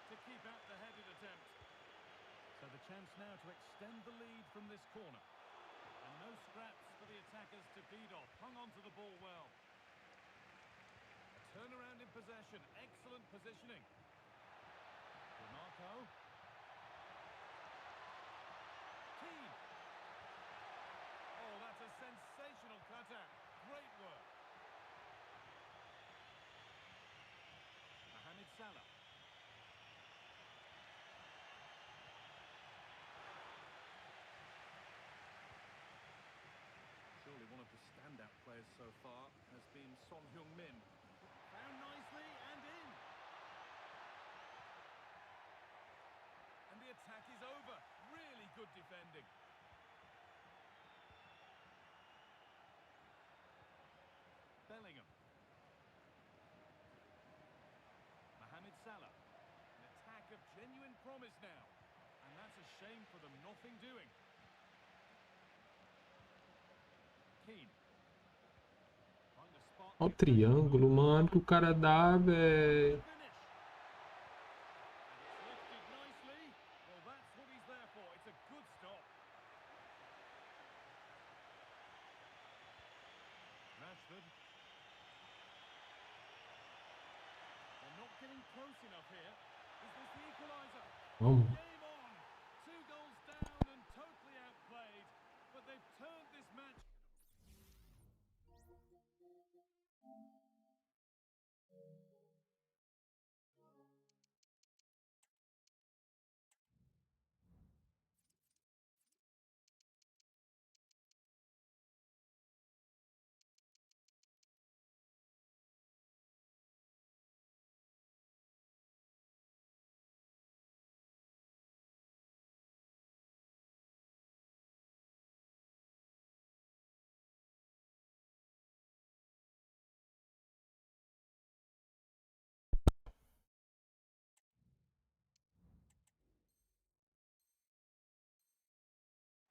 to keep out the headed attempt. So the chance now to extend the lead from this corner. And no scraps for the attackers to feed off. Hung on to the ball well. A turnaround in possession. Excellent positioning. Marco. Keane. Oh, that's a sensational cutout. Great work. Mohamed Salah. Surely one of the standout players so far has been Son Heung-min. Found nicely and in. And the attack is over. Really good defending. Bellingham. Mohamed Salah. An attack of genuine promise now. And that's a shame for them. Nothing doing. Keane. Trying to spark. Olha o triângulo, mano, que o cara dá, velho. Well, that's what he's there for. It's a good stop. Rashford. They're not getting close enough here. Is this the equaliser? Vamos. Game on. 2 goals down and totally outplayed. But they've turned this match.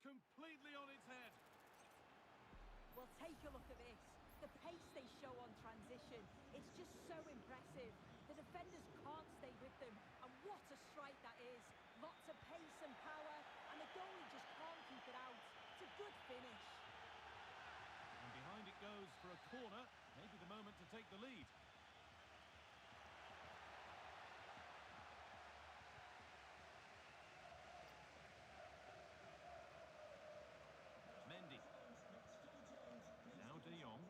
Completely on its head. Well, take a look at this. The pace they show on transition, it's just so impressive. The defenders can't stay with them, and what a strike that is. Lots of pace and power, and the goalie just can't keep it out. It's a good finish. And behind it goes for a corner. Maybe the moment to take the lead. Mendy. Now De Jong.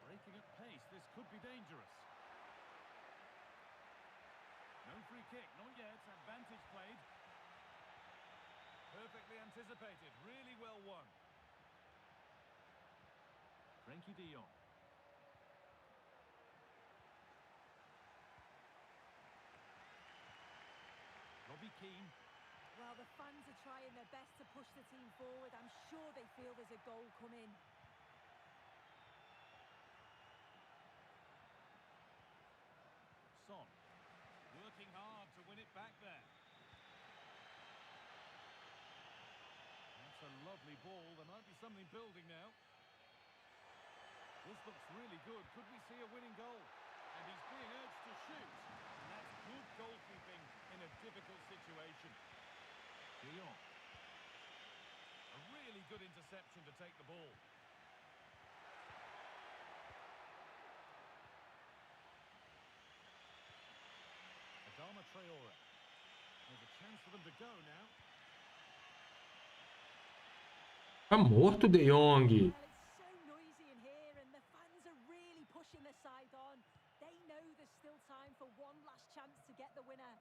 Breaking at pace. This could be dangerous. No free kick. Not yet. Advantage played. Perfectly anticipated. Really well won. Frenkie de Jong. Robbie Keane. Well, the fans are trying their best to push the team forward. I'm sure they feel there's a goal coming. Son. Working hard to win it back there. That's a lovely ball. There might be something building now. This looks really good. Could we see a winning goal? And he's being urged to shoot. And that's good goalkeeping in a difficult situation. De Jong. A really good interception to take the ball. Adama Traore. There's a chance for them to go now. Tá morto, De Jong. So noisy in here, and the fans are really pushing the side on. They know there's still time for one last chance to get the winner.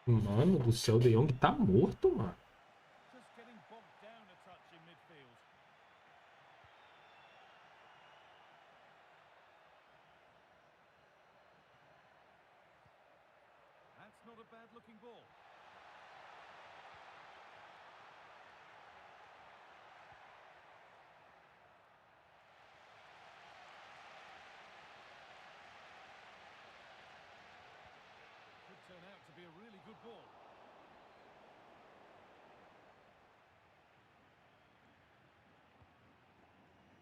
Mano do céu, De Jong tá morto, mano. Just getting bogged down a touch in midfield. That's not a bad looking ball. Could turn out to be a really good ball.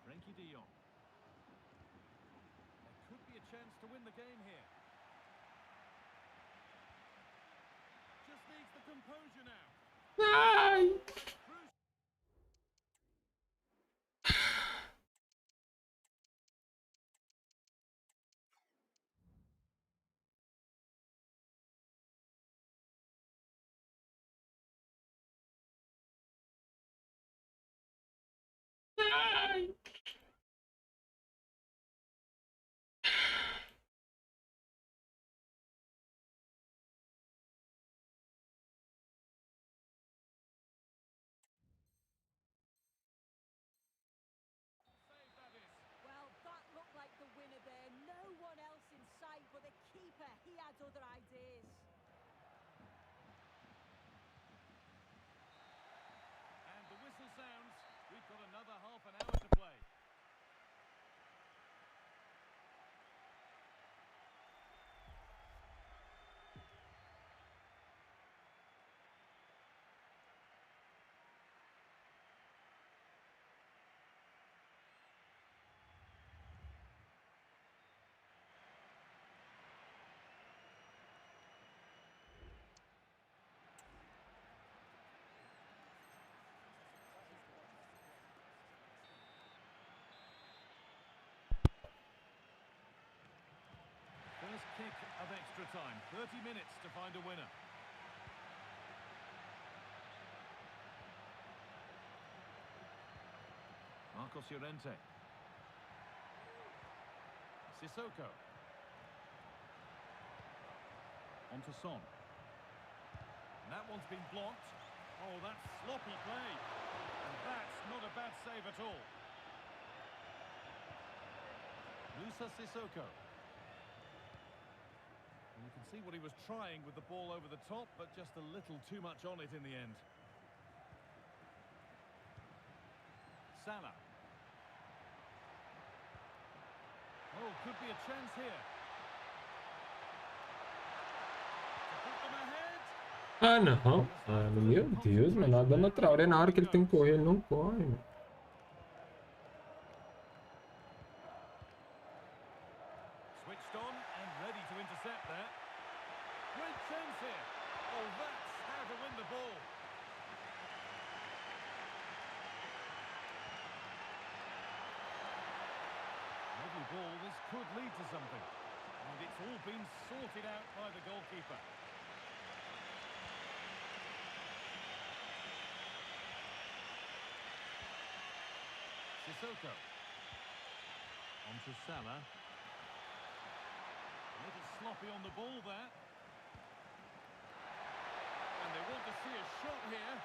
Frenkie de Jong. There could be a chance to win the game here. Just needs the composure now. Ai! Ai! Well, that looked like the winner there. No one else in sight, but the keeper, he had other ideas. And the whistle sounds. We've got another half an hour to play. First kick of extra time. 30 minutes to find a winner. Marcos Llorente. Sissoko. On to Son. And that one's been blocked. Oh, that's sloppy play. And that's not a bad save at all. Musa Sissoko. And you can see what he was trying with the ball over the top, but just a little too much on it in the end. Salah. Oh, could be a chance here. To put them ahead. Ah, não. Ah, meu Deus, mano. Nada na Traoré na hora que ele tem que correr, ele não corre, mano. Switched on and ready to intercept there. Great chance here. Oh, that's how to win the ball. Lovely ball. This could lead to something. And it's all been sorted out by the goalkeeper. Sissoko. On to Salah. A little sloppy on the ball there. And they want to see a shot here.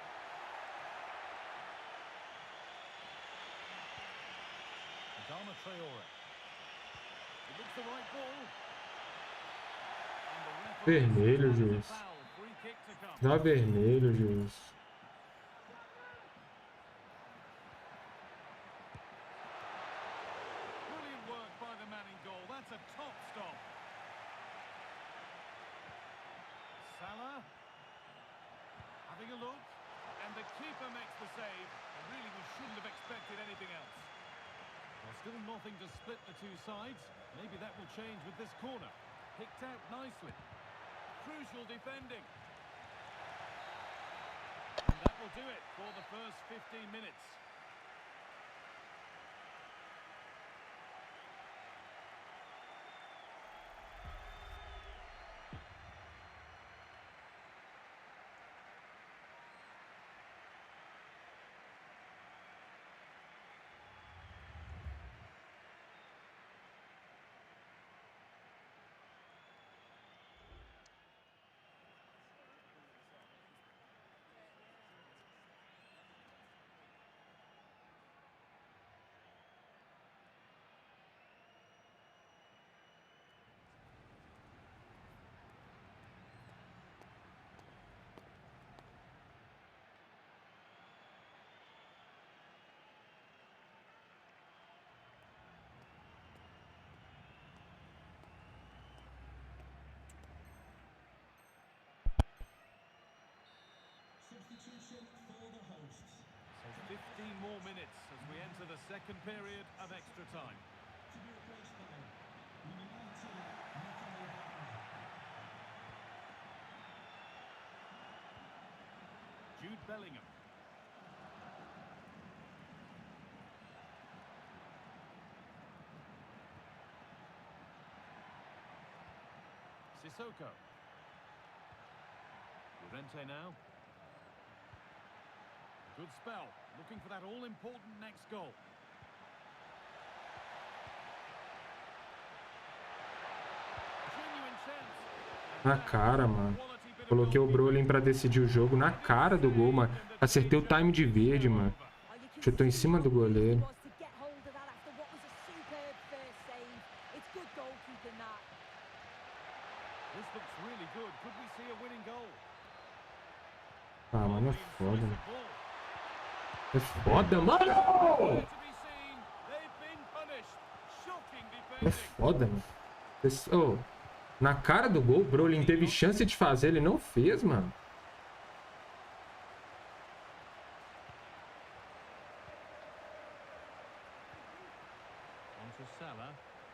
Adama Traore. It looks the right ball. And the referee Vermelho, says juiz. it's a foul. Free kick to come. Dá vermelho, juiz. Brilliant work by the man in goal. That's a top stop. Salah having a look, and the keeper makes the save. And really, we shouldn't have expected anything else. Well, still nothing to split the two sides. Maybe that will change with this corner. Picked out nicely. Crucial defending. And that will do it for the first 15 minutes. So 15 more minutes as we enter the second period of extra time. Bellingham. Sissoko. Llorente now. Good spell. Looking for that all-important next goal. Genuine chance. Na cara, mano. Coloquei o Brolin pra decidir o jogo na cara do gol, mano. Acertei o time de verde, mano. Chutou em cima do goleiro. Ah, mano, é foda, mano. É foda, mano! É foda, mano. Oh, na cara do gol, o Brolin teve chance de fazer, ele não fez, mano.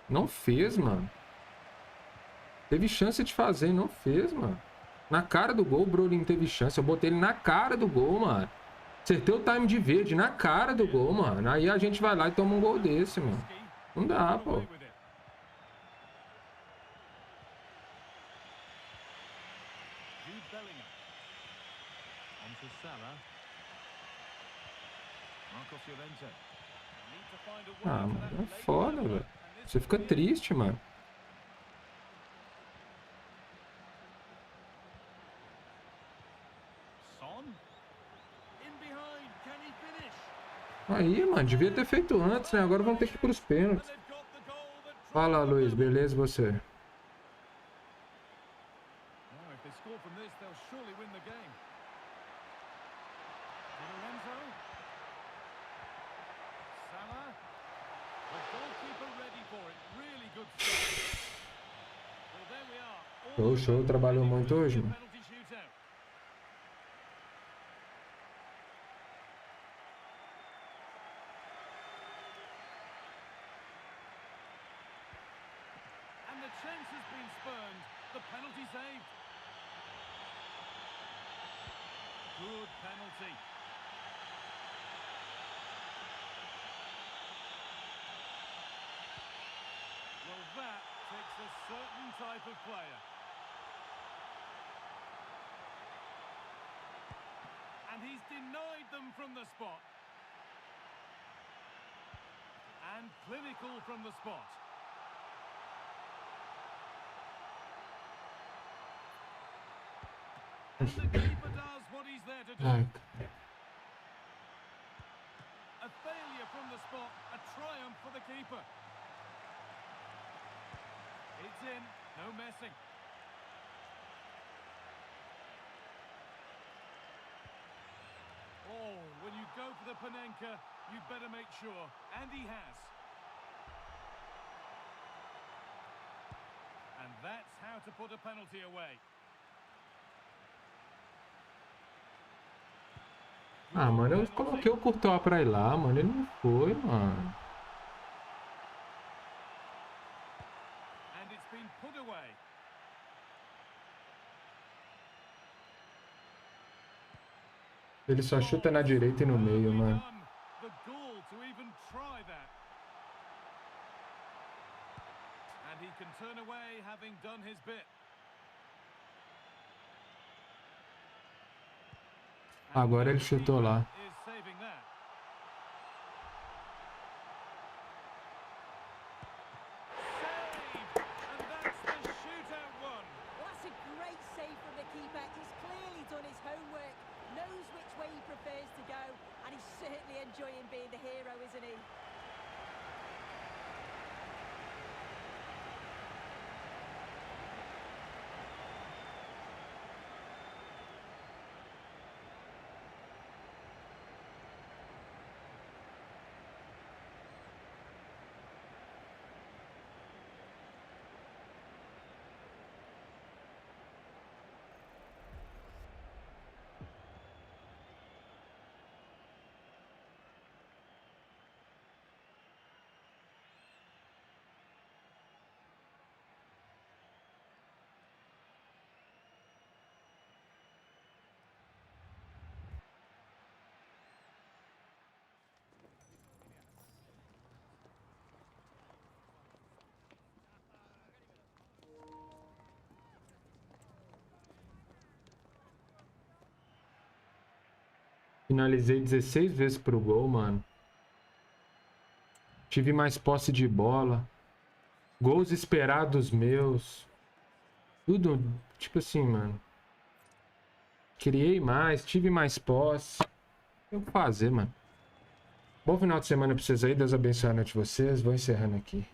Não fez, mano. Teve chance de fazer e não fez, mano. Na cara do gol, o Brolin teve chance. Eu botei ele na cara do gol, mano. Acertei o time de verde na cara do gol, mano. Aí a gente vai lá e toma um gol desse, mano. Não dá, pô. Ah, mano, é foda, velho. Você fica triste, mano. Aí, mano, devia ter feito antes, né? Agora vamos ter que ir pros pênaltis. Fala, Luiz, beleza você? Show, show. Trabalhou muito hoje, mano. And he's denied them from the spot. And clinical from the spot. And the keeper does what he's there to do. A failure from the spot, a triumph for the keeper. It's in, no messing. Oh, when you go for the Panenka, you'd better make sure. And he has. And that's how to put a penalty away. Ah, mano, eu coloquei o Courtois pra ir lá, mano. Ele não foi, mano. And it's been put away. Ele só chuta na direita e no meio, mano. The gall to even try that. And he can turn away having done his bit. Agora ele chutou lá. Is saving that. Saved! And that's the shootout one. Well, that's a great save from the keeper. He's clearly done his homework, knows which way he prefers to go, and he's certainly enjoying being the hero, isn't he? Finalizei 16 vezes pro gol, mano. Tive mais posse de bola. Gols esperados meus. Tudo, tipo assim, mano. Criei mais, tive mais posse. Eu vou fazer, mano. Bom final de semana pra vocês aí. Deus abençoe a noite de vocês. Vou encerrando aqui.